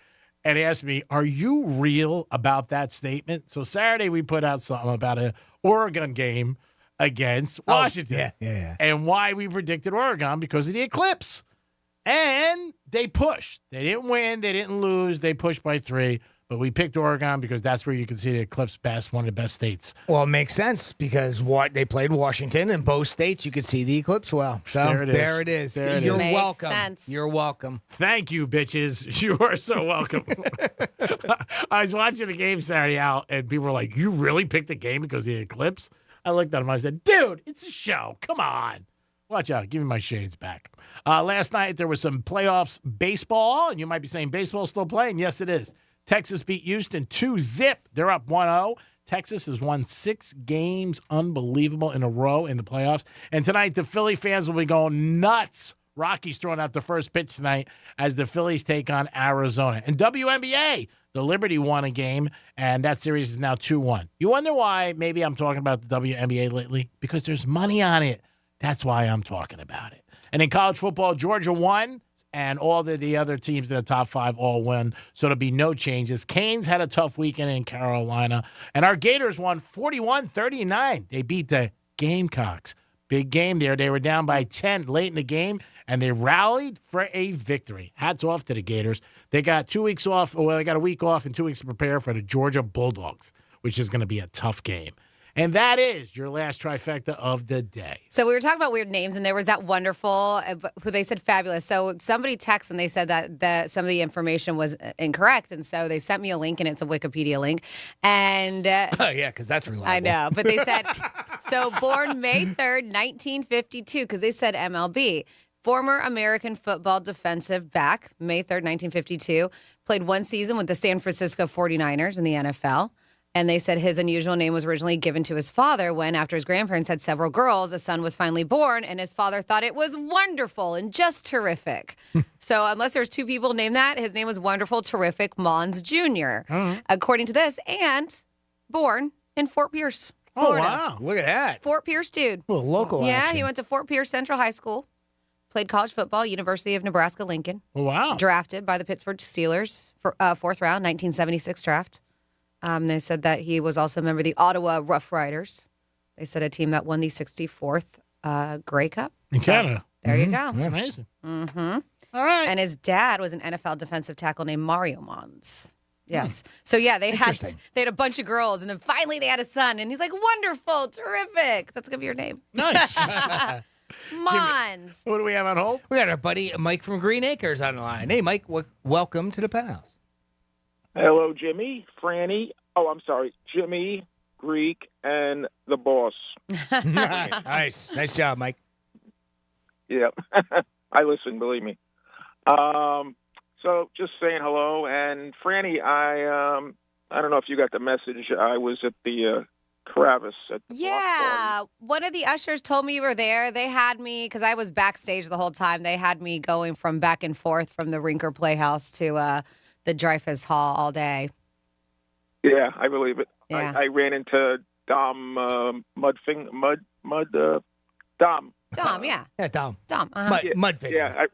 and ask me, are you real about that statement? So Saturday we put out something about an Oregon game against Washington. Yeah. And why we predicted Oregon, because of the eclipse. And they pushed. They didn't win. They didn't lose. They pushed by 3. But we picked Oregon because that's where you can see the eclipse best, one of the best states. Well, it makes sense because they played Washington in both states. You could see the eclipse well. So there it is. You're Makes welcome. sense. You're welcome. Thank you, bitches. You are so welcome. I was watching the game Saturday out, and people were like, you really picked the game because of the eclipse? I looked at him. I said, dude, it's a show. Come on. Watch out. Give me my shades back. Last night, there was some playoffs baseball, and you might be saying baseball's still playing. Yes, it is. Texas beat Houston 2-0. They're up 1-0. Texas has won 6 games, unbelievable, in a row in the playoffs. And tonight, the Philly fans will be going nuts. Rocky's throwing out the first pitch tonight as the Phillies take on Arizona. And WNBA, the Liberty won a game, and that series is now 2-1. You wonder why maybe I'm talking about the WNBA lately? Because there's money on it. That's why I'm talking about it. And in college football, Georgia won, and all the other teams in the top 5 all win, so there'll be no changes. Canes had a tough weekend in Carolina, and our Gators won 41-39. They beat the Gamecocks. Big game there. They were down by 10 late in the game, and they rallied for a victory. Hats off to the Gators. They got 2 weeks off. Well, they got a week off and 2 weeks to prepare for the Georgia Bulldogs, which is going to be a tough game. And that is your last trifecta of the day. So we were talking about weird names, and there was that wonderful, who they said fabulous. So somebody texted and they said that some of the information was incorrect, and so they sent me a link, and it's a Wikipedia link. And oh yeah, because that's reliable. I know, but they said so born May 3rd, 1952, because they said MLB. Former American football defensive back, May 3rd, 1952, played 1 season with the San Francisco 49ers in the NFL. And they said his unusual name was originally given to his father when, after his grandparents had several girls, a son was finally born, and his father thought it was wonderful and just terrific. So unless there's 2 people named that, his name was Wonderful Terrific Mons Jr., according to this, and born in Fort Pierce, Florida. Oh, wow. Look at that. Fort Pierce dude. Well, local Yeah, action. he went to Fort Pierce Central High School, played college football, University of Nebraska-Lincoln. Oh, wow. Drafted by the Pittsburgh Steelers for 4th round, 1976 draft. They said that he was also a member of the Ottawa Rough Riders. They said a team that won the 64th Grey Cup. In Canada. There you go. That's amazing. Mm-hmm. All right. And his dad was an NFL defensive tackle named Mario Mons. Yes. So, yeah, they had a bunch of girls, and then finally they had a son, and he's like, wonderful, terrific. That's going to be your name. Nice. Mons. What do we have on hold? We got our buddy Mike from Green Acres on the line. Hey, Mike, welcome to the Penthouse. Hello, Jimmy, Franny. Oh, I'm sorry, Jimmy, Greek, and the boss. Nice job, Mike. Yeah, I listen, believe me. So just saying hello, and Franny, I don't know if you got the message. I was at the Karavis at the block party. One of the ushers told me you were there. They had me, because I was backstage the whole time, they had me going from back and forth from the Rinker Playhouse to the Dreyfus Hall all day. Yeah, I believe it. Yeah. I ran into Dom Dom. Dom, yeah. Yeah, Dom. Dom. Uh-huh. Mudfinger.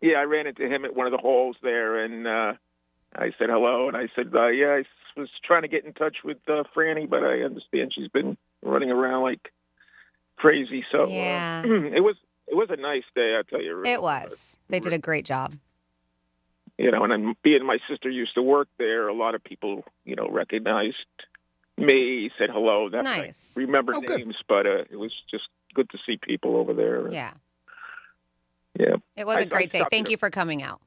I ran into him at one of the halls there, and I said hello, and I said, I was trying to get in touch with Franny, but I understand she's been running around like crazy. So Yeah. It was a nice day, I tell you. Really. It was. They did a great job. You know, and being my sister used to work there, a lot of people, recognized me, said hello. That's Nice. I remember names, but it was just good to see people over there. Yeah. Yeah. It was a great day. Thank you for coming out.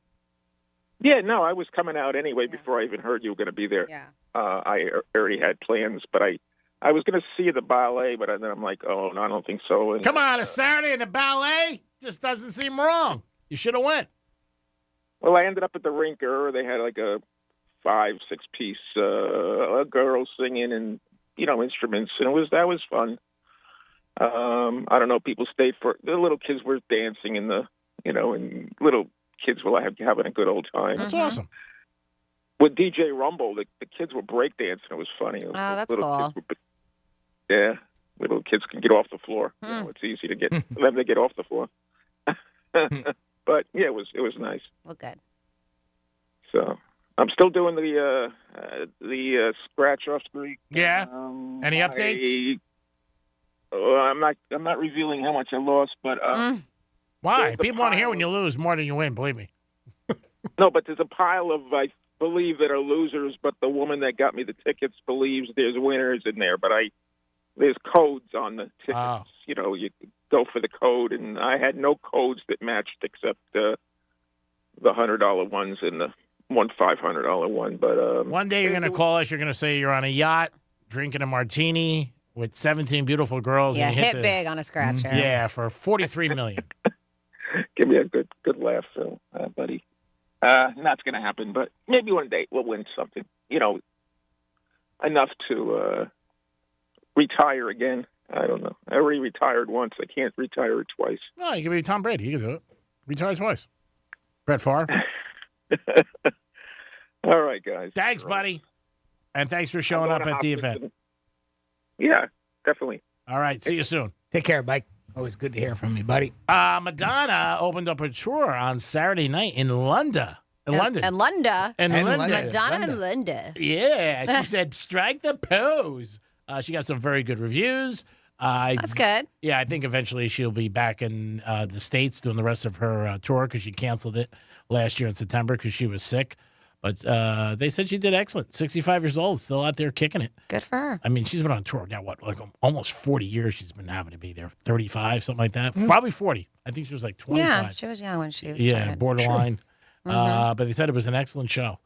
Yeah, no, I was coming out anyway before I even heard you were going to be there. Yeah. I already had plans, but I was going to see the ballet, but then I'm like, oh, no, I don't think so. And, Come on, a Saturday in the ballet just doesn't seem wrong. You should have went. Well, I ended up at the Rinker. They had like a 5-6 piece girls singing and instruments, and that was fun. I don't know. People stayed for the little kids were dancing in the and little kids were having a good old time. That's awesome. With DJ Rumble, the kids were breakdancing. It was funny. Oh, that's little cool. Kids little kids can get off the floor. It's easy to get them to get off the floor. But yeah, it was nice. Well, good. So I'm still doing the scratch off streak. Yeah. Any updates? I'm not revealing how much I lost, but why? People want to hear when you lose more than you win. Believe me. No, but there's a pile of I believe that are losers, but the woman that got me the tickets believes there's winners in there. But there's codes on the tickets. Oh. You go for the code, and I had no codes that matched except the $100 ones and the $500 one. But one day you're going to call us. You're going to say you're on a yacht drinking a martini with 17 beautiful girls. Yeah, and you hit big on a scratcher. Yeah, for $43 million. Give me a good laugh, Phil, buddy. Not going to happen, but maybe one day we'll win something. Enough to retire again. I don't know. I already retired once. I can't retire twice. No, you can be Tom Brady. You can do it. Retire twice. Brett Favre. All right, guys. Thanks, buddy. And thanks for showing up at the event. Yeah, definitely. All right. See you soon. Take care, Mike. Always good to hear from you, buddy. Madonna opened up a tour on Saturday night in London. London. And London. Madonna London. and London. Yeah. She said, strike the pose. She got some very good reviews. That's good. Yeah, I think eventually she'll be back in the States doing the rest of her tour because she canceled it last year in September because she was sick. But they said she did excellent. 65 years old, still out there kicking it. Good for her. I mean, she's been on tour now, almost 40 years she's been having to be there. 35, something like that. Probably 40. I think she was like 25. Yeah, she was young when she was Yeah, borderline. Sure. But they said it was an excellent show.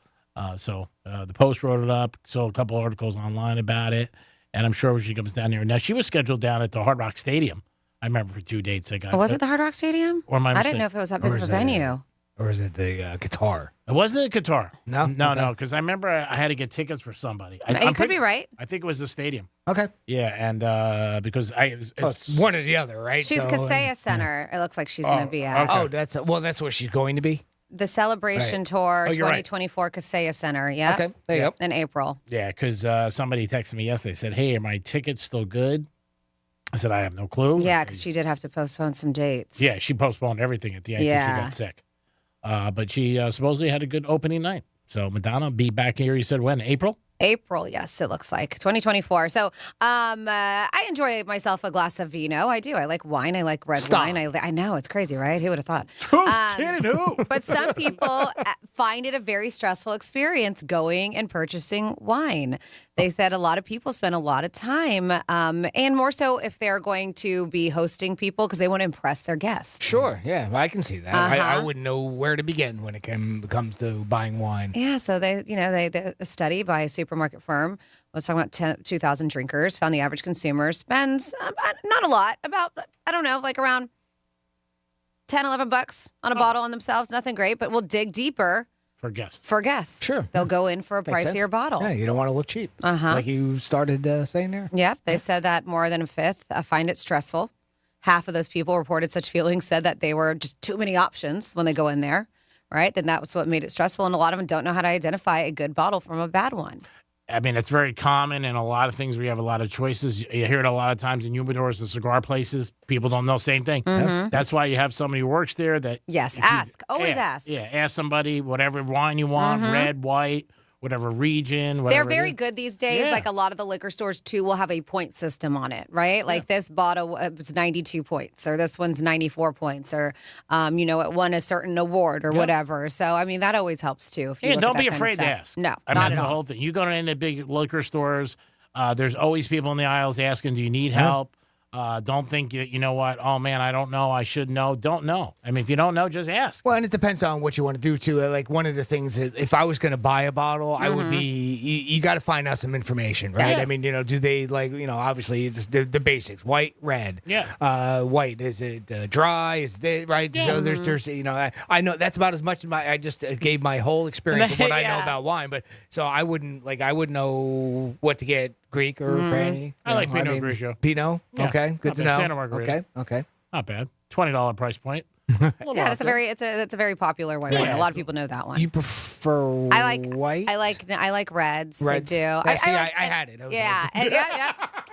So the Post wrote it up, saw a couple articles online about it. And I'm sure when she comes down there. Now, she was scheduled down at the Hard Rock Stadium. I remember for 2 dates they got. Was it the Hard Rock Stadium? Or am I I didn't know if it was that big of a venue. Or is it the Qatar? It wasn't the Qatar. No? No, Okay. because I remember I had to get tickets for somebody. You could be right. I think it was the stadium. Okay. Yeah, and because it's one or the other, right? She's Kaseya Center. It looks like she's going to be at. Oh, that's where she's going to be. The Celebration Tour 2024 Kaseya Center. Yeah. Okay. There you go. In April. Yeah, because somebody texted me yesterday, said, "Hey, are my tickets still good?" I said, "I have no clue." Yeah, because she did have to postpone some dates. Yeah, she postponed everything at the end because she got sick. But she supposedly had a good opening night. So Madonna be back here. You said when? April? April, yes, it looks like 2024. So I enjoy myself a glass of vino. I do. I like wine. I like red wine. I know, it's crazy, right? Who would have thought? Who's kidding who? But some people find it a very stressful experience going and purchasing wine. They said a lot of people spend a lot of time, and more so if they're going to be hosting people because they want to impress their guests. Sure, yeah, I can see that. I wouldn't know where to begin when it comes to buying wine. Yeah, so a study by a supermarket firm was talking about 2,000 drinkers, found the average consumer spends not a lot, about, I don't know, like around $10, $11 on a bottle on themselves. Nothing great, but we'll dig deeper. For guests. Sure. They'll go in for a Makes pricier sense. bottle. Yeah, you don't want to look cheap. Like you started saying there. Yep. They said that more than a fifth find it stressful. Half of those people reported such feelings, said that they were just too many options when they go in there, right? Then that was what made it stressful. And a lot of them don't know how to identify a good bottle from a bad one. I mean, it's very common in a lot of things where you have a lot of choices. You hear it a lot of times in humidors and cigar places. People don't know same thing. Mhm. That's why you have somebody who works there that... Yes, ask. Always ask. Yeah, ask somebody whatever wine you want, red, white, whatever region, whatever. They're very good these days. Yeah. Like a lot of the liquor stores, too, will have a point system on it, right? Like this bottle was 92 points, or this one's 94 points, or, it won a certain award or whatever. So, I mean, that always helps, too. If you look at don't that be kind of afraid to stuff. ask. No, I mean, not that's at the all. whole thing. You go into big liquor stores, there's always people in the aisles asking, do you need help? Don't think, you know what, oh, man, I don't know, I should know. Don't know. I mean, if you don't know, just ask. Well, and it depends on what you want to do, too. Like, one of the things that if I was going to buy a bottle, I would be, you got to find out some information, right? Yes. I mean, do they, obviously, it's the basics. White, red. Yeah. White, is it dry? Is it, right? Yeah. So there's I know that's about as much as I just gave my whole experience of what I know about wine. But so I wouldn't know what to get. Greek or Franny? I like Pinot Grigio. Pinot? Yeah. Okay, good Not to bad. know. Santa Margherita. Okay. Not bad. $20 price point. Yeah, that's a very popular white wine. A lot of people know that one. You prefer white? I like reds. Reds. I do. Yeah, I had it. Yeah.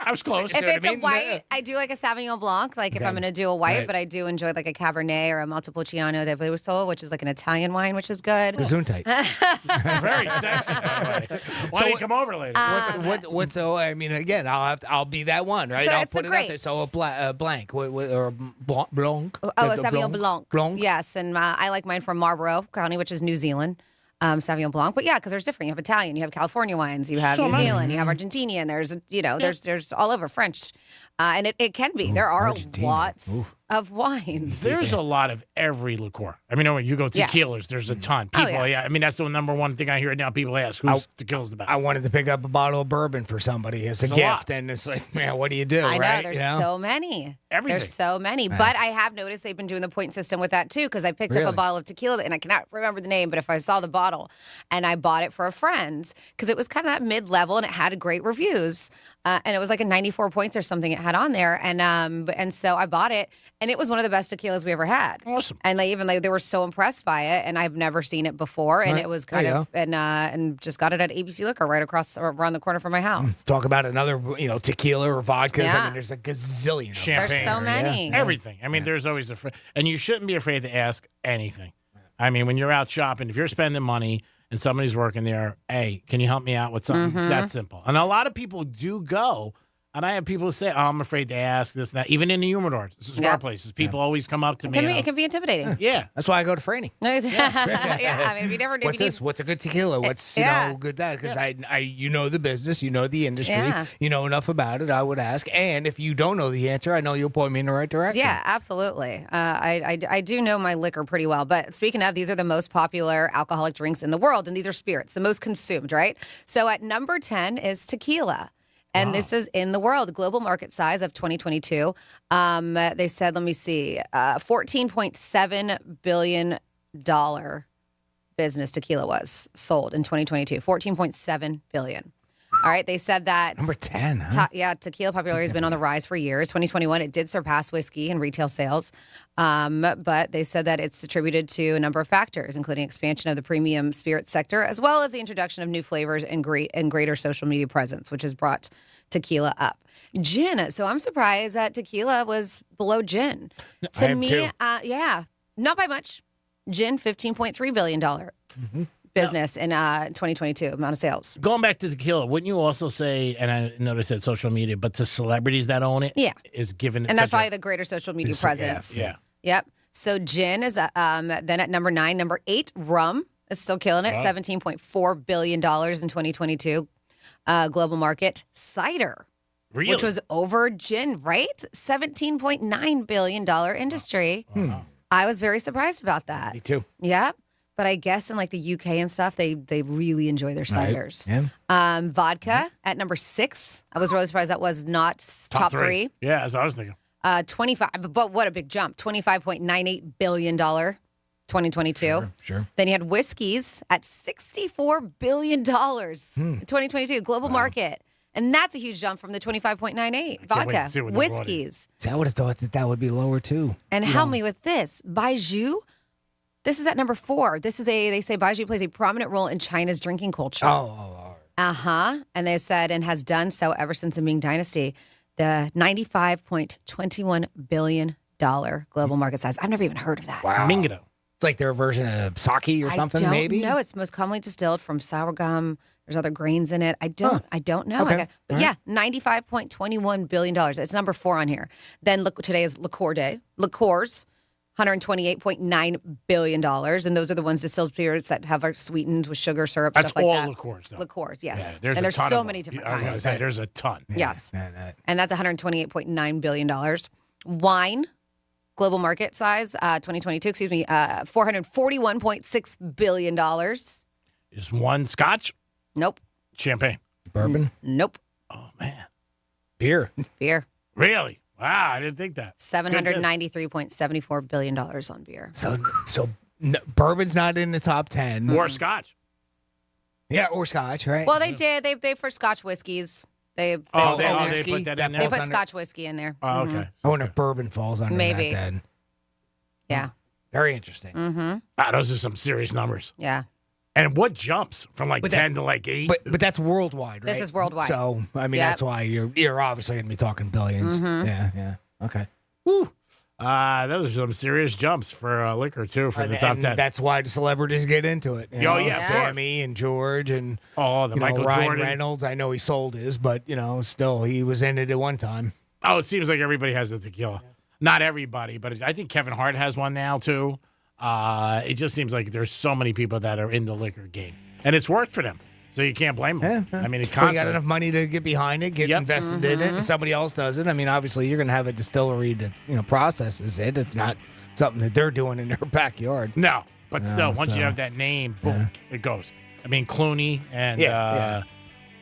I was close. If it's a white, I do like a Sauvignon Blanc. Like if I'm going to do a white, Right. but I do enjoy like a Cabernet or a Montepulciano de Venezuela, which is like an Italian wine, which is good. Gesundheit. Very sexy, by the way. Why don't you come over later? What's so? I mean, again, I'll be that one, right? So I'll it's put the it out there. grapes. So a blank or blanc. Oh, a Sauvignon Blanc. Yes, and I like mine from Marlborough County, which is New Zealand. Sauvignon Blanc, but yeah, because there's different. You have Italian, you have California wines, you have New Zealand, you have Argentinian. There's there's all over French, and it can be. There are lots of wines. There's a lot of every liqueur. I mean, when you go tequilas, there's a ton. People, I mean, that's the number one thing I hear now. People ask, who's tequila's the best? I wanted to pick up a bottle of bourbon for somebody as a gift, and it's like, man, what do you do? I know, right? there's so many. Everything. There's so many. But I have noticed they've been doing the point system with that too, because I picked up a bottle of tequila, and I cannot remember the name, but if I saw the bottle, and I bought it for a friend, because it was kind of that mid-level, and it had great reviews, and it was like a 94 points or something it had on there, and so I bought it, and it was one of the best tequilas we ever had. Awesome. And they were so impressed by it, and I've never seen it before, and it was kind of, and just got it at ABC Liquor right across or around the corner from my house. Talk about another, tequila or vodkas. Yeah. I mean, there's a gazillion. Of Champagne. There's so many. Everything. I mean, there's always and you shouldn't be afraid to ask anything. I mean, when you're out shopping, if you're spending money and somebody's working there, hey, can you help me out with something? It's that simple. And a lot of people do go. And I have people say, "Oh, I'm afraid to ask this and that." Even in the humidor, cigar places, people always come up to me. It can be intimidating. Yeah, that's why I go to Franny. I mean, if you never. What's this? What's a good tequila? What's good that? Because I the business, the industry, you know enough about it. I would ask, and if you don't know the answer, I know you'll point me in the right direction. Yeah, absolutely. I do know my liquor pretty well. But speaking of, these are the most popular alcoholic drinks in the world, and these are spirits, the most consumed, right? So at number 10 is tequila. And this is in the world, global market size of 2022. They said, let me see, $14.7 billion business tequila was sold in 2022. $14.7 billion. All right, they said that number 10. Huh? Tequila popularity has been on the rise for years. 2021, it did surpass whiskey in retail sales, but they said that it's attributed to a number of factors, including expansion of the premium spirits sector, as well as the introduction of new flavors and greater social media presence, which has brought tequila up. Gin. So I'm surprised that tequila was below gin. I am too. Not by much. Gin, $15.3 billion. Business in 2022 amount of sales. Going back to tequila, wouldn't you also say, and I noticed that social media, but the celebrities that own it is given, and that's probably the greater social media presence. Yeah. Yep. So gin is then at number 9. Number 8, rum is still killing it. $17.4 billion in 2022 global market. Cider, which was over gin, right? $17.9 billion industry. Wow. I was very surprised about that. Me too. Yep. But I guess in like the UK and stuff, they really enjoy their ciders. Yeah. Vodka at number 6. I was really surprised that was not top 3. Yeah, that's what I was thinking. 25, but what a big jump. $25.98 billion 2022. Sure. Then you had whiskeys at $64 billion in 2022, global market. And that's a huge jump from the 25.98 vodka. Whiskeys. See, I would have thought that would be lower too. And help me with this. Baijiu. This is at number 4. They say Baijiu plays a prominent role in China's drinking culture. And they said, and has done so ever since the Ming Dynasty. The $95.21 billion global market size. I've never even heard of that. Wow. Mingito. It's like their version of sake or something, maybe? No, it's most commonly distilled from sour gum. There's other grains in it. I don't know. Okay. But yeah, $95.21 billion. It's number 4 on here. Then today is Liqueur Day. Liqueurs. $128.9 billion. And those are the ones distilled spirits that have sweetened with sugar, syrup, That's stuff like all that. liqueurs, though. Liqueurs, yes. Yeah, and there's ton so of many them. different I was kinds. gonna say, there's a ton. Yes. And that's $128.9 billion. Wine, global market size, 2022, $441.6 billion. Is one scotch? Nope. Champagne? Bourbon? Nope. Oh, man. Beer? Beer. Really? Wow, I didn't think that. $793.74 billion on beer. So bourbon's not in the top 10. Or scotch. Yeah, or scotch, right? Well, they did. They for Scotch whiskeys. They put that in there? They put Scotch whiskey in there. Oh, okay. I wonder if bourbon falls under Maybe. that then. Yeah. Very interesting. Mm-hmm. Those are some serious numbers. Yeah. And what jumps from like 10 to like 8? But that's worldwide, right? This is worldwide. So, I mean, Yep. that's why you're obviously going to be talking billions. Mhm. Yeah. Okay. Those are some serious jumps for liquor, too, for the top And 10. that's why the celebrities get into it. You Oh, know, yeah, of Sammy and George and the Michael Ryan Jordan. Reynolds. I know he sold his, but, still, he was in it at one time. Oh, it seems like everybody has a tequila. Not everybody, but I think Kevin Hart has one now, too. It just seems like there's so many people that are in the liquor game. And it's worked for them. So you can't blame them. I mean, Well, you got enough money to get behind it, get invested in it, Mm-hmm. and somebody else does it. I mean, obviously, you're going to have a distillery that processes it. It's not something that they're doing in their backyard. No, but still, once so- you have that name, boom, it goes. I mean, Clooney and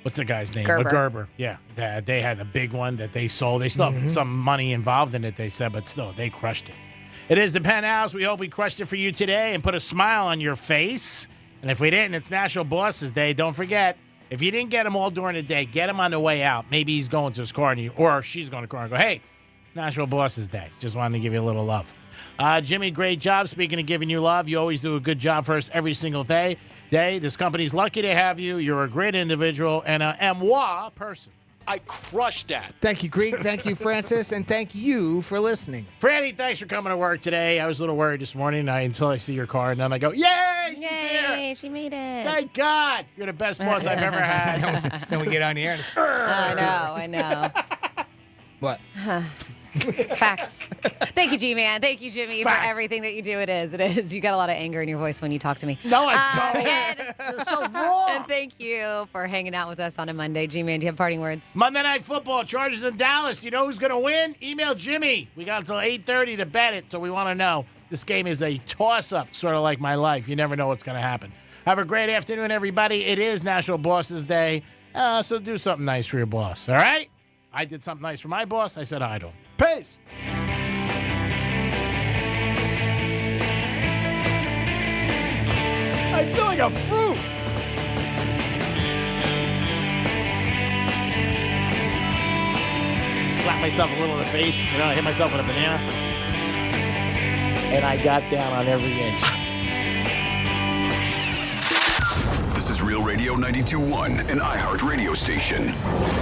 what's the guy's name? Gerber. Gerber. Yeah, they had a big one that they sold. They still have some money involved in it, they said, but still, they crushed it. It is the Penthouse. We hope we crushed it for you today and put a smile on your face. And if we didn't, it's National Bosses Day. Don't forget, if you didn't get him all during the day, get him on the way out. Maybe he's going to his car or she's going to car and go, hey, National Bosses Day. Just wanted to give you a little love. Jimmy, great job. Speaking of giving you love, you always do a good job for us every single day. This company's lucky to have you. You're a great individual and a moi person. I crushed that. Thank you, Greek. Thank you, Francis. And thank you for listening. Franny, thanks for coming to work today. I was a little worried this morning until I see your car, and then I go, yay, she's here. Yay, she made it. Thank God. You're the best boss I've ever had. Then we get on the air and it's, I know. What? It's facts. Thank you, G-Man. Thank you, Jimmy, Facts. for everything that you do. It is. You got a lot of anger in your voice when you talk to me. No, I don't. And, You're so wrong. and thank you for hanging out with us on a Monday. G-Man, do you have parting words? Monday Night Football, Chargers in Dallas. Do you know who's going to win? Email Jimmy. We got until 8:30 to bet it, so we want to know. This game is a toss-up, sort of like my life. You never know what's going to happen. Have a great afternoon, everybody. It is National Bosses Day, so do something nice for your boss, all right? I did something nice for my boss. I said hi to him. Peace. I feel like a fruit. Slap myself a little in the face. I hit myself with a banana. And I got down on every inch. This is Real Radio 92.1, an iHeart radio station.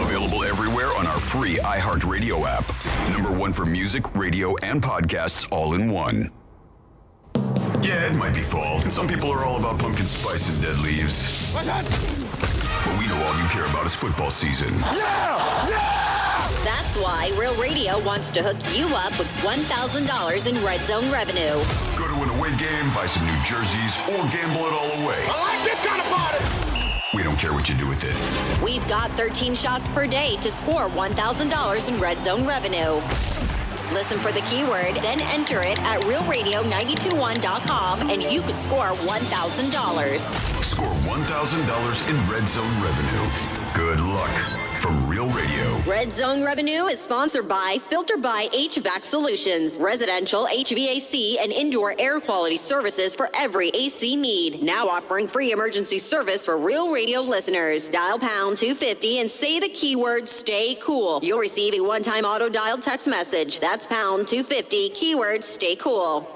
Available everywhere on our free iHeart Radio app. Number one for music, radio, and podcasts all in one. Yeah, it might be fall, and some people are all about pumpkin spice and dead leaves. But we know all you care about is football season. That's why Real Radio wants to hook you up with $1,000 in Red Zone revenue. Go to an away game, buy some new jerseys, or gamble it all away. I like this kind of party! We don't care what you do with it. We've got 13 shots per day to score $1,000 in Red Zone revenue. Listen for the keyword, then enter it at realradio921.com, and you could score $1,000. Score $1,000 in Red Zone revenue. Good luck from Real Radio. Red Zone revenue is sponsored by Filter by HVAC Solutions, residential HVAC and indoor air quality services for every AC need. Now offering free emergency service for Real Radio listeners. Dial pound 250 and say the keyword stay cool. You'll receive a one-time auto dial text message. That's pound 250, keyword stay cool.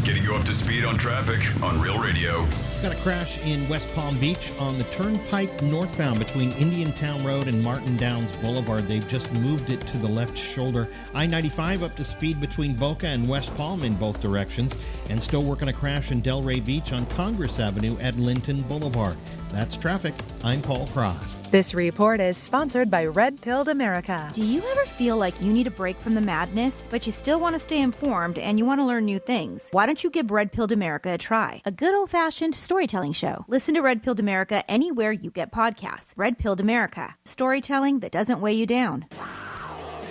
Getting you up to speed on traffic on Real Radio. Got a crash in West Palm Beach on the Turnpike northbound between Indiantown Road and Martin Downs Boulevard. They've just moved it to the left shoulder. I-95 up to speed between Boca and West Palm in both directions. And still working a crash in Delray Beach on Congress Avenue at Linton Boulevard. That's traffic. I'm Paul Frost. This report is sponsored by Red Pilled America. Do you ever feel like you need a break from the madness, but you still want to stay informed and you want to learn new things? Why don't you give Red Pilled America a try? A good old-fashioned storytelling show. Listen to Red Pilled America anywhere you get podcasts. Red Pilled America. Storytelling that doesn't weigh you down.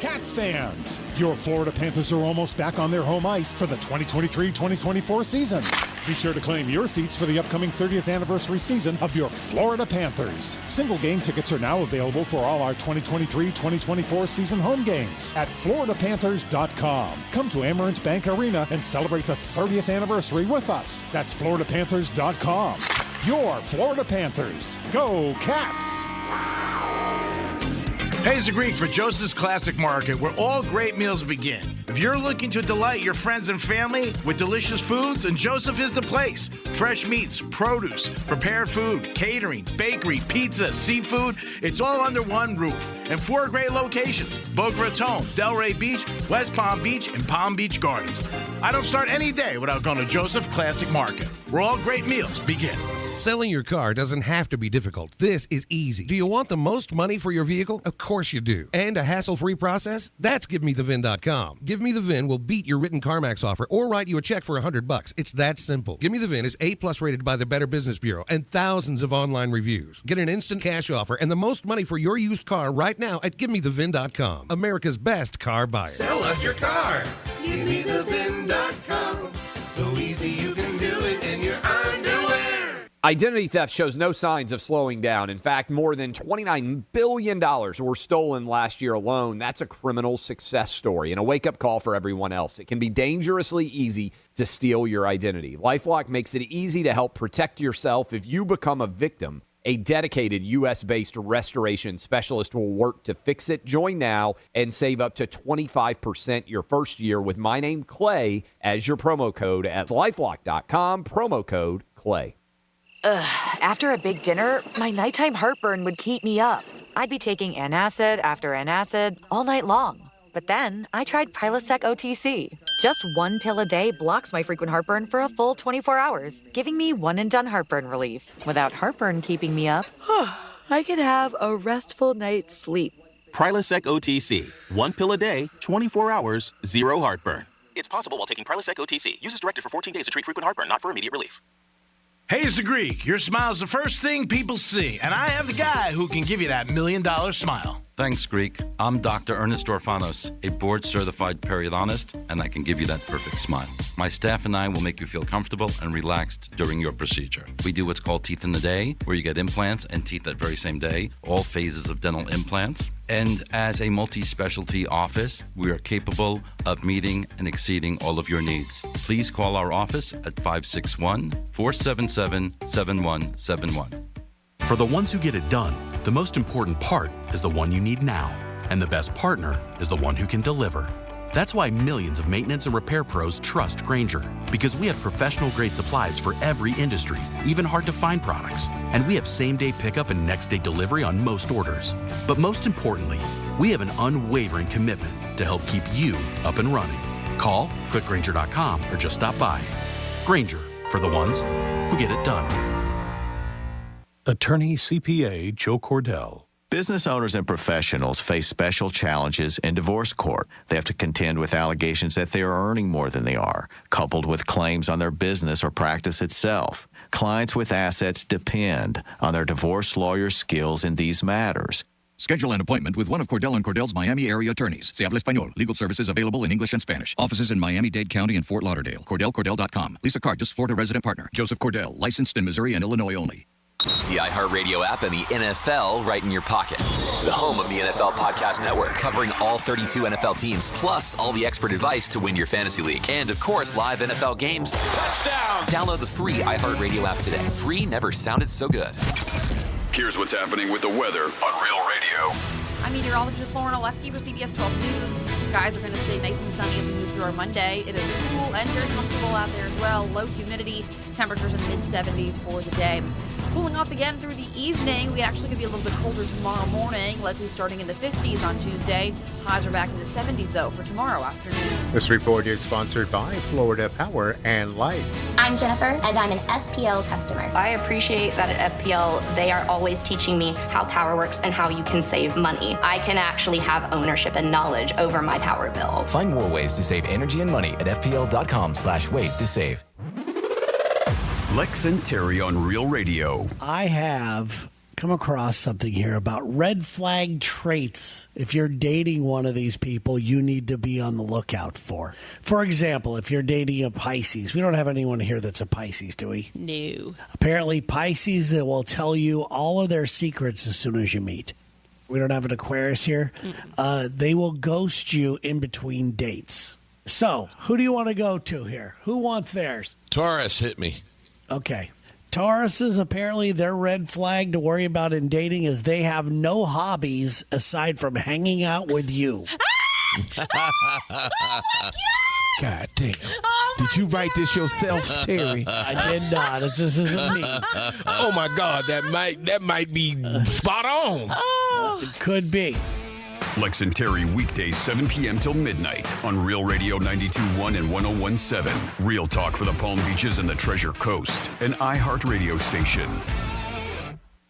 Cats fans, your Florida Panthers are almost back on their home ice for the 2023-2024 season. Be sure to claim your seats for the upcoming 30th anniversary season of your Florida Panthers. Single game tickets are now available for all our 2023-2024 season home games at floridapanthers.com. Come to Amerant Bank Arena and celebrate the 30th anniversary with us. That's floridapanthers.com. Your Florida Panthers. Go Cats! Hey, it's the Greek for Joseph's Classic Market, where all great meals begin. If you're looking to delight your friends and family with delicious foods, then Joseph is the place. Fresh meats, produce, prepared food, catering, bakery, pizza, seafood, it's all under one roof. And 4 great locations: Boca Raton, Delray Beach, West Palm Beach, and Palm Beach Gardens. I don't start any day without going to Joseph Classic Market, where all great meals begin. Selling your car doesn't have to be difficult. This is easy. Do you want the most money for your vehicle? Of course you do. And a hassle-free process? That's GiveMeTheVin.com. Give Me the VIN will beat your written CarMax offer or write you a check for $100. It's that simple. Give Me the VIN is A+ rated by the Better Business Bureau and thousands of online reviews. Get an instant cash offer and the most money for your used car right now at GiveMeTheVin.com. America's best car buyer. Sell us your car. GiveMeTheVin.com. So easy you can do it in your underwear. Identity theft shows no signs of slowing down. In fact, more than $29 billion were stolen last year alone. That's a criminal success story and a wake-up call for everyone else. It can be dangerously easy to steal your identity. LifeLock makes it easy to help protect yourself if you become a victim. A dedicated U.S.-based restoration specialist will work to fix it. Join now and save up to 25% your first year with my name, Clay, as your promo code at LifeLock.com, promo code Clay. After a big dinner, my nighttime heartburn would keep me up. I'd be taking antacid after antacid all night long. But then I tried Prilosec OTC. Just 1 pill a day blocks my frequent heartburn for a full 24 hours, giving me one-and-done heartburn relief. Without heartburn keeping me up, I could have a restful night's sleep. Prilosec OTC. 1 pill a day, 24 hours, 0 heartburn. It's possible while taking Prilosec OTC. Use as directed for 14 days to treat frequent heartburn, not for immediate relief. Hey, it's the Greek. Your smile is the first thing people see, and I have the guy who can give you that $1 million smile. Thanks, Greek. I'm Dr. Ernest Orfanos, a board-certified periodontist, and I can give you that perfect smile. My staff and I will make you feel comfortable and relaxed during your procedure. We do what's called Teeth in the Day, where you get implants and teeth that very same day, all phases of dental implants. And as a multi-specialty office, we are capable of meeting and exceeding all of your needs. Please call our office at 561-477-7171. For the ones who get it done, the most important part is the one you need now. And the best partner is the one who can deliver. That's why millions of maintenance and repair pros trust Grainger, because we have professional-grade supplies for every industry, even hard-to-find products. And we have same-day pickup and next-day delivery on most orders. But most importantly, we have an unwavering commitment to help keep you up and running. Call, click Grainger.com, or just stop by. Grainger, for the ones who get it done. Attorney CPA Joe Cordell. Business owners and professionals face special challenges in divorce court. They have to contend with allegations that they are earning more than they are, coupled with claims on their business or practice itself. Clients with assets depend on their divorce lawyer's skills in these matters. Schedule an appointment with one of Cordell & Cordell's Miami area attorneys. Se habla español. Legal services available in English and Spanish. Offices in Miami-Dade County and Fort Lauderdale. CordellCordell.com. Lisa Card, Florida resident partner. Joseph Cordell, licensed in Missouri and Illinois only. The iHeartRadio app and the NFL right in your pocket. The home of the NFL Podcast Network, covering all 32 NFL teams, plus all the expert advice to win your fantasy league. And, of course, live NFL games. Touchdown! Download the free iHeartRadio app today. Free never sounded so good. Here's what's happening with the weather on Real Radio. I'm meteorologist Lauren Oleski for CBS 12 News. Skies are going to stay nice and sunny as we move through our Monday. It is cool and very comfortable out there as well. Low humidity, temperatures in the mid-70s for the day. Cooling off again through the evening. We actually could be a little bit colder tomorrow morning, likely starting in the 50s on Tuesday. Highs are back in the 70s, though, for tomorrow afternoon. This report is sponsored by Florida Power and Light. I'm Jennifer, and I'm an FPL customer. I appreciate that at FPL, they are always teaching me how power works and how you can save money. I can actually have ownership and knowledge over my power bill. Find more ways to save energy and money at FPL.com/ways to save. Lex and Terry on Real Radio. I have come across something here about red flag traits. If you're dating one of these people, you need to be on the lookout for. For example, if you're dating a Pisces, we don't have anyone here that's a Pisces, do we? No. Apparently, Pisces, they will tell you all of their secrets as soon as you meet. We don't have an Aquarius here. They will ghost you in between dates. So, who do you want to go to here? Who wants theirs? Taurus, hit me. Okay. Tauruses, apparently their red flag to worry about in dating is they have no hobbies aside from hanging out with you. God damn. Did you write this yourself, Terry? I did not. This isn't me. Oh, my God. That might be spot on. It could be. Lex and Terry, weekdays 7 p.m. till midnight on Real Radio 92.1 and 101.7. Real talk for the Palm Beaches and the Treasure Coast. An iHeart radio station.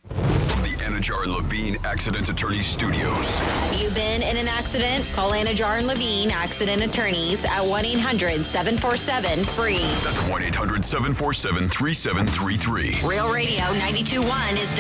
From the Anajar and Levine Accident Attorneys Studios. You've been in an accident? Call Anajar and Levine Accident Attorneys at 1-800-747-FREE. That's 1-800-747-3733. Real Radio 92.1 is